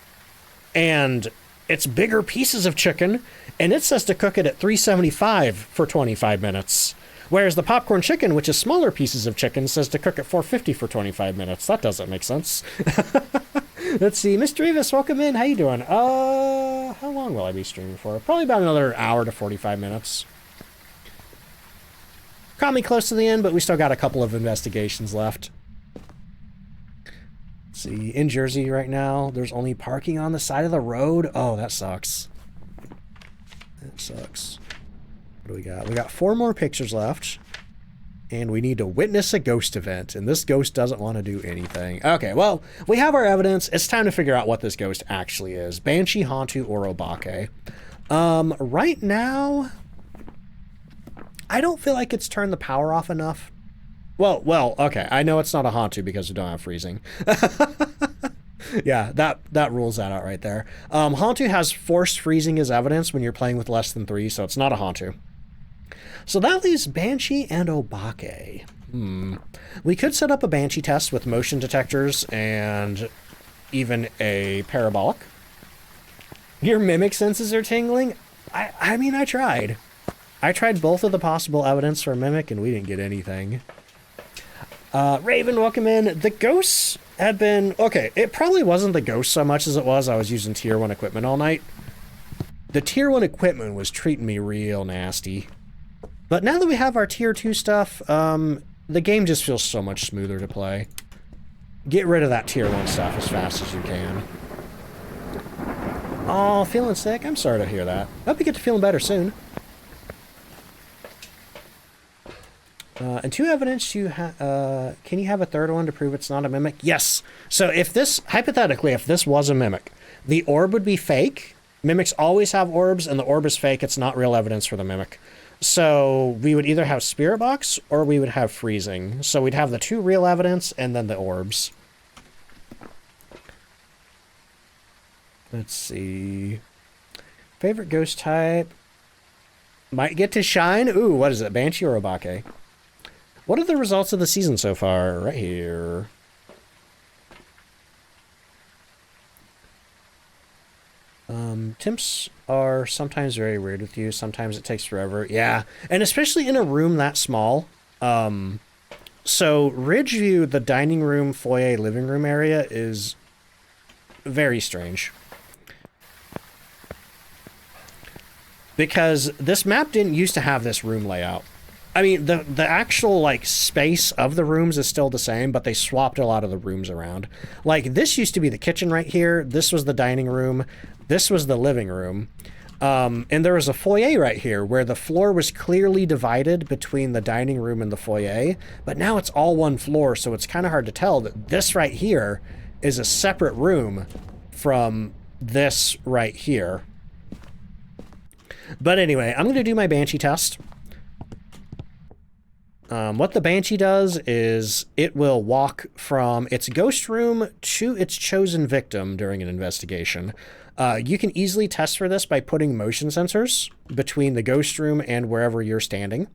it's bigger pieces of chicken, and it says to cook it at 375 for 25 minutes. Whereas the popcorn chicken, which is smaller pieces of chicken, says to cook at 450 for 25 minutes. That doesn't make sense. Let's see. Mr. Evis, welcome in. How you doing? How long will I be streaming for? Probably about another hour to 45 minutes. Caught me close to the end, but we still got a couple of investigations left. Let's see. In Jersey right now, there's only parking on the side of the road. Oh, that sucks. That sucks. What do we got? We got 4 more pictures left. And we need to witness a ghost event, and this ghost doesn't want to do anything. Okay, well, we have our evidence. It's time to figure out what this ghost actually is. Banshee, Hantu, or Obake. Right now, I don't feel like it's turned the power off enough. Well, okay, I know it's not a Hantu because we don't have freezing. Yeah, that rules that out right there. Hantu has forced freezing as evidence when you're playing with less than 3, so it's not a Hantu. So that leaves Banshee and Obake. We could set up a Banshee test with motion detectors and even a parabolic. Your mimic senses are tingling? I mean, I tried. I tried both of the possible evidence for mimic and we didn't get anything. Raven, welcome in. The ghosts had been... Okay, it probably wasn't the ghost so much as it was I was using tier 1 equipment all night. The tier 1 equipment was treating me real nasty. But now that we have our tier 2 stuff, the game just feels so much smoother to play. Get rid of that tier 1 stuff as fast as you can. Oh, feeling sick? I'm sorry to hear that. Hope you get to feeling better soon. And 2 evidence, can you have a third one to prove it's not a mimic? Yes. So if this, hypothetically, if this was a mimic, the orb would be fake. Mimics always have orbs, and the orb is fake. It's not real evidence for the mimic. So we would either have Spirit Box or we would have freezing. So we'd have the 2 real evidence and then the orbs. Let's see. Favorite ghost type. Might get to shine. Ooh, what is it? Banshee or Obake? What are the results of the season so far? Right here. Temps are sometimes very weird with you. Sometimes it takes forever. Yeah, and especially in a room that small. So Ridgeview, the dining room, foyer, living room area is very strange. Because this map didn't used to have this room layout. I mean, the actual, like, space of the rooms is still the same, but they swapped a lot of the rooms around. Like, this used to be the kitchen right here. This was the dining room. This was the living room. And there was a foyer right here where the floor was clearly divided between the dining room and the foyer, but now it's all one floor, so it's kind of hard to tell that this right here is a separate room from this right here. But anyway, I'm going to do my Banshee test. What the Banshee does is it will walk from its ghost room to its chosen victim during an investigation. You can easily test for this by putting motion sensors between the ghost room and wherever you're standing.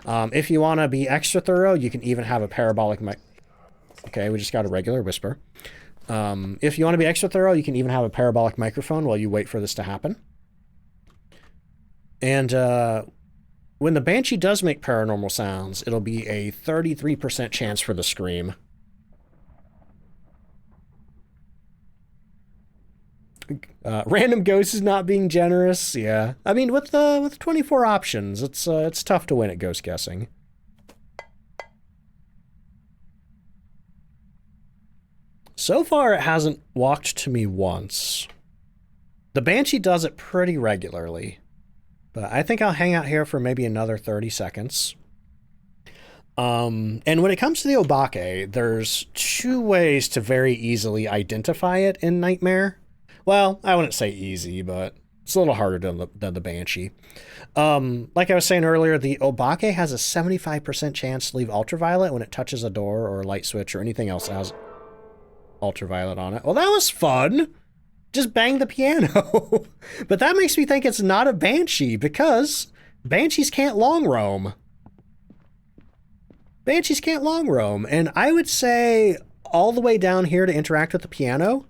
If you want to be extra thorough, you can even have a parabolic mic. Okay, we just got a regular whisper. If you want to be extra thorough, you can even have a parabolic microphone while you wait for this to happen. And when the Banshee does make paranormal sounds, it'll be a 33% chance for the scream. Random ghost is not being generous. Yeah, I mean with 24 options, it's tough to win at ghost guessing. So far, it hasn't walked to me once. The Banshee does it pretty regularly, but I think I'll hang out here for maybe another 30 seconds. And when it comes to the Obake, there's 2 ways to very easily identify it in Nightmare. Well, I wouldn't say easy, but it's a little harder than the Banshee. Like I was saying earlier, the Obake has a 75% chance to leave ultraviolet when it touches a door or a light switch or anything else that has ultraviolet on it. Well, that was fun! Just bang the piano. But that makes me think it's not a Banshee, because Banshees can't long roam. Banshees can't long roam, and I would say all the way down here to interact with the piano,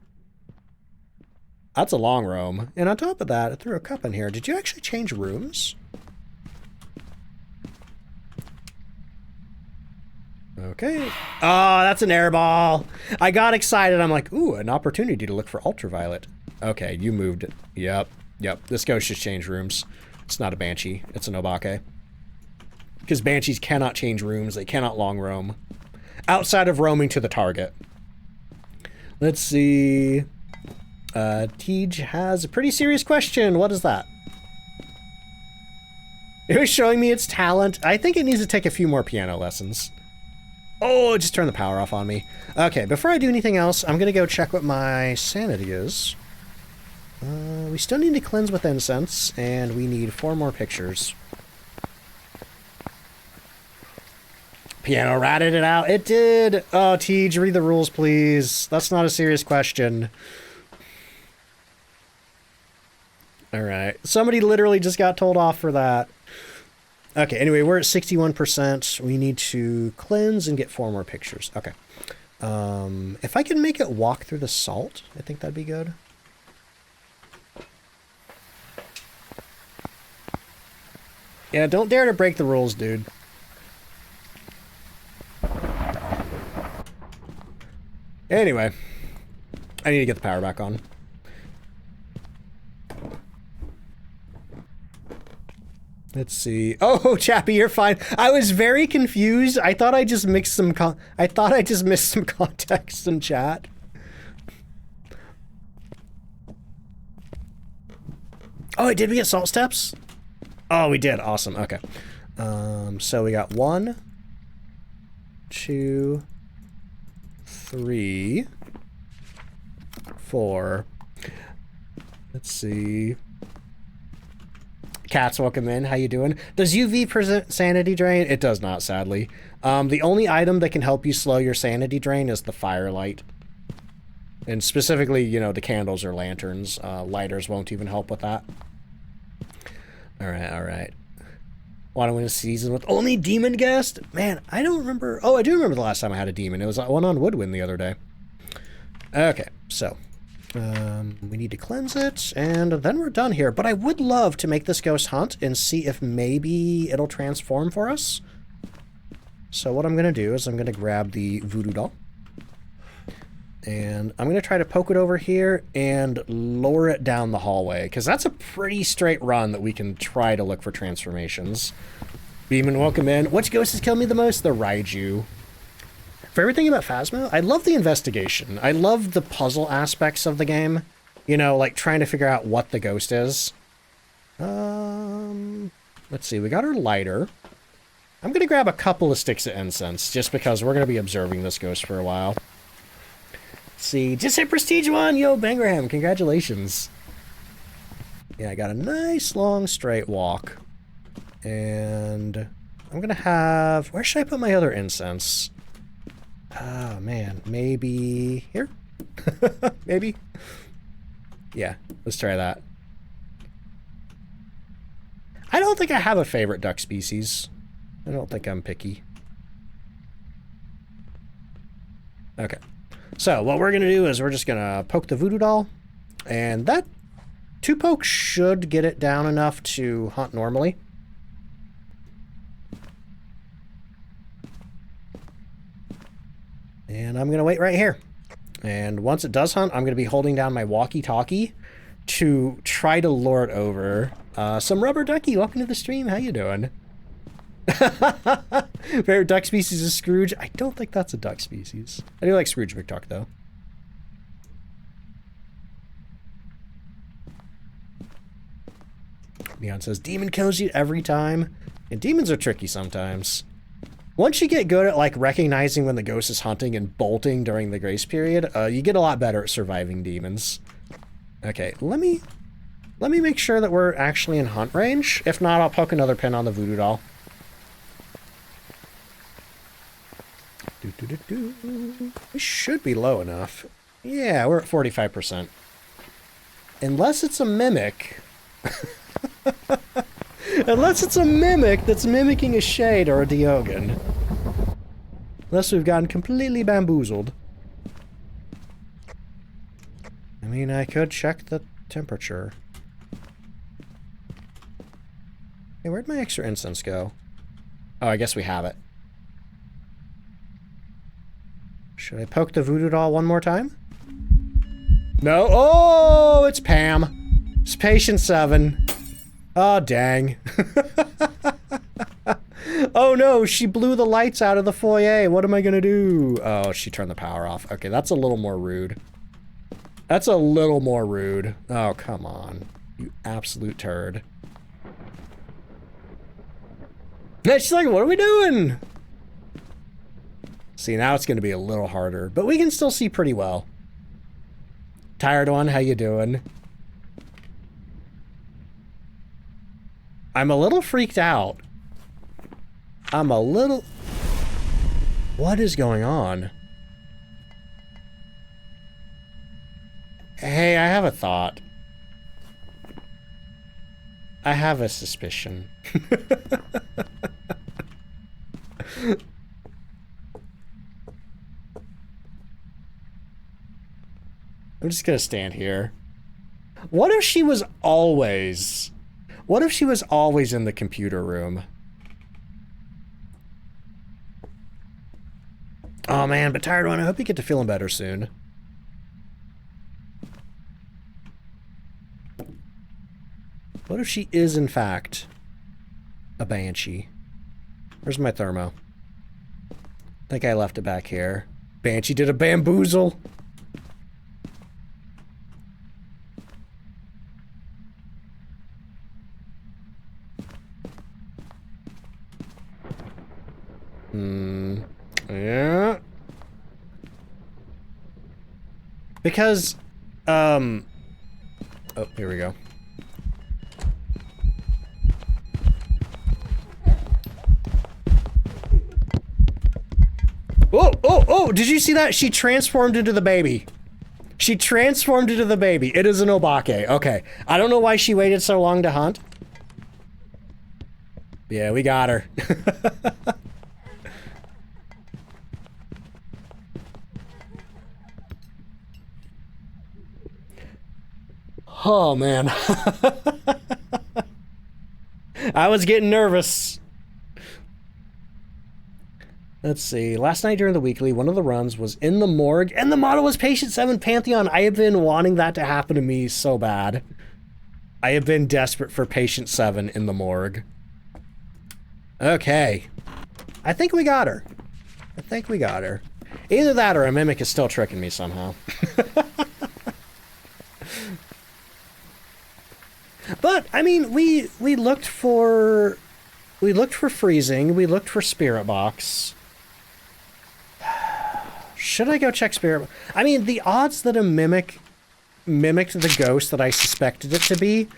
that's a long roam. And on top of that, I threw a cup in here. Did you actually change rooms? Okay. Oh, that's an air ball. I got excited. I'm like, ooh, an opportunity to look for ultraviolet. Okay, you moved it. Yep. This ghost just changed rooms. It's not a Banshee. It's an Obake. Because Banshees cannot change rooms. They cannot long roam. Outside of roaming to the target. Let's see. Tej has a pretty serious question. What is that? It was showing me its talent. I think it needs to take a few more piano lessons. Oh, it just turned the power off on me. Okay, before I do anything else, I'm gonna go check what my sanity is. We still need to cleanse with incense, and we need 4 more pictures. Piano ratted it out. It did! Oh, Tej, read the rules, please. That's not a serious question. Alright. Somebody literally just got told off for that. Okay, anyway, we're at 61%. We need to cleanse and get 4 more pictures. Okay. If I can make it walk through the salt, I think that'd be good. Yeah, don't dare to break the rules, dude. Anyway, I need to get the power back on. Let's see. Oh, Chappie, you're fine. I was very confused. I thought I just mixed some missed some context in chat. Oh, did we get salt steps? Oh, we did. Awesome. Okay. So we got 1, 2, 3, 4. Let's see. Cats, welcome in. How you doing? Does UV present sanity drain? It does not, sadly. The only item that can help you slow your sanity drain is the firelight. And specifically, you know, the candles or lanterns. Lighters won't even help with that. Alright, alright. Want to win a season with only demon guest? Man, I don't remember. Oh, I do remember the last time I had a demon. It was one on Woodwind the other day. Okay, so we need to cleanse it, and then we're done here. But I would love to make this ghost hunt and see if maybe it'll transform for us. So what I'm going to do is I'm going to grab the voodoo doll. And I'm going to try to poke it over here and lower it down the hallway, because that's a pretty straight run that we can try to look for transformations. Beeman, welcome in. Which ghost has killed me the most? The Raiju. Favorite thing about Phasmo? I love the investigation. I love the puzzle aspects of the game. You know, like trying to figure out what the ghost is. Let's see. We got our lighter. I'm going to grab a couple of sticks of incense, just because we're going to be observing this ghost for a while. See, just hit Prestige 1! Yo, Bangraham, congratulations. Yeah, I got a nice long straight walk. And I'm gonna have... Where should I put my other incense? Oh, man. Maybe... Here? Maybe? Yeah, let's try that. I don't think I have a favorite duck species. I don't think I'm picky. Okay. So what we're going to do is we're just going to poke the voodoo doll, and that 2 pokes should get it down enough to hunt normally. And I'm going to wait right here. And once it does hunt, I'm going to be holding down my walkie-talkie to try to lure it over. Some Rubber Ducky, welcome to the stream. How you doing? Favorite duck species is Scrooge. I don't think that's a duck species. I do like Scrooge McDuck, though. Neon says, demon kills you every time. And demons are tricky sometimes. Once you get good at, like, recognizing when the ghost is hunting and bolting during the grace period, you get a lot better at surviving demons. Okay, let me make sure that we're actually in hunt range. If not, I'll poke another pin on the voodoo doll. We should be low enough. Yeah, we're at 45%. Unless it's a mimic. Unless it's a mimic that's mimicking a shade or a Diogen. Unless we've gotten completely bamboozled. I mean, I could check the temperature. Hey, where'd my extra incense go? Oh, I guess we have it. Should I poke the voodoo doll one more time? No. Oh, it's Pam. It's patient 7. Oh, dang. Oh, no. She blew the lights out of the foyer. What am I going to do? Oh, she turned the power off. Okay, that's a little more rude. That's a little more rude. Oh, come on. You absolute turd. And she's like, what are we doing? See, now it's going to be a little harder, but we can still see pretty well. Tired one, how you doing? I'm a little freaked out. I'm a little... What is going on? Hey, I have a thought. I have a suspicion. I'm just gonna stand here. What if she was always... What if she was always in the computer room? Oh man, but tired one, I hope you get to feeling better soon. What if she is, in fact, a banshee? Where's my thermo? I think I left it back here. Banshee did a bamboozle. Yeah. Because, oh, here we go. Oh, oh, oh, did you see that? She transformed into the baby. She transformed into the baby. It is an obake. Okay. I don't know why she waited so long to hunt. Yeah, we got her. Oh, man. I was getting nervous. Let's see. Last night during the weekly, one of the runs was in the morgue, and the model was Patient 7 Pantheon. I have been wanting that to happen to me so bad. I have been desperate for Patient 7 in the morgue. Okay. I think we got her. I think we got her. Either that or a mimic is still tricking me somehow. But, I mean, we looked for... We looked for freezing. We looked for Spirit Box. Should I go check Spirit? I mean, the odds that a mimic mimicked the ghost that I suspected it to be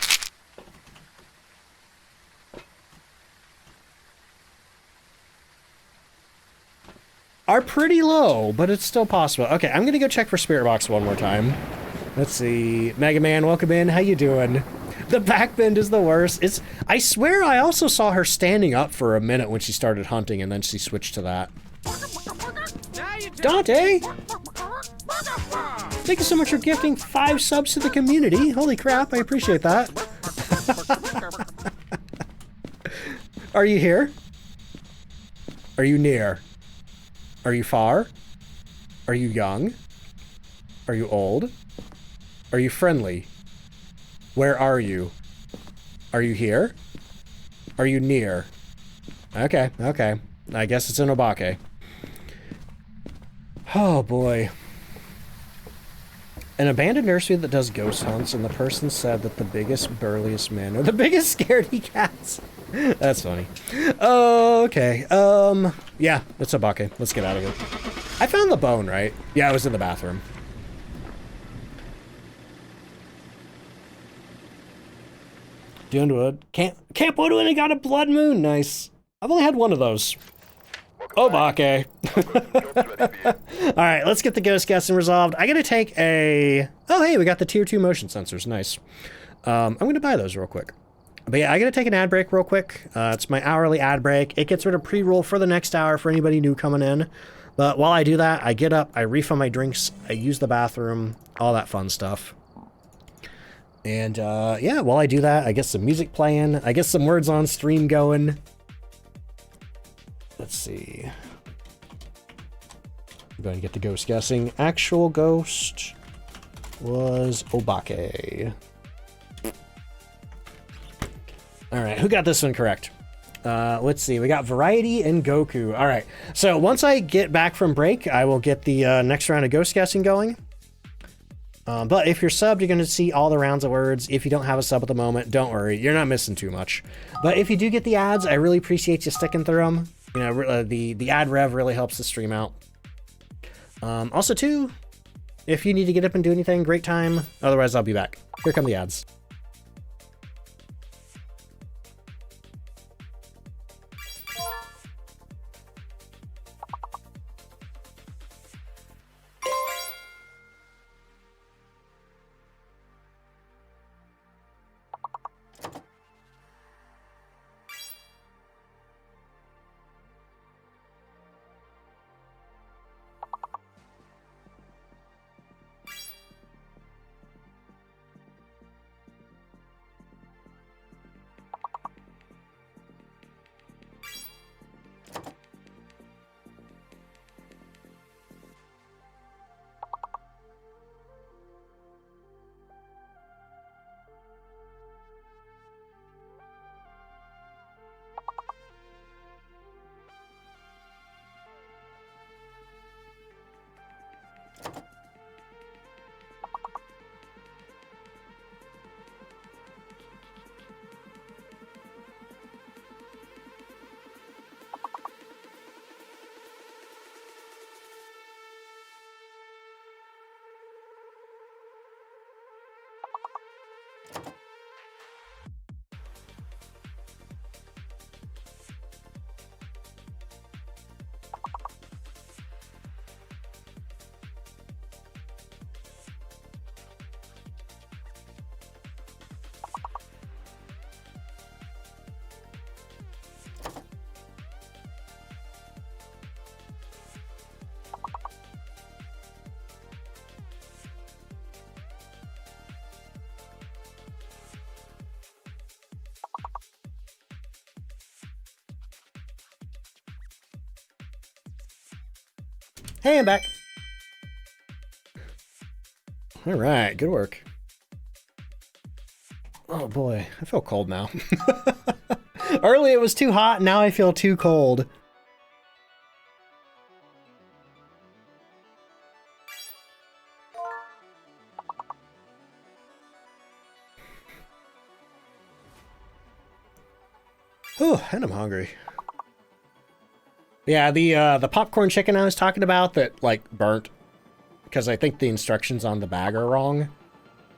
are pretty low, but it's still possible. Okay, I'm gonna go check for Spirit Box one more time. Let's see. Mega Man, welcome in. How you doing? The backbend is the worst. It's... I swear I also saw her standing up for a minute when she started hunting, and then she switched to that. Dante! Thank you so much for gifting 5 subs to the community. Holy crap, I appreciate that. Are you here? Are you near? Are you far? Are you young? Are you old? Are you friendly? Where are you? Are you here? Are you near? Okay, okay. I guess it's an obake. Oh boy. An abandoned nursery that does ghost hunts, and the person said that the biggest, burliest men are the biggest scaredy cats. That's funny. Okay. Yeah, it's obake. Let's get out of here. I found the bone, right? Yeah, I was in the bathroom. Dune Wood. Camp Woodwind got a blood moon. Nice. I've only had one of those. Obake. Alright, let's get the ghost guessing resolved. I gotta take a... Oh, hey, we got the tier 2 motion sensors. Nice. I'm gonna buy those real quick. But yeah, I gotta take an ad break real quick. It's my hourly ad break. It gets rid of pre-roll for the next hour for anybody new coming in. But while I do that, I get up, I refill my drinks, I use the bathroom, all that fun stuff. And yeah, while I do that, I get some music playing, I get some words on stream going. Let's see. I'm going to get the ghost guessing. Actual ghost was obake. Alright, who got this one correct? Let's see, we got Variety and Goku. Alright, so once I get back from break, I will get the next round of ghost guessing going. But if you're subbed, you're going to see all the rounds of words. If you don't have a sub at the moment, don't worry. You're not missing too much. But if you do get the ads, I really appreciate you sticking through them. You know, the ad rev really helps the stream out. Also, too, if you need to get up and do anything, great time. Otherwise, I'll be back. Here come the ads. Hey, I'm back. All right, good work. Oh boy, I feel cold now. Early it was too hot, now I feel too cold. Oh, and I'm hungry. Yeah, the popcorn chicken I was talking about that, like, burnt, because I think the instructions on the bag are wrong.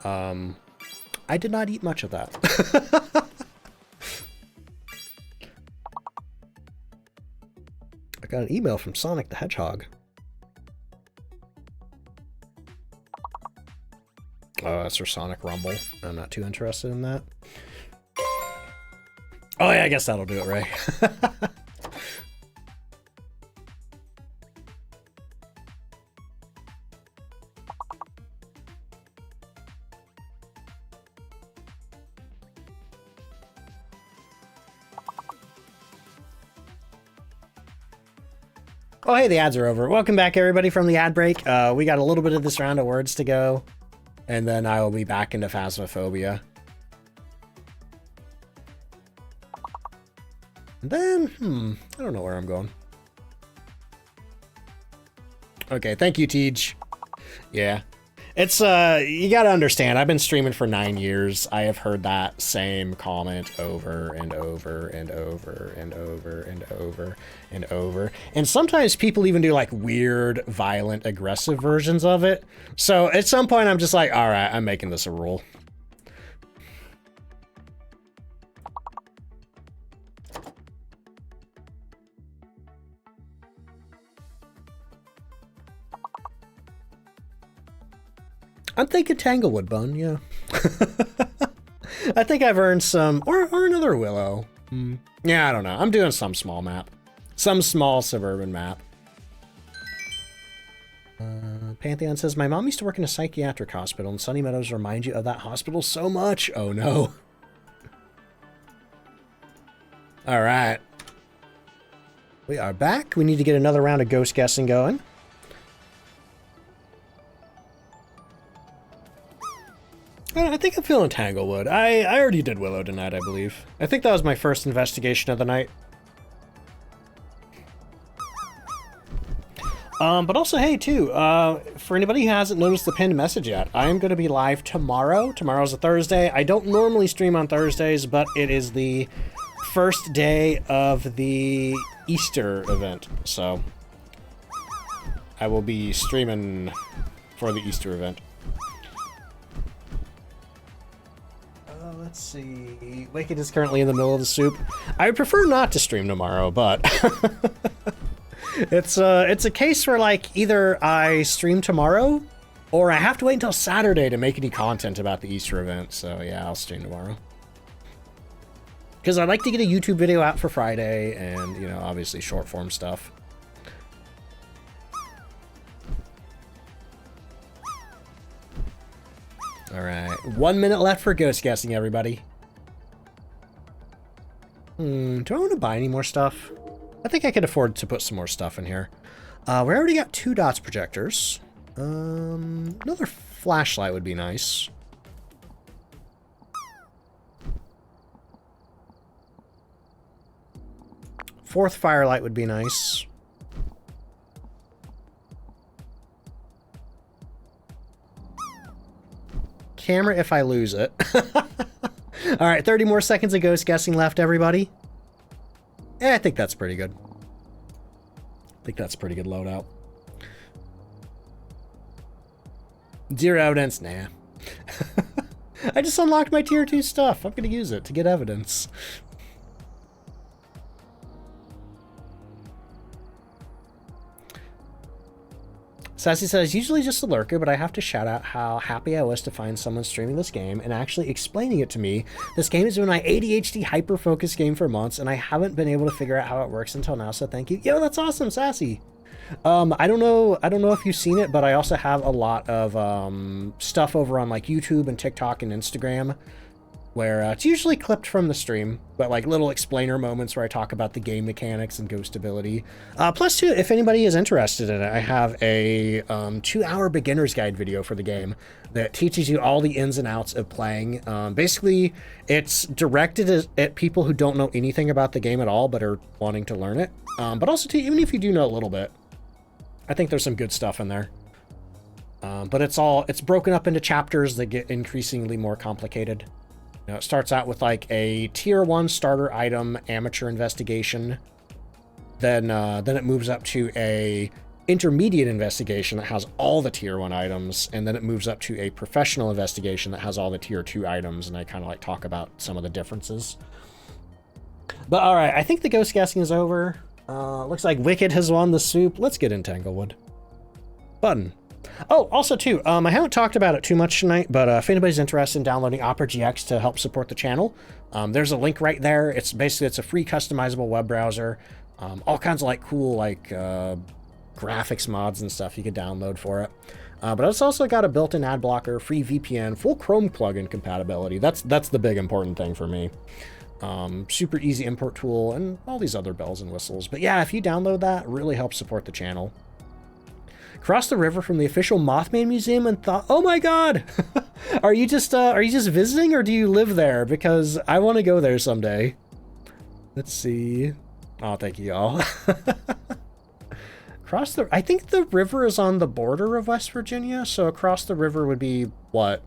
I did not eat much of that. I got an email from Sonic the Hedgehog. Oh, that's for Sonic Rumble. I'm not too interested in that. Oh yeah, I guess that'll do it, Ray. Oh, hey, the ads are over. Welcome back, everybody, from the ad break. We got a little bit of this round of words to go, and then I will be back into Phasmophobia. And then, I don't know where I'm going. Okay, thank you, Tej. Yeah. It's, you gotta understand, I've been streaming for 9 years. I have heard that same comment over and over and over and over and over and over. And sometimes people even do like weird, violent, aggressive versions of it. So at some point I'm just like, all right, I'm making this a rule. I'm thinking Tanglewood Bun, yeah. I think I've earned some, or another Willow. Yeah, I don't know. I'm doing some small map. Some small suburban map. Pantheon says, my mom used to work in a psychiatric hospital, and Sunny Meadows remind you of that hospital so much. Oh no. All right. We are back. We need to get another round of ghost guessing going. I think I'm feeling Tanglewood. I already did Willow tonight, I believe. I think that was my first investigation of the night. But also, hey, too, for anybody who hasn't noticed the pinned message yet, I am going to be live tomorrow. Tomorrow's a Thursday. I don't normally stream on Thursdays, but it is the first day of the Easter event, so I will be streaming for the Easter event. Let's see. Wicked is currently in the middle of the soup. I would prefer not to stream tomorrow, but it's a case where, like, either I stream tomorrow or I have to wait until Saturday to make any content about the Easter event. So yeah, I'll stream tomorrow. Because I'd like to get a YouTube video out for Friday and, you know, obviously short form stuff. Alright, 1 minute left for ghost guessing, everybody. Do I want to buy any more stuff? I think I could afford to put some more stuff in here. We already got 2 dots projectors. Another flashlight would be nice. Fourth firelight would be nice. Camera if I lose it. Alright, 30 more seconds of ghost guessing left, everybody. Yeah, I think that's pretty good. I think that's a pretty good loadout. 0 evidence? Nah. I just unlocked my tier 2 stuff. I'm gonna use it to get evidence. Sassy says, usually just a lurker, but I have to shout out how happy I was to find someone streaming this game and actually explaining it to me. This game has been my ADHD hyper-focused game for months, and I haven't been able to figure out how it works until now, so thank you. Yo, that's awesome, Sassy! I don't know if you've seen it, but I also have a lot of stuff over on like YouTube and TikTok and Instagram where it's usually clipped from the stream, but like little explainer moments where I talk about the game mechanics and ghost ability. Plus, too, if anybody is interested in it, I have a 2-hour beginner's guide video for the game that teaches you all the ins and outs of playing. Basically, it's directed at people who don't know anything about the game at all, but are wanting to learn it. But also, too, even if you do know a little bit, I think there's some good stuff in there. But it's broken up into chapters that get increasingly more complicated. You know, it starts out with like a tier 1 starter item amateur investigation. Then it moves up to a intermediate investigation that has all the tier 1 items, and then it moves up to a professional investigation that has all the tier 2 items, and I kind of like talk about some of the differences. But all right, I think the ghost guessing is over. Looks like Wicked has won the soup. Let's get in Tanglewood. Button. Oh, also too, I haven't talked about it too much tonight, but if anybody's interested in downloading Opera GX to help support the channel, there's a link right there. It's a free customizable web browser. All kinds of like cool like graphics mods and stuff you could download for it. But it's also got a built-in ad blocker, free VPN, full Chrome plugin compatibility. That's the big important thing for me. Super easy import tool and all these other bells and whistles. But yeah, if you download that, it really helps support the channel. Cross the river from the official Mothman Museum and thought, oh my god, are you just visiting or do you live there? Because I want to go there someday. Let's see. Oh, thank you, y'all. I think the river is on the border of West Virginia, so across the river would be what?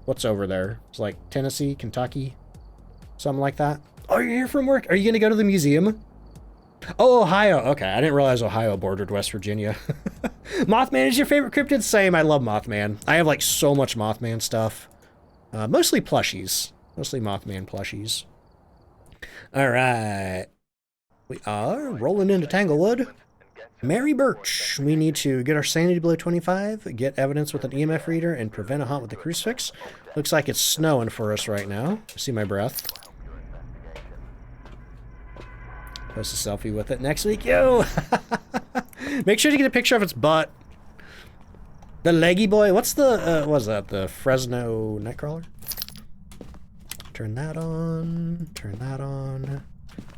What's over there? It's like Tennessee, Kentucky, something like that. Oh, you're here from work. Are you going to go to the museum? Oh, Ohio. Okay, I didn't realize Ohio bordered West Virginia. Mothman is your favorite cryptid? Same, I love Mothman. I have like so much Mothman stuff. Mostly plushies. Mostly Mothman plushies. Alright. We are rolling into Tanglewood. Mary Birch. We need to get our sanity below 25, get evidence with an EMF reader, and prevent a haunt with the crucifix. Looks like it's snowing for us right now. See my breath. Post a selfie with it next week. Yo! Make sure to get a picture of its butt. The leggy boy. What's the, what is that? The Fresno Nightcrawler? Turn that on. Turn that on.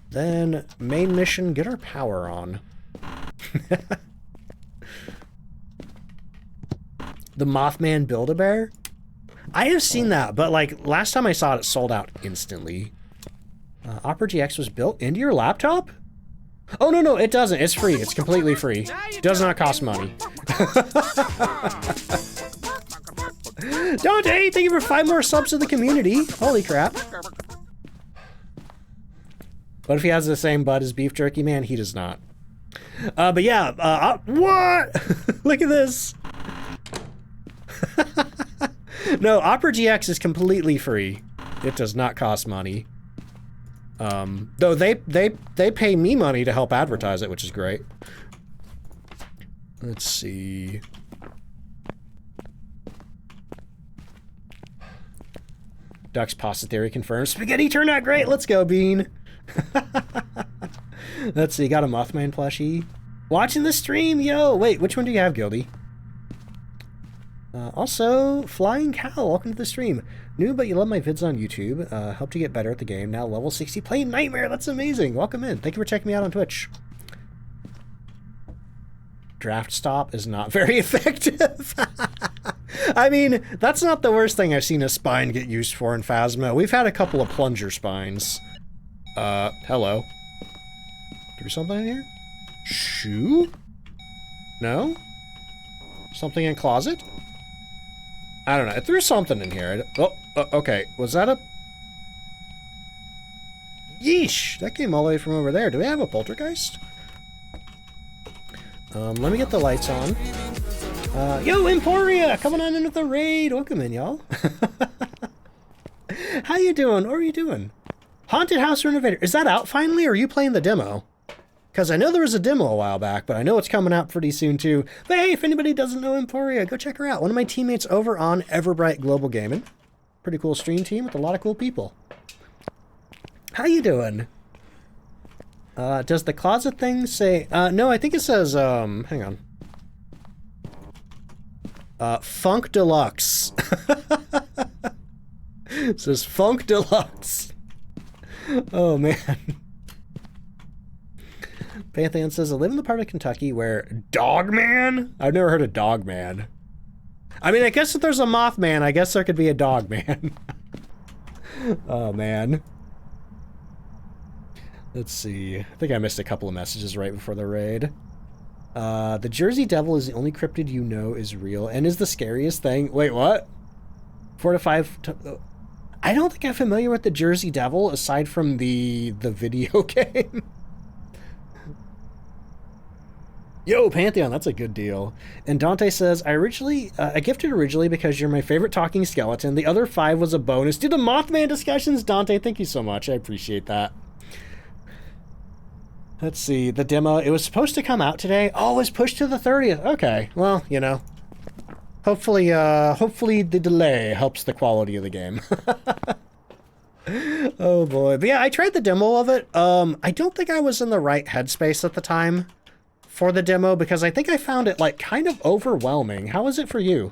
Then, main mission, get our power on. The Mothman Build-A-Bear? I have seen that, but like, last time I saw it, it sold out instantly. Opera GX was built into your laptop? Oh, no, it doesn't. It's free. It's completely free. Does not cost money. Dante, thank you for 5 more subs to the community. Holy crap. What if he has the same butt as beef jerky? Man, he does not. But yeah, what? Look at this. No, Opera GX is completely free. It does not cost money. Though they pay me money to help advertise it, which is great. Let's see. Ducks pasta theory confirmed. Spaghetti turned out great. Let's go, Bean. Let's see. Got a Mothman plushie. Watching the stream, yo. Wait, which one do you have, Gildy? Also, Flying Cow, welcome to the stream. New, but you love my vids on YouTube. Helped you get better at the game. Now level 60, playing Nightmare. That's amazing. Welcome in. Thank you for checking me out on Twitch. Draft stop is not very effective. I mean, that's not the worst thing I've seen a spine get used for in Phasmo. We've had a couple of plunger spines. Hello. Do something in here? Shoe? No? Something in closet? I don't know. It threw something in here. Okay. Was that a... Yeesh! That came all the way from over there. Do we have a poltergeist? Let me get the lights on. Yo, Emporia! Coming on into the raid! Welcome in, y'all. How you doing? What are you doing? Haunted House Renovator. Is that out finally, or are you playing the demo? Because I know there was a demo a while back, but I know it's coming out pretty soon too. But hey, if anybody doesn't know Emporia, go check her out. One of my teammates over on Everbright Global Gaming. Pretty cool stream team with a lot of cool people. How you doing? Does the closet thing say... no, I think it says, hang on. Funk Deluxe. It says Funk Deluxe. Oh, man. Pantheon says, I live in the part of Kentucky where Dogman? I've never heard of Dogman. I mean, I guess if there's a Mothman, I guess there could be a Dogman. Oh, man. Let's see. I think I missed a couple of messages right before the raid. The Jersey Devil is the only cryptid you know is real and is the scariest thing. Wait, what? 4 to 5... I don't think I'm familiar with the Jersey Devil aside from the video game. Yo, Pantheon, that's a good deal. And Dante says, I gifted originally because you're my favorite talking skeleton. The other 5 was a bonus. Do the Mothman discussions, Dante. Thank you so much. I appreciate that. Let's see, the demo, it was supposed to come out today. Oh, it was pushed to the 30th. Okay, well, you know. Hopefully the delay helps the quality of the game. Oh boy. But yeah, I tried the demo of it. I don't think I was in the right headspace at the time for the demo because I think I found it like kind of overwhelming. How was it for you?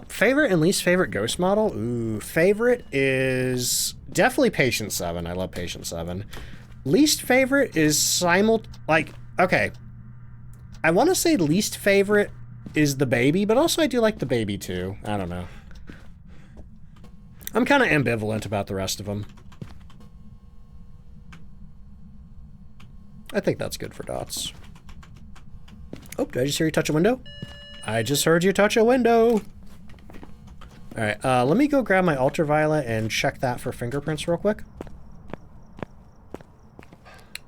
Favorite and least favorite ghost model? Ooh, favorite is definitely Patient 7. I love Patient 7. Least favorite is okay. I want to say least favorite is the baby, but also I do like the baby too. I don't know. I'm kind of ambivalent about the rest of them. I think that's good for dots. Oh, did I just hear you touch a window? I just heard you touch a window. Alright, let me go grab my ultraviolet and check that for fingerprints real quick.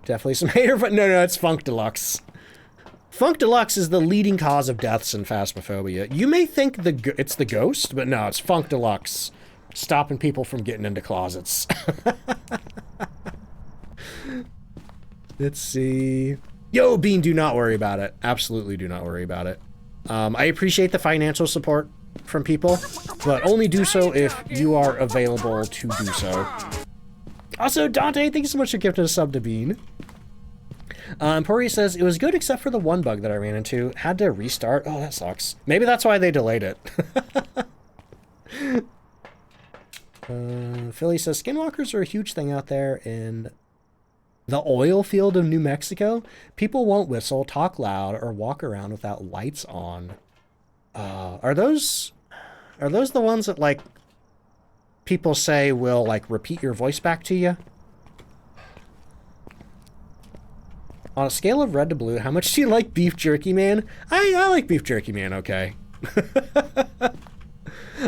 Definitely some hater, but no, it's Funk Deluxe. Funk Deluxe is the leading cause of deaths in Phasmophobia. You may think it's the ghost, but no, it's Funk Deluxe. Stopping people from getting into closets. Let's see. Yo, Bean, do not worry about it. Absolutely do not worry about it. I appreciate the financial support from people, but only do so if you are available to do so. Also, Dante, thank you so much for gifting a sub to Bean. Emporia says, it was good except for the one bug that I ran into. Had to restart. Oh, that sucks. Maybe that's why they delayed it. Philly says, skinwalkers are a huge thing out there in the oil field of New Mexico. People won't whistle, talk loud, or walk around without lights on. Are those the ones that, like, people say will, like, repeat your voice back to you? On a scale of red to blue, how much do you like beef jerky, man? I like beef jerky, man, okay.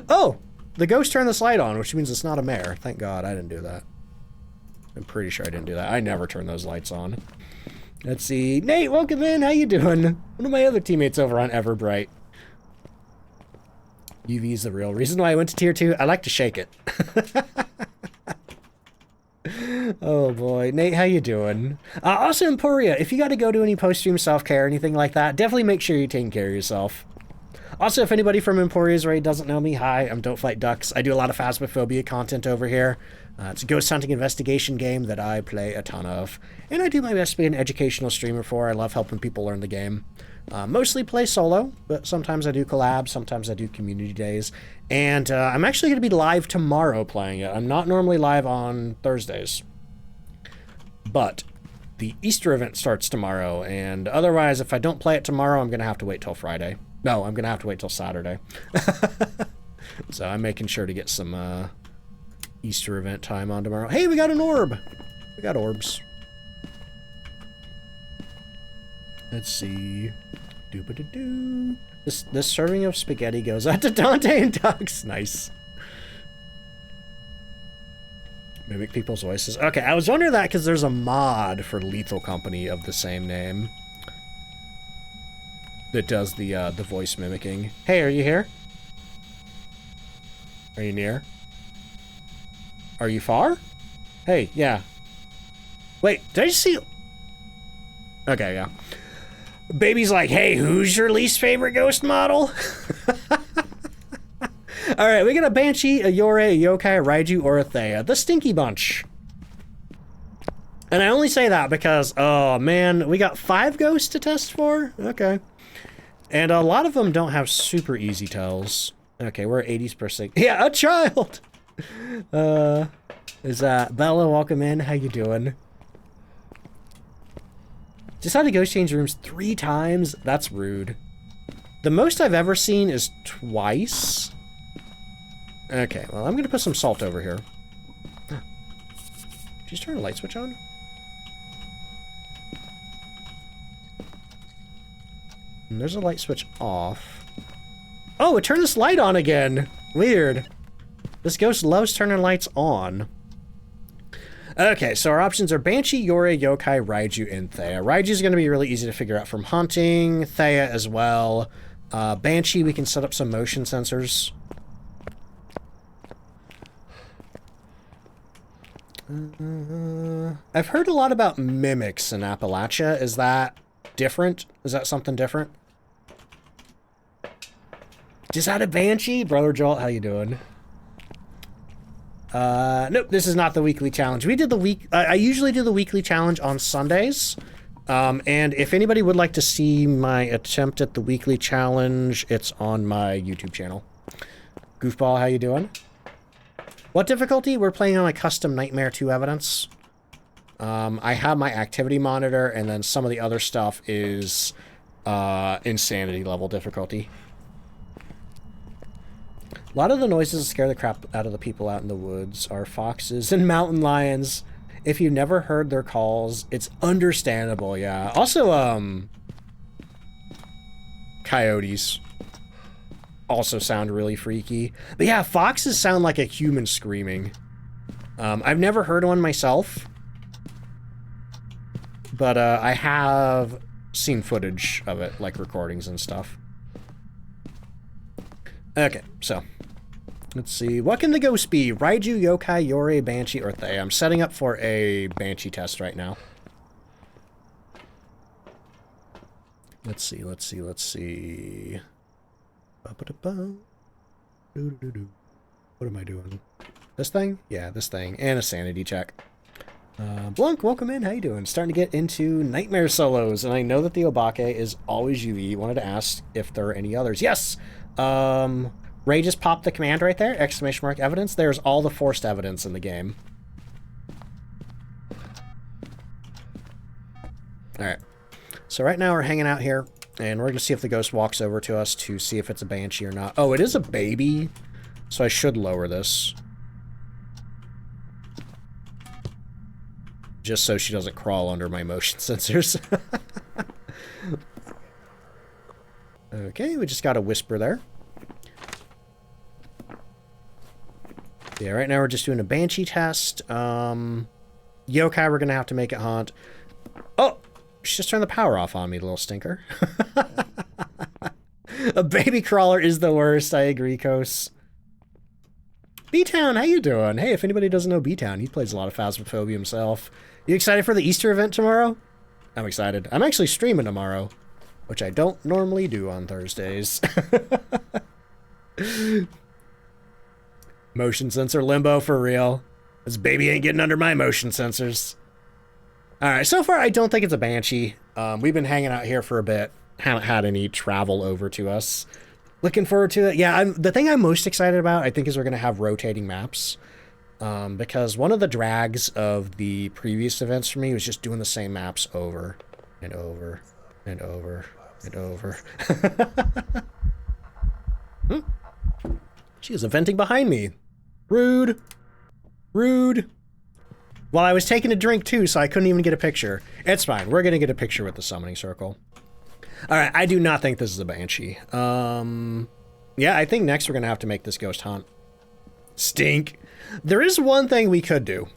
Oh, the ghost turned the slide on, which means it's not a mare. Thank God I didn't do that. I'm pretty sure I didn't do that. I never turn those lights on. Let's see. Nate, welcome in. How you doing? One of my other teammates over on Everbright. UV's the real reason why I went to tier 2. I like to shake it. Oh boy. Nate, how you doing? Also, Emporia, if you got to go to any post-stream self-care or anything like that, definitely make sure you're taking care of yourself. Also, if anybody from Emporia's Raid doesn't know me, hi, I'm DontFightDucks. I do a lot of Phasmophobia content over here. It's a ghost hunting investigation game that I play a ton of. And I do my best to be an educational streamer for. I love helping people learn the game. Mostly play solo, but sometimes I do collabs, sometimes I do community days. And I'm actually going to be live tomorrow playing it. I'm not normally live on Thursdays. But the Easter event starts tomorrow, and otherwise, if I don't play it tomorrow, I'm going to have to wait till Friday. No, I'm going to have to wait till Saturday. So I'm making sure to get some Easter event time on tomorrow. Hey, we got an orb! We got orbs. Let's see. Doo-ba-doo-doo. This serving of spaghetti goes out to Dante and Ducks. Nice. Mimic people's voices. Okay, I was wondering that because there's a mod for Lethal Company of the same name that does the voice mimicking. Hey, are you here? Are you near? Are you far? Hey, yeah. Wait, did I just see... Okay, yeah. Baby's like, hey, who's your least favorite ghost model? Alright, we got a Banshee, a Yore, a Yokai, a Raiju, or a Thea. The Stinky Bunch. And I only say that because, oh man, we got 5 ghosts to test for? Okay. And a lot of them don't have super easy tells. Okay, we're at 80s per second. Yeah, a child! Is that Bella, welcome in. How you doing? Just had to ghost change rooms 3 times? That's rude. The most I've ever seen is twice. Okay, well, I'm gonna put some salt over here. Huh. Did you just turn a light switch on? And there's a light switch off. Oh, it turned this light on again! Weird. This ghost loves turning lights on. Okay, so our options are Banshee, Yore, Yokai, Raiju, and Thea. Raiju is going to be really easy to figure out from hunting. Thea as well. Banshee, we can set up some motion sensors. I've heard a lot about mimics in Appalachia. Is that different? Is that something different? Just had a Banshee? Brother Joel, how you doing? Nope, this is not the weekly challenge. We did the week... I usually do the weekly challenge on Sundays. And if anybody would like to see my attempt at the weekly challenge, it's on my YouTube channel. Goofball, how you doing? What difficulty? We're playing on a custom Nightmare 2 evidence. I have my activity monitor, and then some of the other stuff is insanity level difficulty. A lot of the noises that scare the crap out of the people out in the woods are foxes and mountain lions. If you've never heard their calls, it's understandable, yeah. Also, coyotes also sound really freaky. But yeah, foxes sound like a human screaming. I've never heard one myself, but I have seen footage of it, like recordings and stuff. Okay, so let's see. What can the ghost be? Raiju, Yokai, Yore, Banshee, or Thea? I'm setting up for a Banshee test right now. Let's see, let's see, let's see. Ba-ba-da-ba. Doo-doo-doo-doo. What am I doing? This thing? Yeah, this thing. And a sanity check. Blunk, welcome in. How you doing? Starting to get into Nightmare solos, and I know that the Obake is always UV. Wanted to ask if there are any others. Yes! Ray just popped the command right there. Exclamation mark evidence. There's all the forced evidence in the game. Alright. So right now we're hanging out here, and we're going to see if the ghost walks over to us to see if it's a Banshee or not. Oh, it is a baby, so I should lower this. just so she doesn't crawl under my motion sensors. Okay, we just got a whisper there. Yeah, right now we're just doing a Banshee test. Yokai, we're going to have to make it haunt. Oh, she just turned the power off on me, little stinker. A baby crawler is the worst, I agree, Kos. B-Town, how you doing? Hey, if anybody doesn't know B-Town, he plays a lot of Phasmophobia himself. You excited for the Easter event tomorrow? I'm excited. I'm actually streaming tomorrow, which I don't normally do on Thursdays. Motion sensor limbo for real. This baby ain't getting under my motion sensors. Alright, so far I don't think it's a Banshee. We've been hanging out here for a bit. Haven't had any travel over to us. Looking forward to it. Yeah, the thing I'm most excited about, I think, is we're going to have rotating maps. Because one of the drags of the previous events for me was just doing the same maps over and over and over and over. She is venting behind me. Rude. Rude. Well, I was taking a drink too, so I couldn't even get a picture. It's fine. We're going to get a picture with the summoning circle. All right, I do not think this is a Banshee. Yeah, I think next we're going to have to make this ghost hunt. Stink. There is one thing we could do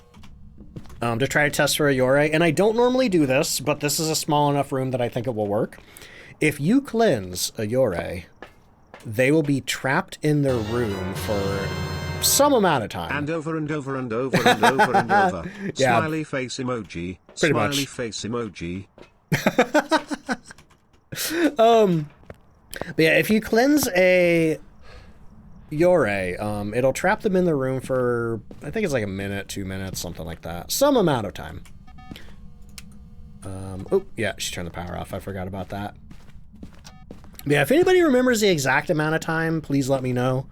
to try to test for a Yore, and I don't normally do this, but this is a small enough room that I think it will work. If you cleanse a Yore, they will be trapped in their room for some amount of time. And over and over and over and over and over. Yeah. Smiley face emoji. Pretty Smiley much. face emoji. But yeah, if you cleanse a Yore, it'll trap them in the room for, I think it's like a minute, 2 minutes, something like that. Some amount of time. Oh, yeah, she turned the power off. I forgot about that. Yeah, if anybody remembers the exact amount of time, please let me know.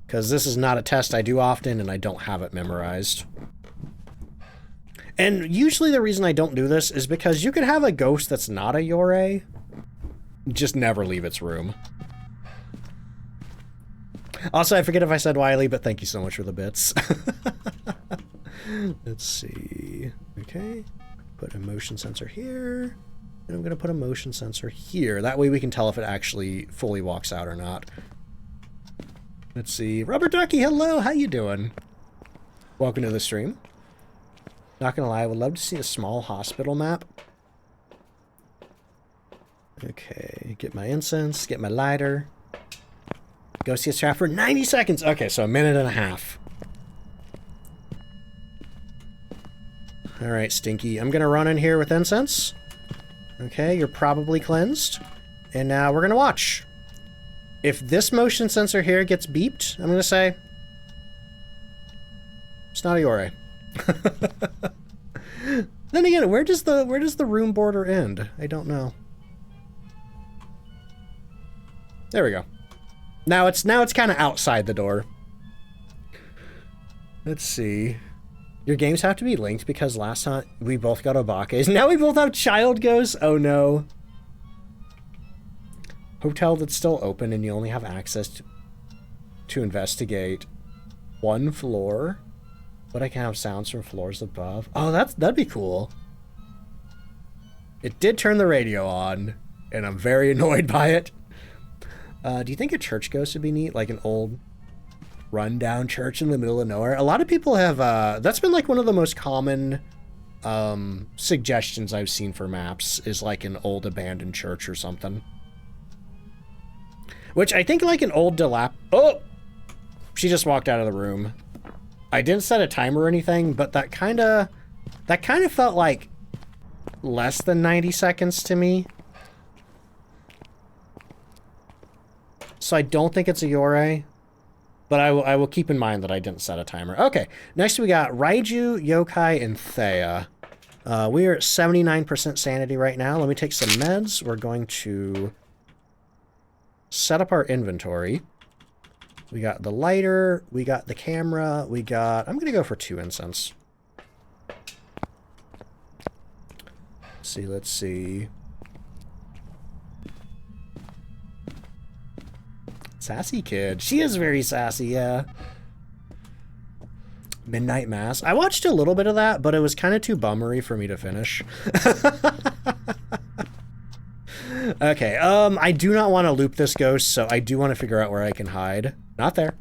Because this is not a test I do often, and I don't have it memorized. And usually the reason I don't do this is because you could have a ghost that's not a Yore just never leave its room. Also, I forget if I said Wiley, but thank you so much for the bits. Let's see. Okay. Put a motion sensor here. And I'm going to put a motion sensor here. That way we can tell if it actually fully walks out or not. Let's see. Rubber Ducky, hello. How you doing? Welcome to the stream. Not going to lie, I would love to see a small hospital map. Okay. Get my incense. Get my lighter. Ghost gets trapped for 90 seconds. Okay, so a minute and a half. All right, Stinky. I'm going to run in here with incense. Okay, you're probably cleansed. And now we're going to watch. If this motion sensor here gets beeped, I'm going to say, it's not a Yore. Then again, where does the room border end? I don't know. There we go. Now it's kind of outside the door. Let's see. Your games have to be linked because last time we both got Obake's. Now we both have child ghosts. Oh no. Hotel that's still open and you only have access to investigate one floor, but I can have sounds from floors above. Oh, that'd be cool. It did turn the radio on, and I'm very annoyed by it. Do you think a church ghost would be neat? Like an old rundown church in the middle of nowhere? A lot of people have, that's been like one of the most common suggestions I've seen for maps, is like an old abandoned church or something. Which I think like an old Oh! She just walked out of the room. I didn't set a timer or anything, but that kind of felt like less than 90 seconds to me. So I don't think it's a Yore, but I will keep in mind that I didn't set a timer. Okay, next we got Raiju, Yokai, and Thea. We are at 79% sanity right now. Let me take some meds. We're going to set up our inventory. We got the lighter, we got the camera, we got... I'm going to go for 2 incense. Let's see. Sassy kid. She is very sassy, yeah. Midnight Mass. I watched a little bit of that, but it was kind of too bummery for me to finish. Okay, I do not want to loop this ghost, so I do want to figure out where I can hide. Not there.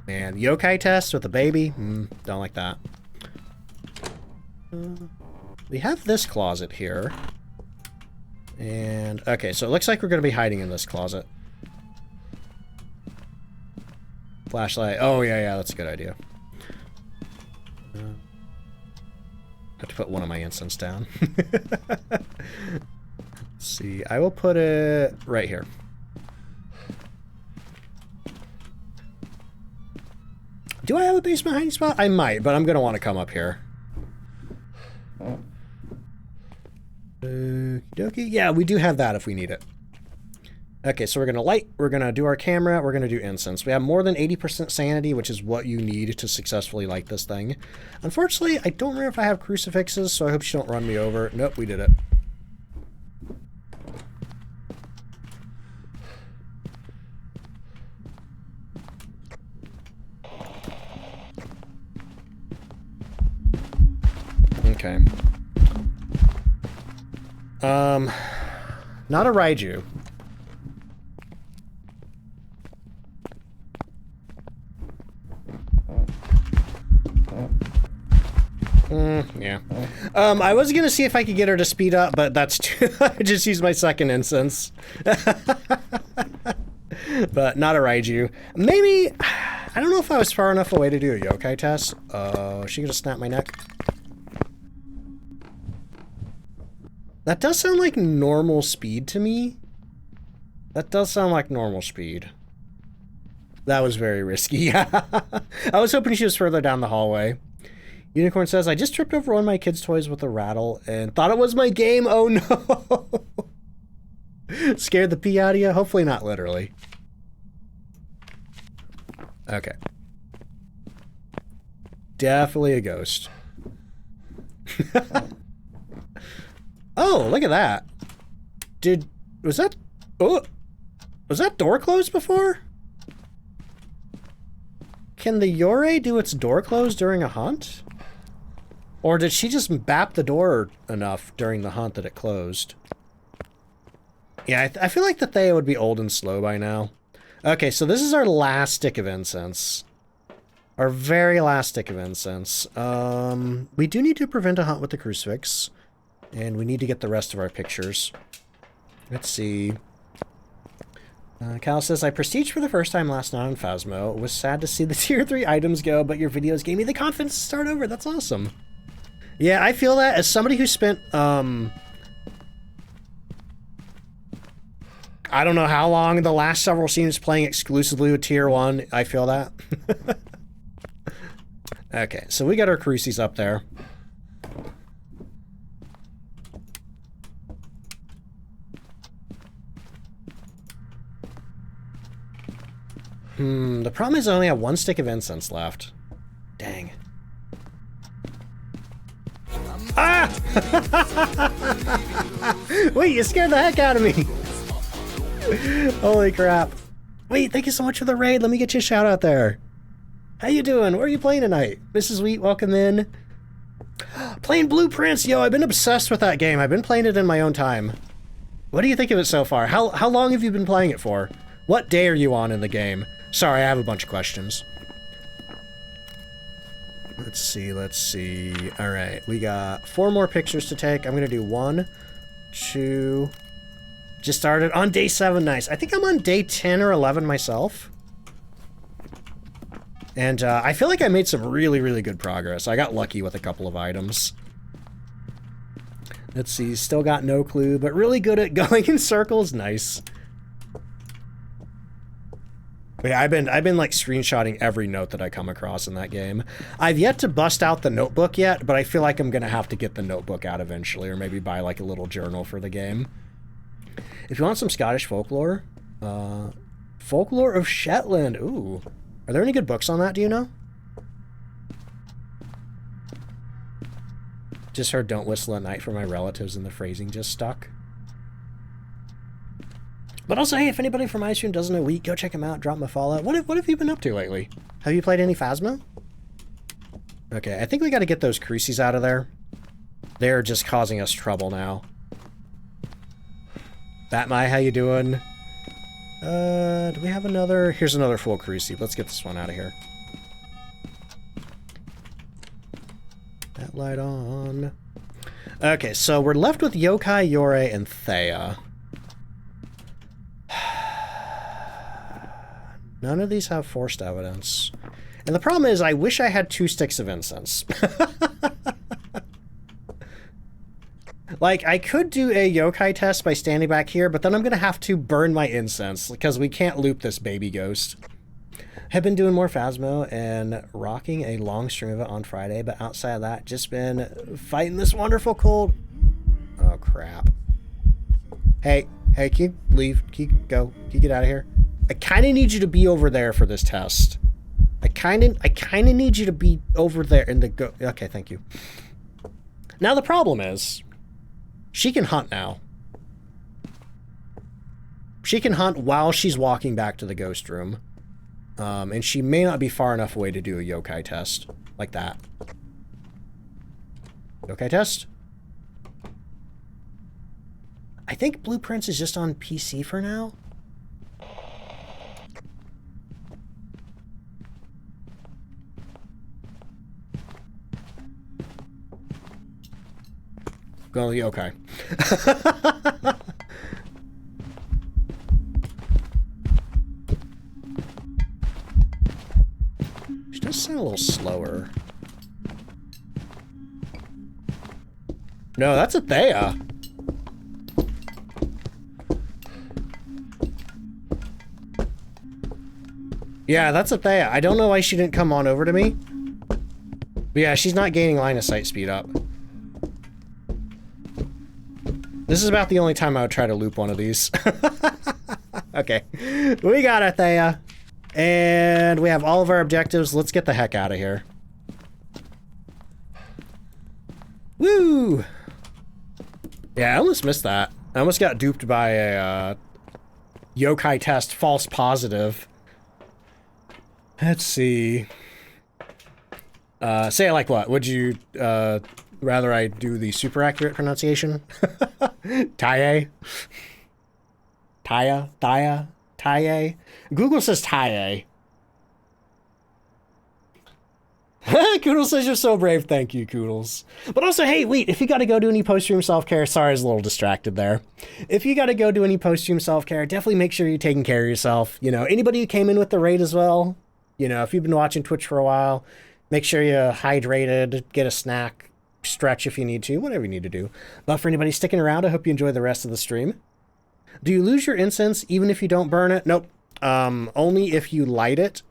Man, yokai test with a baby? Don't like that. We have this closet here. And, okay, so it looks like we're going to be hiding in this closet. Flashlight. Oh, yeah, that's a good idea. I have to put one of my incense down. Let's see, I will put it right here. Do I have a basement hiding spot? I might, but I'm going to want to come up here. Okie dokie. Yeah, we do have that if we need it. Okay, so we're going to light, we're going to do our camera, we're going to do incense. We have more than 80% sanity, which is what you need to successfully light this thing. Unfortunately, I don't remember if I have crucifixes, so I hope she don't run me over. Nope, we did it. Okay. Not a Raiju. Yeah. I was gonna see if I could get her to speed up, but that's too... I just used my second instance. But not a Raiju. Maybe... I don't know if I was far enough away to do a yokai test. Oh, is she gonna snap my neck? That does sound like normal speed to me. That does sound like normal speed. That was very risky. I was hoping she was further down the hallway. Unicorn says, I just tripped over one of my kids' toys with a rattle and thought it was my game. Oh no. Scared the pee out of you? Hopefully not literally. Okay. Definitely a ghost. Oh, look at that. Was that door closed before? Can the Yore do its door closed during a hunt? Or did she just bap the door enough during the hunt that it closed? Yeah, I feel like the Thea would be old and slow by now. Okay, so this is our last stick of incense. Our very last stick of incense. We do need to prevent a hunt with the crucifix. And we need to get the rest of our pictures. Let's see. Cal says, I prestiged for the first time last night on Phasmo. It was sad to see the tier 3 items go, but your videos gave me the confidence to start over. That's awesome. Yeah, I feel that as somebody who spent, I don't know how long the last several scenes playing exclusively with tier 1. I feel that. Okay, so we got our crucies up there. The problem is I only have one stick of incense left. Dang. Ah! Wait, you scared the heck out of me! Holy crap. Wait, thank you so much for the raid. Let me get you a shout out there. How you doing? Where are you playing tonight? Mrs. Wheat, welcome in. Playing Blueprints! Yo, I've been obsessed with that game. I've been playing it in my own time. What do you think of it so far? How long have you been playing it for? What day are you on in the game? Sorry, I have a bunch of questions. Let's see. Alright, we got 4 more pictures to take. I'm gonna do 1, 2... Just started on day 7, nice. I think I'm on day 10 or 11 myself. And I feel like I made some really, really good progress. I got lucky with a couple of items. Let's see, still got no clue, but really good at going in circles, nice. But yeah, I've been like screenshotting every note that I come across in that game. I've yet to bust out the notebook yet, but I feel like I'm gonna have to get the notebook out eventually, or maybe buy like a little journal for the game. If you want some Scottish folklore, Folklore of Shetland. Ooh, are there any good books on that? Do you know? Just heard "Don't Whistle at Night" for my relatives, and the phrasing just stuck. But also, hey, if anybody from iStream doesn't know Wheat, go check him out, drop him a follow. What have you been up to lately? Have you played any Phasmo? Okay, I think we got to get those crucies out of there. They're just causing us trouble now. Batmai, how you doing? Do we have another? Here's another full crucie. Let's get this one out of here. That light on. Okay, so we're left with Yokai, Yore, and Thea. None of these have forced evidence. And the problem is, I wish I had 2 sticks of incense. Like, I could do a yokai test by standing back here, but then I'm going to have to burn my incense, because we can't loop this baby ghost. Have been doing more Phasmo and rocking a long stream of it on Friday, but outside of that, just been fighting this wonderful cold. Oh, crap. Hey, can you leave? Can you go? Can you get out of here? I kind of need you to be over there for this test. I kind of need you to be over there in the go. Okay, thank you. Now the problem is, she can hunt now. She can hunt while she's walking back to the ghost room. And she may not be far enough away to do a yokai test. Like that. Yokai test? I think Blueprints is just on PC for now. Go yokai. She does sound a little slower. No, that's a Thea. Yeah, that's a Thea. I don't know why she didn't come on over to me. But yeah, she's not gaining line of sight speed up. This is about the only time I would try to loop one of these. Okay. We got it, Thea. And we have all of our objectives. Let's get the heck out of here. Woo! Yeah, I almost missed that. I almost got duped by a yokai test false positive. Let's see. Say it like what? Would you rather I do the super accurate pronunciation? Taye? Taya? Taya? Taye? Google says Taye. Koodles says you're so brave. Thank you, Koodles. But also, hey, wait, if you got to go do any post-stream self-care, sorry, I was a little distracted there. If you got to go do any post-stream self-care, definitely make sure you're taking care of yourself. You know, anybody who came in with the raid as well, you know, if you've been watching Twitch for a while, make sure you're hydrated, get a snack, stretch if you need to, whatever you need to do. But for anybody sticking around, I hope you enjoy the rest of the stream. Do you lose your incense even if you don't burn it? Nope. Only if you light it.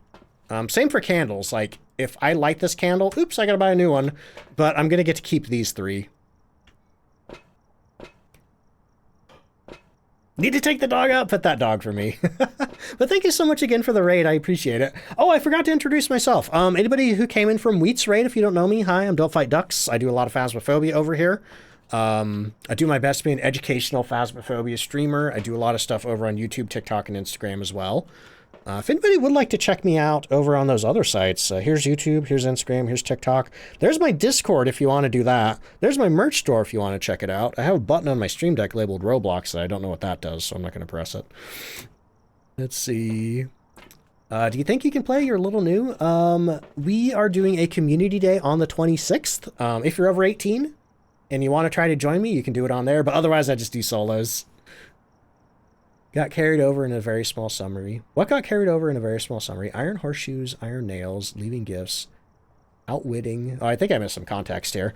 Same for candles. Like, if I light this candle, oops, I gotta buy a new one. But I'm gonna get to keep these 3. Need to take the dog out? Pet that dog for me. But thank you so much again for the raid. I appreciate it. Oh, I forgot to introduce myself. Anybody who came in from Wheat's raid, if you don't know me, hi, I'm DontFightDucks. I do a lot of Phasmophobia over here. I do my best to be an educational Phasmophobia streamer. I do a lot of stuff over on YouTube, TikTok, and Instagram as well. If anybody would like to check me out over on those other sites, here's YouTube, here's Instagram, here's TikTok. There's my Discord if you want to do that. There's my merch store if you want to check it out. I have a button on my Stream Deck labeled Roblox that I don't know what that does, so I'm not going to press it. Let's see. Do you think you can play? You're a little new. We are doing a community day on the 26th. If you're over 18 and you want to try to join me, you can do it on there. But otherwise, I just do solos. Got carried over in a very small summary. What got carried over in a very small summary? Iron horseshoes, iron nails, leaving gifts, outwitting. Oh, I think I missed some context here.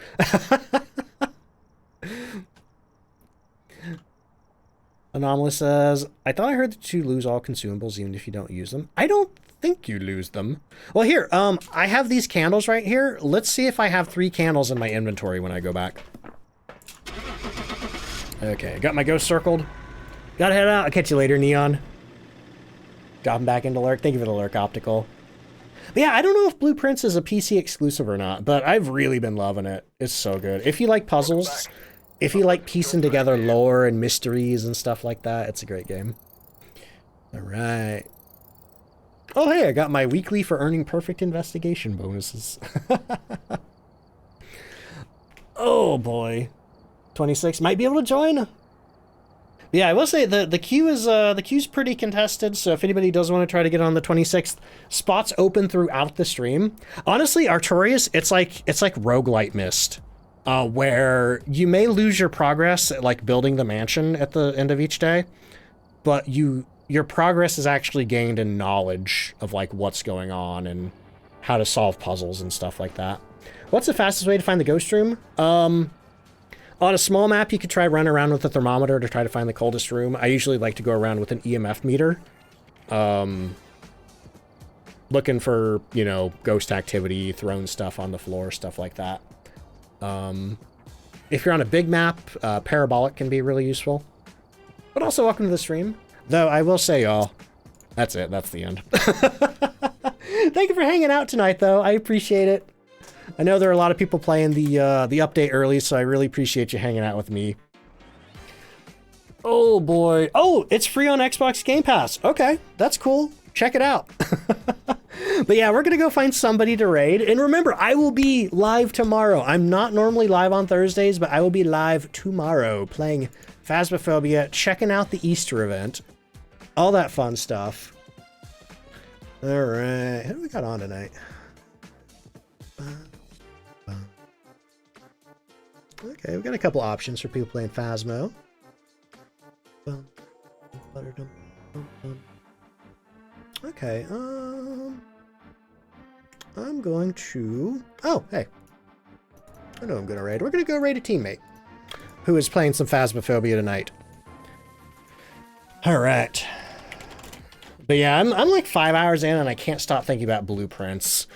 Anomalous says, I thought I heard that you lose all consumables even if you don't use them. I don't think you lose them. Well, here, I have these candles right here. Let's see if I have 3 candles in my inventory when I go back. Okay, got my ghost circled. Gotta head out. I'll catch you later, Neon. Dropping back into Lurk. Thank you for the Lurk Optical. But yeah, I don't know if Blueprints is a PC exclusive or not, but I've really been loving it. It's so good. If you like puzzles, if you like piecing together lore and mysteries and stuff like that, it's a great game. All right. Oh, hey, I got my weekly for earning perfect investigation bonuses. Oh, boy. 26 might be able to join. Yeah, I will say the queue's pretty contested, so if anybody does want to try to get on the 26th, spots open throughout the stream. Honestly, Artorias, it's like roguelite Myst, where you may lose your progress at like building the mansion at the end of each day, but your progress is actually gained in knowledge of like what's going on and how to solve puzzles and stuff like that. What's the fastest way to find the ghost room? On a small map, you could try run around with a thermometer to try to find the coldest room. I usually like to go around with an EMF meter. Looking for, you know, ghost activity, throwing stuff on the floor, stuff like that. If you're on a big map, parabolic can be really useful. But also, welcome to the stream. Though, I will say, y'all, that's it. That's the end. Thank you for hanging out tonight, though. I appreciate it. I know there are a lot of people playing the update early, so I really appreciate you hanging out with me. Oh, boy. Oh, it's free on Xbox Game Pass. Okay, that's cool. Check it out. But yeah, we're going to go find somebody to raid. And remember, I will be live tomorrow. I'm not normally live on Thursdays, but I will be live tomorrow playing Phasmophobia, checking out the Easter event, all that fun stuff. All right, who do we got on tonight? Okay, we've got a couple options for people playing Phasmo. Okay, I'm going to... Oh, hey. I know I'm going to raid. We're going to go raid a teammate who is playing some Phasmophobia tonight. All right. But yeah, I'm like 5 hours in and I can't stop thinking about blueprints.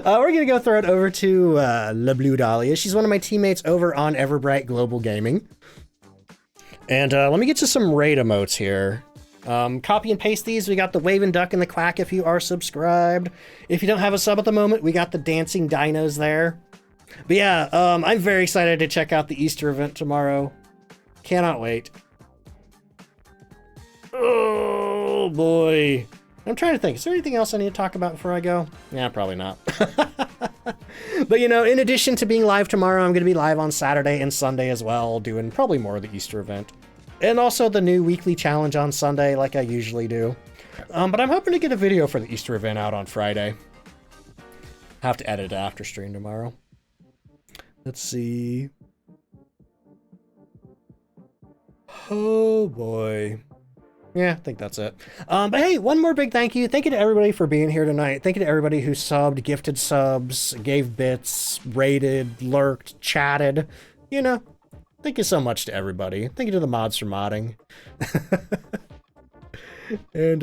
We're going to go throw it over to La Blue Dahlia. She's one of my teammates over on Everbright Global Gaming. And let me get you some raid emotes here. Copy and paste these. We got the waving duck and the quack if you are subscribed. If you don't have a sub at the moment, we got the dancing dinos there. But yeah, I'm very excited to check out the Easter event tomorrow. Cannot wait. Oh boy. I'm trying to think. Is there anything else I need to talk about before I go? Yeah, probably not. But you know, in addition to being live tomorrow, I'm going to be live on Saturday and Sunday as well, doing probably more of the Easter event. And also the new weekly challenge on Sunday, like I usually do. But I'm hoping to get a video for the Easter event out on Friday. Have to edit it after stream tomorrow. Let's see. Oh boy. Yeah, I think that's it. But hey, one more big thank you. Thank you to everybody for being here tonight. Thank you to everybody who subbed, gifted subs, gave bits, rated, lurked, chatted. You know, thank you so much to everybody. Thank you to the mods for modding. And,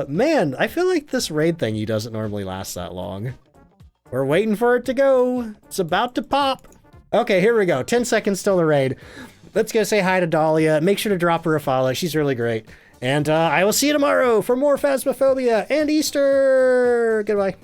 man, I feel like this raid thingy doesn't normally last that long. We're waiting for it to go. It's about to pop. Okay, here we go. 10 seconds till the raid. Let's go say hi to Dahlia. Make sure to drop her a follow. She's really great. And I will see you tomorrow for more Phasmophobia and Easter. Goodbye.